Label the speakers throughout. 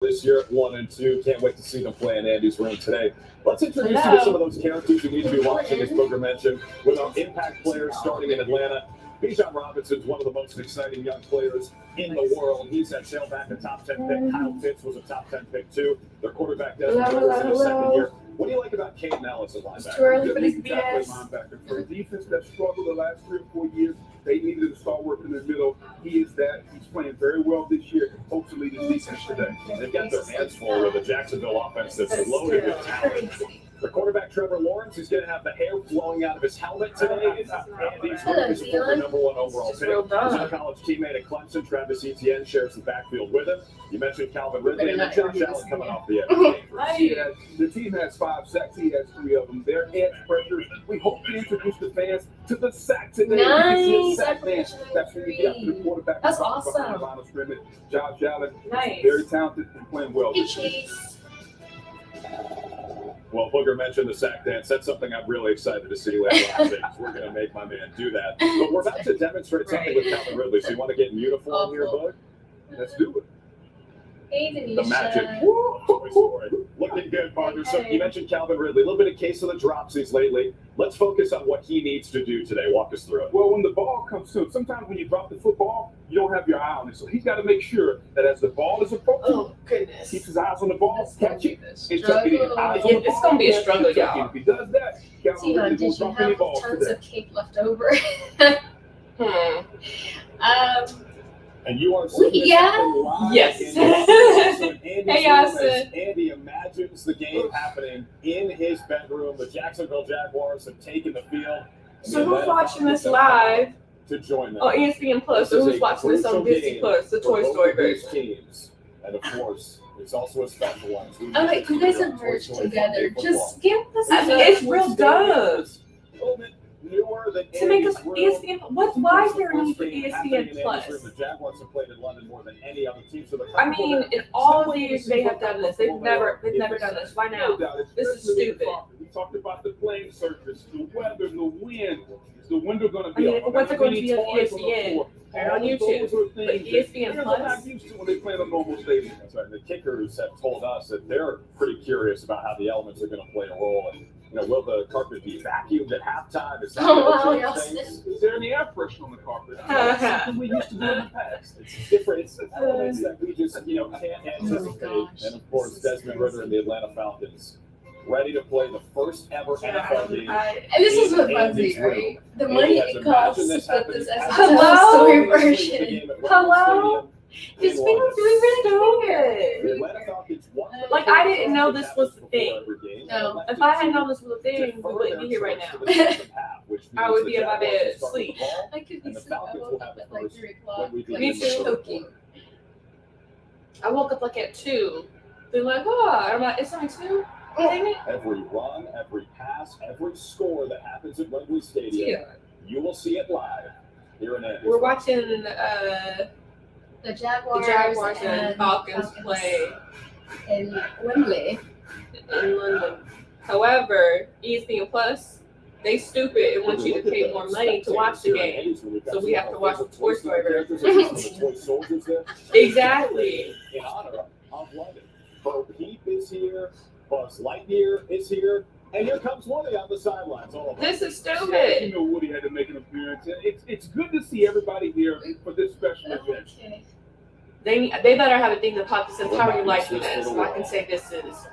Speaker 1: this year at 1-2. Can't wait to see them play in Andy's room today. Let's introduce you to some of those characters you need to be watching, as Booger mentioned, with our impact players starting in Atlanta. Bijan Robinson's one of the most exciting young players in the world. He's at sailback, a top 10 pick. Kyle Pitts was a top 10 pick too. Their quarterback Desmond Ridder's in his second year. What do you like about Caden Ellis at linebacker?
Speaker 2: Too early for this
Speaker 3: linebacker. For a defense that struggled the last 3 or 4 years, they needed to start working in the middle. He is that. He's playing very well this year. Hopefully, the defense today.
Speaker 1: They've got their hands full with the Jacksonville offense that's loaded with talent. The quarterback, Trevor Lawrence, is going to have the hair flowing out of his helmet today. Andy's room is former number 1 overall pick. His college teammate at Clemson, Travis Etienne, shares the backfield with him. You mentioned Calvin Ridley and Josh Allen coming off the edge.
Speaker 3: The team has 5 sacks. He has 3 of them. They're edge pressures. We hope to introduce the fans to the sack today.
Speaker 2: Nice.
Speaker 3: Sack man. That's when you get up to the quarterback.
Speaker 2: That's awesome.
Speaker 3: Behind the line of scrimmage. Josh Allen,
Speaker 2: Nice.
Speaker 3: very talented and playing well.
Speaker 1: Well, Booger mentioned the sack dance. That's something I'm really excited to see later on. We're going to make my man do that. But we're about to demonstrate something with Calvin Ridley. So you want to get in uniform here, Bug?
Speaker 3: Let's do it.
Speaker 2: Hey,
Speaker 1: the magic. Toy Story. Looking good, partner. So you mentioned Calvin Ridley. A little bit of case of the dropsies lately. Let's focus on what he needs to do today. Walk us through it.
Speaker 3: Well, when the ball comes to him, sometimes when you drop the football, you don't have your eye on it. So he's got to make sure that as the ball is approaching, keeps his eyes on the ball, catch it, and tuck it in.
Speaker 2: It's going to be a struggle, y'all.
Speaker 3: If he does that, Calvin Ridley won't drop any balls
Speaker 2: tons
Speaker 3: today.
Speaker 2: of cake left over.
Speaker 1: And you are
Speaker 2: Yes.
Speaker 1: Hey,
Speaker 2: Alisha.
Speaker 1: Andy imagines the game happening in his bedroom. The Jacksonville Jaguars have taken the field.
Speaker 4: So who's watching this live
Speaker 1: to join them?
Speaker 4: on ESPN Plus? So who's watching this on Disney Plus, the Toy Story version?
Speaker 1: Teams. And of course, it's also a special one.
Speaker 2: Oh wait, you guys have merged together. Just give us.
Speaker 4: I mean, it's real dumb.
Speaker 1: Newer than
Speaker 4: To make us ESPN, why is there a need for ESPN Plus?
Speaker 1: The Jaguars have played in London more than any other team. So
Speaker 4: I mean, in all of the years they have done this, they've never done this. Why now? This is stupid.
Speaker 3: We talked about the playing surface, the weather, the wind. Is the window going to
Speaker 4: I
Speaker 3: be
Speaker 4: mean, what's it going to be on ESPN or on YouTube? But ESPN Plus?
Speaker 3: Not used to when they play in a normal stadium.
Speaker 1: That's right. The kickers have told us that they're pretty curious about how the elements are going to play a role. And, will the carpet be vacuumed at halftime? Is
Speaker 3: there any air pressure on the carpet? We used to do in the past.
Speaker 1: It's different. It's elements that we just, can't anticipate. And of course, Desmond Ridder and the Atlanta Falcons ready to play the first ever NFL game.
Speaker 2: And this is what bugs me, right? The money it costs to put this as a
Speaker 4: Hello?
Speaker 2: story version.
Speaker 4: Hello?
Speaker 2: These people are doing really good.
Speaker 4: Like, I didn't know this was the thing.
Speaker 2: No.
Speaker 4: If I had known this was a thing, we wouldn't be here right now. I would be in my bed asleep.
Speaker 2: I could be asleep. I woke up at like 3 o'clock.
Speaker 4: Me too.
Speaker 2: Choking.
Speaker 4: I woke up like at 2. They're like, I'm like, it's only 2?
Speaker 1: Every run, every pass, every score that happens at Wembley Stadium, you will see it live here in Andy's.
Speaker 4: We're watching
Speaker 2: the Jaguars
Speaker 4: and Falcons play
Speaker 2: in Wembley.
Speaker 4: in London. However, ESPN Plus, they stupid and want you to pay more money to watch the game. So we have to watch the Toy Story version. Exactly.
Speaker 1: In honor of London. Bo Peep is here, Buzz Lightyear is here, and here comes Woody on the sidelines.
Speaker 4: This is
Speaker 3: You
Speaker 4: stupid.
Speaker 3: know Woody had to make an appearance. It's good to see everybody here for this special event.
Speaker 2: Okay.
Speaker 4: They better have a thing that pops this entire likeness so I can say this is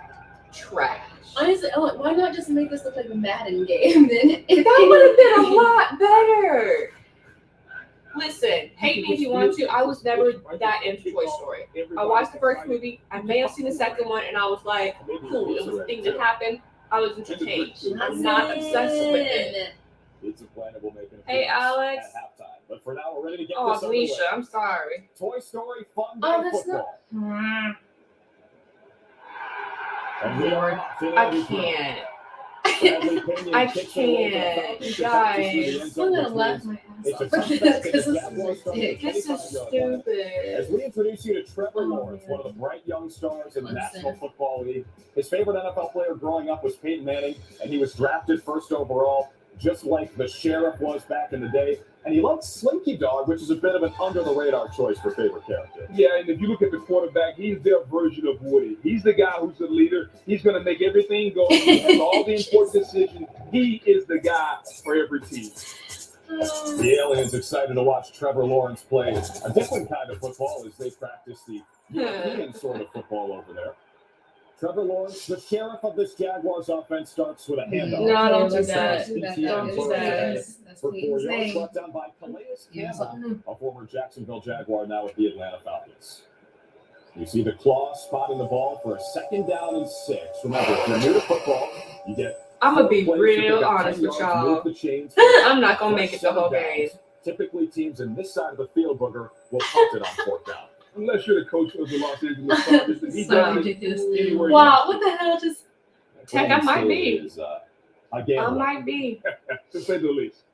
Speaker 4: trash.
Speaker 2: Honestly, why not just make this look like a Madden game then?
Speaker 4: That would have been a lot better. Listen, hate me if you want to. I was never that into Toy Story. I watched the first movie. I may have seen the second one, and I was like, cool. It was a thing that happened. I was entertained. I'm not obsessed with it. Hey, Alex.
Speaker 1: At halftime. But for now, we're ready to get
Speaker 4: Oh,
Speaker 1: this underway.
Speaker 4: Alisha, I'm sorry.
Speaker 1: Toy Story Fun Day Football. And we are
Speaker 4: I can't. I can't, you guys.
Speaker 2: I'm gonna laugh my ass off because this is ridiculous.
Speaker 4: This is stupid.
Speaker 1: As we introduce you to Trevor Lawrence, one of the bright young stars in the National Football League. His favorite NFL player growing up was Peyton Manning, and he was drafted first overall, just like the Sheriff was back in the day. And he likes Slinky Dog, which is a bit of an under-the-radar choice for favorite character.
Speaker 3: Yeah, and if you look at the quarterback, he's their version of Woody. He's the guy who's the leader. He's going to make everything go. He has all the important decisions. He is the guy for every team.
Speaker 1: The Aliens excited to watch Trevor Lawrence play a different kind of football as they practice the European sort of football over there. Trevor Lawrence, the sheriff of this Jaguars offense, starts with a handoff.
Speaker 4: No, don't do that.
Speaker 1: Don't do that.
Speaker 2: That's
Speaker 1: For 4 yards,
Speaker 2: name.
Speaker 1: brought down by Calais Campbell, a former Jacksonville Jaguar, now with the Atlanta Falcons. You see the claw spotting the ball for a 2nd down and 6. Remember, if you're new to football, you get.
Speaker 4: I'm gonna be real honest with y'all. I'm not gonna make it the whole game.
Speaker 1: Typically, teams in this side of the field, Booger, will punt it on 4th down.
Speaker 3: Unless you're the coach of the Los Angeles Chargers, and he does
Speaker 2: ridiculous.
Speaker 3: it anywhere.
Speaker 2: Wow, what the hell just?
Speaker 4: Tech, I might be.
Speaker 1: Is, again,
Speaker 4: I might be.
Speaker 3: To say the least.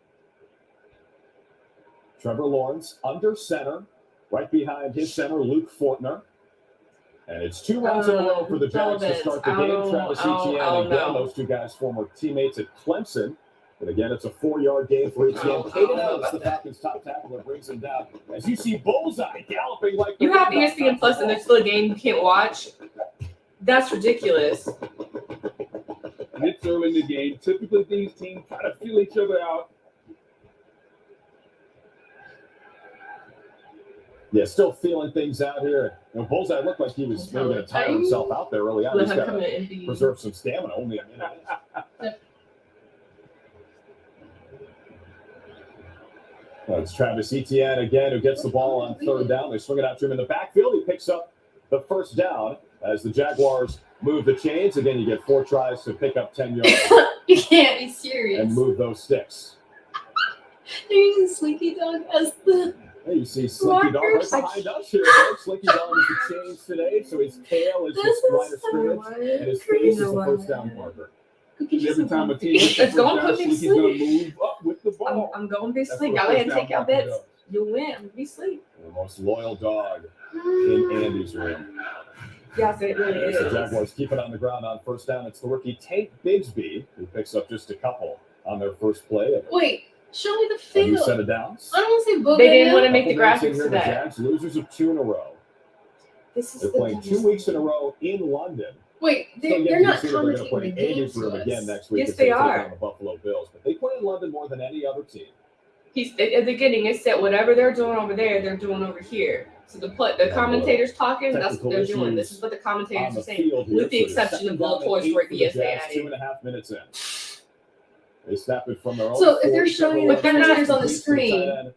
Speaker 1: Trevor Lawrence under center, right behind his center, Luke Fortner. And it's 2 runs in a row for the Jags to start the game. Travis Etienne again, those 2 guys, former teammates at Clemson. But again, it's a 4-yard gain for Etienne. Caden Ellis, the Falcons' top tackler, brings him down. As you see Bullseye galloping like the
Speaker 4: You have ESPN Plus and there's still a game you can't watch? That's ridiculous.
Speaker 3: And it's early in the game. Typically, these teams try to feel each other out.
Speaker 1: Yeah, still feeling things out here. Bullseye looked like he was maybe going to tire himself out there early on. He's got to preserve some stamina. Only a minute. It's Travis Etienne again who gets the ball on 3rd down. They swing it out to him in the backfield. He picks up the 1st down as the Jaguars move the chains. Again, you get 4 tries to pick up 10 yards.
Speaker 2: You can't be serious.
Speaker 1: And move those sticks.
Speaker 2: They're using Slinky Dog as the.
Speaker 1: Hey, you see Slinky Dog right behind us here. Right? Slinky Dog is the chains today, so his tail is just line of scrimmage, and his face is the 1st down marker.
Speaker 3: Every time a team
Speaker 4: It's going to put me to
Speaker 3: he's going to
Speaker 4: sleep.
Speaker 3: move up with the ball.
Speaker 4: I'm going to be sleep. Y'all ahead and take y'all bets. You win. I'm going to be sleep.
Speaker 1: The most loyal dog in Andy's room.
Speaker 4: Yes, it really is.
Speaker 1: The Jaguars keep it on the ground on 1st down. It's the rookie Tate Bigsby who picks up just a couple on their first play.
Speaker 2: Wait, show me the
Speaker 1: A
Speaker 2: field.
Speaker 1: new set of downs.
Speaker 2: I don't want to say Booger.
Speaker 4: They didn't want to make the
Speaker 1: Couple minutes in
Speaker 4: graphics
Speaker 1: here,
Speaker 4: to
Speaker 1: the
Speaker 4: that.
Speaker 1: Jags, losers of 2 in a row. They're playing 2 weeks in a row in London.
Speaker 2: Wait, they're not commentating the games
Speaker 1: room again next week.
Speaker 4: Yes,
Speaker 1: as
Speaker 4: they
Speaker 1: take
Speaker 4: are.
Speaker 1: on the Buffalo Bills, but they play in London more than any other team.
Speaker 4: At the beginning, it said whatever they're doing over there, they're doing over here. So the commentators talking, that's what they're doing. This is what the commentators are saying, with the exception of little Toy Story BSA.
Speaker 1: 2.5 minutes in. They snap it from their own.
Speaker 2: So if they're showing the
Speaker 4: But they're not-
Speaker 2: commentators on the screen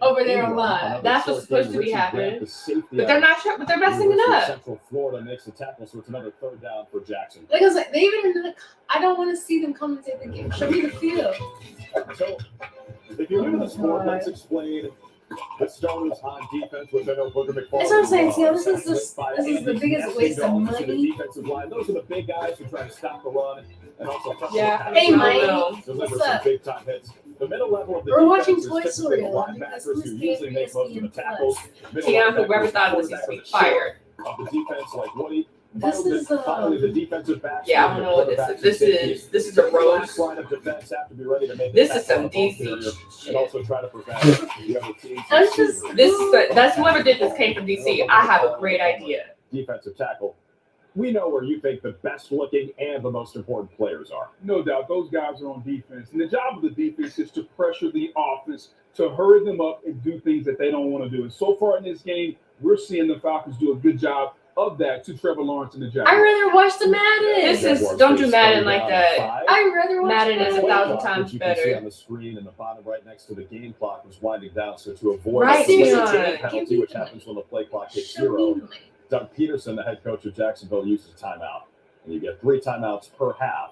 Speaker 2: over there on live,
Speaker 4: that's what's supposed to be happening. But they're not sure, but they're messing it up.
Speaker 1: Central Florida makes the tackle, so it's another 3rd down for Jackson.
Speaker 2: like I was like, they even. I don't want to see them commentate the game. Show me the field.
Speaker 1: So, if you're new to the sport, let's explain the Stones on defense, which I know Booger McFarland.
Speaker 2: That's what I'm saying. See, this is the
Speaker 1: Andy
Speaker 2: biggest waste of
Speaker 1: Dogs in the
Speaker 2: money.
Speaker 1: defensive line. Those are the big guys who try to stop the run and also touch
Speaker 4: Yeah.
Speaker 1: the
Speaker 2: Hey, Mike.
Speaker 1: Deliver
Speaker 2: What's
Speaker 1: some
Speaker 2: up?
Speaker 1: big time hits. The middle level of the
Speaker 2: We're
Speaker 1: defense
Speaker 2: watching
Speaker 1: is
Speaker 2: Toy
Speaker 1: typically
Speaker 2: Story
Speaker 1: the
Speaker 2: a lot because
Speaker 1: linebackers who
Speaker 2: this
Speaker 1: usually
Speaker 2: game
Speaker 1: make most of the
Speaker 2: ESPN
Speaker 1: tackles. Middle
Speaker 4: Yeah,
Speaker 1: linebackers
Speaker 4: whoever thought
Speaker 1: are
Speaker 4: this
Speaker 1: the
Speaker 4: is being
Speaker 1: quarterbacks
Speaker 4: fired.
Speaker 1: of the defense, like Woody.
Speaker 2: This is
Speaker 1: Finally, the defensive backs.
Speaker 4: Yeah, I don't know what this is. This is a rose.
Speaker 1: Line of defense have to be ready to make
Speaker 4: This
Speaker 1: the
Speaker 4: is some
Speaker 1: tackle on the
Speaker 4: DC
Speaker 1: ball carrier
Speaker 4: shit.
Speaker 1: and also try to prevent the other team's
Speaker 2: That's just-
Speaker 1: receiver.
Speaker 4: That's whoever did this came from DC. I have a great idea.
Speaker 1: Defensive tackle. We know where you think the best looking and the most important players are.
Speaker 3: No doubt, those guys are on defense. And the job of the defense is to pressure the offense, to hurry them up and do things that they don't want to do. And so far in this game, we're seeing the Falcons do a good job of that to Trevor Lawrence and the Jaguars.
Speaker 2: I'd rather watch the Madden.
Speaker 4: This is don't do Madden like that.
Speaker 2: I'd rather watch
Speaker 4: Madden is
Speaker 2: Madden.
Speaker 4: 1,000
Speaker 1: Clock,
Speaker 4: times
Speaker 1: which you can see
Speaker 4: better.
Speaker 1: on the screen in the bottom right next to the game clock was winding down. So to avoid
Speaker 4: Right,
Speaker 1: the
Speaker 4: Dion.
Speaker 1: game penalty, which happens when the play clock hits
Speaker 2: Show
Speaker 1: 0,
Speaker 2: me mine.
Speaker 1: Doug Peterson, the head coach of Jacksonville, uses a timeout. And you get 3 timeouts per half.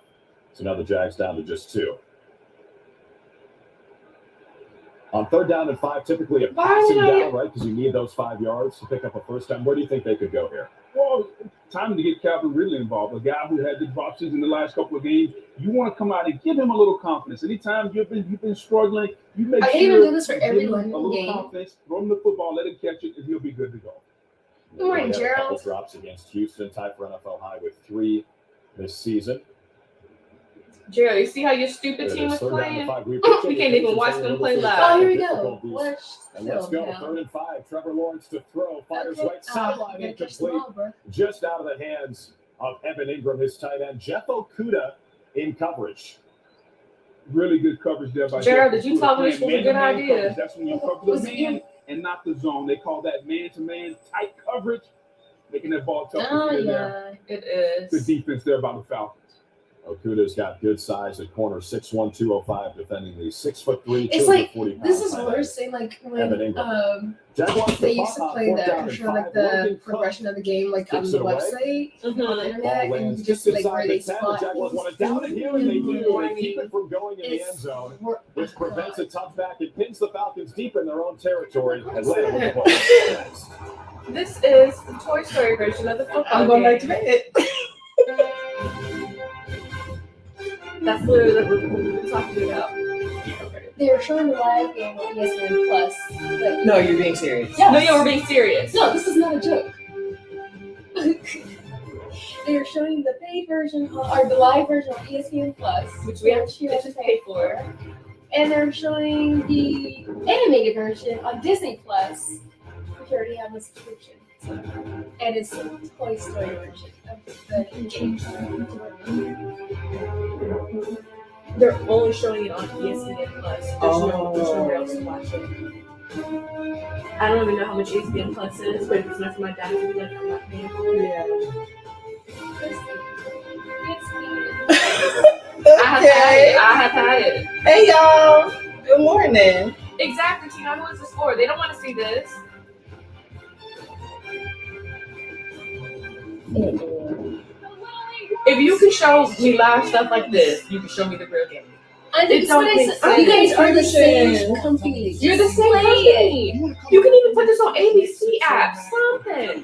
Speaker 1: So now the Jags down to just 2. On 3rd down and 5, typically a passing down, right? Because you need those 5 yards to pick up a first down. Where do you think they could go here?
Speaker 3: Well, time to get Calvin Ridley involved, a guy who had the dropsies in the last couple of games. You want to come out and give him a little confidence. Anytime you've been struggling, you make
Speaker 2: I
Speaker 3: sure
Speaker 2: even do this for
Speaker 3: you
Speaker 2: every
Speaker 3: give him a
Speaker 2: London
Speaker 3: little
Speaker 2: game.
Speaker 3: confidence, throw him the football, let him catch it, and he'll be good to go.
Speaker 2: Good morning,
Speaker 1: They had a couple
Speaker 2: Gerald.
Speaker 1: drops against Houston, tied for NFL high with 3 this season.
Speaker 4: Gerald, you see how your stupid
Speaker 1: It
Speaker 4: team
Speaker 1: is
Speaker 4: is
Speaker 1: third down
Speaker 4: playing?
Speaker 1: and 5.
Speaker 4: We can't even watch them play live.
Speaker 2: Oh, here we go.
Speaker 1: Difficulties.
Speaker 2: What?
Speaker 1: And let's go. 3rd and 5. Trevor Lawrence to throw. Fires right sideline incomplete. Just out of the hands of Evan Ingram, his tight end. Jeff Okuda in coverage.
Speaker 3: Really good coverage there by
Speaker 4: Gerald,
Speaker 3: Jeff
Speaker 4: did you
Speaker 3: Okuda.
Speaker 4: tell me this was a
Speaker 3: Man-to-man
Speaker 4: good idea?
Speaker 3: coverage. That's when you cover the man and not the zone. They call that man-to-man tight coverage, making that ball tough to get in there.
Speaker 4: It
Speaker 3: The
Speaker 4: is.
Speaker 3: defense there by the Falcons.
Speaker 1: Okuda's got good size at corner, 6'1", 205, defending the 6'3",
Speaker 2: It's like
Speaker 1: 240 pound
Speaker 2: this is
Speaker 1: tight end.
Speaker 2: worse. Say like
Speaker 1: Evan
Speaker 2: when
Speaker 1: Ingram. Jaguars
Speaker 2: they
Speaker 1: to
Speaker 2: used to
Speaker 1: Baja,
Speaker 2: play
Speaker 1: 4th
Speaker 2: that
Speaker 1: down and
Speaker 2: show like
Speaker 1: 5.
Speaker 2: the
Speaker 1: Logan Cook
Speaker 2: progression of the game like on
Speaker 1: kicks
Speaker 2: the
Speaker 1: it away.
Speaker 2: website on the
Speaker 1: Ball
Speaker 2: internet and
Speaker 1: lands
Speaker 2: you
Speaker 1: just
Speaker 2: just like
Speaker 1: inside
Speaker 2: where
Speaker 1: the
Speaker 2: they
Speaker 1: 10. The
Speaker 2: spot
Speaker 1: Jaguars want
Speaker 2: things.
Speaker 1: it down in here, and they do. They keep it from going in the
Speaker 2: It's-
Speaker 1: end zone,
Speaker 2: We're-
Speaker 1: which prevents a touchback. It pins the Falcons deep in their own territory. Atlanta with the ball. Next.
Speaker 4: This is the Toy Story version of the football
Speaker 5: I'm going back
Speaker 4: game.
Speaker 5: to bed.
Speaker 4: That's literally what we're talking about.
Speaker 2: They're showing the live game on ESPN Plus. Like,
Speaker 5: No, you're being serious.
Speaker 2: yes.
Speaker 4: No, yeah, we're being serious.
Speaker 2: No, this is not a joke. They're showing the paid version or the live version on ESPN Plus,
Speaker 4: Which we have
Speaker 2: you have to
Speaker 4: to
Speaker 2: pay
Speaker 4: pay
Speaker 2: for,
Speaker 4: for.
Speaker 2: and they're showing the animated version on Disney Plus, which you already have a subscription. So, and it's the Toy Story version of the game.
Speaker 4: They're only showing it on ESPN Plus. There's nowhere else to watch it. I don't even know how much ESPN Plus is, but if it's enough for my dad to be like, I'm not paying for it.
Speaker 5: Yeah.
Speaker 4: I have had it.
Speaker 5: Hey y'all. Good morning.
Speaker 4: Exactly, Tina. Who is this for? They don't want to see this. If you can show me live stuff like this, you can show me the real game.
Speaker 2: I think
Speaker 4: It don't make
Speaker 2: you guys
Speaker 5: sense.
Speaker 2: are the same
Speaker 5: Understand.
Speaker 2: company.
Speaker 4: You're the same company. You can even put this on ABC app. Something.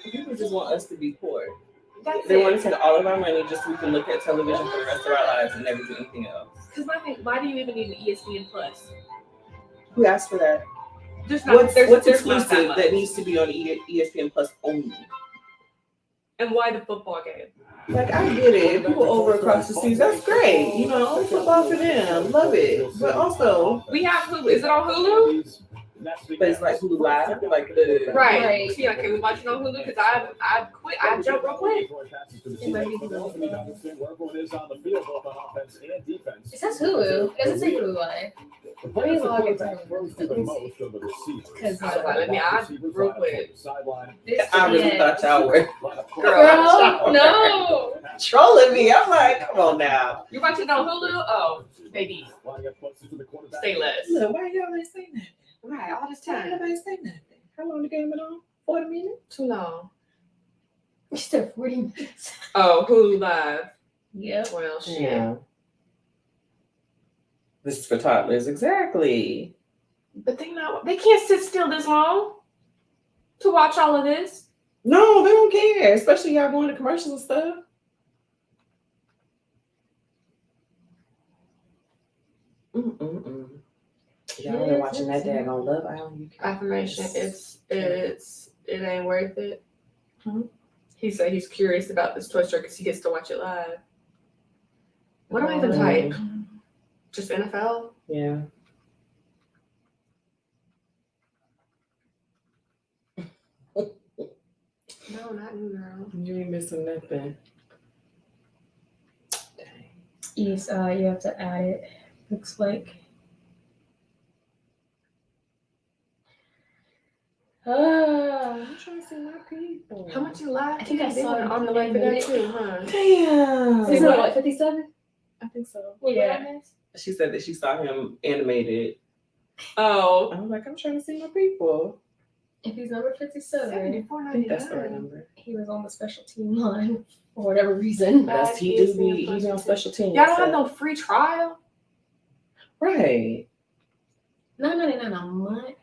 Speaker 5: People just want us to be poor.
Speaker 4: That's
Speaker 5: They want
Speaker 4: it.
Speaker 5: to take all of our money just so we can look at television for the rest of our lives and never do anything else.
Speaker 4: Because my thing, why do you even need an ESPN Plus?
Speaker 5: Who asked for that?
Speaker 4: There's not.
Speaker 5: What's
Speaker 4: there's not
Speaker 5: exclusive
Speaker 4: that much.
Speaker 5: that needs to be on ESPN Plus only?
Speaker 4: And why the football game?
Speaker 5: Like, I get it. People over across the seas, that's great. You know, football for them. Love it. But also,
Speaker 4: We have Hulu. Is it on Hulu?
Speaker 5: but it's like Hulu Live, like the
Speaker 4: Right.
Speaker 2: Right.
Speaker 4: Yeah, can we watch it on Hulu? Because I quit. I jumped real quick.
Speaker 2: It might be
Speaker 1: But they also need to understand where everyone is on the field, both on offense and defense.
Speaker 2: It says Hulu. It doesn't say Hulu Live.
Speaker 1: The players
Speaker 2: log
Speaker 1: the
Speaker 2: into
Speaker 1: quarterback throws to the most of the receivers.
Speaker 2: 'Cause,
Speaker 4: let me add real quick.
Speaker 1: Sideline.
Speaker 5: I really thought y'all were
Speaker 2: Girl, no.
Speaker 5: trolling me. I'm like, come on now.
Speaker 4: You watch it on Hulu? Oh, baby,
Speaker 1: Lining up closer to the quarterback.
Speaker 4: stay less.
Speaker 5: Look, why y'all ain't saying that?
Speaker 4: Right, all this
Speaker 5: Why
Speaker 4: time.
Speaker 5: nobody say nothing? How long the game been on? 40 minutes?
Speaker 4: Too long.
Speaker 2: You said 40 minutes.
Speaker 4: Oh, Hulu Live.
Speaker 2: Yep.
Speaker 4: Well, shit.
Speaker 5: This is for toddlers, exactly.
Speaker 4: But they can't sit still this long to watch all of this.
Speaker 5: No, they don't care, especially y'all going to commercials and stuff. Y'all been watching that daggone Love Island.
Speaker 4: Affirmation. It ain't worth it. He said he's curious about this Toy Story because he gets to watch it live. What do I even type? Just NFL?
Speaker 5: Yeah.
Speaker 4: No, not New Girl.
Speaker 5: You ain't missing nothing.
Speaker 2: Yes, you have to add it. Looks like.
Speaker 5: I'm trying to see my people.
Speaker 4: How much you live?
Speaker 2: I think I saw it
Speaker 4: on the way for that
Speaker 2: animated.
Speaker 4: too, huh?
Speaker 5: Damn.
Speaker 2: Isn't it like 57?
Speaker 5: I think so.
Speaker 2: Yeah.
Speaker 5: She said that she saw him animated.
Speaker 4: Oh.
Speaker 5: I was like, I'm trying to see my people.
Speaker 2: If he's number 57,
Speaker 5: I think that's the right number.
Speaker 2: he was on the special team line for whatever reason.
Speaker 5: That's he do be he's on special teams.
Speaker 4: Y'all don't have no free trial?
Speaker 5: Right.
Speaker 2: $9.99 a month.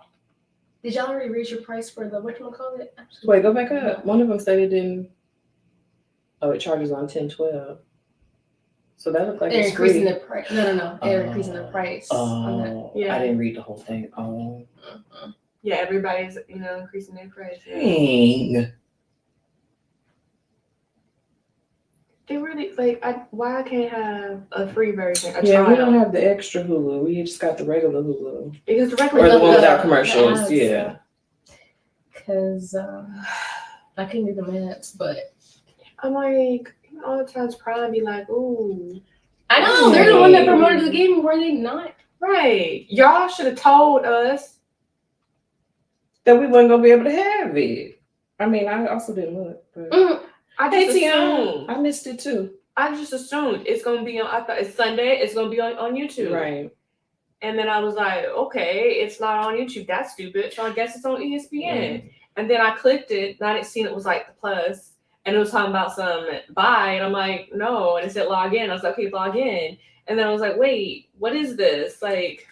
Speaker 2: Did y'all already raise your price for the whatchamacallit?
Speaker 5: Wait, go back up. One of them said it didn't. Oh, it charges on 10/12. So that looked like
Speaker 2: They're
Speaker 5: it's
Speaker 2: increasing
Speaker 5: free.
Speaker 2: the price. No. They're increasing the price on that.
Speaker 5: Oh,
Speaker 4: Yeah.
Speaker 5: I didn't read the whole thing. Oh,
Speaker 4: Yeah, everybody's, increasing their price. Yeah.
Speaker 5: dang.
Speaker 4: They really like. Why I can't have a free version? A
Speaker 5: Yeah, we
Speaker 4: trial?
Speaker 5: don't have the extra Hulu. We just got the regular Hulu.
Speaker 4: Because the
Speaker 5: Or
Speaker 4: regular
Speaker 5: the one without
Speaker 2: the
Speaker 5: commercials,
Speaker 2: ads.
Speaker 5: yeah.
Speaker 2: Because I can do the maps, but
Speaker 4: I'm like, all the times Prime be like, ooh,
Speaker 2: I know they're the one that promoted the game. Were they not?
Speaker 4: right. Y'all should have told us.
Speaker 5: That we wasn't gonna be able to have it. I mean, I also didn't look, but
Speaker 4: I
Speaker 5: hey,
Speaker 4: just
Speaker 5: Tiana,
Speaker 4: assumed.
Speaker 5: I missed it too.
Speaker 4: I just assumed it's gonna be on. I thought it's Sunday. It's gonna be on YouTube.
Speaker 5: Right.
Speaker 4: And then I was like, okay, it's not on YouTube. That's stupid. So I guess it's on ESPN. And then I clicked it, and I didn't see it was like the plus, and it was talking about some buy, and I'm like, no, and it said log in. I was like, okay, log in. And then I was like, wait, what is this? Like,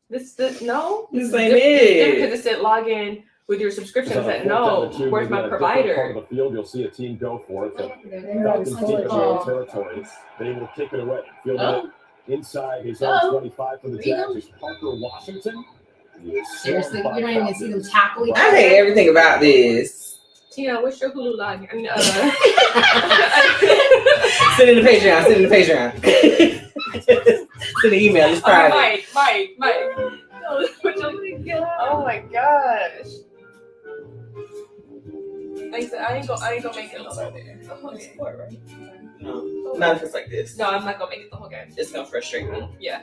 Speaker 4: this no,
Speaker 5: This
Speaker 4: is
Speaker 5: ain't
Speaker 4: different
Speaker 5: it.
Speaker 4: because it said log in with your subscription. I said, no, where's my
Speaker 1: Part
Speaker 4: provider?
Speaker 1: of the field, you'll see a team go for it. The
Speaker 2: They're
Speaker 1: Falcons
Speaker 2: always
Speaker 1: deep in their
Speaker 2: like,
Speaker 1: own territory. They will kick it away. Field
Speaker 2: Oh.
Speaker 1: inside his own
Speaker 2: Oh.
Speaker 1: 25 for the
Speaker 2: There you
Speaker 1: Jags. Is Parker Washington. He is
Speaker 2: Seriously,
Speaker 1: swarmed
Speaker 2: you
Speaker 1: by
Speaker 2: don't even see them
Speaker 1: Falcons.
Speaker 2: tackle each
Speaker 5: I
Speaker 2: other.
Speaker 5: hate everything about this.
Speaker 4: Tina, what's your Hulu login? I mean,
Speaker 5: Send in the Patreon. Send in the Patreon. Send an email. It's private.
Speaker 4: Mike. Oh my gosh. I ain't gonna make it the whole game.
Speaker 5: No, not if it's like this.
Speaker 4: No, I'm not gonna make it the whole game.
Speaker 5: It's gonna frustrate me.
Speaker 4: Yeah.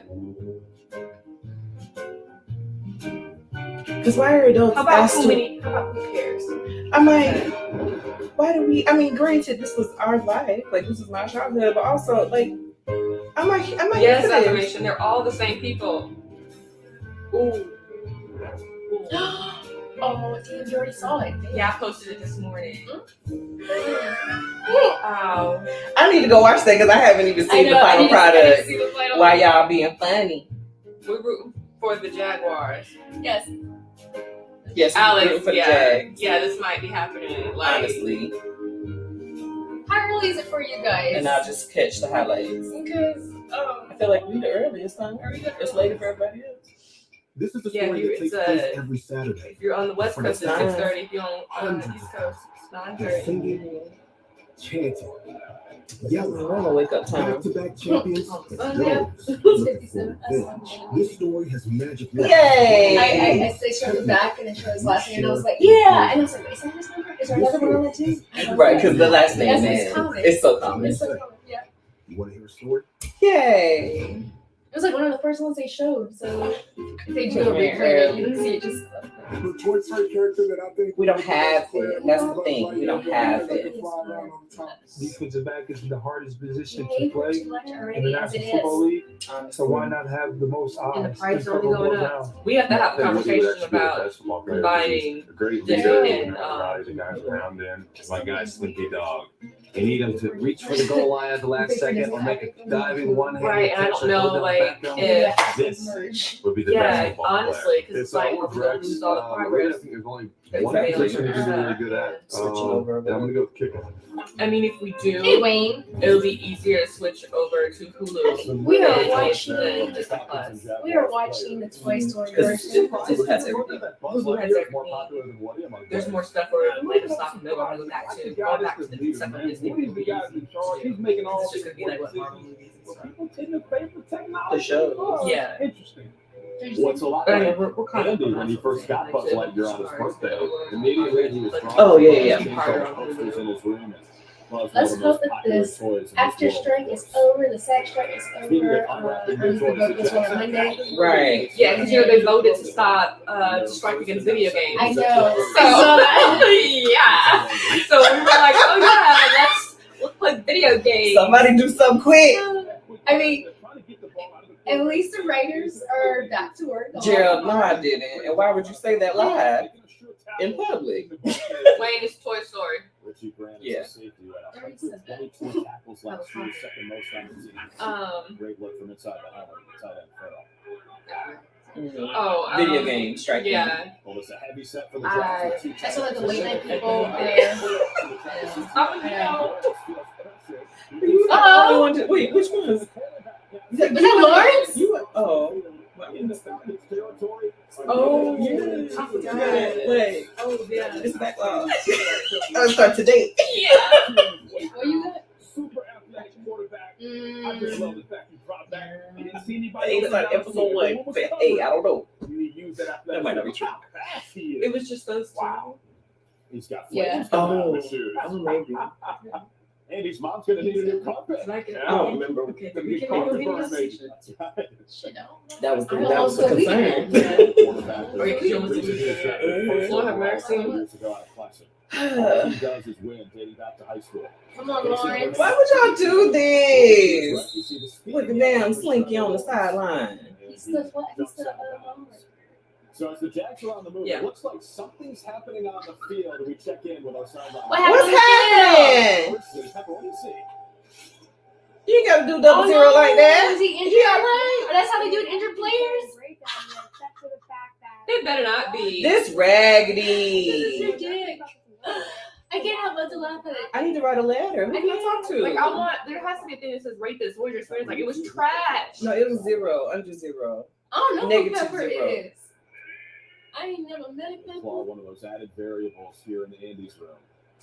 Speaker 5: Because why are adults
Speaker 4: How about
Speaker 5: asked
Speaker 4: who
Speaker 5: to?
Speaker 4: many? How about who cares?
Speaker 5: I'm like, why do we? I mean, granted, this was our life. Like, this was my childhood, but also, like, I'm like,
Speaker 4: Yes,
Speaker 5: into this.
Speaker 4: affirmation. They're all the same people. Ooh.
Speaker 2: Oh, Tim, you already saw it.
Speaker 4: Yeah, I posted it this morning. Wow.
Speaker 5: I need to go watch that because I haven't even seen the final product. Why y'all being funny?
Speaker 4: We're rooting for the Jaguars.
Speaker 2: Yes.
Speaker 5: Yes,
Speaker 4: Alex,
Speaker 5: for the
Speaker 4: yeah.
Speaker 5: Jags.
Speaker 4: Yeah, this might be happening. Like,
Speaker 5: Honestly,
Speaker 2: How early is it for you guys?
Speaker 5: and I'll just catch the highlights.
Speaker 2: Because
Speaker 5: I feel like we the earliest time. It's later for everybody else.
Speaker 1: This is the
Speaker 4: Yeah,
Speaker 1: story that
Speaker 4: it's,
Speaker 1: takes place every Saturday.
Speaker 4: if you're on the West Coast, it's
Speaker 5: Nice.
Speaker 4: 6:30. If you're on the East Coast, it's 9:30.
Speaker 1: Singing, chanting,
Speaker 5: I'm
Speaker 1: yelling.
Speaker 5: gonna wake up time.
Speaker 1: Back-to-back champions.
Speaker 2: Yeah.
Speaker 1: This story has magic.
Speaker 5: Yay!
Speaker 2: They showed the back and then showed his last name, and I was like, yeah. And I was like, wait, is that his number? Is there another one on it too?
Speaker 5: Right, because the last name,
Speaker 2: Yes,
Speaker 5: man,
Speaker 2: it's common.
Speaker 5: it's so common.
Speaker 2: It's so common, yeah.
Speaker 1: You want to hear a story?
Speaker 5: Yay!
Speaker 2: It was like one of the first ones they showed, so if they do a replay, you can see it just.
Speaker 1: The Toy Story character that I think
Speaker 5: We don't have it. That's the thing. We don't have it.
Speaker 3: Defensive back is the hardest position to
Speaker 2: Hey,
Speaker 3: play
Speaker 2: too much
Speaker 3: in the
Speaker 2: already as it
Speaker 3: National Football
Speaker 2: is.
Speaker 3: League. So why not have the most eyes?
Speaker 4: And the price
Speaker 3: and
Speaker 4: only
Speaker 3: cover
Speaker 4: going
Speaker 3: more
Speaker 4: up.
Speaker 3: ground?
Speaker 4: We have to have a conversation about combining
Speaker 6: a great
Speaker 4: the
Speaker 6: leader
Speaker 4: and,
Speaker 6: and rally the guys around him. My guy Slinky Dog. You need him to reach for the goal line at the last second or make a diving one-handed
Speaker 4: right. And I
Speaker 6: catch
Speaker 4: don't
Speaker 6: or
Speaker 4: know,
Speaker 6: go down
Speaker 4: like,
Speaker 6: the back
Speaker 4: if
Speaker 6: This
Speaker 2: merge.
Speaker 6: would be the best
Speaker 4: yeah,
Speaker 6: football
Speaker 4: honestly, because
Speaker 6: It's
Speaker 4: it's like
Speaker 6: all
Speaker 4: we're gonna
Speaker 6: Rex.
Speaker 4: lose all the
Speaker 6: I
Speaker 4: progress.
Speaker 6: think there's only
Speaker 4: It's
Speaker 6: one
Speaker 4: failing
Speaker 6: position he's
Speaker 4: stuff.
Speaker 6: really good at.
Speaker 5: Switching over.
Speaker 6: I'm gonna go with kicking.
Speaker 4: I mean, if we
Speaker 2: Hey,
Speaker 4: do,
Speaker 2: Wayne.
Speaker 4: it'll be easier to switch over to Hulu.
Speaker 2: We are
Speaker 4: than
Speaker 2: watching
Speaker 4: than Disney Plus.
Speaker 2: We are watching the Toy Story
Speaker 5: Because
Speaker 2: version.
Speaker 5: Hulu has everything.
Speaker 4: Hulu has everything. There's more stuff where we have to stop and go and go back to the stuff on Disney.
Speaker 3: What is the guy in charge? He's making all
Speaker 4: It's
Speaker 3: these
Speaker 4: just gonna be like what Marvel
Speaker 3: decisions.
Speaker 4: movies and
Speaker 3: But
Speaker 4: stuff.
Speaker 3: people tend to favor technology.
Speaker 5: The show.
Speaker 3: Oh,
Speaker 4: Yeah.
Speaker 3: Interesting.
Speaker 1: What's a lot
Speaker 4: But I mean,
Speaker 1: like
Speaker 4: we're kind of
Speaker 1: Andy when he first got Buzz Lightyear on his birthday. Immediately he was drawn
Speaker 5: Oh,
Speaker 1: to
Speaker 5: yeah,
Speaker 1: the
Speaker 5: yeah.
Speaker 1: posters in his room. And Buzz was
Speaker 2: Let's
Speaker 1: one of the most
Speaker 2: hope that
Speaker 1: popular
Speaker 2: this
Speaker 1: toys in his
Speaker 2: After
Speaker 1: world,
Speaker 2: strike
Speaker 1: of
Speaker 2: is
Speaker 1: course.
Speaker 2: over, the SAG strike is
Speaker 1: Speaking
Speaker 2: over.
Speaker 1: of unwrapping
Speaker 2: I'm
Speaker 1: new
Speaker 2: gonna
Speaker 1: toys,
Speaker 2: vote this one on Monday.
Speaker 5: Right.
Speaker 4: Yeah, because they voted to stop strike against video games.
Speaker 2: I know.
Speaker 4: So yeah. So we were like, oh yeah, let's play video games.
Speaker 5: Somebody do something quick.
Speaker 2: I mean, at least the writers are back to work.
Speaker 5: Gerald, no, I didn't. And why would you say that live in public?
Speaker 4: Wayne is Toy Story.
Speaker 1: Richie Grant is
Speaker 5: Yeah.
Speaker 1: a safety at 122 tackles last year, second most on the team. Great look from inside the helmet, tight end Farrell.
Speaker 4: Oh,
Speaker 5: Video game striking.
Speaker 4: Yeah.
Speaker 1: Well, it's a heavy set for the Jags. with two
Speaker 2: I saw like the late night
Speaker 1: tackles.
Speaker 2: people.
Speaker 5: Oh, wait, which one is?
Speaker 2: Was that Lawrence?
Speaker 5: You? Oh. Oh yeah.
Speaker 4: I forgot.
Speaker 5: Wait.
Speaker 4: Oh yeah.
Speaker 5: It's backlog. I'll start today.
Speaker 4: Yeah.
Speaker 2: What you got?
Speaker 3: I just love the fact you dropped back. You didn't see anybody.
Speaker 5: It's like episode 1. Hey, I don't know.
Speaker 3: You need to use that
Speaker 5: That might not be true.
Speaker 4: It was just those two.
Speaker 3: Wow.
Speaker 1: He's got
Speaker 2: Yeah.
Speaker 1: flames coming out of his shoes.
Speaker 5: Maybe.
Speaker 1: Andy's mom's gonna need a new carpet.
Speaker 4: Like it.
Speaker 5: I don't remember.
Speaker 4: Okay,
Speaker 3: The
Speaker 4: we
Speaker 3: big
Speaker 4: can
Speaker 3: carpet
Speaker 4: maybe
Speaker 3: burn made.
Speaker 1: That's right.
Speaker 5: That was the
Speaker 2: Also, we
Speaker 5: concern.
Speaker 4: Or you could almost do Lord have mercy.
Speaker 1: Years ago at a classic. All he does is win, dating back to high school.
Speaker 2: Come on, Lawrence.
Speaker 5: Why would y'all do this?
Speaker 1: You see the speed
Speaker 5: With the damn slinky on the sideline.
Speaker 2: He's the
Speaker 1: So as the Jags are on the move,
Speaker 4: Yeah.
Speaker 1: it looks like something's happening on the field. We check in with our sideline.
Speaker 2: What happened?
Speaker 5: What's happening?
Speaker 1: What do you see?
Speaker 5: You ain't gotta do double zero like
Speaker 2: Is
Speaker 5: that.
Speaker 2: he injured?
Speaker 5: Yeah.
Speaker 2: That's how they do it, injured players?
Speaker 4: They better not be.
Speaker 5: This
Speaker 2: This
Speaker 5: raggedy.
Speaker 2: is ridiculous. I can't help but to laugh at it.
Speaker 5: I need to write a letter. Who can I talk to?
Speaker 4: Like, I want, there has to be a thing that says rate this. What was your experience? Like, it was trash.
Speaker 5: No, it was 0, under 0.
Speaker 2: I don't know
Speaker 5: Negative
Speaker 2: what pepper
Speaker 5: 0.
Speaker 2: is. I ain't never met a pepper.
Speaker 1: Well, one of those added variables here in the Andy's room.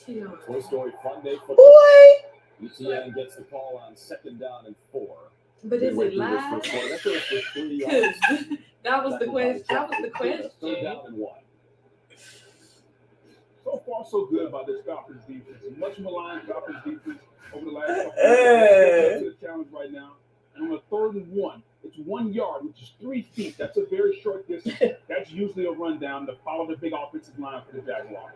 Speaker 4: Damn.
Speaker 1: Toy Story Fun Day football.
Speaker 5: Boy!
Speaker 1: UTN gets the call on 2nd down and 4.
Speaker 4: But
Speaker 1: They
Speaker 4: is
Speaker 1: went
Speaker 4: it
Speaker 1: through this
Speaker 4: live?
Speaker 1: first quarter. That goes for 3
Speaker 4: Because
Speaker 1: yards.
Speaker 4: that was the question. That was the
Speaker 1: Third
Speaker 4: question.
Speaker 1: down and 1.
Speaker 3: So far, so good by this Falcons defense. Much maligned Falcons defense over the last couple of years. To the challenge right now. And on a 3rd and 1, it's 1 yard, which is 3 feet. That's a very short distance. That's usually a rundown to follow the big offensive line for the Jaguars.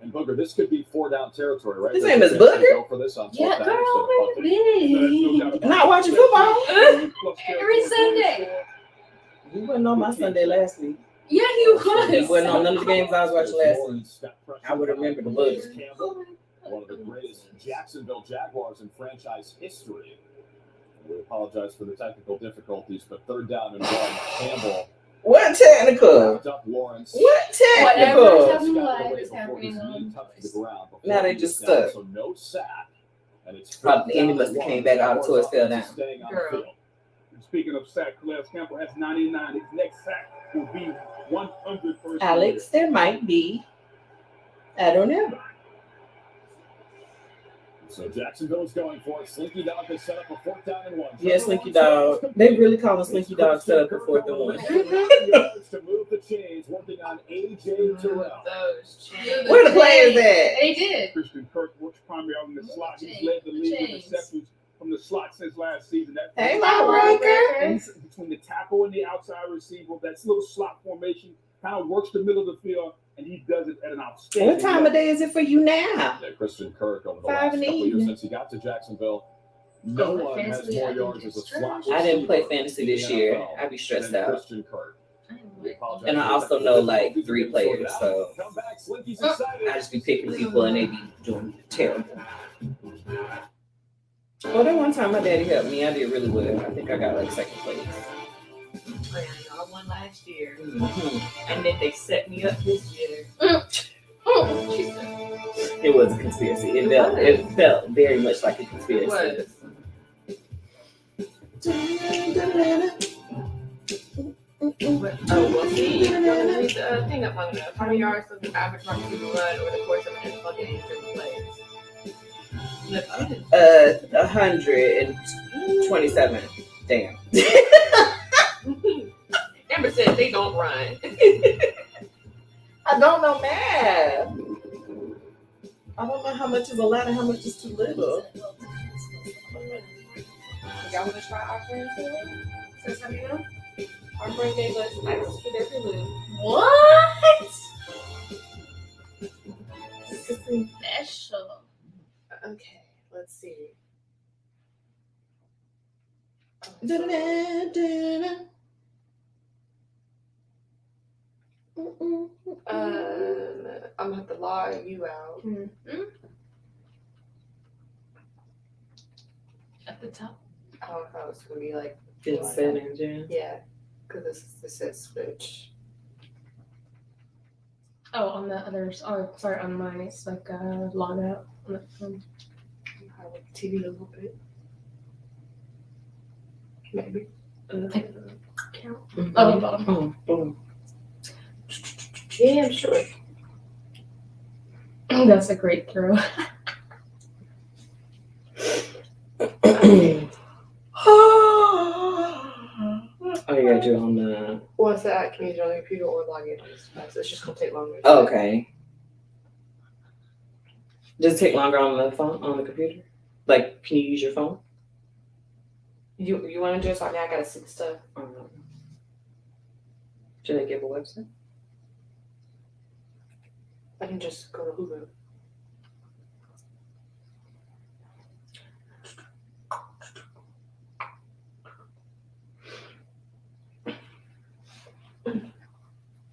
Speaker 1: And Booger, this could be 4-down territory, right?
Speaker 5: His
Speaker 1: There's
Speaker 5: name
Speaker 1: a
Speaker 5: is
Speaker 1: chance they
Speaker 5: Booger?
Speaker 1: go for this on
Speaker 2: Yeah,
Speaker 1: 4th down
Speaker 2: girl,
Speaker 1: instead of
Speaker 2: wait a
Speaker 1: punting.
Speaker 2: minute.
Speaker 5: Not watching football.
Speaker 2: Every Sunday.
Speaker 5: You wasn't on my Sunday last week.
Speaker 2: Yeah, you
Speaker 5: You
Speaker 2: was.
Speaker 5: wasn't on none of the games I was watching last week.
Speaker 1: Lawrence got pressure
Speaker 5: I would remember the
Speaker 1: behind
Speaker 5: Booger.
Speaker 1: Campbell, one of the greatest Jacksonville Jaguars in franchise history. We apologize for the technical difficulties, but 3rd down and 1, Campbell
Speaker 5: What technical?
Speaker 1: wrapped up Lawrence.
Speaker 5: What
Speaker 2: Whatever's
Speaker 5: technical?
Speaker 2: happening
Speaker 1: Got
Speaker 2: live
Speaker 1: away
Speaker 2: is
Speaker 1: before
Speaker 2: happening
Speaker 1: his knee
Speaker 2: on.
Speaker 1: touched the ground before
Speaker 5: Now they
Speaker 1: he
Speaker 5: just
Speaker 1: was down,
Speaker 5: stuck.
Speaker 1: So no sack. And it's
Speaker 5: Probably
Speaker 1: 4th
Speaker 5: Andy
Speaker 1: down
Speaker 5: must
Speaker 1: and
Speaker 5: have
Speaker 1: 1.
Speaker 5: came back out until it fell down.
Speaker 1: Staying on
Speaker 4: Girl.
Speaker 1: the field.
Speaker 3: And speaking of sack, Calais Campbell has 99. His next sack will be 100 first.
Speaker 5: Alex, there might be. I don't know.
Speaker 1: So Jacksonville is going for it. Slinky Dog has set up a 4th down and 1.
Speaker 5: Yeah, Slinky Dog. They really call him Slinky Dog set up for 4th and 1.
Speaker 1: Yards to move the chains, working on AJ Terrell.
Speaker 4: Those chains.
Speaker 5: Where the players at?
Speaker 2: They did.
Speaker 3: Christian Kirk works primarily in the slot. He's led the league in receptions from the slot since last season. That
Speaker 5: Hey, my breaker.
Speaker 3: between the tackle and the outside receiver, that little slot formation kind of works the middle of the field, and he does it at an outstanding
Speaker 5: What time of day is it for you now?
Speaker 1: Yeah, Christian Kirk over the
Speaker 5: 5
Speaker 1: last
Speaker 5: in the
Speaker 1: couple of years
Speaker 5: evening.
Speaker 1: since he got to Jacksonville, no
Speaker 2: Oh,
Speaker 1: one has
Speaker 2: fantasy,
Speaker 1: more
Speaker 2: I
Speaker 1: yards
Speaker 2: think
Speaker 1: as a
Speaker 2: it's
Speaker 1: slot
Speaker 2: trash.
Speaker 5: I didn't play
Speaker 1: receiver
Speaker 5: fantasy
Speaker 1: in the
Speaker 5: this year.
Speaker 1: NFL
Speaker 5: I'd be stressed
Speaker 1: than
Speaker 5: out.
Speaker 1: Christian Kirk. We apologize
Speaker 5: And I
Speaker 1: for
Speaker 5: also
Speaker 1: the
Speaker 5: know
Speaker 1: technical
Speaker 5: like
Speaker 1: difficulties.
Speaker 5: 3
Speaker 1: We're gonna slow
Speaker 5: players,
Speaker 1: down.
Speaker 5: so
Speaker 1: Come back, Slinky's excited.
Speaker 5: I just be picking people and they be doing terrible. Well, that one time my daddy helped me, I did really well. I think I got like 2nd place.
Speaker 4: I won last year.
Speaker 5: Mhm.
Speaker 4: And then they set me up this year.
Speaker 5: It was a conspiracy. It felt very much like a conspiracy.
Speaker 4: What? Oh, well, see, read the thing up long enough. How many yards does the average wide receiver run over the course of an NFL game during plays? Look,
Speaker 5: 127. Damn.
Speaker 4: Amber said they don't run.
Speaker 5: I don't know math. I don't know how much is a lot and how much is too little.
Speaker 4: Y'all want to try our friends here?
Speaker 2: Says how do you know?
Speaker 4: Our friend gave us access to their Hulu.
Speaker 2: What? Special.
Speaker 4: Okay, let's see. I'm gonna have to log you out.
Speaker 2: At the top.
Speaker 4: I don't know. It's gonna be like
Speaker 5: Yeah.
Speaker 4: because this says switch.
Speaker 2: Oh, on the others. Oh, sorry, on mine it's like log out on the phone.
Speaker 4: I like TV a little bit. Maybe.
Speaker 2: Count. Oh, bottom.
Speaker 5: Boom.
Speaker 4: Yeah, I'm sure.
Speaker 2: That's a great throw.
Speaker 4: can use it on the computer or log in on this device. It's just gonna take longer.
Speaker 5: Okay. Does it take longer on the phone, on the computer? Like, can you use your phone?
Speaker 4: You want to do it? So I gotta see the stuff.
Speaker 5: Should I give a website?
Speaker 4: I can just go to Hulu.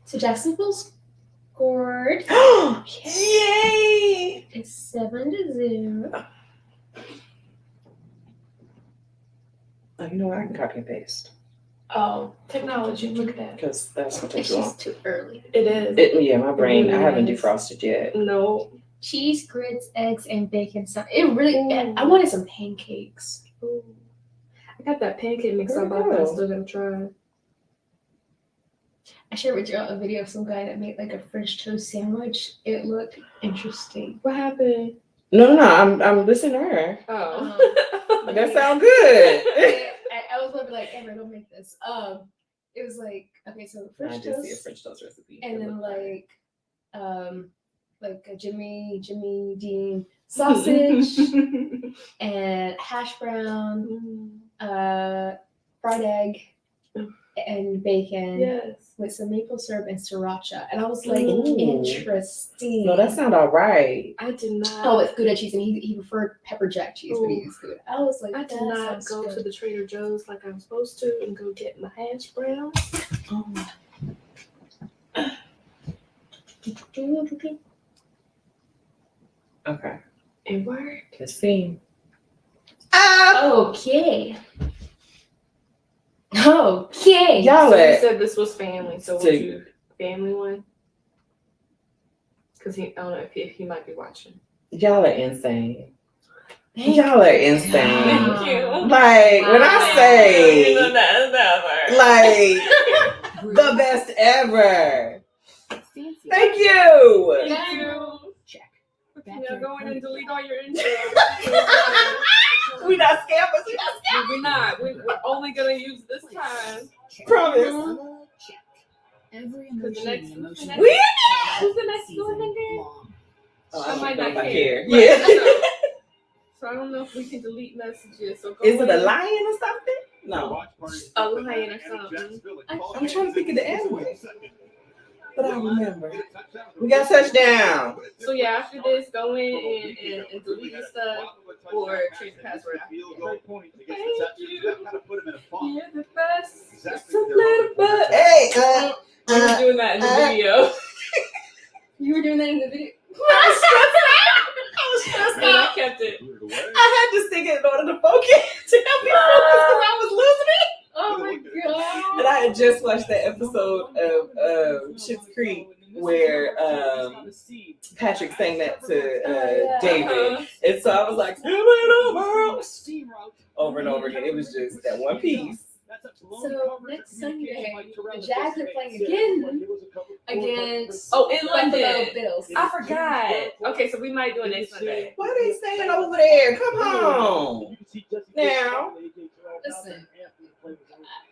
Speaker 2: So Jacksonville's scored.
Speaker 5: Yay!
Speaker 2: It's 7-0.
Speaker 5: Oh, you know what? I can copy and paste
Speaker 4: Oh, technology! Look at that.
Speaker 5: because that's gonna take
Speaker 2: It's
Speaker 5: too long.
Speaker 2: just too early.
Speaker 4: It is.
Speaker 5: Yeah, my brain. I haven't
Speaker 4: Yes.
Speaker 5: defrosted yet.
Speaker 4: No.
Speaker 2: Cheese, grits, eggs, and bacon. It really. I wanted some pancakes.
Speaker 4: Ooh. I got that pancake mix I bought that I still gotta try.
Speaker 2: I shared with you a video of some guy that made like a French toast sandwich. It looked interesting.
Speaker 4: What happened?
Speaker 5: No. I'm listening to her.
Speaker 4: Oh.
Speaker 5: That sounds good.
Speaker 2: I was gonna be like, Amber, don't make this. It was like, okay, so
Speaker 5: I
Speaker 2: French
Speaker 5: did see a
Speaker 2: toast,
Speaker 5: French toast recipe.
Speaker 2: and then like a Jimmy Dean sausage and hash brown, fried egg, and bacon.
Speaker 4: Yes.
Speaker 2: With some maple syrup and sriracha. And I was like,
Speaker 5: Ooh.
Speaker 2: interesting.
Speaker 5: No, that sounds all right.
Speaker 4: I did not.
Speaker 2: Oh, with Gouda cheese. And he preferred pepper jack cheese, but he used Gouda. I was like,
Speaker 4: I
Speaker 2: that
Speaker 4: did not
Speaker 2: sounds
Speaker 4: go
Speaker 2: good.
Speaker 4: to the Trader Joe's like I'm supposed to and go get my hash browns.
Speaker 5: Okay.
Speaker 4: It worked.
Speaker 5: Let's see.
Speaker 2: Okay. Okay.
Speaker 5: Y'all
Speaker 4: So you
Speaker 5: at
Speaker 4: said this was family, so
Speaker 5: So-
Speaker 4: would you family one? Because I don't know if he might be watching.
Speaker 5: y'all are insane.
Speaker 2: Thank
Speaker 5: Y'all are insane.
Speaker 2: Thank
Speaker 4: you.
Speaker 5: Like when I say
Speaker 4: That's
Speaker 5: like the best ever. Thank you.
Speaker 4: Thank you.
Speaker 2: Check.
Speaker 4: Now go in and delete all your intro.
Speaker 5: We not scammers. We not
Speaker 4: We're not. We're only gonna use this time.
Speaker 5: promise.
Speaker 7: Every
Speaker 4: Because the next
Speaker 7: emotion
Speaker 5: We
Speaker 4: who's the next one again?
Speaker 5: Oh,
Speaker 4: I might
Speaker 5: don't
Speaker 4: not
Speaker 5: know if
Speaker 4: care.
Speaker 5: Yeah.
Speaker 4: So I don't know if we can delete messages. So go
Speaker 5: Is it a
Speaker 4: in.
Speaker 5: lion or something? No.
Speaker 4: A lion or something.
Speaker 5: I'm trying to think of the animal. But I don't remember. We got touchdown.
Speaker 4: So yeah, after this, go in and delete the stuff or change the password. You're the best. Just a little bit.
Speaker 5: Hey,
Speaker 4: We were doing that in the video.
Speaker 2: You were doing that in the video.
Speaker 5: I was stressed
Speaker 4: And I
Speaker 5: out.
Speaker 4: kept it.
Speaker 5: I had to sing it in order to focus to help me focus because I was losing it.
Speaker 2: Oh my god.
Speaker 5: And I had just watched that episode of Schitt's Creek where Patrick sang that to David. And so I was like, over and over again. It was just that one piece.
Speaker 2: So next Sunday, the Jags are playing again against
Speaker 4: Oh, in
Speaker 2: Buffalo
Speaker 4: London.
Speaker 2: Bills.
Speaker 4: I forgot. Okay, so we might do it next Sunday.
Speaker 5: Why are they staying over there? Come on. Now.
Speaker 2: Listen,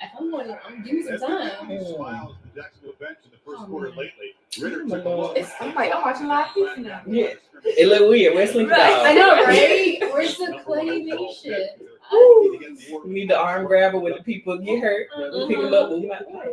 Speaker 2: if I'm going, give me some time.
Speaker 4: I'm watching live TV now.
Speaker 5: Yeah. It look weird. Where's Slinky
Speaker 2: I
Speaker 5: Dog?
Speaker 2: know, right? Where's the claymation shit?
Speaker 5: You need the arm grabber when the people get hurt.
Speaker 2: Mhm.
Speaker 5: Pick them up. Move them out the way.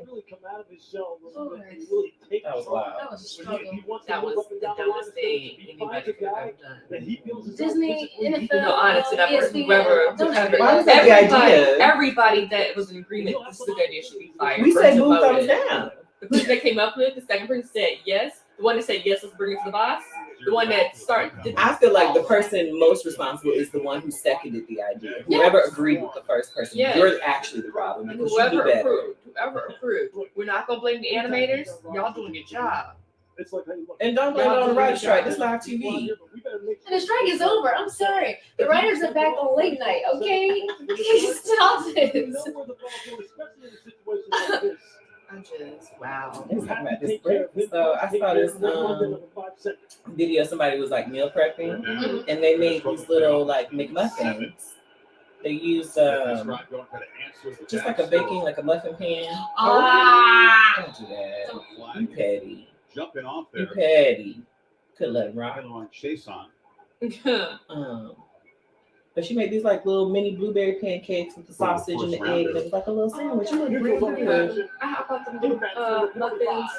Speaker 2: That
Speaker 5: That was wild.
Speaker 2: was a struggle.
Speaker 4: That was the dumbest thing anybody could have ever done.
Speaker 2: Disney, NFL,
Speaker 4: No, honestly, that person,
Speaker 2: ESPN,
Speaker 4: whoever,
Speaker 2: those
Speaker 4: whoever,
Speaker 5: Why was that the
Speaker 4: everybody,
Speaker 5: idea?
Speaker 4: everybody that was in agreement this is a good idea should be fired.
Speaker 5: We said
Speaker 4: Person
Speaker 5: move thumbs
Speaker 4: voted.
Speaker 5: down.
Speaker 4: The person that came up with it, the second person said yes. The one that said yes, let's bring it to the boss. The one that started.
Speaker 5: I feel like the person most responsible is the one who seconded the idea. Whoever agreed with the first person,
Speaker 4: Yeah.
Speaker 5: you're actually the problem because you do
Speaker 4: Whoever
Speaker 5: better.
Speaker 4: approved. We're not gonna blame the animators. Y'all doing your job.
Speaker 5: And don't blame it on the writer's strike. This live TV.
Speaker 2: And the strike is over. I'm sorry. The writers are back on late night, okay? Stop this.
Speaker 4: I'm just wow.
Speaker 5: They was talking about this breakfast. So I saw this video. Somebody was like meal prepping, and they made these little like McMuffins. They use
Speaker 1: That's right, going for the answer to
Speaker 5: just
Speaker 1: that
Speaker 5: like a baking,
Speaker 1: score.
Speaker 5: like a muffin pan.
Speaker 2: Ah.
Speaker 5: Don't do that.
Speaker 1: Flag
Speaker 5: You petty.
Speaker 1: jumping off
Speaker 5: You
Speaker 1: there.
Speaker 5: petty. Could let him rock.
Speaker 1: On chase on.
Speaker 5: But she made these like little mini blueberry pancakes with the sausage and the egg, and it was like a little sandwich. It looked really good.
Speaker 4: I bought them muffins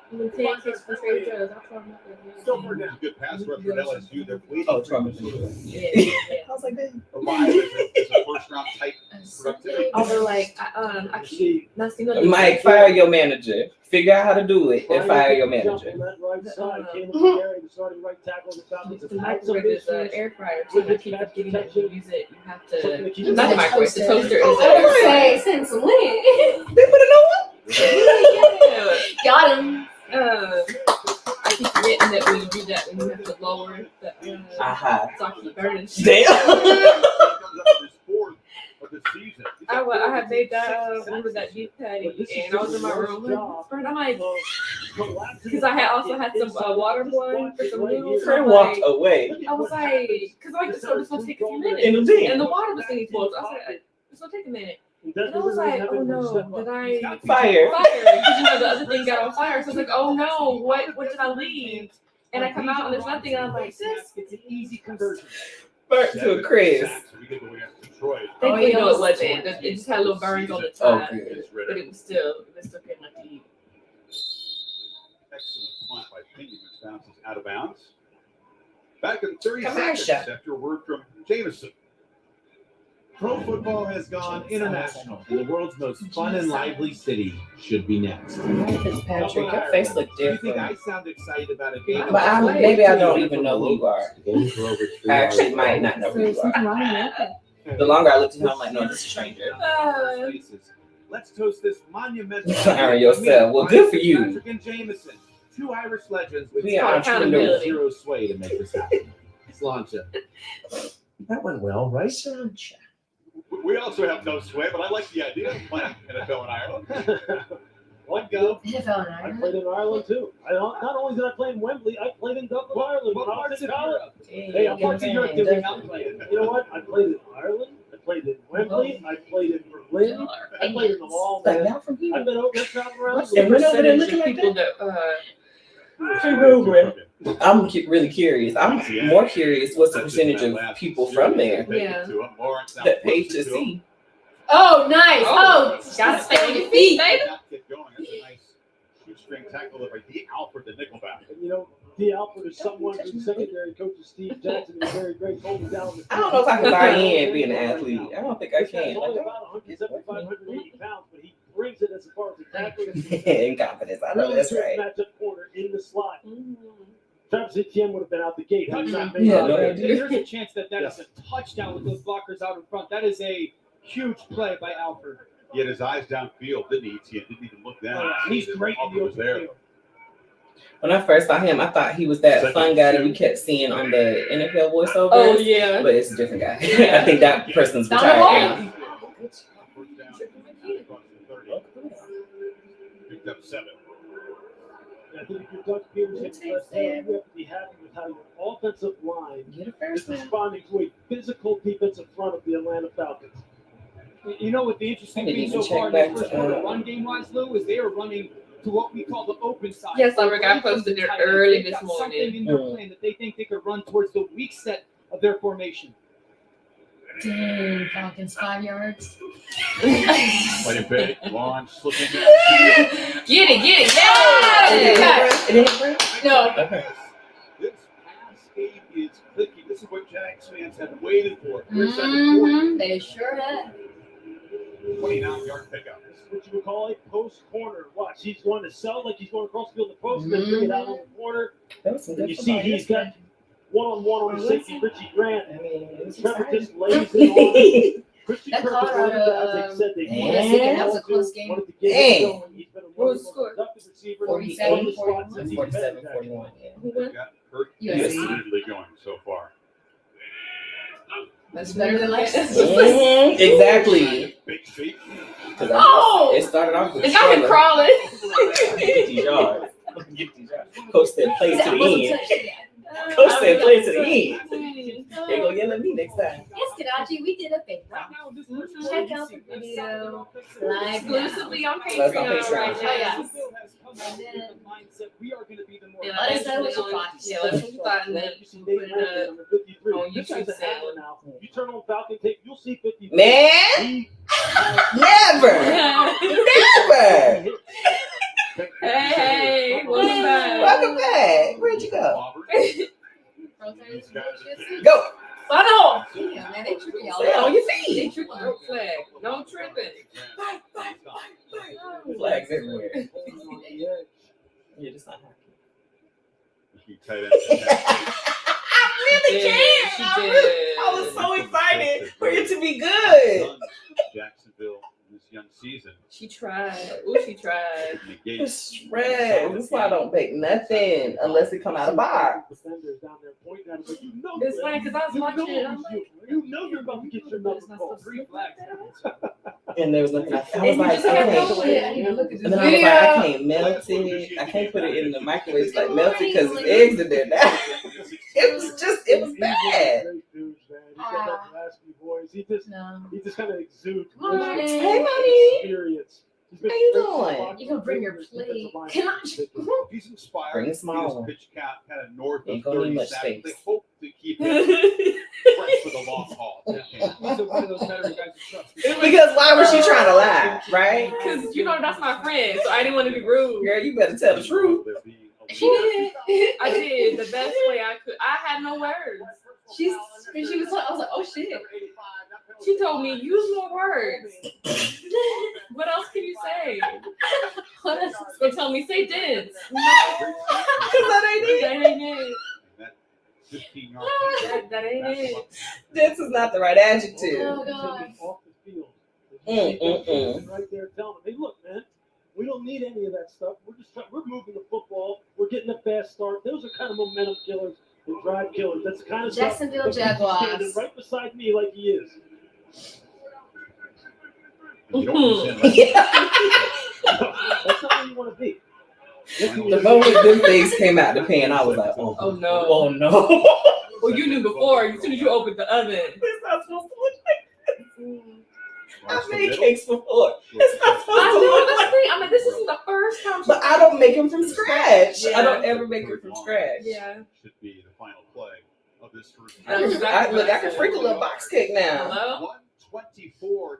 Speaker 4: and pancakes from Trader Joe's. I saw muffins.
Speaker 1: Still for a good pass rush for LSU. They're waiting
Speaker 5: Oh,
Speaker 1: for
Speaker 5: trouble.
Speaker 4: Yeah.
Speaker 5: I was like, dang.
Speaker 1: Arrive as a first round type productivity.
Speaker 4: Although, like, I keep not seeing nothing.
Speaker 5: Mike, fire your manager. Figure out how to do it and fire your manager.
Speaker 4: The microwave is an air fryer, so you keep getting it. You use it. You have to. Not the microwave. The toaster is
Speaker 2: I was gonna say, since when?
Speaker 5: They put a
Speaker 4: yeah.
Speaker 2: Got him.
Speaker 4: I keep forgetting that when you do that, when you have to lower the
Speaker 5: Aha.
Speaker 4: so I keep burning shit.
Speaker 5: Damn.
Speaker 4: I had made that remember that beef patty, and I was in my room. And I'm like, because I had also had some water boiling for some noodles.
Speaker 5: Friend
Speaker 4: I'm
Speaker 5: walked
Speaker 4: like,
Speaker 5: away.
Speaker 4: I was like, because like this was supposed to take a few minutes,
Speaker 5: In the gym.
Speaker 4: and the water was getting cold. So I was like, it's gonna take a minute. And I was like, oh no, did I
Speaker 5: Fire.
Speaker 4: Because you know the other thing got on fire. So I was like, oh no, what did I leave? And I come out and there's nothing. And I'm like, this.
Speaker 8: It's an easy conversion.
Speaker 5: Burnt to a crisp.
Speaker 4: Thankfully, no, it wasn't. It just had little burns on the top,
Speaker 5: good.
Speaker 4: but it was still good enough to eat.
Speaker 1: Excellent punt by Pinion, which bounces out of bounds. Back in 30
Speaker 5: Commercial.
Speaker 1: seconds after a word from Jameson.
Speaker 6: Pro football has gone international, and the world's most fun and lively city should be next.
Speaker 5: Fitzpatrick, your face looked
Speaker 6: Do you think I
Speaker 5: different.
Speaker 6: sound excited about a game?
Speaker 5: But maybe I don't even know who you are. I actually might not know who you are. The longer I look at him, I'm like, no, this is a stranger.
Speaker 6: Let's toast this monumental.
Speaker 5: Fire yourself. Well, good for you.
Speaker 6: Patrick and Jameson, two Irish legends with
Speaker 5: We are entrepreneurs.
Speaker 6: zero sway to make this happen. Sláinte. That went well, right?
Speaker 1: We also have no sway, but I like the idea of playing NFL in Ireland. Let go.
Speaker 2: NFL in
Speaker 8: I
Speaker 2: Ireland.
Speaker 8: played in Ireland too. Not only did I play in Wembley, I played in Dublin, Ireland. When I was in college. Hey, I'm parts of Europe did we not play in. You know what? I played in Ireland. I played in Wembley. I played in Berlin. I played in them all.
Speaker 5: Like,
Speaker 8: Man.
Speaker 5: y'all from here?
Speaker 8: I've been over traveling around.
Speaker 4: What's the
Speaker 5: And we're over there
Speaker 4: percentage
Speaker 5: looking
Speaker 4: of
Speaker 5: like
Speaker 4: people that
Speaker 5: I'm really curious. I'm more curious what's the percentage of people from there
Speaker 4: Yeah.
Speaker 5: that pay to see.
Speaker 2: Oh, nice. Oh,
Speaker 4: gotta
Speaker 2: stay on
Speaker 4: stay
Speaker 2: your feet.
Speaker 4: baby.
Speaker 1: Get going. That's a nice shoestring tackle by D. Alfred, the nickelback.
Speaker 8: And you know, D. Alfred is someone whose secondary coach is Steve Jackson is very great holding down the
Speaker 5: I don't know if I can buy in being an athlete. I don't think I
Speaker 8: This guy's
Speaker 5: can.
Speaker 8: only about 175, 180 pounds, but he brings it as far as the tackling.
Speaker 5: In confidence. I know that's right.
Speaker 8: Matchup corner in the slot. Travis Etienne would have been out the gate. Had he not been
Speaker 5: Yeah,
Speaker 8: out
Speaker 5: no
Speaker 8: there.
Speaker 5: idea.
Speaker 9: There's a chance that is a touchdown with those blockers out in front. That is a huge play by Alfred.
Speaker 1: He had his eyes downfield, didn't he? Etienne didn't even look down.
Speaker 8: He's great in the
Speaker 1: was
Speaker 8: open
Speaker 1: there.
Speaker 8: field.
Speaker 5: When I first saw him, I thought he was that fun guy that we kept seeing on the NFL voiceovers.
Speaker 4: Oh yeah.
Speaker 5: But it's a different guy. I think that person's
Speaker 2: Down
Speaker 5: retired
Speaker 2: the
Speaker 5: now.
Speaker 1: First down, across the 30. Picked up 7.
Speaker 8: I think if you're Doug Peterson, you have to be happy with how your offensive line
Speaker 5: Get a
Speaker 8: is
Speaker 5: first man.
Speaker 8: responding to a physical defensive front of the Atlanta Falcons.
Speaker 9: You know what the interesting
Speaker 5: I didn't
Speaker 9: thing so
Speaker 5: even check
Speaker 9: far in
Speaker 5: back
Speaker 9: this first
Speaker 5: to,
Speaker 9: quarter, run game wise, Lou, is they are running to what we call the open side.
Speaker 4: Yes, I
Speaker 9: Away
Speaker 4: got
Speaker 9: from
Speaker 4: posted
Speaker 9: the
Speaker 4: there
Speaker 9: tight end.
Speaker 4: early
Speaker 9: They've
Speaker 4: this
Speaker 9: got
Speaker 4: morning.
Speaker 9: Something in their plan that they think they could run towards the weak set of their formation.
Speaker 2: Dang, Falcons 5 yards.
Speaker 1: Playing big, launch, slipping down.
Speaker 4: Get it,
Speaker 2: Yeah.
Speaker 5: It didn't break?
Speaker 2: No.
Speaker 5: Okay.
Speaker 1: This pass game is clicky. This is what Jags fans have waited for. Third second, 40,
Speaker 2: They sure have.
Speaker 1: 29-yard pickup.
Speaker 8: What you would call a post corner. Watch, he's going to sell like he's going across the field to post, and then bring it out on the corner.
Speaker 5: That was some
Speaker 8: And
Speaker 5: good
Speaker 8: you see
Speaker 5: football
Speaker 8: he's got
Speaker 5: yesterday.
Speaker 8: one-on-one on the safety, Richie Grant.
Speaker 5: I mean, it was
Speaker 8: Trevor
Speaker 5: exciting.
Speaker 8: just lays it on. Christian
Speaker 2: That
Speaker 8: Kirk is
Speaker 2: Colorado,
Speaker 8: one of the guys they said they
Speaker 5: Yeah,
Speaker 2: that was a close game.
Speaker 8: wanted to get
Speaker 5: Dang.
Speaker 8: it going. He's been a
Speaker 4: What was the
Speaker 8: wonderful
Speaker 4: score?
Speaker 8: productive receiver.
Speaker 2: 47,
Speaker 8: On the spot since he's been
Speaker 5: 47,
Speaker 8: back.
Speaker 5: 41. Yeah.
Speaker 4: Who won?
Speaker 1: Got Kirk
Speaker 2: USC.
Speaker 1: repeatedly going so far.
Speaker 2: That's better than last.
Speaker 5: Mhm, exactly.
Speaker 1: Big feet.
Speaker 2: Oh!
Speaker 5: It started off with
Speaker 4: It got him crawling.
Speaker 5: Get these yards. Get these yards. Coach said play to
Speaker 2: That
Speaker 5: the
Speaker 2: wasn't
Speaker 5: end.
Speaker 2: touchdown.
Speaker 5: Coach said play to the end. They gonna yell at me next time.
Speaker 2: Yes, Kadachi, we did a big
Speaker 9: Right now, this person
Speaker 2: Check out the video live
Speaker 4: Exclusively on
Speaker 5: That's on
Speaker 4: Patreon
Speaker 5: Patreon.
Speaker 4: right
Speaker 2: Oh,
Speaker 4: now.
Speaker 2: yeah.
Speaker 9: Bill has come out with the mindset we are going to be the more.
Speaker 4: Yeah,
Speaker 2: Let us know what you thought.
Speaker 4: Yeah, let us know what you thought, and then
Speaker 8: You see
Speaker 4: we'll
Speaker 8: Dave
Speaker 4: put it up.
Speaker 8: Morgan, number 53.
Speaker 4: on
Speaker 8: This
Speaker 4: YouTube
Speaker 8: guy's a hammer
Speaker 4: sound.
Speaker 8: now. You turn on Falcon tape, you'll see 53.
Speaker 5: Man,
Speaker 8: He
Speaker 5: never, never.
Speaker 4: Hey, welcome back.
Speaker 5: Welcome back. Where'd you go?
Speaker 2: Roses.
Speaker 5: Go.
Speaker 2: Funnel! Yeah, man, they tricky y'all.
Speaker 5: Stay on your
Speaker 2: They
Speaker 5: feet.
Speaker 2: tricky.
Speaker 4: No flag. No tripping.
Speaker 5: Flags everywhere.
Speaker 8: on the edge.
Speaker 5: You're just not happy.
Speaker 6: You tight end.
Speaker 5: I really
Speaker 4: did.
Speaker 5: can't.
Speaker 4: She
Speaker 5: I
Speaker 4: did.
Speaker 5: was so excited for it to be good.
Speaker 6: Jacksonville this young season.
Speaker 4: She tried. Ooh, she tried.
Speaker 6: Negated.
Speaker 5: It's stress. That's why I don't bake nothing unless it come out of box.
Speaker 8: Defenders down there pointing at him, but you know
Speaker 4: It's funny because I was
Speaker 8: you
Speaker 4: watching
Speaker 8: know
Speaker 4: it. I'm
Speaker 8: it's
Speaker 4: like,
Speaker 8: you. You know you're about to get your number
Speaker 4: it's not
Speaker 8: called.
Speaker 4: supposed to be flags.
Speaker 5: And they was looking at I was
Speaker 2: And you
Speaker 5: like,
Speaker 2: just kept
Speaker 5: okay.
Speaker 2: going. I didn't even look at
Speaker 5: And
Speaker 2: the
Speaker 5: then I was
Speaker 2: video.
Speaker 5: like, I can't melt it. I can't put it in the microwave. It's like melted because the eggs in there now. It was bad.
Speaker 8: Great dude, man. He's got that raspy voice.
Speaker 2: No.
Speaker 8: He just kind of exudes
Speaker 2: Come on,
Speaker 8: this
Speaker 5: Hey, mommy.
Speaker 8: experience. He's
Speaker 5: How you doing?
Speaker 2: You can bring your plate. Can I?
Speaker 6: He's inspired.
Speaker 5: Bring a small one.
Speaker 6: Pitch count kind of north
Speaker 5: Ain't
Speaker 6: of
Speaker 5: gonna need
Speaker 6: 30
Speaker 5: much
Speaker 6: sacks.
Speaker 5: space.
Speaker 6: They hope to keep him fresh for the long haul.
Speaker 9: He's one of those veteran guys who trusts.
Speaker 5: Because why was she trying to lie, right?
Speaker 4: Because, you know, that's my friend, so I didn't want to be rude.
Speaker 5: Girl, you better tell the truth.
Speaker 2: She did.
Speaker 4: I did the best way I could. I had no words.
Speaker 2: She was. I was like, oh shit.
Speaker 4: She told me, use more words. What else can you say?
Speaker 2: What else?
Speaker 4: They told me, say dance.
Speaker 5: Because that ain't it.
Speaker 4: That ain't it.
Speaker 6: That 15-yard
Speaker 4: That ain't it.
Speaker 5: This is not the right adjective.
Speaker 2: Oh god.
Speaker 8: Off the field. Right there telling him, hey, look, man, we don't need any of that stuff. We're moving the football. We're getting a fast start. Those are kind of momentum killers and drive killers. That's the kind of
Speaker 2: Jacksonville
Speaker 8: stuff.
Speaker 2: Jaguars.
Speaker 8: Standing right beside me like he is.
Speaker 6: You don't understand, like,
Speaker 8: That's not where you want to be.
Speaker 5: The moment them things came out the pan, I was like,
Speaker 4: Oh
Speaker 5: oh
Speaker 4: no.
Speaker 5: no.
Speaker 4: Well, you knew before. As soon as you opened the oven.
Speaker 5: It's not supposed to look like I've made cakes before. It's not supposed
Speaker 4: I
Speaker 5: to
Speaker 4: know
Speaker 5: look
Speaker 4: that's
Speaker 5: like
Speaker 4: the thing. I mean, this isn't the first time.
Speaker 5: But I don't make them from scratch.
Speaker 4: Yeah.
Speaker 5: I don't ever make them from scratch.
Speaker 4: Yeah.
Speaker 6: should be the final play of this first
Speaker 4: That's
Speaker 6: half.
Speaker 4: exactly
Speaker 5: Look,
Speaker 4: what
Speaker 5: I can sprinkle a box cake now.
Speaker 4: Hello?
Speaker 6: 124-5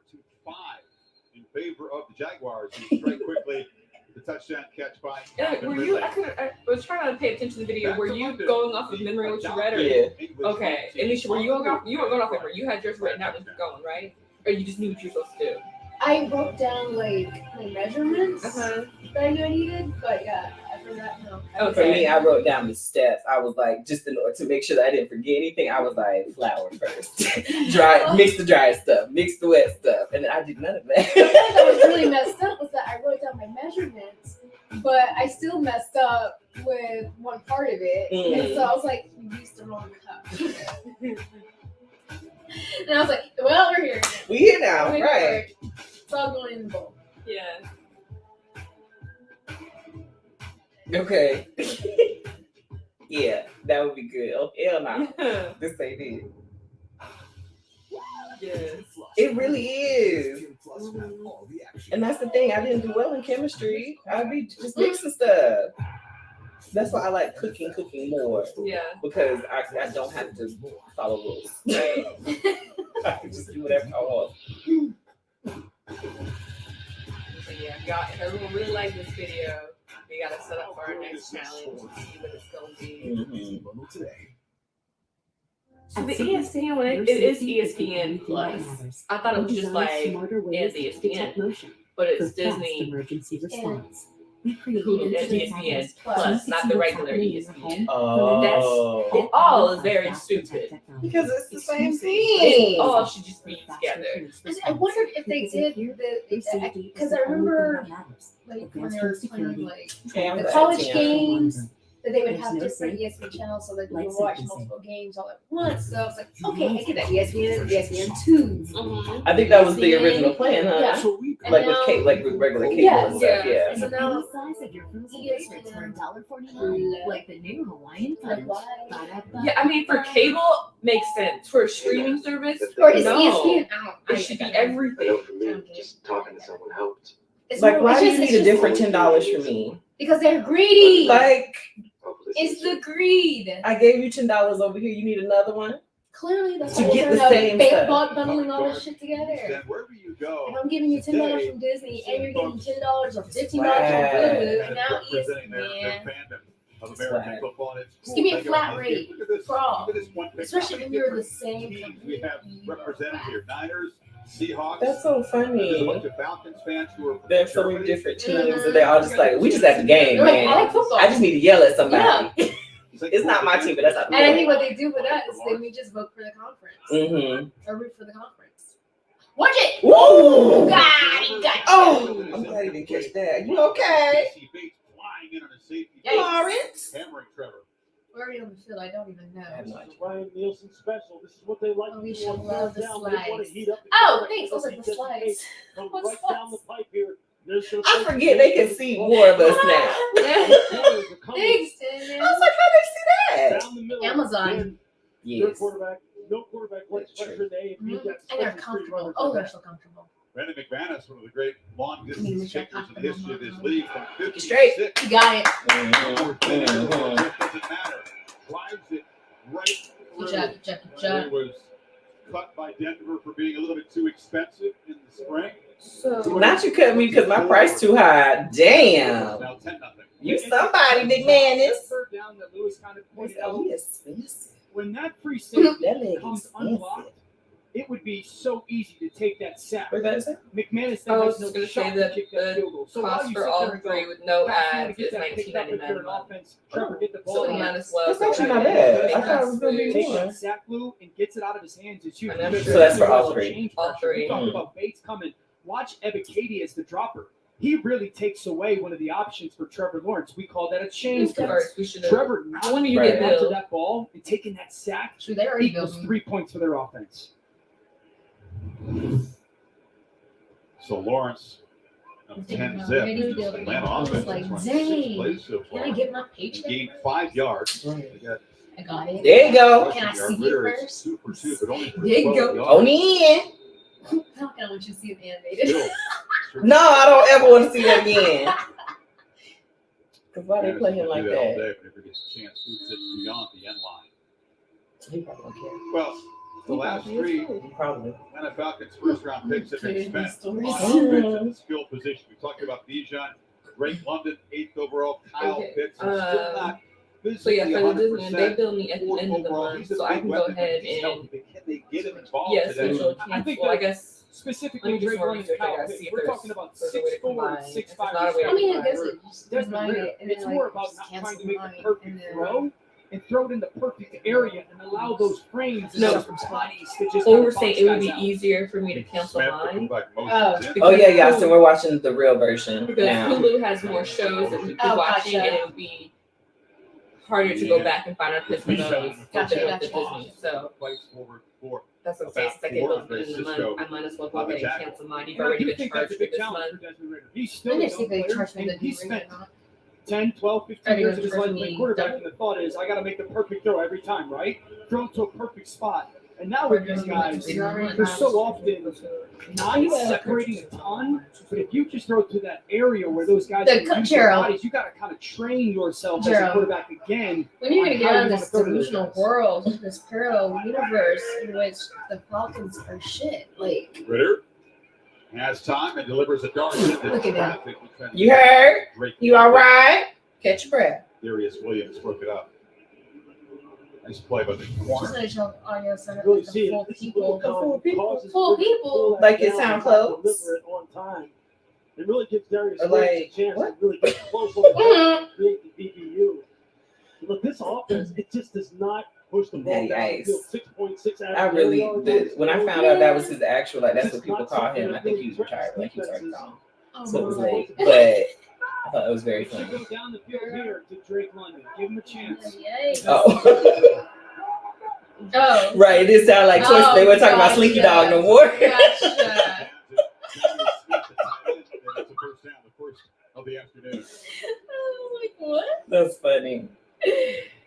Speaker 6: in favor of the Jaguars. Who strike quickly. The touchdown catch by.
Speaker 4: Were you? I was trying to pay attention to the video. Were you going off of memory what you read? Or,
Speaker 5: Yeah.
Speaker 4: Okay. Alicia, were you going off? You weren't going off memory. You had yours written out when you were going, right? Or you just knew what you were supposed to do?
Speaker 2: I wrote down like my measurements
Speaker 4: Uh-huh.
Speaker 2: that I knew I needed, but yeah, I forgot. No.
Speaker 4: Okay.
Speaker 5: For me, I wrote down the steps. I was like, just in order to make sure that I didn't forget anything, I was like, flour first. Mix the dry stuff, mix the wet stuff. And I did none of
Speaker 2: The thing
Speaker 5: that.
Speaker 2: that was really messed up was that I wrote down my measurements, but I still messed up with one part of it. And so I was like, you used the wrong cup. And I was like, well, we're here.
Speaker 5: We here now,
Speaker 2: We're
Speaker 5: right?
Speaker 2: here. It's all going in the bowl.
Speaker 4: Yeah.
Speaker 5: Okay. Yeah, that would be good. Oh, hell no.
Speaker 4: Yeah.
Speaker 5: This ain't it.
Speaker 4: Yes.
Speaker 5: It really is. And that's the thing. I didn't do well in chemistry. I'd be just mixing stuff. That's why I like cooking more.
Speaker 4: Yeah.
Speaker 5: Because I don't have to follow rules. Right? I can just do whatever I want.
Speaker 4: So yeah, y'all, if everyone really liked this video, we gotta set up for our next challenge and see what it's gonna be. So the ESPN one, it is ESPN Plus. I thought it was just like as ESPN, but it's Disney
Speaker 7: Emergency response.
Speaker 4: Hulu and ESPN Plus, not the regular ESPN.
Speaker 5: Oh.
Speaker 4: It all is very stupid.
Speaker 5: Because it's the same
Speaker 4: It
Speaker 5: thing.
Speaker 4: all should just be together.
Speaker 2: I wondered if they did because I remember like when they were playing like
Speaker 5: Okay, I'm
Speaker 2: the
Speaker 5: glad,
Speaker 2: college
Speaker 5: Tia.
Speaker 2: games, But they would have different ESPN channels so that you would watch multiple games all at once. So I was like, okay, I get that. ESPN, ESPN2.
Speaker 5: I think that was the original plan, huh?
Speaker 2: Yeah.
Speaker 5: Like with regular cable and stuff, yeah.
Speaker 2: And so now
Speaker 7: size of your food favorites for $1.49, like the new Hawaiian Punch.
Speaker 4: Yeah, I mean, for cable makes sense. For a streaming service,
Speaker 2: or is
Speaker 4: no.
Speaker 2: ESPN?
Speaker 4: It should be everything.
Speaker 6: Just talking to someone helps.
Speaker 2: It's
Speaker 5: Like,
Speaker 2: more-
Speaker 5: why
Speaker 2: it's
Speaker 5: do
Speaker 2: just-
Speaker 5: you
Speaker 2: it's
Speaker 5: need a
Speaker 2: just-
Speaker 5: different $10 for me?
Speaker 2: Because they're greedy.
Speaker 5: Like,
Speaker 2: It's the greed.
Speaker 5: I gave you $10 over here. You need another one?
Speaker 2: Clearly, that's
Speaker 5: To
Speaker 2: why
Speaker 5: get
Speaker 2: they're
Speaker 5: the same stuff.
Speaker 2: bundling all this shit together.
Speaker 1: Then wherever you go,
Speaker 2: And I'm giving you $10 from Disney, and you're getting $10 or $15 from Hulu, and now
Speaker 1: representing their
Speaker 2: ESPN.
Speaker 1: fandom of
Speaker 5: It's
Speaker 1: American
Speaker 5: flat.
Speaker 1: football. And it's
Speaker 2: Just give me a
Speaker 1: Think
Speaker 2: flat
Speaker 1: about it.
Speaker 2: rate
Speaker 1: Look at this,
Speaker 2: for all.
Speaker 1: look at this one picture.
Speaker 2: Especially
Speaker 1: How
Speaker 2: when
Speaker 1: many
Speaker 2: you're the
Speaker 1: different
Speaker 2: same
Speaker 1: teams
Speaker 2: company.
Speaker 1: we have represented here. Niners, Seahawks.
Speaker 5: That's so funny.
Speaker 1: Look at Falcons fans who are from
Speaker 5: There's so many
Speaker 1: Germany.
Speaker 5: different teams, and they all just like, we just at the game,
Speaker 2: They're like,
Speaker 5: man.
Speaker 2: I like football.
Speaker 5: I just need to yell at somebody. It's not my team, but that's not the
Speaker 2: And I
Speaker 5: game.
Speaker 2: think what they do for that is they may just vote for the conference
Speaker 5: Mm-hmm.
Speaker 2: or root for the conference. Watch it.
Speaker 5: Woo!
Speaker 2: God, he got you.
Speaker 5: Oh, I'm glad he didn't catch that. You okay,
Speaker 1: Casey Bates flying in on a safety.
Speaker 2: Yikes.
Speaker 5: Lawrence?
Speaker 1: Hammering Trevor.
Speaker 2: Where are you on the field? I don't even know.
Speaker 8: This is Ryan Nielsen special. This is what they like
Speaker 2: Oh,
Speaker 8: to
Speaker 2: we
Speaker 8: do
Speaker 2: should
Speaker 8: on
Speaker 2: love
Speaker 8: third
Speaker 2: the
Speaker 8: down. They want to
Speaker 2: slides.
Speaker 8: heat up the
Speaker 2: Oh,
Speaker 8: game.
Speaker 2: thanks. Those are the
Speaker 8: Just in
Speaker 2: slides.
Speaker 8: case. Come
Speaker 2: What's
Speaker 8: right
Speaker 2: that?
Speaker 8: down the pipe here. There's your
Speaker 5: I forget they can see more of us now.
Speaker 2: Thanks,
Speaker 5: I
Speaker 2: Daniel.
Speaker 5: was like, how they see that?
Speaker 8: Down the middle.
Speaker 2: Amazon.
Speaker 8: Their
Speaker 5: Yes.
Speaker 8: quarterback. No quarterback plays
Speaker 5: That's true.
Speaker 8: pressure day.
Speaker 2: Mhm. And they're comfortable. Oh, they're so comfortable.
Speaker 1: Brandon McManus, one of the great long
Speaker 2: I mean,
Speaker 1: distance
Speaker 2: we should
Speaker 1: kickers in
Speaker 2: talk
Speaker 1: the history of
Speaker 2: about
Speaker 1: this
Speaker 2: that.
Speaker 1: league from 50
Speaker 5: Straight.
Speaker 1: to 6.
Speaker 2: You got it.
Speaker 5: Mhm.
Speaker 1: It doesn't matter. Drives it right
Speaker 2: Good
Speaker 1: through.
Speaker 2: job, good job, good job.
Speaker 1: It was cut by Denver for being a little bit too expensive in the spring.
Speaker 4: So
Speaker 5: Not you cut me because my price too high. Damn.
Speaker 1: Now 10-0.
Speaker 5: You somebody, big man. Is.
Speaker 9: Third down that Lewis kind of pointed out.
Speaker 5: Oh, he expensive.
Speaker 9: When that free safety
Speaker 5: That leg
Speaker 9: comes
Speaker 5: expensive.
Speaker 9: unlocked, it would be so easy to take that sack.
Speaker 5: What did I say?
Speaker 9: McManus
Speaker 4: I
Speaker 9: then
Speaker 4: was
Speaker 9: has no
Speaker 4: just gonna
Speaker 9: shot
Speaker 4: say that
Speaker 9: to kick that
Speaker 4: the
Speaker 9: field goal. So while
Speaker 4: cost
Speaker 9: you
Speaker 4: for
Speaker 9: sit there
Speaker 4: all
Speaker 9: and go,
Speaker 4: three with no
Speaker 9: "Perhaps you wanna
Speaker 4: ads
Speaker 9: get
Speaker 4: is
Speaker 9: that picked up if you're an
Speaker 4: $19.99 a month.
Speaker 9: offense, Trevor, get the
Speaker 4: So
Speaker 9: ball
Speaker 4: we
Speaker 9: in
Speaker 4: might
Speaker 9: hand.
Speaker 4: as well.
Speaker 5: That's
Speaker 4: go
Speaker 5: actually
Speaker 4: ahead
Speaker 5: not
Speaker 4: and
Speaker 5: bad.
Speaker 4: make
Speaker 5: I thought it was gonna be
Speaker 4: food.
Speaker 9: Takes
Speaker 5: more.
Speaker 9: that sack, Lou, and gets it out of his hands. It's huge.
Speaker 4: And I'm
Speaker 9: Because
Speaker 4: sure
Speaker 5: So that's for
Speaker 9: there's
Speaker 5: all
Speaker 9: no
Speaker 5: three.
Speaker 9: change
Speaker 4: All
Speaker 9: pressure. We
Speaker 4: three.
Speaker 9: talked
Speaker 5: Mhm.
Speaker 9: about Bates coming. Watch Ebiketie as the dropper. He really takes away one of the options for Trevor Lawrence. We call that a change press.
Speaker 4: First, we should have.
Speaker 9: Trevor not
Speaker 4: When do you
Speaker 5: Right.
Speaker 4: get
Speaker 9: getting onto
Speaker 4: billed?
Speaker 9: that ball and taking that sack
Speaker 2: True, they already
Speaker 9: equals
Speaker 2: built
Speaker 9: 3 points for their offense.
Speaker 1: So Lawrence of 10 zip. Atlanta offense
Speaker 2: Like,
Speaker 1: has run
Speaker 2: dang.
Speaker 1: 6 plays so
Speaker 2: Can I
Speaker 1: far.
Speaker 2: get my
Speaker 1: And
Speaker 2: paycheck?
Speaker 1: gained 5 yards.
Speaker 5: Right.
Speaker 1: They got
Speaker 2: I got it.
Speaker 5: There you go.
Speaker 1: rushing
Speaker 2: Can I
Speaker 1: yard.
Speaker 2: see it
Speaker 1: Ritter is
Speaker 2: first?
Speaker 1: 2 for 2, but only for
Speaker 2: There you
Speaker 1: 12
Speaker 2: go.
Speaker 1: yards.
Speaker 5: On in.
Speaker 2: How can I want you to see it animated?
Speaker 1: Still,
Speaker 5: No, I don't ever want to see that again. Because why they
Speaker 1: Manus
Speaker 5: play him
Speaker 1: will
Speaker 5: like
Speaker 1: do all
Speaker 5: that?
Speaker 1: day if he ever gets a chance. Boots it beyond the end line.
Speaker 5: He probably don't care.
Speaker 1: Well, the last 3
Speaker 5: Probably.
Speaker 1: Atlanta Falcons first round picks have been
Speaker 2: Creating
Speaker 1: spent
Speaker 2: these stories.
Speaker 1: on offense and the skill position. We talked about Bijan, Drake London, 8th overall, Kyle
Speaker 4: Okay,
Speaker 1: Pitts, still not
Speaker 4: So yeah,
Speaker 1: physically
Speaker 4: for the Disneyland, they
Speaker 1: 100%.
Speaker 4: bill me at the end of the
Speaker 1: Overall,
Speaker 4: month,
Speaker 1: he's a
Speaker 4: so I
Speaker 1: big
Speaker 4: can go
Speaker 1: weapon, but
Speaker 4: ahead
Speaker 1: he's
Speaker 4: and
Speaker 1: healthy. Can they get him involved
Speaker 4: yes,
Speaker 1: today?
Speaker 4: schedule
Speaker 9: I think
Speaker 4: well, I
Speaker 9: that-
Speaker 4: guess
Speaker 9: Specifically,
Speaker 4: let me do
Speaker 9: Drake
Speaker 4: some more
Speaker 9: London's
Speaker 4: research. I
Speaker 9: Kyle
Speaker 4: gotta
Speaker 9: Pitts.
Speaker 4: see if
Speaker 9: We're
Speaker 4: there's
Speaker 9: talking about
Speaker 4: a way to
Speaker 9: 6'4",
Speaker 4: combine. If it's
Speaker 9: 6'5".
Speaker 4: not a way to
Speaker 2: I mean, I
Speaker 4: combine.
Speaker 2: guess it just
Speaker 9: Desmond
Speaker 2: combine
Speaker 9: Ritter.
Speaker 2: it and
Speaker 9: It's
Speaker 2: then,
Speaker 9: more
Speaker 2: like,
Speaker 9: about
Speaker 2: just
Speaker 9: not
Speaker 2: cancel
Speaker 9: trying to make
Speaker 2: mine
Speaker 9: the perfect
Speaker 2: and then-
Speaker 9: throw and throw it in the perfect area and allow those frames and
Speaker 4: No.
Speaker 9: those bodies to just
Speaker 4: Or
Speaker 9: kind
Speaker 4: we're
Speaker 9: of
Speaker 4: saying
Speaker 9: box
Speaker 4: it would
Speaker 9: guys
Speaker 4: be
Speaker 9: out.
Speaker 4: easier for me to cancel
Speaker 1: Smith,
Speaker 4: mine.
Speaker 1: like most
Speaker 2: Oh.
Speaker 1: of them.
Speaker 5: Oh, yeah, yeah. So we're watching the real version
Speaker 4: Because
Speaker 5: now.
Speaker 4: Hulu has more shows that we could be
Speaker 2: Oh,
Speaker 4: watching,
Speaker 2: gotcha.
Speaker 4: and it would be harder to go back and find our place for those
Speaker 2: Gotcha,
Speaker 4: with the
Speaker 2: gotcha.
Speaker 4: Disney. So
Speaker 1: Place forward for
Speaker 4: that's what I'm saying. Since I get both in the month, I might as well go ahead and cancel mine. You've
Speaker 9: And I
Speaker 4: already
Speaker 9: do
Speaker 4: been
Speaker 9: think
Speaker 4: charged
Speaker 9: that's a
Speaker 4: for
Speaker 9: big
Speaker 4: this
Speaker 9: challenge
Speaker 4: month.
Speaker 9: for Desmond Ritter. He's
Speaker 2: I
Speaker 9: still a
Speaker 2: didn't
Speaker 9: young
Speaker 2: see if they
Speaker 9: player,
Speaker 2: charged me
Speaker 9: and
Speaker 2: the
Speaker 9: he
Speaker 2: ring
Speaker 9: spent
Speaker 2: or not.
Speaker 9: 10, 12,
Speaker 2: Are
Speaker 9: 15
Speaker 2: they
Speaker 9: years
Speaker 2: gonna
Speaker 9: of his
Speaker 2: charge
Speaker 9: life
Speaker 2: me
Speaker 9: playing quarterback,
Speaker 2: double?
Speaker 9: and the thought is, I got to make the perfect throw every time, right? Throw to a perfect spot. And now with these guys, they're so often not separating a ton, but if you just throw to that area where those guys
Speaker 2: The
Speaker 9: can use their
Speaker 2: Gerald.
Speaker 9: bodies, you got to kind of train yourself as a
Speaker 2: Gerald.
Speaker 9: quarterback again.
Speaker 2: When you're gonna
Speaker 9: on
Speaker 2: get
Speaker 9: how
Speaker 2: out
Speaker 9: you
Speaker 2: of
Speaker 9: wanna
Speaker 2: this
Speaker 9: throw to those
Speaker 2: delusional
Speaker 9: guys.
Speaker 2: world, this parallel universe in which the Falcons are shit, like
Speaker 1: Ritter has time and delivers a dart into
Speaker 2: Look at that.
Speaker 1: traffic.
Speaker 5: You heard?
Speaker 1: Drake
Speaker 5: You all
Speaker 1: London.
Speaker 5: right? Catch your breath.
Speaker 1: Darius Williams broke it up. Nice play by the corner.
Speaker 2: percentage of audio sounded
Speaker 8: Really
Speaker 2: like
Speaker 8: see
Speaker 2: the full
Speaker 8: it. This is
Speaker 2: people.
Speaker 8: what causes
Speaker 2: Full
Speaker 8: them to
Speaker 2: people.
Speaker 8: pull that
Speaker 5: Like it
Speaker 8: down
Speaker 5: sound
Speaker 8: and
Speaker 5: close?
Speaker 8: Deliver it on time. It really gives Darius
Speaker 5: Or
Speaker 8: Williams
Speaker 5: like,
Speaker 8: a chance
Speaker 5: what?
Speaker 8: to really get close on the ball
Speaker 2: Mhm.
Speaker 8: and create the BBU. Look, this offense, it just does not push the ball
Speaker 5: Very
Speaker 8: down the
Speaker 5: nice.
Speaker 8: field. 6.6 average.
Speaker 5: I really,
Speaker 8: yards.
Speaker 5: when I found out that was his actual, like, that's
Speaker 8: It's
Speaker 5: what people
Speaker 8: not
Speaker 5: call
Speaker 8: something
Speaker 5: him. I
Speaker 8: that
Speaker 5: think
Speaker 8: really
Speaker 5: he was retired, like, he was
Speaker 8: threatens
Speaker 5: already
Speaker 8: defenses.
Speaker 5: gone. So it was
Speaker 2: Oh,
Speaker 5: late. But I thought it was very
Speaker 9: It should
Speaker 5: funny.
Speaker 9: go down the field here to Drake London. Give him a chance.
Speaker 2: Yikes.
Speaker 5: Oh,
Speaker 2: Oh.
Speaker 5: right. It did sound like Toy Story. They weren't talking about Slinky Dog no more.
Speaker 2: Gotcha.
Speaker 1: That's the first down, the first of the afternoon.
Speaker 2: I was like, what?
Speaker 5: That's funny.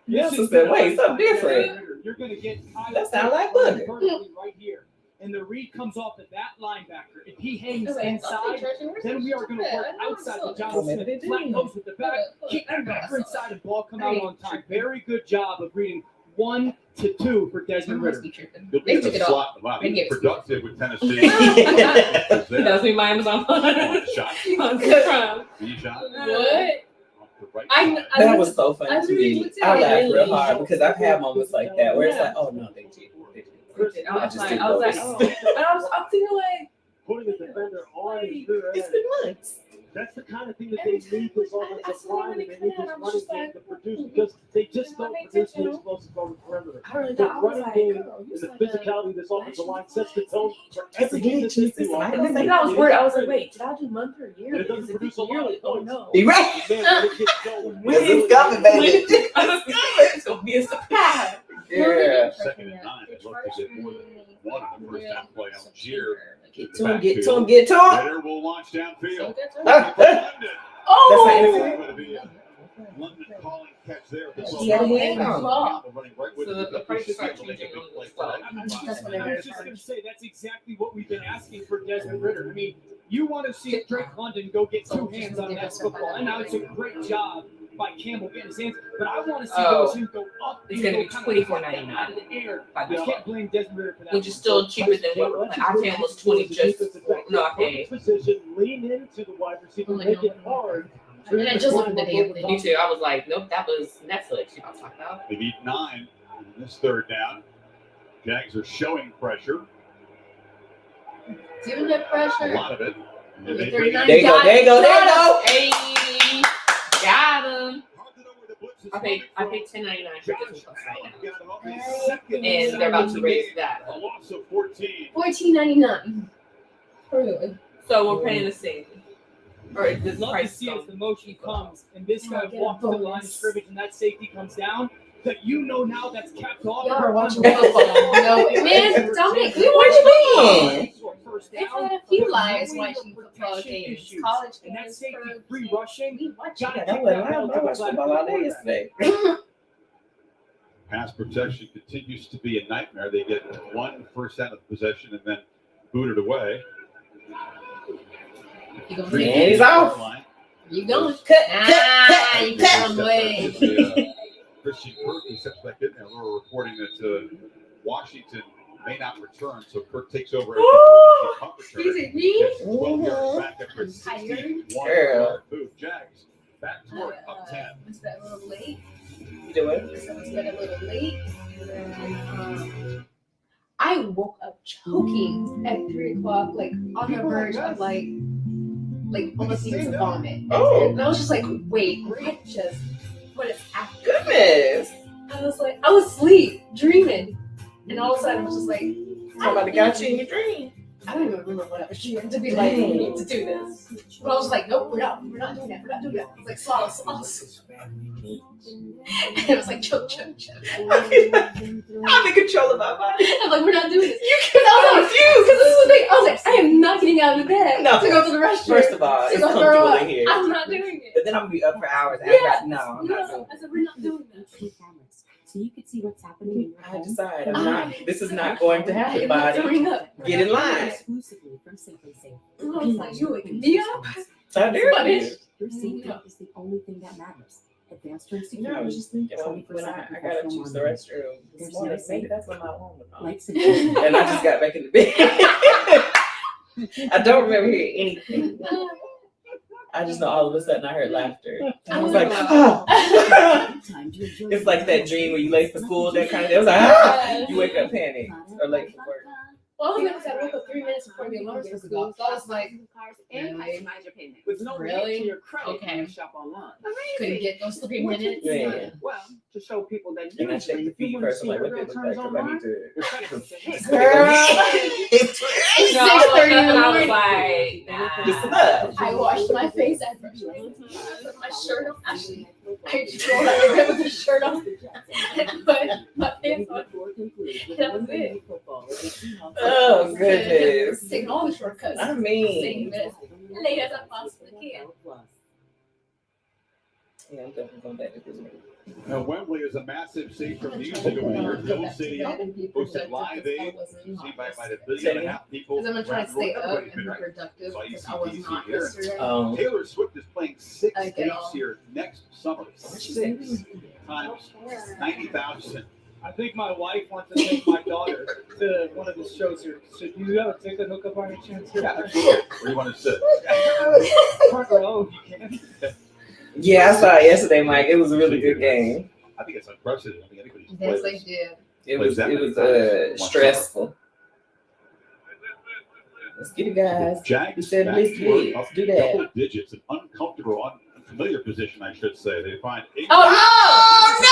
Speaker 9: This
Speaker 5: Sister
Speaker 9: is
Speaker 5: said, wait, something different.
Speaker 9: You're going to get
Speaker 5: That sound like Booger.
Speaker 9: right here. And the read comes off of that linebacker. If he hangs inside, then we are going to work outside the John Smith. Flat nose with the back. Keep that backer inside and ball come out on time. Very good job of reading 1 to 2 for Desmond Ritter.
Speaker 1: You'll be in the slot. Wow, he's productive with Tennessee.
Speaker 4: That's me, my Amazon.
Speaker 1: Shot.
Speaker 4: What?
Speaker 2: What?
Speaker 5: That was so funny
Speaker 2: I
Speaker 5: to me.
Speaker 2: really
Speaker 5: I laughed
Speaker 2: did.
Speaker 5: real hard because I've had moments like that where it's like, oh no, they did.
Speaker 4: I was like,
Speaker 5: didn't
Speaker 4: oh.
Speaker 5: notice.
Speaker 4: And I'm thinking like,
Speaker 8: Putting a defender on his rear
Speaker 5: It's
Speaker 8: end.
Speaker 5: been months.
Speaker 8: That's the kind of thing that they need this offensive line and they need this running game to produce because they just don't produce the explosive on the perimeter.
Speaker 4: I really
Speaker 8: The
Speaker 4: thought, I was
Speaker 8: running
Speaker 4: like,
Speaker 8: game
Speaker 4: girl, you
Speaker 8: and the
Speaker 4: like that.
Speaker 8: physicality of this offensive line sets the tone for
Speaker 5: It's
Speaker 8: everything that they
Speaker 5: Jesus,
Speaker 8: do.
Speaker 5: I
Speaker 8: offensively.
Speaker 5: didn't think
Speaker 4: I was worried. I was like, wait, did I do month or year?
Speaker 8: And it doesn't
Speaker 4: Because if
Speaker 8: produce a
Speaker 4: it's
Speaker 8: lot of
Speaker 4: yearly, oh
Speaker 8: points.
Speaker 4: no.
Speaker 5: Be right.
Speaker 8: Man, when it gets going,
Speaker 5: When it's coming, baby.
Speaker 4: It's gonna be a surprise.
Speaker 5: Yeah.
Speaker 1: Second and 9. They'd love to get more than one on the first down play. Algier.
Speaker 5: Get to him, get to him, get to him.
Speaker 1: Ritter will launch downfield.
Speaker 5: Oh!
Speaker 1: Going to be a London calling catch there.
Speaker 5: He had a hand on.
Speaker 1: Running right with
Speaker 4: So the price is
Speaker 1: Able to
Speaker 4: actually
Speaker 1: make a big
Speaker 4: changing
Speaker 1: play
Speaker 4: as well.
Speaker 1: today.
Speaker 2: That's what
Speaker 9: I was just going to say, that's exactly what we've been asking for Desmond Ritter. I mean, you want to see Drake London go get 2 hands on that football. And now it's a great job by Campbell getting his hands. But I want to see those hands go up.
Speaker 4: It's
Speaker 9: and
Speaker 4: gonna be
Speaker 9: go kind of
Speaker 4: $24.99
Speaker 9: out of the air.
Speaker 4: by
Speaker 9: You
Speaker 4: the
Speaker 9: can't blame Desmond Ritter for that.
Speaker 4: which is still cheaper than what I paid was 20 just no, I paid.
Speaker 8: Position, lean into the wide receiver, make it hard.
Speaker 2: And then just look at the damn thing.
Speaker 4: Me too. I was like, nope, that was Netflix. You know what I'm talking about?
Speaker 1: They need 9 in this third down. Jags are showing pressure,
Speaker 2: Give him that
Speaker 1: a
Speaker 2: pressure.
Speaker 1: lot of it. And they
Speaker 2: 39.
Speaker 5: There you go, there you go, there you go.
Speaker 4: Hey, got him. I paid $10.99 for this one right now, and they're about to raise that.
Speaker 1: A loss of 14.
Speaker 2: $14.99. Really?
Speaker 4: So we're paying the same. Or the
Speaker 9: Love to
Speaker 4: price
Speaker 9: see as
Speaker 4: goes.
Speaker 9: the motion comes and this guy
Speaker 2: Get a
Speaker 9: walks the line of
Speaker 2: bonus.
Speaker 9: scrimmage and that safety comes down, that you know now that's capped off.
Speaker 2: Y'all are watching football. No, man, Dominic, we watch football. They've had a few lives watching football games. College
Speaker 9: And that
Speaker 2: games.
Speaker 9: safety
Speaker 2: pro
Speaker 9: free
Speaker 2: games.
Speaker 9: rushing.
Speaker 2: We watch
Speaker 9: Gotta
Speaker 2: it.
Speaker 5: That wasn't loud. I watched football all day yesterday.
Speaker 1: Pass protection continues to be a nightmare. They get 1 first down of possession and then booted away.
Speaker 2: You gonna
Speaker 5: And
Speaker 2: take
Speaker 5: he's
Speaker 2: it?
Speaker 5: off.
Speaker 2: You going?
Speaker 5: Cut,
Speaker 2: You come away.
Speaker 1: Christian Kirk, who steps back in there. We're reporting that Washington may not return, so Kirk takes over as the punt return.
Speaker 2: Easy, me?
Speaker 1: Gets 12 yards back after a 61
Speaker 5: Girl.
Speaker 1: yard move. Jags back to work, up 10.
Speaker 2: Was that a little late?
Speaker 5: You doing?
Speaker 2: Someone's been a little late. I woke up choking at 3 o'clock, like on the verge of like almost needing to vomit.
Speaker 5: Oh.
Speaker 2: And I was just like, wait, what is happening?
Speaker 5: Goodness.
Speaker 2: I was asleep, dreaming. And all of a sudden I was just like,
Speaker 5: Somebody got you in your dream.
Speaker 2: I don't even remember what I was dreaming to be like, we need to do this. But I was like, nope, we're not doing that. We're not doing that. I was like, swallow. And it was like, choke.
Speaker 5: I'm in control of my body.
Speaker 2: I'm like, we're not doing this. Because I was confused. Because this is the thing. I was like, I am not getting out of bed
Speaker 5: No.
Speaker 2: to go to the restroom.
Speaker 5: First of all,
Speaker 2: to
Speaker 5: it's
Speaker 2: go throw
Speaker 5: comfortable
Speaker 2: up.
Speaker 5: in here.
Speaker 2: I'm not doing it.
Speaker 5: But then I'm gonna be up for hours.
Speaker 2: Yes.
Speaker 5: I'm not doing
Speaker 2: I said, we're not doing this.
Speaker 7: Cameras, so you could see what's happening in your
Speaker 5: I
Speaker 7: home.
Speaker 5: decide I'm not. This is not going to happen,
Speaker 2: I'm not doing
Speaker 5: body.
Speaker 2: that.
Speaker 5: Get in line.
Speaker 7: Exclusively from Simply Safe.
Speaker 2: And I was like, you waking me up?
Speaker 5: I dare
Speaker 2: But
Speaker 5: you.
Speaker 2: it's-
Speaker 7: Your safety is the only thing that matters. Advanced Home
Speaker 5: You know, I was
Speaker 7: Security.
Speaker 5: just thinking when I gotta choose the restroom this morning. Maybe that's when my home was on.
Speaker 7: Like Simply
Speaker 5: And I just got back in the bed. I don't remember hearing anything. I just know all of a sudden I heard laughter. And I was like, ah.
Speaker 7: Time to enjoy
Speaker 5: It's like that dream where you late for school, that kind of thing. It was like, ah. You wake up panicked or late for work.
Speaker 2: Well, I woke up 3 minutes before the alarm was supposed to go. So I was like,
Speaker 10: And customize your payment.
Speaker 9: With no
Speaker 2: Really?
Speaker 9: link to your credit
Speaker 2: Okay.
Speaker 9: when you shop online.
Speaker 2: couldn't get those 3 minutes.
Speaker 5: Yeah.
Speaker 9: Well, to show people that
Speaker 5: And I checked the
Speaker 9: usually if you
Speaker 5: feed
Speaker 9: want to
Speaker 5: first. I'm
Speaker 9: see
Speaker 5: like,
Speaker 9: your
Speaker 5: what did it
Speaker 9: real
Speaker 5: look like?
Speaker 9: terms
Speaker 5: 'Cause I need
Speaker 9: online,
Speaker 5: to.
Speaker 9: your credit is a hit.
Speaker 2: Girl.
Speaker 5: It's
Speaker 2: It's
Speaker 4: No, I woke
Speaker 2: 6:30
Speaker 4: up
Speaker 2: in the
Speaker 4: and I was
Speaker 2: morning.
Speaker 4: like, nah.
Speaker 5: Listen up.
Speaker 2: I washed my face. I brushed my teeth. I put my shirt on. Actually, I just rolled out of bed with the shirt on and put my pants on. That was it.
Speaker 5: Oh goodness.
Speaker 2: Taking all the shortcuts.
Speaker 5: I mean,
Speaker 2: Saying this. Late as I possibly can.
Speaker 5: yeah, I'm definitely going back to this movie.
Speaker 1: Now, Wembley is a massive city from music over the years. No city hosted Live Aid, seen by about 1.5 billion people.
Speaker 2: Because I'm gonna try to stay up
Speaker 1: Everybody's
Speaker 2: and
Speaker 1: been
Speaker 2: be
Speaker 1: right.
Speaker 2: productive.
Speaker 1: So you
Speaker 2: Because
Speaker 1: see
Speaker 2: I was
Speaker 1: DC
Speaker 2: not
Speaker 1: here.
Speaker 2: yesterday.
Speaker 1: Taylor Swift is playing 6
Speaker 2: I get
Speaker 1: dates
Speaker 2: all-
Speaker 1: here next summer. 6 times 90,000.
Speaker 9: I think my wife wants to take my daughter to one of the shows here. So do you have a ticket hookup by any chance?
Speaker 1: Yeah, absolutely. Where do you want to sit?
Speaker 9: Front row, if you can.
Speaker 5: Yeah, I saw it yesterday, Mike. It was a really good game.
Speaker 1: I think it's unprecedented. I think anybody's
Speaker 2: Yes,
Speaker 1: played
Speaker 2: they
Speaker 1: this.
Speaker 2: did.
Speaker 5: It
Speaker 1: Plays
Speaker 5: was
Speaker 1: that many times.
Speaker 5: stressful. Let's get it, guys. You
Speaker 1: Jags
Speaker 5: said
Speaker 1: back
Speaker 5: let's
Speaker 1: to work
Speaker 5: get-
Speaker 1: up
Speaker 5: do that.
Speaker 1: double digits, an uncomfortable, unfamiliar position, I should say. They find
Speaker 5: Oh no!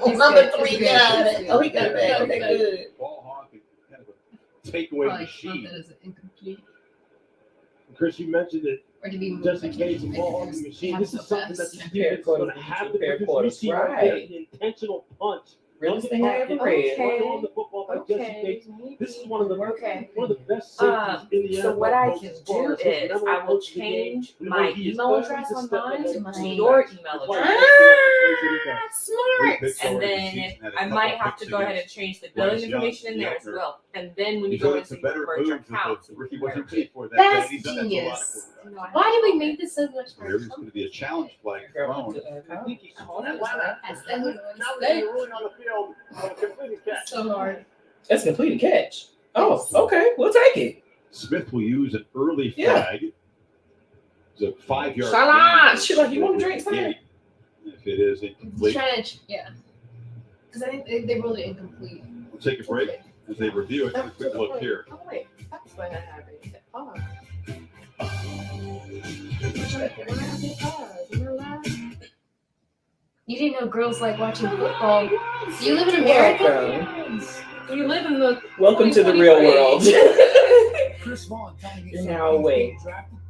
Speaker 2: It's
Speaker 5: Number
Speaker 2: good,
Speaker 5: 3
Speaker 2: it's good,
Speaker 5: got
Speaker 2: it's
Speaker 5: it.
Speaker 2: good.
Speaker 5: Oh, he got it back. Okay,
Speaker 2: It's
Speaker 5: good.
Speaker 1: ball hawk and kind of a takeaway
Speaker 2: Probably
Speaker 1: machine.
Speaker 2: that is incomplete.
Speaker 8: Chris, you mentioned it
Speaker 2: Or to be
Speaker 8: just in case of ball hogging machine. This is something that's
Speaker 5: Pair
Speaker 8: going to
Speaker 5: quarters,
Speaker 8: have to
Speaker 5: pair
Speaker 8: produce. We
Speaker 5: quarters,
Speaker 8: see right
Speaker 5: right.
Speaker 8: there an intentional punch.
Speaker 5: Realest thing I ever read.
Speaker 8: On the football by Jesse Bates. This is one of the best safeties in the NFL.
Speaker 4: So what I
Speaker 8: coach
Speaker 4: can
Speaker 8: as far
Speaker 4: do
Speaker 8: as his
Speaker 4: is
Speaker 8: memory
Speaker 4: I will
Speaker 8: coach of the game,
Speaker 4: change
Speaker 8: the
Speaker 4: my
Speaker 8: way he is
Speaker 4: email
Speaker 8: willing
Speaker 4: address
Speaker 8: to step
Speaker 4: online
Speaker 8: up
Speaker 4: to
Speaker 8: and
Speaker 4: my
Speaker 8: do
Speaker 4: your
Speaker 8: that.
Speaker 4: email
Speaker 8: Like,
Speaker 4: address.
Speaker 5: Smart.
Speaker 4: And then I might have to go ahead and change the billing information in there as well. And then when you go into
Speaker 1: better
Speaker 4: merge your
Speaker 1: move
Speaker 4: accounts,
Speaker 1: than Ricky wasn't paid for that.
Speaker 2: That's
Speaker 1: He's done that to a lot of
Speaker 2: genius.
Speaker 1: quarterbacks.
Speaker 2: Why did we make this so much more
Speaker 1: There's going to be a challenge flag thrown.
Speaker 9: I think he caught it.
Speaker 8: Atlanta.
Speaker 2: That's that was
Speaker 8: Now
Speaker 2: a
Speaker 8: they're
Speaker 2: mistake.
Speaker 8: rolling on the field on a completed catch.
Speaker 2: So hard.
Speaker 5: That's a complete catch. Oh, okay. We'll take it.
Speaker 1: Smith will use an early
Speaker 5: Yeah.
Speaker 1: flag. It's a 5-yard.
Speaker 5: Shala!
Speaker 1: gain.
Speaker 5: She like, you want a drink, son?
Speaker 1: If it is incomplete,
Speaker 2: Yeah. Because I think they rolled it incomplete.
Speaker 1: we'll take a break as they review it. Take a quick look here.
Speaker 4: Oh wait, that's when I have it. Oh.
Speaker 2: You didn't know girls like watching football. Do you live in America?
Speaker 5: Welcome.
Speaker 4: You live in the
Speaker 5: Welcome to the real world.
Speaker 9: Chris Vaughn telling
Speaker 5: You're now awake.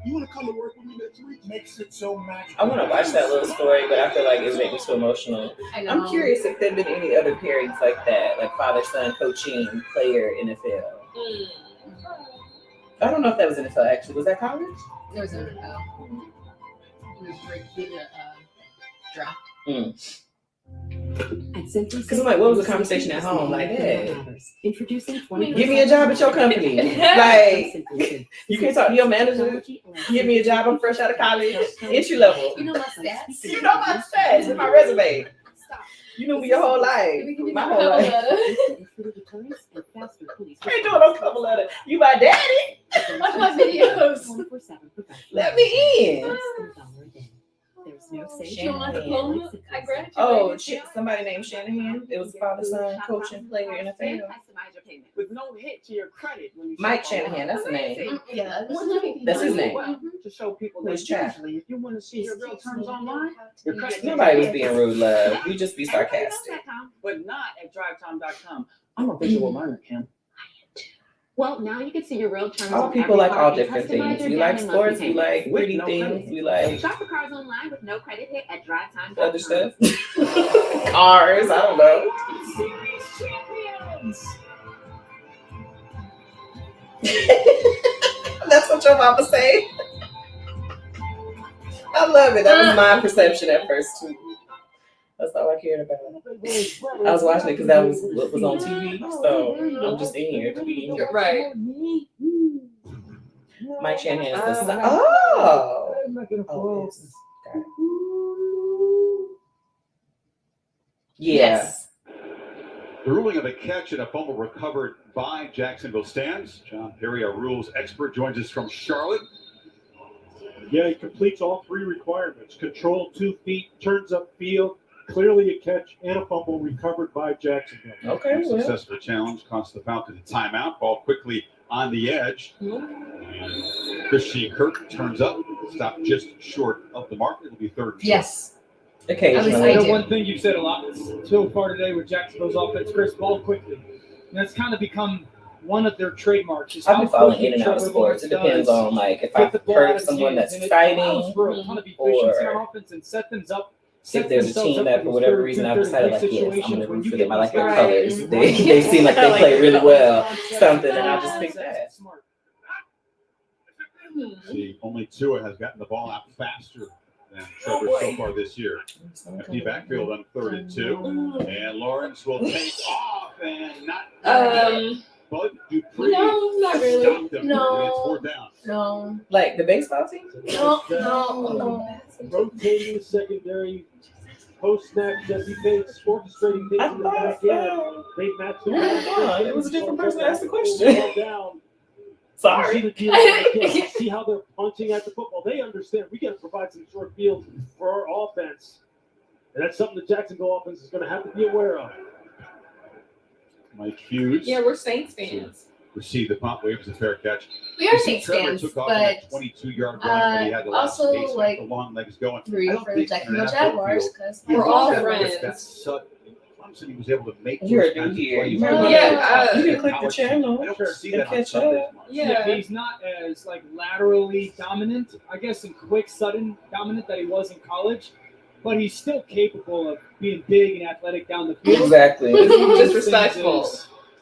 Speaker 9: You want to come to work with me next week? Makes it so magical.
Speaker 5: I want to watch that little story, but I feel like it makes me so emotional.
Speaker 2: I know.
Speaker 5: I'm curious if there have been any other pairings like that, like father-son coaching player NFL. I don't know if that was NFL actually. Was that college?
Speaker 2: There was no NFL. It was draft.
Speaker 5: Because I'm like, what was the conversation at home? Like, hey,
Speaker 7: Introducing 20%.
Speaker 5: give me a job at your company. Like, you can't talk to your manager. Give me a job. I'm fresh out of college. Entry level.
Speaker 2: You know my stats?
Speaker 5: You know my stats in my resume. You knew me your whole life. My whole life. I ain't doing no cover letter. You my daddy.
Speaker 2: Watch my videos.
Speaker 5: Let me in.
Speaker 7: There's no
Speaker 2: You know my diploma? I graduated.
Speaker 5: Oh, somebody named Shanahan. It was father-son coaching player NFL.
Speaker 10: Customize your payment.
Speaker 9: With no hit to your credit when you
Speaker 5: Mike
Speaker 9: shop
Speaker 5: Shanahan, that's the name.
Speaker 2: Yeah.
Speaker 5: That's his name.
Speaker 9: to show people
Speaker 5: Who's
Speaker 9: that
Speaker 5: Chad?
Speaker 9: usually if you want to see your real terms online, your credit
Speaker 5: Nobody was being rude, love. We just be sarcastic.
Speaker 9: but not at drivetime.com. I'm a visual learner, Kim.
Speaker 10: Well, now you can see your real terms.
Speaker 5: All
Speaker 10: on
Speaker 5: people
Speaker 10: every
Speaker 5: like
Speaker 10: car
Speaker 5: all
Speaker 10: and
Speaker 5: different
Speaker 10: customize
Speaker 5: things.
Speaker 10: your
Speaker 5: We
Speaker 10: down
Speaker 5: like
Speaker 10: and
Speaker 5: sports,
Speaker 10: monthly
Speaker 5: we
Speaker 10: payments.
Speaker 5: like pretty things, we like
Speaker 10: Shop for cars online with no credit hit at drivetime.com.
Speaker 5: other stuff. Cars, I don't know. That's what your mama say. I love it. That was my perception at first too. That's all I cared about. I was watching it because that was what was on TV, so I'm just in here to be in here.
Speaker 4: right.
Speaker 5: Mike Shanahan is the oh. Oh, yes. Got it. Yeah.
Speaker 2: Yes.
Speaker 1: The ruling of a catch and a fumble recovered by Jacksonville stands. John Perry, our rules expert, joins us from Charlotte.
Speaker 8: Yeah, he completes all 3 requirements. Control 2 feet, turns up field, clearly a catch, and a fumble recovered by Jacksonville.
Speaker 5: Okay. Well.
Speaker 1: Successful challenge cost the Falcons a timeout. Ball quickly on the edge. And Christian Kirk turns up, stopped just short of the mark. It'll be 3rd.
Speaker 2: Yes.
Speaker 5: Occasionally.
Speaker 2: I
Speaker 9: You
Speaker 2: do.
Speaker 9: know, one thing you've said a lot so far today with Jacksonville's offense, Chris, ball quickly. And that's kind of become one of their trademarks is
Speaker 5: I've
Speaker 9: how
Speaker 5: been following
Speaker 9: quickly
Speaker 5: in and out of
Speaker 9: Trevor
Speaker 5: sports. It
Speaker 9: Lawrence
Speaker 5: depends
Speaker 9: does
Speaker 5: on like if
Speaker 9: get
Speaker 5: I've
Speaker 9: the ball
Speaker 5: heard
Speaker 9: out
Speaker 5: of
Speaker 9: of his
Speaker 5: someone
Speaker 9: hands,
Speaker 5: that's
Speaker 9: and it allows
Speaker 5: exciting,
Speaker 9: for a ton of efficiency
Speaker 5: or
Speaker 9: on offense and set them up.
Speaker 5: if there's a team that for whatever reason I've decided like, yes, I'm gonna root for them. I like their
Speaker 4: Right.
Speaker 5: colors. They seem like they play really well. Something, and I'll just pick that.
Speaker 1: See, only Tua has gotten the ball out faster than Trevor so far this year. Empty backfield on 3rd and 2. And Lawrence will take off and not. But Dupree
Speaker 2: No, not really.
Speaker 1: stopped him.
Speaker 2: No.
Speaker 1: And it's 4th down.
Speaker 2: No.
Speaker 5: Like the baseball team?
Speaker 2: No.
Speaker 8: Rotating the secondary, post-snap, Jesse Bates, orchestrating things in the back end. They match the
Speaker 5: Yeah, it was a different person that asked the question.
Speaker 8: Down.
Speaker 5: Sorry.
Speaker 8: You see the deal, you see how they're punching at the football. They understand we got to provide some short fields for our offense. And that's something the Jacksonville offense is going to have to be aware of.
Speaker 1: Mike Hughes.
Speaker 4: Yeah, we're Saints fans.
Speaker 1: Received the punt, waves a fair catch.
Speaker 2: We are Saints
Speaker 1: Trevor
Speaker 2: fans,
Speaker 1: took off on
Speaker 2: but
Speaker 1: that 22-yard run, but he had the last
Speaker 2: also,
Speaker 1: space,
Speaker 2: like,
Speaker 1: the long legs going.
Speaker 2: root
Speaker 1: I don't
Speaker 2: for the
Speaker 1: think
Speaker 2: Jacksonville
Speaker 1: in an NFL
Speaker 2: Jaguars
Speaker 1: field,
Speaker 2: because
Speaker 4: We're all
Speaker 1: that-
Speaker 4: friends.
Speaker 1: That's Clemson, he was able to make
Speaker 5: You're
Speaker 1: those
Speaker 5: new
Speaker 1: kinds of
Speaker 5: here.
Speaker 1: plays.
Speaker 4: Yeah,
Speaker 5: you can click the channel.
Speaker 1: I don't see
Speaker 5: and
Speaker 1: that on
Speaker 5: catch
Speaker 1: Sundays
Speaker 5: up.
Speaker 1: much.
Speaker 4: Yeah.
Speaker 9: He's not as like laterally dominant, I guess, and quick, sudden dominant that he was in college, but he's still capable of being big and athletic down the field.
Speaker 5: Exactly.
Speaker 4: Disrespectful.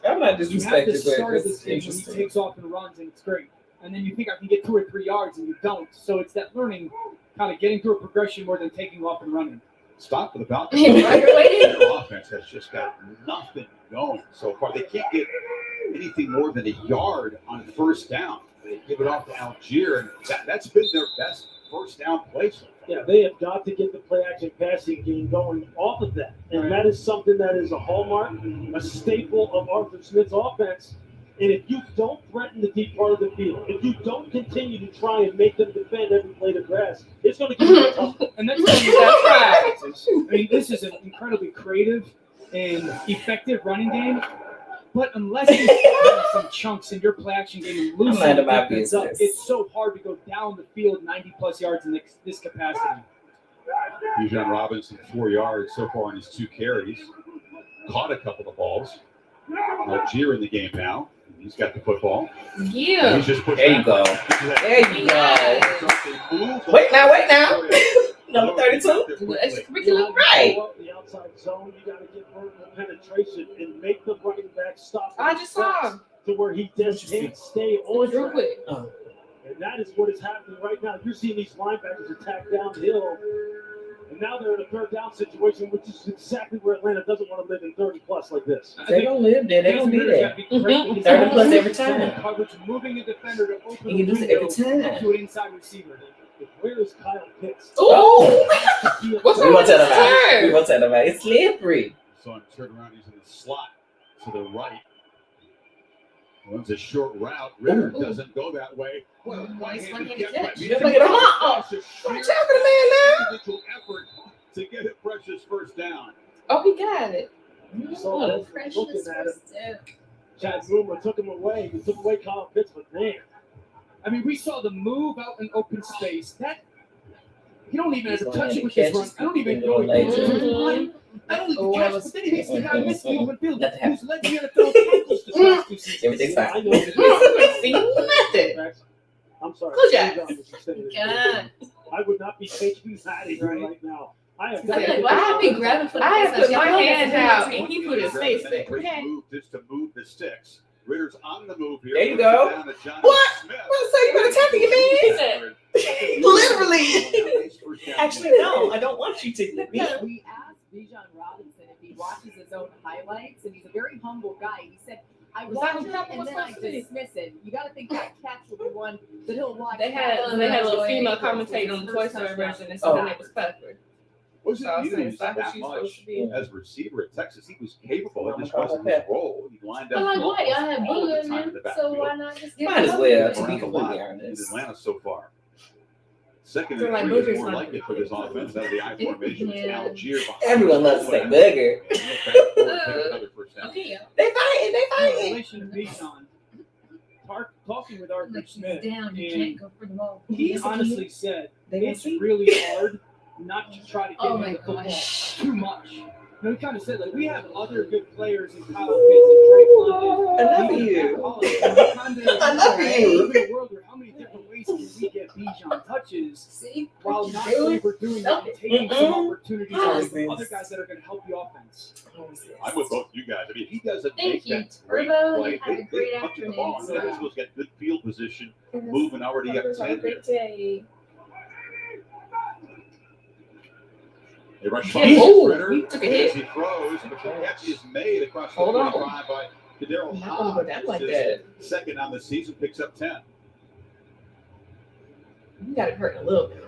Speaker 5: I'm not
Speaker 9: You have the
Speaker 5: disrespected,
Speaker 9: start
Speaker 5: but
Speaker 9: of this
Speaker 5: it's
Speaker 9: game when he
Speaker 5: interesting.
Speaker 9: takes off and runs, and it's great. And then you think I can get 2 or 3 yards, and you don't. So it's that learning, kind of getting through a progression more than taking off and running.
Speaker 1: Stop for the Falcons.
Speaker 2: Microwave?
Speaker 1: Their offense has just got nothing going so far. They can't get anything more than a yard on 1st down. They give it off to Algier, and that's been their best 1st down play so far.
Speaker 8: Yeah, they have got to get the play-action passing game going off of that. And that is something that is a hallmark, a staple of Arthur Smith's offense. And if you don't threaten the deep part of the field, if you don't continue to try and make them defend every blade of grass, it's going to get you tough.
Speaker 9: And that's right. I mean, this is an incredibly creative and effective running game. But unless you have some chunks in your play action game and loosen
Speaker 5: minding
Speaker 9: the
Speaker 5: my
Speaker 9: defense up,
Speaker 5: business.
Speaker 9: it's so hard to go down the field 90-plus yards in this capacity.
Speaker 1: Bijan Robinson, 4 yards so far on his 2 carries. Caught a couple of balls. Algier in the game now. He's got the football.
Speaker 4: Yeah.
Speaker 1: He's just pushed
Speaker 5: There you go.
Speaker 1: back.
Speaker 5: There you go.
Speaker 1: Move.
Speaker 5: Wait now. Number 32.
Speaker 4: Extracurricular, right?
Speaker 8: The outside zone, you got to get vertical penetration and make the running back stop.
Speaker 4: I just saw him.
Speaker 8: To where he just can't stay on
Speaker 4: Real
Speaker 8: track.
Speaker 4: quick.
Speaker 8: And that is what is happening right now. You're seeing these linebackers attack downhill. And now they're in a 3rd down situation, which is exactly where Atlanta doesn't want to live in 30-plus like this.
Speaker 5: They don't live there. They don't be there.
Speaker 9: Mhm.
Speaker 5: 30+ every time.
Speaker 9: Coverage, moving a defender to open
Speaker 5: And you
Speaker 9: a
Speaker 5: lose it every
Speaker 9: window
Speaker 5: time.
Speaker 9: to an inside receiver.
Speaker 8: Where is Kyle Pitts?
Speaker 4: Oh! What's
Speaker 5: We
Speaker 4: wrong
Speaker 5: won't
Speaker 4: with
Speaker 5: tell
Speaker 4: this
Speaker 5: them about it.
Speaker 4: turn?
Speaker 5: We won't tell them about it. It's slippery.
Speaker 1: Saw him turn around. He's in the slot to the right. Runs a short route. Ritter doesn't go that way. What a one-handed catch by
Speaker 5: You
Speaker 1: Bijan.
Speaker 5: look at him.
Speaker 1: It's a
Speaker 4: Watch
Speaker 1: sheer
Speaker 4: out for the man now.
Speaker 1: individual effort to get it Precious 1st down.
Speaker 4: Oh, he got it.
Speaker 8: So looking
Speaker 2: Precious
Speaker 8: at him,
Speaker 2: first down.
Speaker 8: Chad Boomer took him away. He took away Kyle Pitts, but man,
Speaker 9: I mean, we saw the move out in open space. That you don't even have to
Speaker 5: He's
Speaker 9: touch
Speaker 5: going
Speaker 9: it with
Speaker 5: to
Speaker 9: his run.
Speaker 5: catch
Speaker 9: I don't even
Speaker 5: it
Speaker 9: know
Speaker 5: with
Speaker 9: if
Speaker 5: laser.
Speaker 9: it's not only the catch, but then he makes the guy miss the open field.
Speaker 5: Nothing happened.
Speaker 9: Who's led the NFL tackles the past 2 seasons.
Speaker 5: Everything's
Speaker 8: I
Speaker 5: fine.
Speaker 8: know.
Speaker 4: See nothing.
Speaker 8: I'm sorry.
Speaker 4: Close your eyes.
Speaker 2: God.
Speaker 8: I would not be taking that in here right now. I have
Speaker 2: I'm like, why have we grabbing for the
Speaker 4: I had
Speaker 2: face?
Speaker 4: put my
Speaker 2: Y'all
Speaker 4: hands
Speaker 2: know
Speaker 4: out
Speaker 2: that's
Speaker 4: and he put his face there.
Speaker 1: First move is to move the sticks. Ritter's on the move here.
Speaker 5: There you
Speaker 1: Puts it
Speaker 5: go.
Speaker 1: down to Johnny
Speaker 5: What?
Speaker 1: Smith.
Speaker 5: Well, so you better tackle your man. Literally. Actually, no. I don't want you to.
Speaker 11: We asked Bijan Robinson if he watches his own highlights, and he's a very humble guy. He said, I
Speaker 4: Was
Speaker 11: watch
Speaker 4: that
Speaker 11: him
Speaker 4: what
Speaker 11: and
Speaker 4: was
Speaker 11: then I
Speaker 4: supposed to be?
Speaker 11: dismiss it. You got to think that catch will be one that he'll watch.
Speaker 4: They had a little female commentator on the Toy Story version and said her name was Pepper.
Speaker 1: Wasn't
Speaker 4: So I was saying,
Speaker 1: used
Speaker 4: is that what
Speaker 1: that
Speaker 4: she's supposed
Speaker 1: much
Speaker 4: to be?
Speaker 1: as a receiver at Texas. He was capable. It just wasn't his role. He lined up
Speaker 2: But like what? Y'all have
Speaker 1: all the
Speaker 2: Booger
Speaker 1: time
Speaker 2: in
Speaker 1: in the
Speaker 2: them, so
Speaker 1: backfield.
Speaker 2: why not just get
Speaker 5: Might as
Speaker 2: him?
Speaker 5: well, to
Speaker 1: Around
Speaker 5: be
Speaker 1: the
Speaker 5: completely
Speaker 1: lot in
Speaker 5: honest.
Speaker 1: Atlanta so far. Second
Speaker 4: So,
Speaker 1: and
Speaker 4: like,
Speaker 1: 3 is
Speaker 4: Booger's
Speaker 1: more
Speaker 4: not
Speaker 1: like it for
Speaker 4: gonna
Speaker 1: this offense out of the I formation. It's
Speaker 2: Yeah.
Speaker 1: Algier behind.
Speaker 5: Everyone loves to say booger.
Speaker 1: And he'll back forward, take another 1st down.
Speaker 2: Okay,
Speaker 5: They fighting. They
Speaker 9: In
Speaker 5: fighting.
Speaker 9: relation to Bijan, talking with Arthur
Speaker 2: like she's
Speaker 9: Smith,
Speaker 2: down, you
Speaker 9: and
Speaker 2: can't go for the ball.
Speaker 9: he honestly said
Speaker 5: They
Speaker 9: it's
Speaker 5: see.
Speaker 9: really hard not to try to get
Speaker 2: Oh
Speaker 9: him
Speaker 2: my
Speaker 9: the football
Speaker 2: gosh.
Speaker 9: too much. You know, he kind of said, like, we have other good players in Kyle Pitts and Drake London.
Speaker 5: Enough of
Speaker 9: Even
Speaker 5: you.
Speaker 9: at college
Speaker 5: you.
Speaker 9: Live in a world where how many different ways can we get Bijan touches
Speaker 2: See?
Speaker 9: while not overdoing it and taking some opportunities away from other guys that are going to help the offense.
Speaker 1: I'm with both you guys. I mean, he doesn't
Speaker 2: Thank
Speaker 1: make
Speaker 2: you,
Speaker 1: that great
Speaker 2: Turbo.
Speaker 1: play.
Speaker 2: You have a great
Speaker 1: Punching the ball.
Speaker 2: afternoon.
Speaker 1: Nashville's got good field position, moving already up 10 here.
Speaker 4: Great day.
Speaker 1: They rush
Speaker 4: Yeah.
Speaker 1: by
Speaker 4: Oh,
Speaker 1: Ritter
Speaker 4: he took a
Speaker 1: as
Speaker 4: hit.
Speaker 1: he throws, but the catch is made across the
Speaker 4: Hold on.
Speaker 1: 45 by Kadero
Speaker 4: Not gonna go down like that.
Speaker 1: Second on the season, picks up 10.
Speaker 4: You got it hurt a little bit.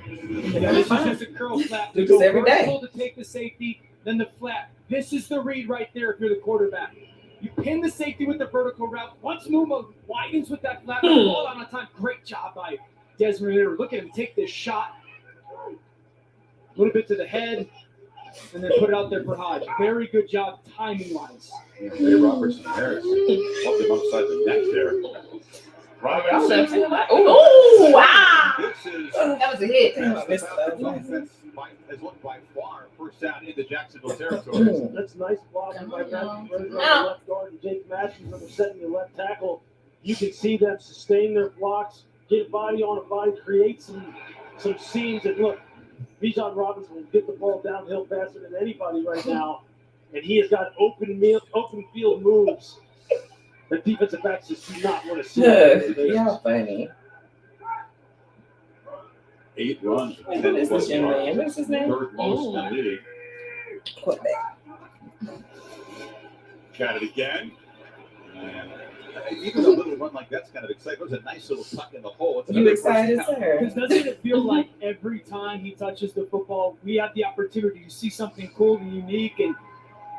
Speaker 9: Yeah, this is just a curl flat.
Speaker 5: Do
Speaker 9: To
Speaker 5: this
Speaker 9: go
Speaker 5: every day.
Speaker 9: vertical to take the safety, then the flat. This is the read right there if you're the quarterback. You pin the safety with the vertical route. Once Muma widens with that flat, ball out on time. Great job by Desmond Ritter. Look at him take this shot. A little bit to the head, and then put it out there for Hodge. Very good job timing-wise.
Speaker 1: Ray Robertson Harris helped him upside the neck there. Robinson.
Speaker 4: Oh, wow.
Speaker 1: This is
Speaker 2: That was a hit.
Speaker 1: offense has looked by far first down into Jacksonville territory.
Speaker 8: That's nice blocking by Matthew Berger on the left guard and Jake Matthews on the setting the left tackle. You can see them sustain their blocks, get body on a body, create some seams. And look, Bijan Robinson will get the ball downhill faster than anybody right now, and he has got open field moves that defensive backs just do not want to see.
Speaker 5: Yeah, funny.
Speaker 1: 8 runs.
Speaker 5: What is this young man? What's his name?
Speaker 1: Third most in the league.
Speaker 5: Quarterback.
Speaker 1: Got it again. And even a little run like that's kind of exciting. It was a nice little tuck in the hole. It's
Speaker 5: You
Speaker 1: another
Speaker 5: excited,
Speaker 1: first down.
Speaker 5: sir?
Speaker 9: Because doesn't it feel like every time he touches the football, we have the opportunity to see something cool and unique, and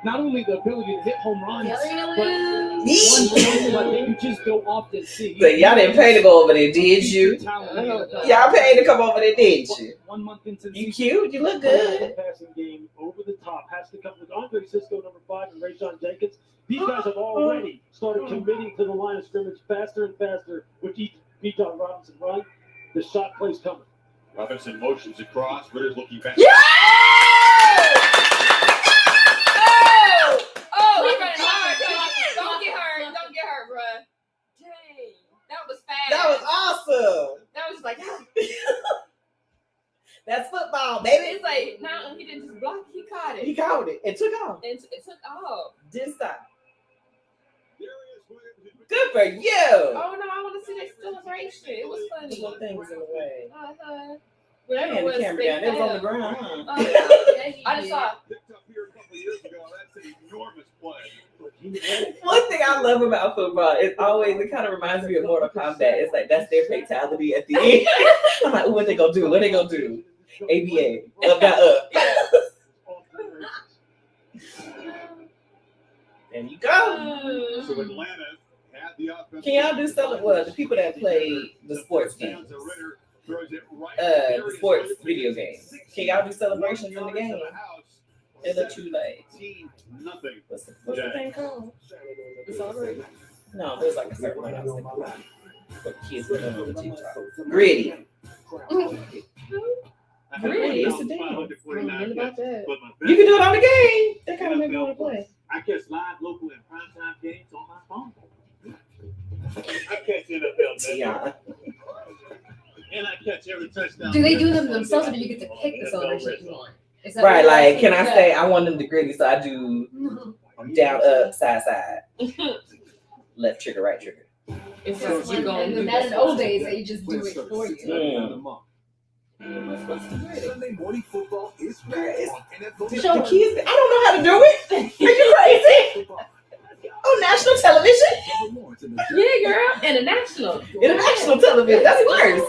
Speaker 9: not only the ability to hit home runs,
Speaker 2: Yeah, they're
Speaker 9: but
Speaker 2: gonna
Speaker 9: one
Speaker 2: lose.
Speaker 9: thing that you just don't often see.
Speaker 5: So y'all didn't pay to go over there, did you? Y'all paid to come over there, did you?
Speaker 9: 1 month into the
Speaker 5: You
Speaker 9: season.
Speaker 5: cute. You look good.
Speaker 8: Passing game over the top has to come with Andre Cisco, number 5, and Rayshon Jenkins. These guys have already started committing to the line of scrimmage faster and faster with each Bijan Robinson run. The shot plays coming.
Speaker 1: Robinson motions across. Ritter's looking back.
Speaker 4: Yeah! Oh, he running hard. Don't get hurt. Don't get hurt, bruh. Dang. That was fast.
Speaker 5: That was awesome.
Speaker 4: That was like,
Speaker 5: That's football, baby.
Speaker 4: it's like, no, he didn't just block, he caught
Speaker 5: He
Speaker 4: it.
Speaker 5: caught it. It took off.
Speaker 4: And it took off.
Speaker 5: Didn't stop.
Speaker 1: Darius Williams.
Speaker 5: Good for you.
Speaker 4: Oh, no, I want to see that celebration. It was funny.
Speaker 5: Little things in the way.
Speaker 4: Whatever
Speaker 5: Man,
Speaker 4: it was,
Speaker 5: the camera
Speaker 4: they
Speaker 5: down. It was on the
Speaker 4: fell.
Speaker 5: ground, huh?
Speaker 4: I just saw.
Speaker 1: Picked up here a couple of years ago. That's an enormous play.
Speaker 5: One thing I love about football is always, it kind of reminds me of Mortal Kombat. It's like that's their fatality at the end. I'm like, what they gonna do? What they gonna do? ABA. Up, down, up. There you go.
Speaker 1: So Atlanta had the offense.
Speaker 5: Can y'all do something? Well, the people that play the sports games,
Speaker 1: Ritter throws it right
Speaker 5: the sports video games, can y'all do celebrations in the game? They let you like,
Speaker 1: 18-0.
Speaker 5: what's the thing called? The celebration? No, there's like a certain one I was thinking about. What kids were doing on the TikTok. Gritty. Gritty, it's a dance. You can do it on the game. That kind of make me want to play.
Speaker 8: I catch live local and primetime games on my phone. I catch NFL
Speaker 5: Yeah.
Speaker 8: and I catch every touchdown.
Speaker 2: Do they do them themselves, or do you get to pick the celebration you want? Is that
Speaker 5: Right,
Speaker 2: what you're
Speaker 5: like, can I
Speaker 2: asking?
Speaker 5: say I want them to gritty, so I do down, up, side, side. Left trigger, right trigger.
Speaker 4: It's
Speaker 2: So
Speaker 4: like, you gonna
Speaker 2: and
Speaker 4: do
Speaker 2: then that
Speaker 4: this.
Speaker 2: in old days, they just do it for you.
Speaker 1: Sunday morning football is
Speaker 5: The kids, I don't know how to do it. Are you crazy? On national television?
Speaker 4: Yeah, girl. International.
Speaker 5: International television, that's worse.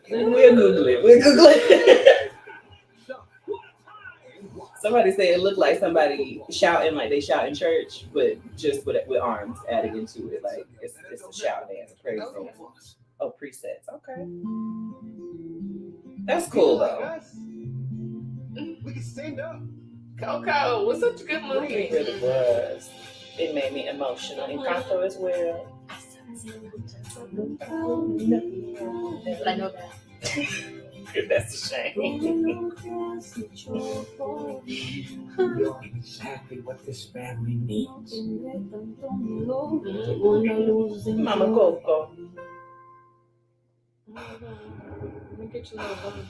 Speaker 5: We'll Google it. We'll Google it. Somebody said it looked like somebody shouting like they shout in church, but just with arms added into it. Like it's a shout dance, a praise dance. Oh, presets. Okay. That's cool though.
Speaker 1: We can stand up.
Speaker 4: Coco was such a good
Speaker 5: It
Speaker 4: movie.
Speaker 5: really was. It made me emotional. And Coco as well.
Speaker 2: But I know that.
Speaker 5: That's a shame.
Speaker 9: You're exactly what this family needs.
Speaker 5: Mama Coco.
Speaker 4: Get your little bun.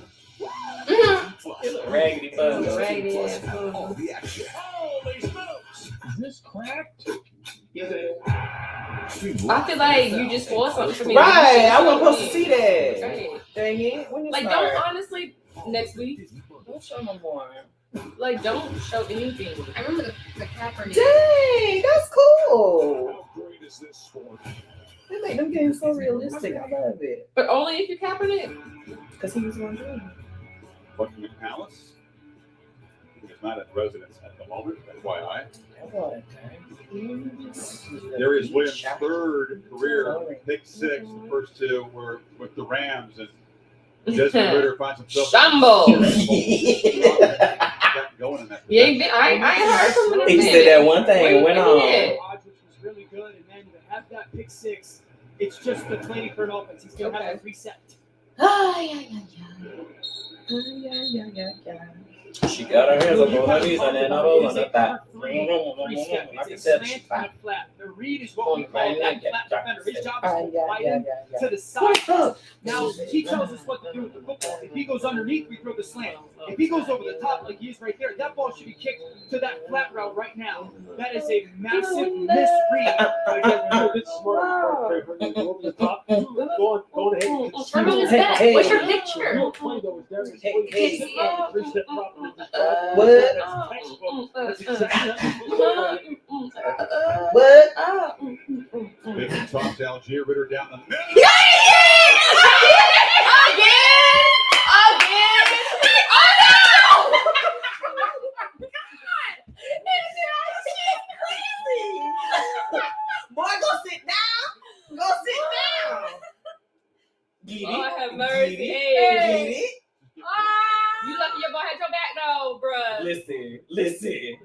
Speaker 5: Raggedy bun.
Speaker 4: Raggedy ass bun.
Speaker 9: All the action.
Speaker 1: Holy smokes!
Speaker 9: Is this cracked?
Speaker 4: I feel like you just spoiled something for me.
Speaker 5: Right, I wasn't supposed to see that.
Speaker 4: Right.
Speaker 5: Dang it. When
Speaker 4: Like,
Speaker 5: start?
Speaker 4: don't honestly, next week,
Speaker 5: Don't show no more.
Speaker 4: like, don't show anything.
Speaker 2: I remember the Kaepernick.
Speaker 5: Dang, that's cool.
Speaker 1: How great is this sport?
Speaker 5: They make them games so realistic. I love it.
Speaker 4: But only if you're Kaepernick.
Speaker 5: Because he was one good.
Speaker 1: Buckingham Palace is not at residence at the moment, FYI. Darius Williams' third career pick six. The first two were with the Rams, and Desmond Ritter finds himself
Speaker 4: Shambles.
Speaker 1: going in that.
Speaker 4: You ain't been, I ain't heard from him.
Speaker 5: He said that one thing and went on.
Speaker 11: Odds, which was really good, and then to have that pick six, it's just the planning for an offense. He's gonna have to reset.
Speaker 5: She got her hands up on her knees and then elbows on her thigh. I can tell she's fine.
Speaker 11: The read is what we call that flat defender. His job is to slide him to the side. Now he tells us what to do with the football. If he goes underneath, we throw the slant. If he goes over the top like he is right there, that ball should be kicked to that flat route right now. That is a massive misread.
Speaker 8: This is smart. Over the top. Go ahead.
Speaker 2: Remember this back. What's your picture?
Speaker 8: Real play though is Darius Williams. Three-step drop in the
Speaker 5: What?
Speaker 8: That's exactly
Speaker 5: What?
Speaker 1: Big toss Algier Ritter down the middle.
Speaker 5: Boy, go sit down. Go sit down. Get it.
Speaker 4: Lord have mercy.
Speaker 5: Get it.
Speaker 4: You lucky your boy had your back though, bruh.
Speaker 5: Listen.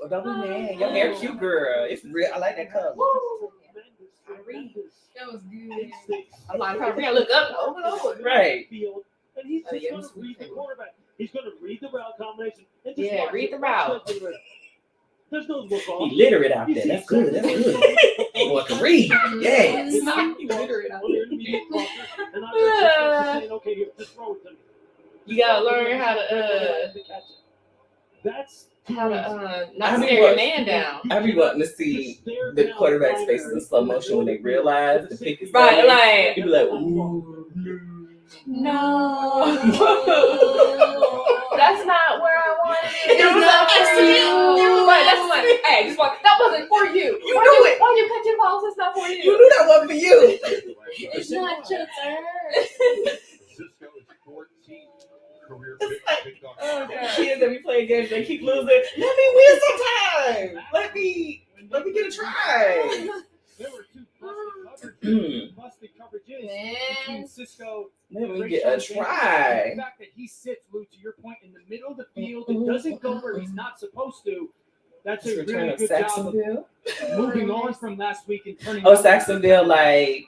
Speaker 5: Oh, don't be mad. Your hair cute, girl. It's real. I like that color.
Speaker 2: That was good.
Speaker 4: I'm like, we gotta look up.
Speaker 5: Right.
Speaker 8: And he's just going to read the quarterback. He's going to read the route combination. And just
Speaker 4: Yeah,
Speaker 8: watch
Speaker 4: read
Speaker 8: it.
Speaker 4: the route.
Speaker 8: There's no look on.
Speaker 5: He literate out there. That's good. That's good. Boy can read. Yes.
Speaker 8: And I'm just saying, okay, here, just throw it to me.
Speaker 4: You gotta learn how to
Speaker 8: That's
Speaker 4: not
Speaker 5: I mean,
Speaker 4: stare your man down.
Speaker 5: I be wanting to see the quarterback's faces in slow motion when they realize the pick is
Speaker 4: Right,
Speaker 5: coming.
Speaker 4: like
Speaker 5: You be like, ooh.
Speaker 4: no. That's not where I wanted it.
Speaker 5: It was not for you.
Speaker 4: Right, that's like, hey, just walk. That wasn't for you.
Speaker 5: You knew it.
Speaker 4: Why you cut your balls? It's not for you.
Speaker 5: You knew that wasn't for you.
Speaker 2: It's not your turn.
Speaker 1: Cisco's 14th career
Speaker 5: It's
Speaker 1: pick.
Speaker 5: like,
Speaker 1: Big dog.
Speaker 4: Oh, God.
Speaker 5: Kids that be playing games, they keep losing. Let me win sometime. Let me get a try.
Speaker 11: There were two busted coverages
Speaker 2: Man.
Speaker 11: between Cisco.
Speaker 5: Let me get a try.
Speaker 11: The fact that he sits, Lou, to your point, in the middle of the field and doesn't go where he's not supposed to. That's a
Speaker 5: Return
Speaker 11: really
Speaker 5: of
Speaker 11: good job
Speaker 5: Saxonville.
Speaker 11: of moving on from last week and turning.
Speaker 5: Oh, Saxonville, like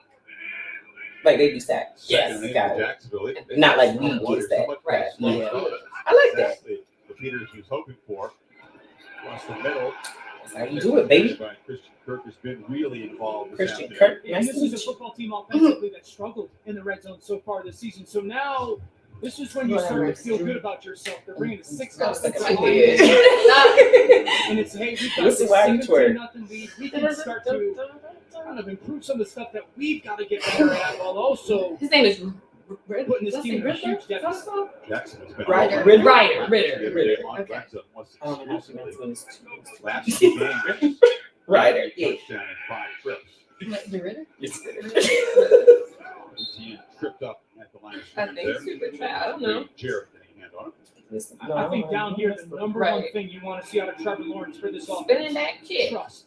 Speaker 5: they do sacks.
Speaker 1: Second
Speaker 5: Yes, got it.
Speaker 1: Jacksonville.
Speaker 5: Not like we
Speaker 1: Water
Speaker 5: get that.
Speaker 1: so much
Speaker 5: Right.
Speaker 1: more
Speaker 5: Yeah.
Speaker 1: good.
Speaker 5: I like that.
Speaker 1: That's the Peters he was hoping for. Across the middle.
Speaker 5: That's how you do it, baby.
Speaker 1: Christian Kirk has been really involved. this
Speaker 5: Christian
Speaker 1: afternoon.
Speaker 5: Kirk.
Speaker 11: And
Speaker 5: Nice
Speaker 11: this
Speaker 5: to
Speaker 11: is a
Speaker 5: meet you.
Speaker 11: football team offensively that struggled in the red zone so far this season. So now, this is when you start to feel good about yourself. They're bringing a 6-0
Speaker 5: Stuck in my
Speaker 11: lead.
Speaker 5: head.
Speaker 11: And it's, hey, we've got
Speaker 5: What's
Speaker 11: this
Speaker 5: the wagon
Speaker 11: 17-0 lead. We can start to kind of improve some of the stuff that we've got to get better at, while also
Speaker 4: His name is
Speaker 11: putting this team in a huge deficit.
Speaker 1: Jackson's been
Speaker 5: Ryder.
Speaker 1: all-
Speaker 4: Ritter.
Speaker 1: On
Speaker 4: Okay.
Speaker 1: Wrexham was
Speaker 5: Oh,
Speaker 1: exclusively
Speaker 5: that's
Speaker 1: last game.
Speaker 5: Ryder. Yeah.
Speaker 1: Touchdown in 5 trips.
Speaker 2: The Ritter?
Speaker 5: It's
Speaker 1: He tripped up at the line of
Speaker 4: I
Speaker 1: scrimmage
Speaker 4: think
Speaker 1: there.
Speaker 4: super fat. I don't know.
Speaker 1: Jarrett getting a hand on him.
Speaker 5: Listen,
Speaker 11: I think down here, the number one
Speaker 4: Right.
Speaker 11: thing you want to see out of Trevor Lawrence for this
Speaker 4: Spinning
Speaker 11: offense,
Speaker 4: that kid.
Speaker 11: trust.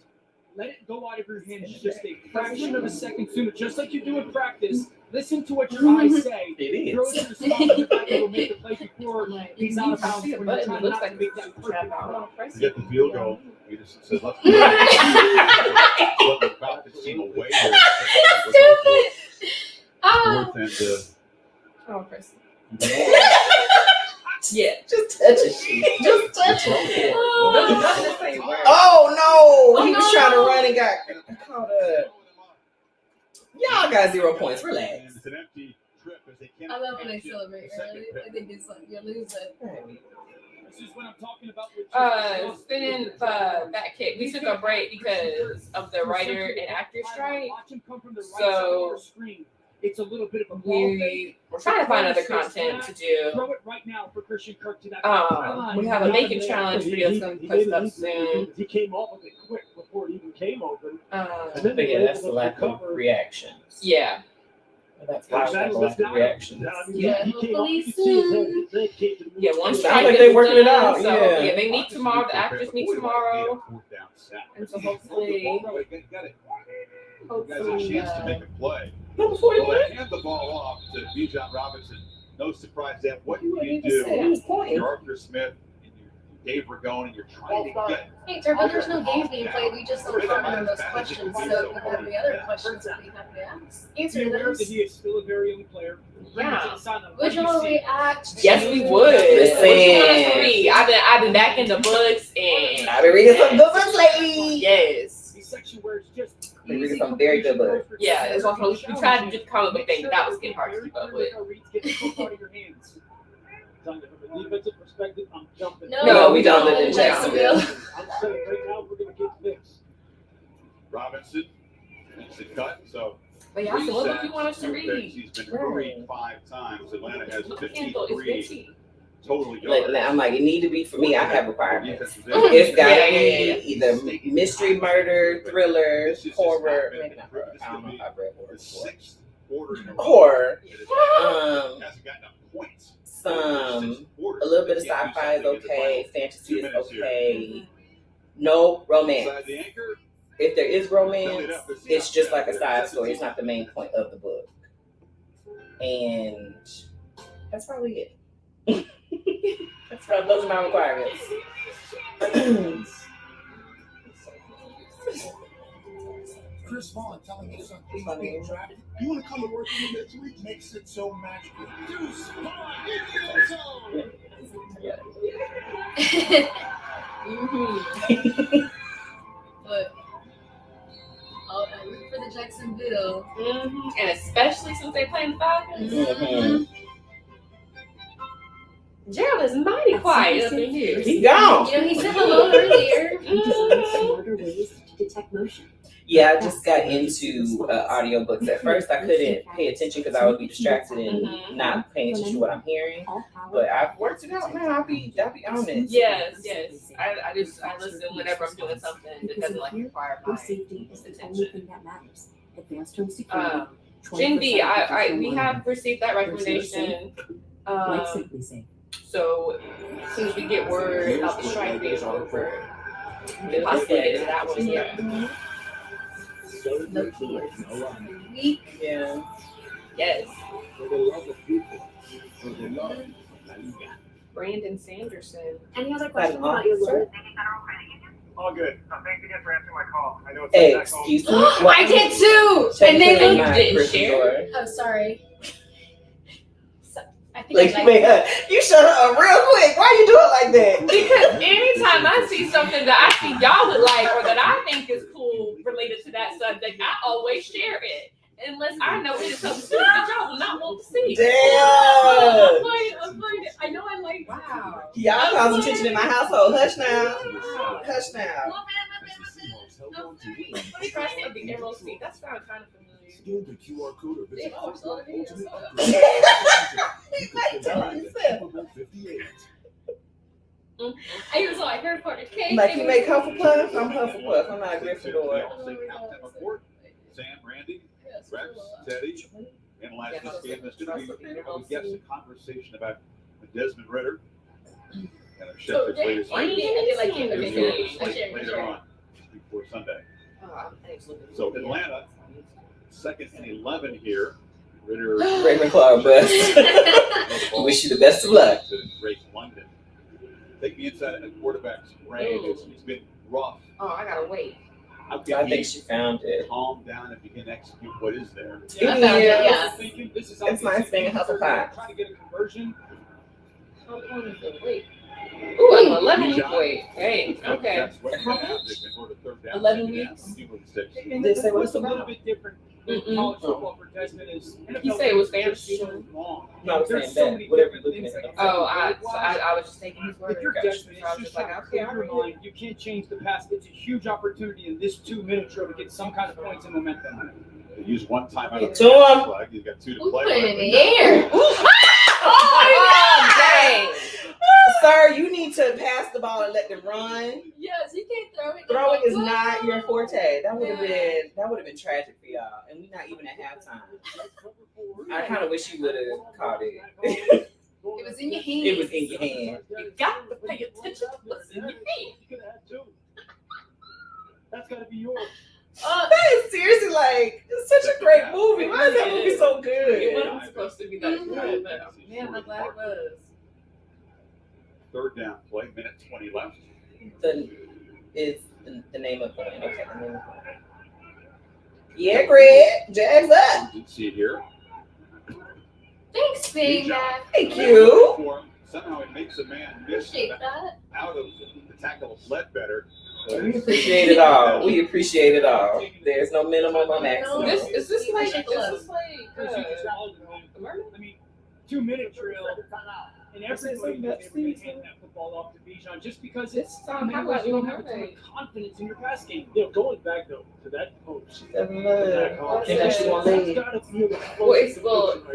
Speaker 11: Let it go out of your hands just a fraction of a second sooner, just like you do in practice. Listen to what your eyes say.
Speaker 5: it
Speaker 11: Throw
Speaker 5: is.
Speaker 11: it to the spot that the guy will make the play before he's out of bounds.
Speaker 4: See a
Speaker 11: When you're
Speaker 4: button. It
Speaker 11: trying
Speaker 4: looks
Speaker 11: not
Speaker 4: like
Speaker 11: to make that perfect
Speaker 4: trap
Speaker 11: throw.
Speaker 4: out.
Speaker 1: To get the field goal, Peterson said, let's go. Let the Falcons team away here.
Speaker 2: Stupid.
Speaker 1: Fourth and
Speaker 4: person. Yeah.
Speaker 5: Just touch it. Just touch it.
Speaker 4: Oh,
Speaker 5: Oh no! He was
Speaker 2: no.
Speaker 5: trying to run and got caught up. Y'all got 0 points. Relax.
Speaker 1: And it's an empty trip as they
Speaker 2: I love when they celebrate early. I think it's like you lose it.
Speaker 11: This is what I'm talking about. With
Speaker 4: spinning that kick. We took a break because of the writer and actor strike.
Speaker 11: Watch him come from the right
Speaker 4: So,
Speaker 11: side of your screen. It's a little bit of a ball fake.
Speaker 4: We're trying to find other content to do.
Speaker 11: Throw it right now for Christian Kirk to that.
Speaker 4: We have a making challenge video that's going to be posted up soon.
Speaker 8: He came off with it quick before it even came open. And
Speaker 5: But
Speaker 8: then they
Speaker 5: yeah,
Speaker 8: were
Speaker 5: that's the
Speaker 8: able to
Speaker 5: lack of
Speaker 8: recover.
Speaker 5: reaction.
Speaker 4: Yeah.
Speaker 5: That's why
Speaker 8: That
Speaker 5: the
Speaker 8: was
Speaker 5: lack of reaction.
Speaker 8: I mean,
Speaker 2: Yeah,
Speaker 8: he came off,
Speaker 2: hopefully
Speaker 8: you could see his
Speaker 2: soon.
Speaker 8: head, his head came to the
Speaker 4: Yeah, one
Speaker 5: Sounds
Speaker 4: strike
Speaker 5: like
Speaker 4: is
Speaker 5: they working it
Speaker 4: done,
Speaker 5: out,
Speaker 4: So,
Speaker 5: yeah.
Speaker 4: they meet tomorrow. The actors meet tomorrow. And so hopefully,
Speaker 1: Got it. Guys, a
Speaker 4: hopefully,
Speaker 1: chance to make a play.
Speaker 5: Number 41.
Speaker 1: Well, hand the ball off to Bijan Robinson. No surprise that what
Speaker 5: You
Speaker 1: you
Speaker 5: didn't say he
Speaker 1: do,
Speaker 5: was pointing.
Speaker 1: you're Arthur Smith and Dave Ragone, and you're trying to get.
Speaker 2: Hey, Turbo, there's no games being played. We just don't comment on those questions. So if you have any other questions that we have to ask,
Speaker 11: Be
Speaker 2: answer
Speaker 11: aware that
Speaker 2: those.
Speaker 11: he is still a very young player.
Speaker 4: Yeah.
Speaker 2: Would y'all react?
Speaker 4: yes, we would.
Speaker 5: Listen.
Speaker 4: Which one is me? I've been back in the books and
Speaker 5: I've been reading some good books lately.
Speaker 4: yes.
Speaker 11: These section where it's just
Speaker 5: Been reading some very good books.
Speaker 4: Yeah, it's also, we tried to do the comic book thing, but that was getting hard to keep up with.
Speaker 11: Get the football out of your hands.
Speaker 8: From a defensive perspective, I'm jumping.
Speaker 5: No, we don't live in
Speaker 2: Jacksonville.
Speaker 8: I'm saying right now we're going to get fixed.
Speaker 1: Robinson makes it cut. So
Speaker 4: But yeah, so what book you want us to
Speaker 1: two
Speaker 4: read?
Speaker 1: picks. He's been hurried 5 times. Atlanta has
Speaker 4: Candle is
Speaker 1: 53
Speaker 4: 50.
Speaker 1: total yards.
Speaker 5: I'm like, it need to be for me. I have requirements.
Speaker 1: Defensive end.
Speaker 5: It's gotta
Speaker 4: Yeah.
Speaker 5: be either mystery, murder, thriller, horror. Maybe not horror. I don't know if I've read horror
Speaker 1: The
Speaker 5: before.
Speaker 1: 6th quarter in a row.
Speaker 5: Horror.
Speaker 1: Hasn't gotten enough points.
Speaker 5: Some a little bit of sci-fi is okay. Fantasy
Speaker 1: 2
Speaker 5: is
Speaker 1: minutes here.
Speaker 5: okay. No romance.
Speaker 1: Inside the anchor.
Speaker 5: If there is romance, it's just like a side story. It's not the main point of the book. And that's probably it. Those are my requirements.
Speaker 12: Chris Vaughn telling his son, please being drafted. You want to come to work with me this week? Makes it so magical. Deuce Vaughn in the end zone.
Speaker 2: But I root for the Jacksonville.
Speaker 4: And especially since they play in the Falcons.
Speaker 5: Mhm.
Speaker 4: Gerald is mighty quiet up in here.
Speaker 5: He gone.
Speaker 2: You know, he said hello earlier.
Speaker 7: Smarter ways to detect motion.
Speaker 5: Yeah, I just got into audiobooks. At first, I couldn't pay attention because I would be distracted and not paying attention to what I'm hearing. But I've worked it out, man. I'll be on it.
Speaker 4: Yes. I listen whenever I'm doing something that doesn't like require my
Speaker 7: Safety is the only
Speaker 4: attention.
Speaker 7: thing that matters. Advanced home security.
Speaker 4: Gen B, we have received that recommendation.
Speaker 7: Like Simply Safe.
Speaker 4: So as soon as we get word about the strike being over, we'll possibly get to that one. Yeah.
Speaker 2: Week.
Speaker 5: Yeah.
Speaker 4: Yes.
Speaker 8: For the love of people. For the love.
Speaker 4: Brandon Sanderson.
Speaker 10: Any other questions about your work?
Speaker 13: All good. Thanks again for answering my call. I know it's
Speaker 5: Hey,
Speaker 13: back home.
Speaker 5: excuse me.
Speaker 2: I did too.
Speaker 5: Check
Speaker 2: And they
Speaker 5: in
Speaker 2: looked.
Speaker 5: my
Speaker 4: didn't
Speaker 5: Gryffindor.
Speaker 2: Oh, sorry. I think
Speaker 5: Like,
Speaker 2: I
Speaker 5: wait, you shut up real quick. Why you do it like that?
Speaker 4: Because anytime I see something that I think y'all would like or that I think is cool related to that subject, I always share it. Unless I know it is something stupid that y'all will not want to see.
Speaker 5: Damn.
Speaker 2: I'm playing it. I know I like.
Speaker 4: Wow.
Speaker 5: Y'all causing tension in my household. Hush now. Hush now.
Speaker 4: Let me try to say the Emerald Sea. That's kind of familiar.
Speaker 12: Scan the QR code or visit
Speaker 2: Oh, it's all here,
Speaker 12: Ultimate
Speaker 2: so-
Speaker 12: Upgrade.
Speaker 5: He might tell himself.
Speaker 12: 58.
Speaker 2: I was like, heard part of cake.
Speaker 5: Like you make Hufflepuff? I'm Hufflepuff. I'm not a Gryffindor.
Speaker 1: Sam, Randy, Rex, Teddy, analyze this game. This could be, I would guess, a conversation about Desmond Ritter and our Shepard's latest
Speaker 2: I did like it.
Speaker 1: news
Speaker 2: Okay,
Speaker 1: here later on before Sunday. So Atlanta, 2nd and 11 here. Ritter,
Speaker 5: Ravenclaw bus. Wish you the best of luck.
Speaker 1: to Drake London. Take me inside of the quarterback's brain. It's been rough.
Speaker 4: Oh, I gotta wait.
Speaker 5: I think she found it.
Speaker 1: Calm down if you can execute what is there.
Speaker 5: Yeah,
Speaker 2: I found it,
Speaker 5: yeah.
Speaker 2: yes.
Speaker 11: This is
Speaker 5: It's nice being a hustle pot.
Speaker 11: Trying to get a conversion.
Speaker 4: How long is the wait? Ooh, an 11 week wait. Hey, okay.
Speaker 1: That's what they have. They can go to third down.
Speaker 4: 11
Speaker 1: second down,
Speaker 4: weeks?
Speaker 1: people with six.
Speaker 11: And
Speaker 5: They
Speaker 11: this
Speaker 5: say
Speaker 11: is
Speaker 5: what's
Speaker 11: a
Speaker 5: the
Speaker 11: little
Speaker 5: amount?
Speaker 11: bit different than
Speaker 4: Mm-mm.
Speaker 11: college football for Desmond is.
Speaker 4: You say it was
Speaker 11: NFL
Speaker 4: fantasy.
Speaker 11: so long.
Speaker 5: No, I was
Speaker 11: There's
Speaker 5: saying
Speaker 11: so
Speaker 5: that.
Speaker 11: many
Speaker 5: Whatever you're
Speaker 11: different
Speaker 5: looking
Speaker 11: things
Speaker 5: at.
Speaker 11: that
Speaker 4: Oh,
Speaker 11: can
Speaker 4: I was just taking his word.
Speaker 11: If you're
Speaker 4: So
Speaker 11: Desmond,
Speaker 4: I was
Speaker 11: it's
Speaker 4: just
Speaker 11: just
Speaker 4: like,
Speaker 11: like,
Speaker 4: okay,
Speaker 11: clear
Speaker 4: I
Speaker 11: your
Speaker 4: read
Speaker 11: mind. You can't change the past. It's a huge opportunity in this 2-minute drill to get some kind of points and momentum.
Speaker 1: They use one time out
Speaker 5: Get
Speaker 1: of
Speaker 5: to
Speaker 1: the
Speaker 5: him.
Speaker 1: flag. He's got two to
Speaker 2: Who
Speaker 1: play
Speaker 2: put it in
Speaker 1: with.
Speaker 2: the air?
Speaker 4: Oh, dang.
Speaker 5: Sir, you need to pass the ball and let them run.
Speaker 2: Yes, you can't throw it.
Speaker 5: Throwing is not your forte. That would have been tragic for y'all. And we're not even at halftime. I kind of wish you would have caught it.
Speaker 2: It was in your hand.
Speaker 5: It was in your hand.
Speaker 4: You got to pay attention to what's in your hand.
Speaker 8: You could have had two. That's got to be yours.
Speaker 5: That is seriously like, it's such a great movie. Why is that movie so
Speaker 4: It
Speaker 5: good?
Speaker 4: wasn't supposed to be that good, but man, I'm glad it was.
Speaker 1: Third down play, minute 20 left.
Speaker 5: Is the name of the win. Okay, the name of the win. Yeah, Greg. Jags up.
Speaker 1: Urgency here.
Speaker 2: Thanks, Big Mac.
Speaker 5: Thank you.
Speaker 1: Somehow it makes a man miss
Speaker 2: Appreciate that.
Speaker 1: out of the tackle of Ledbetter.
Speaker 5: We appreciate it all. We appreciate it all. There's no minimum or maximum.
Speaker 4: Is this like
Speaker 11: I mean, 2-minute drill. And everybody knows they're going to hand that football off to Bijan just because it's
Speaker 4: How about
Speaker 11: you don't
Speaker 4: you
Speaker 11: have a ton
Speaker 4: Murray?
Speaker 11: of confidence in your pass game.
Speaker 8: You know, going back though to that coach.
Speaker 5: And she won't leave.
Speaker 4: Well, it's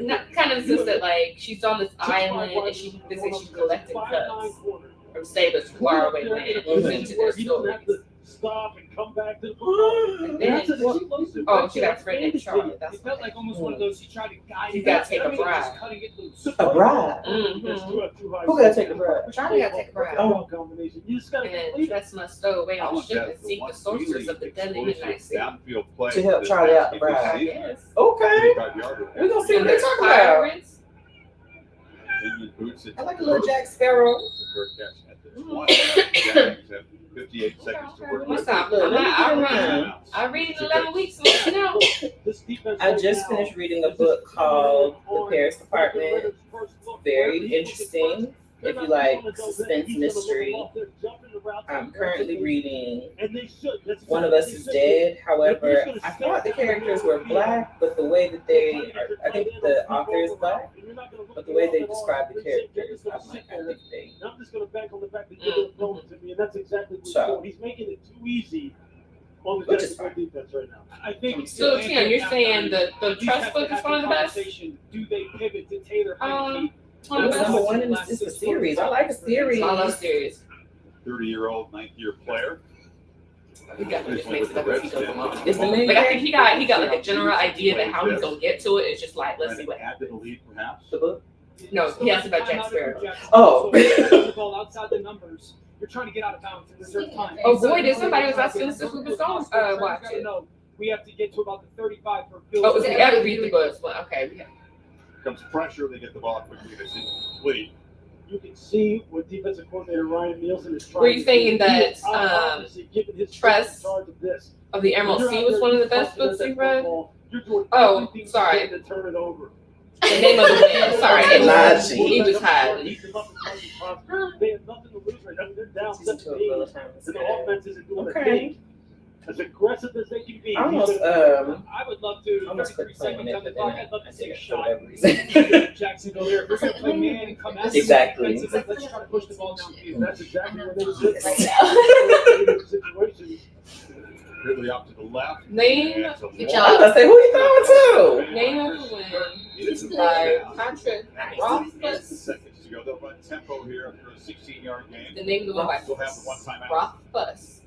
Speaker 4: not kind of just that like she's on this island and she's collecting cuts from sailors from faraway land into their stories.
Speaker 8: Stop and come back to the
Speaker 4: And then, she got threatened in Charlotte. That's
Speaker 11: It felt like almost one of those you try to guide.
Speaker 4: You gotta take a
Speaker 11: everything,
Speaker 4: bribe.
Speaker 11: just cutting it loose.
Speaker 5: A bribe? Who gotta take the bribe?
Speaker 4: Charlie got to take a bribe.
Speaker 8: Oh, combination. You just gotta
Speaker 4: And
Speaker 8: complete it.
Speaker 4: Tress must stow away
Speaker 1: How
Speaker 4: on
Speaker 1: much
Speaker 4: ship
Speaker 1: that
Speaker 4: and
Speaker 1: for
Speaker 4: seek
Speaker 1: one
Speaker 4: the sorcerers
Speaker 1: really
Speaker 4: of the deadly
Speaker 1: explosive
Speaker 4: midnight sea.
Speaker 1: downfield play
Speaker 5: To help
Speaker 1: this
Speaker 5: Charlie out the
Speaker 1: past
Speaker 5: bribe.
Speaker 1: season.
Speaker 4: Yes.
Speaker 5: Okay.
Speaker 1: 35-yarder.
Speaker 5: We're gonna see what
Speaker 4: And
Speaker 5: they
Speaker 4: there's
Speaker 5: talk about.
Speaker 4: pirates.
Speaker 1: Indian boots it
Speaker 5: I like a little Jack Sparrow.
Speaker 1: It's a fair catch at this point. Jags have 58 seconds to work with.
Speaker 4: Stop. I read in 11 weeks, so you know.
Speaker 8: This defense
Speaker 5: I just finished reading a book called The Paris Department. Very interesting. If you like suspense mystery. I'm currently reading One of Us is Dead. However, I thought the characters were black, but the way that I think the author is black, but the way they describe the characters, I'm like, I think they.
Speaker 8: I'm just gonna bank on the fact that you're gonna throw it to me, and that's exactly what he's doing. He's making it too easy on the Jacksonville defense right now.
Speaker 11: I think
Speaker 4: So, Tina, you're saying the Trust book is one of the best?
Speaker 11: Do they pivot to Taylor Heineke?
Speaker 4: One of the
Speaker 5: It's
Speaker 4: best.
Speaker 5: number one, and it's just a series. I like a series.
Speaker 4: I love series.
Speaker 1: 30-year-old, ninth-year player.
Speaker 4: He definitely just makes it up as he goes along.
Speaker 5: It's the main
Speaker 4: Like I think he got like a general idea that how he's gonna get to it. It's just like let's see what
Speaker 1: Add to the lead, perhaps.
Speaker 5: The book.
Speaker 4: No, he asked about Jack Sparrow.
Speaker 5: Oh.
Speaker 11: The ball outside the numbers. You're trying to get out of bounds and reserve time.
Speaker 4: Oh boy, did somebody was asking us if we was going watch it.
Speaker 11: No, we have to get to about the 35 for field.
Speaker 4: Oh, so we gotta read the books. Well, okay.
Speaker 1: Comes pressure, they get the ball quickly, they see complete.
Speaker 8: You can see what defensive coordinator Ryan Nielsen is trying.
Speaker 4: Were you saying
Speaker 8: to do.
Speaker 4: that,
Speaker 8: He is obviously given his
Speaker 4: Trust
Speaker 8: charge of this.
Speaker 4: Of the Emerald
Speaker 8: You're
Speaker 4: Sea
Speaker 8: out
Speaker 4: was
Speaker 8: there,
Speaker 4: one of the
Speaker 8: you're
Speaker 4: best
Speaker 8: confident
Speaker 4: books
Speaker 8: that
Speaker 4: you read.
Speaker 8: football, you're doing
Speaker 4: Oh,
Speaker 8: everything
Speaker 4: sorry.
Speaker 8: you can to turn it over.
Speaker 4: The name of the wind. Sorry, he was high.
Speaker 8: They have nothing to lose right now. They're down 17. And the offense isn't doing a thing. As aggressive as they can be.
Speaker 5: Almost,
Speaker 11: I would love to.
Speaker 5: almost
Speaker 11: 33
Speaker 5: quit playing
Speaker 11: seconds
Speaker 5: it,
Speaker 11: on the
Speaker 5: but
Speaker 11: clock.
Speaker 5: then
Speaker 11: I'd love
Speaker 5: I
Speaker 11: to see
Speaker 5: did
Speaker 11: a
Speaker 5: it for
Speaker 11: shot.
Speaker 5: whatever reason.
Speaker 11: Jacksonville there. We're going to play man and come out.
Speaker 5: Exactly.
Speaker 11: Let's try to push the ball downfield.
Speaker 8: That's exactly what they did. Situation.
Speaker 1: Really up to the left.
Speaker 4: Name.
Speaker 1: And to
Speaker 2: Good
Speaker 1: the
Speaker 2: job.
Speaker 5: I say, who you throwing to?
Speaker 4: Name of the wind.
Speaker 1: It's
Speaker 4: By Patrick Rothfuss.
Speaker 1: Seconds to go. They'll run tempo here for a 16-yard game.
Speaker 4: The name of the one by
Speaker 1: They'll have the one timeout.
Speaker 4: Rothfuss.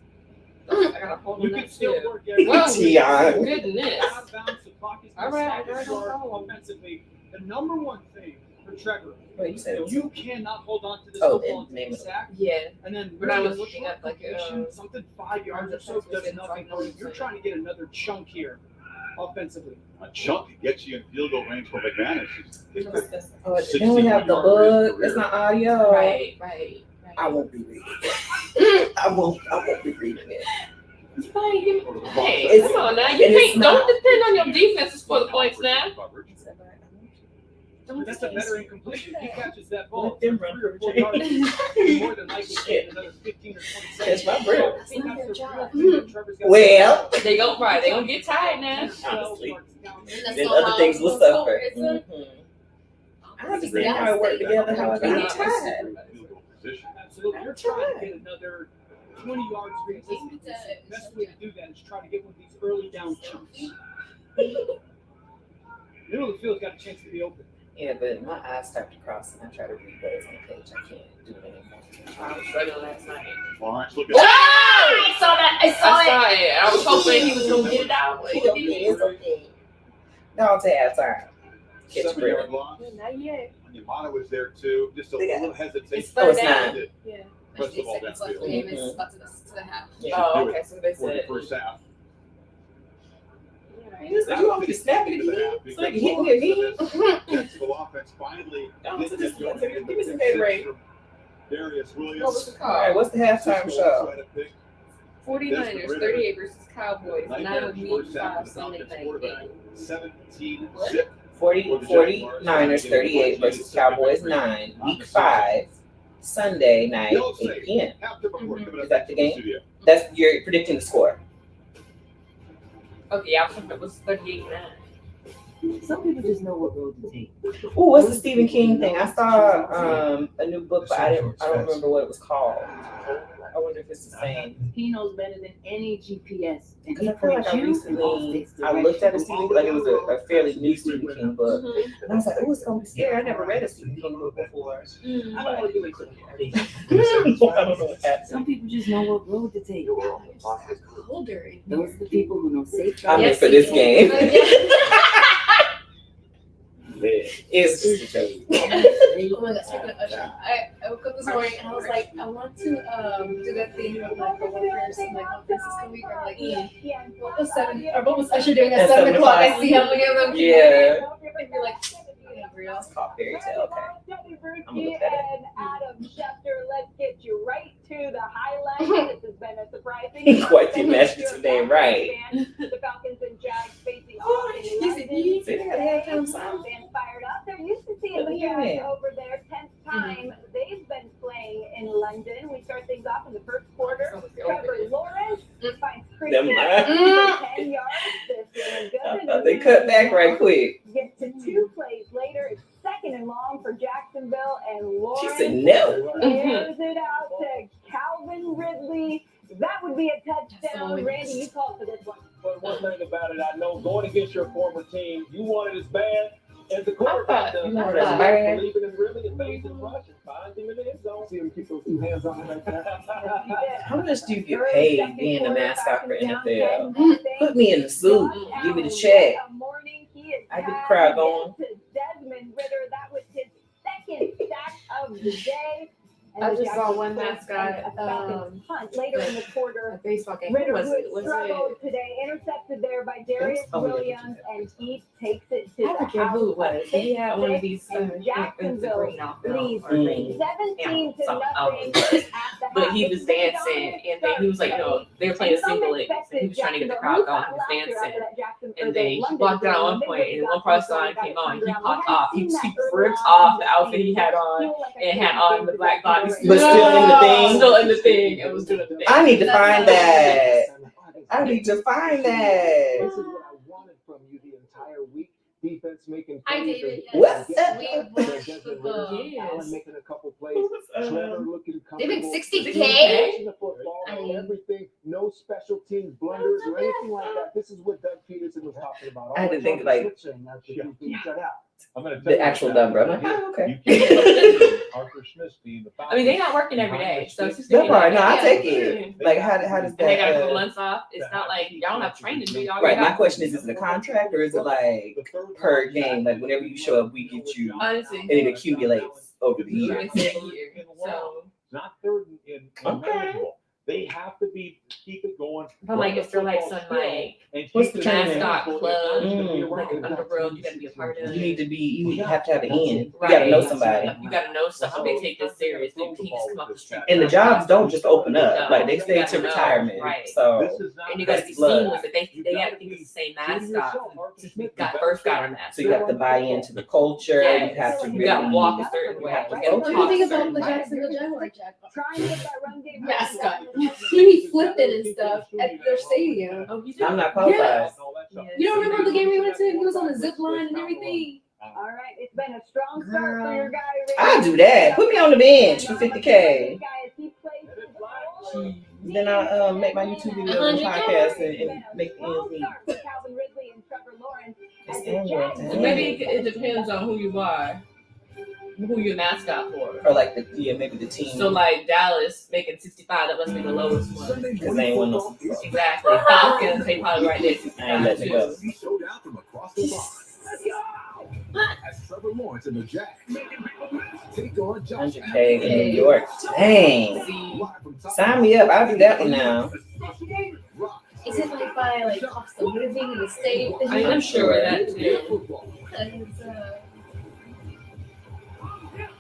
Speaker 4: I gotta hold
Speaker 11: You
Speaker 4: on
Speaker 11: can
Speaker 4: that
Speaker 11: still
Speaker 4: too.
Speaker 11: work every
Speaker 4: Well,
Speaker 5: Tion.
Speaker 4: goodness.
Speaker 11: out of bounds. The clock is
Speaker 4: All right,
Speaker 11: decided
Speaker 4: I
Speaker 11: for
Speaker 4: know.
Speaker 11: offensively. The number one thing for Trevor,
Speaker 5: Wait, you said it was.
Speaker 11: you cannot hold on to this
Speaker 5: Oh,
Speaker 11: football
Speaker 5: the name
Speaker 11: and
Speaker 5: of
Speaker 11: take a sack.
Speaker 4: Yeah.
Speaker 11: And then
Speaker 4: When I was
Speaker 11: really
Speaker 4: looking at, like,
Speaker 11: completion, something 5 yards or so does nothing for you. You're trying to get another chunk here offensively.
Speaker 1: A chunk that gets you in field goal range for advantage.
Speaker 5: Oh, then we have the book. It's not audio.
Speaker 4: Right.
Speaker 5: I won't be reading it. I won't be reading it.
Speaker 4: Hey, come on now. You can't, don't depend on your defenses for the points now.
Speaker 11: That's a better incompletion. If he catches that ball,
Speaker 5: Let them run
Speaker 11: 3 or 4 yards, he's more than likely to get another 15 or 20 seconds.
Speaker 5: Catch my breath.
Speaker 11: I think that's the real thing. Trevor's got
Speaker 5: Well,
Speaker 4: They gonna get tired now.
Speaker 5: honestly, then other things will suffer. I understand how it worked together, how I got tired.
Speaker 11: Absolutely. You're trying to get another 20 yards for your distance. The best way to do that is try to get one of these early down chunks. Middle of the field's got a chance to be open.
Speaker 5: Yeah, but my eyes start to cross and I try to read what is on the page. I can't do it anymore.
Speaker 4: I was struggling last night.
Speaker 2: I saw that. I saw it.
Speaker 4: it. I was hoping he was gonna get it out. But he
Speaker 5: It's
Speaker 4: didn't.
Speaker 5: okay. Now to have time. Catch
Speaker 1: 7-yard
Speaker 5: breath.
Speaker 1: loss.
Speaker 2: Not yet.
Speaker 1: Yamada was there too. Just a little hesitation.
Speaker 5: Oh, it's not.
Speaker 2: Yeah.
Speaker 1: Press the ball
Speaker 2: Seconds left in the
Speaker 1: downfield.
Speaker 2: game. It's about to the half.
Speaker 4: Oh, okay. So they
Speaker 1: For the
Speaker 4: said.
Speaker 1: first half.
Speaker 5: You want me to snap it again? So you can hit me again?
Speaker 1: Flexible offense finally didn't get going.
Speaker 5: Give me some Gatorade.
Speaker 1: Darius
Speaker 4: What was
Speaker 1: Williams.
Speaker 4: the
Speaker 5: All right,
Speaker 4: call?
Speaker 5: what's the halftime show?
Speaker 4: 49ers 38 versus Cowboys. 9
Speaker 1: Nightmare
Speaker 4: week
Speaker 1: first half
Speaker 4: 5
Speaker 1: of the
Speaker 4: Sunday
Speaker 1: Falcons
Speaker 4: night
Speaker 1: quarterback.
Speaker 4: game.
Speaker 1: 17
Speaker 4: What?
Speaker 1: zip.
Speaker 5: 49ers 38 versus Cowboys 9, week 5, Sunday night, 8 p.m. Is that the game? That's, you're predicting the score.
Speaker 4: Okay, I thought it was 38-9.
Speaker 14: Some people just know what road to take.
Speaker 5: Oh, what's the Stephen King thing? I saw a new book, but I don't remember what it was called. I wonder if it's the same.
Speaker 14: He knows better than any GPS. And
Speaker 5: Because I feel like I recently, I looked at a Stephen, like it was a fairly new Stephen King book. And I was like, oh, it's going to be scary. I never read a Stephen King book before. I don't know what happened.
Speaker 14: Some people just know what road to take.
Speaker 2: Colder.
Speaker 14: Those are the people who know safe
Speaker 5: I'm
Speaker 14: driving.
Speaker 5: in for this game. It's
Speaker 2: Oh my god, speaking of Usher, I woke up this morning and I was like, I want to do that thing with like the workers and like conferences this week. I'm like, what was Usher doing at 7 o'clock? I see how many of them.
Speaker 5: Yeah.
Speaker 2: And you're like, real.
Speaker 5: It's called Fairy Tale. Okay. I'm gonna look at it.
Speaker 15: And Adam Schefter, let's get you right to the highlights. This has been a surprising.
Speaker 5: Quite the imaginative name, right?
Speaker 15: The Falcons and Jags facing off in London.
Speaker 5: See, they got halftime
Speaker 15: Fans fired up. They're used to seeing the Jags over there. 10th time they've been playing in London. We start things off in the first quarter. Trevor Lawrence finds Christian for 10 yards. They're feeling good.
Speaker 5: They cut back right quick.
Speaker 15: Get to 2 plays later. It's 2nd and long for Jacksonville, and Lawrence
Speaker 5: She said no.
Speaker 15: airs it out to Calvin Ridley. That would be a touchdown. Randy, you called for this one.
Speaker 8: But one thing about it, I know going against your former team, you want it as bad as the quarterback does.
Speaker 5: You want it as bad?
Speaker 8: Believing in really and faith in rushing. Find him in the end zone. See him keep those 2 hands on him like that.
Speaker 5: How much do you get paid being the mascot for NFL? Put me in the suit. Give me the check. I get the crowd going.
Speaker 15: Desmond Ritter, that was his 2nd sack of the day. And
Speaker 4: I
Speaker 15: the
Speaker 4: just saw
Speaker 15: Jaguars
Speaker 4: one
Speaker 15: scored
Speaker 4: mascot,
Speaker 15: a Falcons punt later in the quarter.
Speaker 4: A baseball game.
Speaker 15: Ritter,
Speaker 4: Who was
Speaker 15: who
Speaker 4: it? Was
Speaker 15: struggled
Speaker 4: it?
Speaker 15: today, intercepted there by Darius Williams, and he takes it to
Speaker 4: I
Speaker 15: the
Speaker 4: forget who it was. He had one of these.
Speaker 15: and Jacksonville leads
Speaker 5: Mm.
Speaker 15: 17 to
Speaker 4: something.
Speaker 15: nothing at the
Speaker 4: But
Speaker 15: half.
Speaker 4: he was dancing, and then he was like, they were playing a single leg, so he was trying to get the crowd going. He was dancing, and then he walked out at one point, and one part song came on. He popped off. He ripped off the outfit he had on, and had on the black body suit.
Speaker 5: But still in the thing?
Speaker 4: Still in the thing, and was doing the thing.
Speaker 5: I need to find that. I need to find
Speaker 8: This
Speaker 5: that.
Speaker 8: is what I wanted from you the entire week. Defense making
Speaker 2: Hi,
Speaker 8: plays.
Speaker 2: David.
Speaker 5: What's
Speaker 8: Yes.
Speaker 2: We watched football.
Speaker 8: Allen making a couple plays. Trevor looking
Speaker 2: They've been
Speaker 8: comfortable.
Speaker 2: 60K?
Speaker 8: Catching the football and everything. No special teams blunders or anything like that. This is what Doug Peterson was talking about.
Speaker 5: I had to think, like,
Speaker 8: shut out.
Speaker 1: I'm gonna
Speaker 5: the actual number. I'm like, oh, okay.
Speaker 1: Arthur Smith's team, the
Speaker 4: I mean, they're not working every day, so it's just
Speaker 5: That part, no, I
Speaker 4: yeah.
Speaker 5: take it. Like, how does
Speaker 4: And they got a couple
Speaker 5: that?
Speaker 4: months off. It's not like y'all don't have training, do y'all?
Speaker 5: Right. My question is it a contract or is it like per game? Like, whenever you show up, we get you,
Speaker 4: Honestly,
Speaker 5: and it accumulates over the years.
Speaker 4: it's that year. So
Speaker 1: not third in
Speaker 5: Okay.
Speaker 1: manageable. They have to keep it going.
Speaker 4: But like if they're like some like
Speaker 5: What's the tournament?
Speaker 4: mascot club,
Speaker 5: Mm.
Speaker 4: like an underworld, you gotta be a part of.
Speaker 5: You have to have an end. You
Speaker 4: Right.
Speaker 5: gotta know somebody.
Speaker 4: You gotta know stuff. They take this serious. They can't just come up the street.
Speaker 5: And the jobs don't just open up. Like they stay to retirement.
Speaker 4: Right.
Speaker 5: So
Speaker 4: and you gotta be seamless. But they have to think it's the same mascot. First got our mascot.
Speaker 5: So you have to buy into the culture.
Speaker 4: Yes.
Speaker 5: You have to
Speaker 4: You gotta walk a certain way.
Speaker 2: What do you think about the Jacksonville Jaguars mascot? He flipped it and stuff at their stadium.
Speaker 5: I'm not qualified.
Speaker 2: Yes. You don't remember the game we went to? He was on the zip line and everything.
Speaker 15: All right, it's been a strong start for your guy.
Speaker 5: I'll do that. Put me on the bench for 50K. Then I'll make my YouTube video and podcast and make the ends meet.
Speaker 4: Maybe it depends on who you are, who you're mascot for.
Speaker 5: Or like maybe the team.
Speaker 4: So like Dallas making 65, that must be the lowest one.
Speaker 5: Because they ain't won no.
Speaker 4: Exactly. Falcons, they probably right there 65 too.
Speaker 12: Showdown from across the line. As Trevor Lawrence and the Jacks take on Josh
Speaker 5: 100K in New York. Dang. Sign me up. I'll do that one now.
Speaker 2: Is it like by like cost of living in the state?
Speaker 4: I'm sure of that too.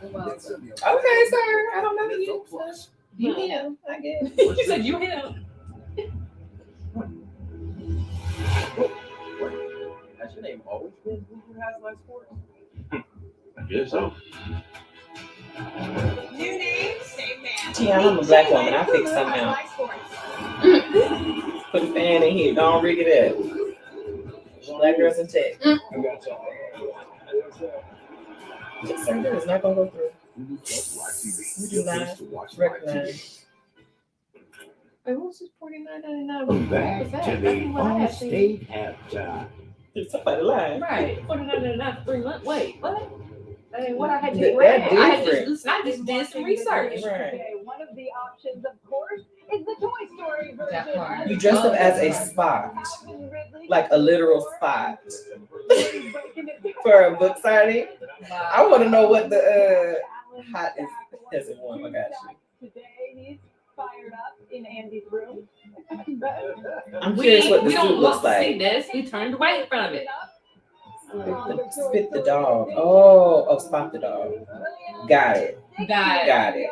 Speaker 5: Okay, sir. I don't know you. You him, I guess.
Speaker 4: You said you him.
Speaker 6: Has your name always been Who Has My Sports?
Speaker 1: I guess so.
Speaker 16: New name, same man.
Speaker 5: Tia, I'm a black woman. I fix something out. Put a fan in here. Don't rig it up. Black girls in tech.
Speaker 1: I got y'all.
Speaker 5: Yes, sir. It's not gonna go through. We do not recognize. Wait, what was this $49.99?
Speaker 1: Back to the on-state halftime.
Speaker 5: Did somebody lie?
Speaker 4: Right. $49.99 for 3 months. Wait, what?
Speaker 2: What I had to
Speaker 5: That
Speaker 4: I just did some research.
Speaker 5: Right.
Speaker 15: One of the options, of course, is the Toy Story version.
Speaker 5: You dress up as a spot, like a literal spot, for a book signing. I want to know what the hot is in one. I got you.
Speaker 15: Today he's fired up in Andy's room.
Speaker 5: I'm curious what the suit looks
Speaker 4: See
Speaker 5: like.
Speaker 4: this? We turned away from it.
Speaker 5: Spit the dog. Oh, spot the dog. Got it. Got it.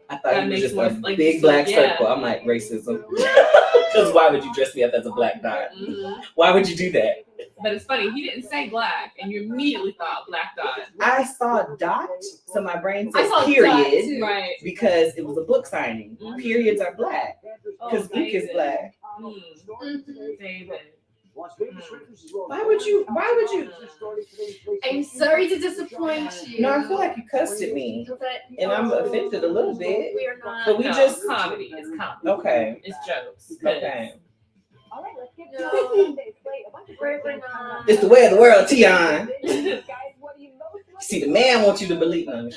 Speaker 5: I thought
Speaker 4: That
Speaker 5: it was
Speaker 4: makes
Speaker 5: just
Speaker 4: more,
Speaker 5: a
Speaker 4: like,
Speaker 5: big
Speaker 4: so,
Speaker 5: black
Speaker 4: yeah.
Speaker 5: circle. I'm like, racism. Because why would you dress me up as a black dot?
Speaker 4: Mm-hmm.
Speaker 5: Why would you do that?
Speaker 4: But it's funny, he didn't say black, and you immediately thought black dot.
Speaker 5: I saw dot, so my brain
Speaker 4: I
Speaker 5: said
Speaker 4: saw
Speaker 5: period,
Speaker 4: dot, too. Right.
Speaker 5: because it was a book signing.
Speaker 4: Mhm.
Speaker 5: Periods are black, because ink is
Speaker 4: David.
Speaker 5: black.
Speaker 4: David.
Speaker 5: Why would you?
Speaker 2: I'm sorry to disappoint you.
Speaker 5: No, I feel like you cussed at me, and I'm offended a little bit.
Speaker 2: We are not.
Speaker 5: But we
Speaker 4: No,
Speaker 5: just
Speaker 4: comedy. It's comedy.
Speaker 5: okay.
Speaker 4: It's jokes.
Speaker 5: Okay.
Speaker 15: All right, let's get to Sunday's slate. A bunch of great
Speaker 5: It's the way of the world, Tion.
Speaker 15: guys, what do you most
Speaker 5: See, the man wants you to believe on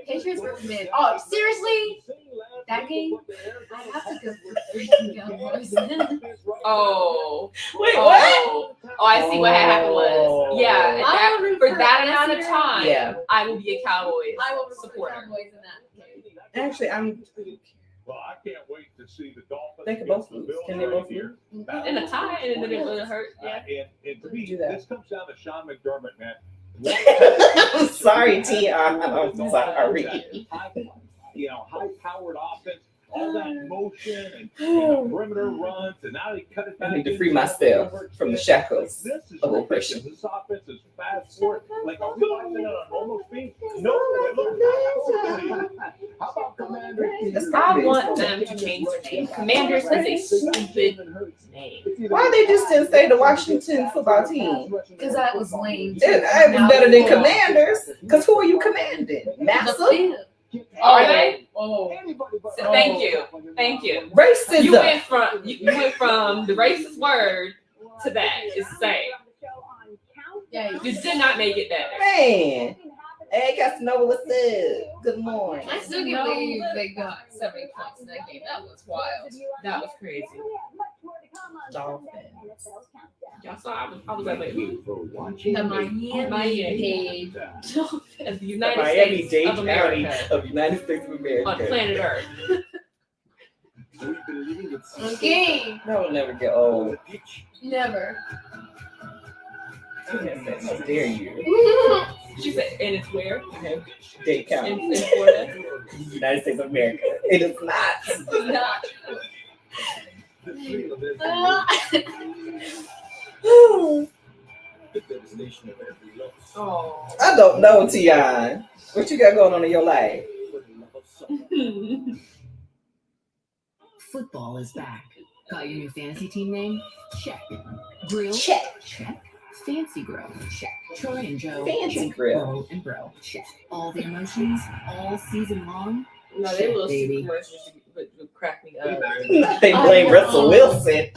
Speaker 2: Patriots versus Mid. Oh, seriously? That game? I have to go for freaking Cowboys.
Speaker 4: Oh.
Speaker 5: Wait,
Speaker 4: Oh, I see what happened was. Yeah,
Speaker 2: I
Speaker 4: that,
Speaker 2: will root
Speaker 4: for
Speaker 2: for
Speaker 4: that amount of
Speaker 2: Messi.
Speaker 4: time,
Speaker 5: Yeah.
Speaker 4: I will be a Cowboys
Speaker 2: I will root for
Speaker 4: supporter.
Speaker 2: Cowboys in that.
Speaker 5: Actually, I'm.
Speaker 1: Well, I can't wait to see the Dolphins.
Speaker 5: They could both
Speaker 1: against the
Speaker 5: lose.
Speaker 1: Bills
Speaker 5: Can they
Speaker 1: right
Speaker 5: both
Speaker 1: here.
Speaker 4: In a tie, and it didn't really hurt. Yeah.
Speaker 1: And to me,
Speaker 5: do that.
Speaker 1: this comes down to Sean McDermott, man.
Speaker 5: I'm sorry, Tion. I'm sorry.
Speaker 1: High-powered offense, all that motion and perimeter runs, and now they cut it back.
Speaker 5: I need to free myself from the shackles
Speaker 1: This is
Speaker 5: of
Speaker 1: ridiculous.
Speaker 5: oppression.
Speaker 1: This offense is fast forward. Like, are we watching it on normal speed? No. It looks How about Commander?
Speaker 4: I want them to change their name. Commanders is a stupid name.
Speaker 5: Why they just didn't say the Washington football team?
Speaker 2: Because that was lame.
Speaker 5: It was better than Commanders. Because who are you commanding? Massa?
Speaker 4: Are they? Oh. So thank you. Thank you.
Speaker 5: Racism.
Speaker 4: You went from the racist word to that. It's the same.
Speaker 2: Yeah,
Speaker 4: You did not make it better.
Speaker 5: Man. Hey, Casanova, what's up? Good morning.
Speaker 2: I still can't believe they got 70 points in that game. That was wild.
Speaker 4: That was crazy.
Speaker 5: Dolphins.
Speaker 4: Y'all saw I was like, wait,
Speaker 2: The Miami.
Speaker 4: as the United
Speaker 5: Miami-Dade
Speaker 4: States of
Speaker 5: County
Speaker 4: America
Speaker 5: of United States of America.
Speaker 4: on planet Earth.
Speaker 2: Okay.
Speaker 5: That will never get old.
Speaker 2: Never.
Speaker 5: How dare you?
Speaker 4: She said, and it's where?
Speaker 5: Dade County.
Speaker 4: In Florida.
Speaker 5: United States of America. It is not.
Speaker 2: It's not.
Speaker 4: Oh.
Speaker 5: I don't know, Tion. What you got going on in your life?
Speaker 7: Football is back. Got your new fantasy team name? Check. Grill?
Speaker 5: Check.
Speaker 7: Check. Fancy Grill? Check. Troy and Joe?
Speaker 5: Fancy
Speaker 7: Check.
Speaker 5: Grill.
Speaker 7: Bo and Bro? Check. All the emotions, all season long?
Speaker 4: No,
Speaker 7: Check,
Speaker 4: they little
Speaker 7: baby.
Speaker 4: commercials would crack me up.
Speaker 5: They blame Russell Wilson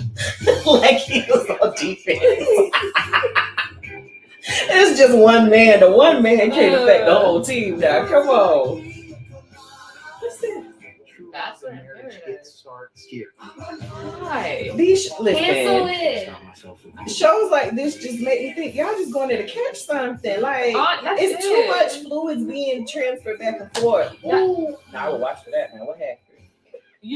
Speaker 5: like he was on defense. It's just one man. The one man can't affect the whole team now. Come on.
Speaker 4: That's what
Speaker 12: here.
Speaker 4: Why?
Speaker 5: These
Speaker 2: Cancel
Speaker 5: listen.
Speaker 2: it.
Speaker 5: Shows like this just make me think y'all just going there to catch something. Like
Speaker 4: That's
Speaker 5: it's
Speaker 4: it.
Speaker 5: too much fluids being transferred back and forth. Now I would watch for that. Now what happened?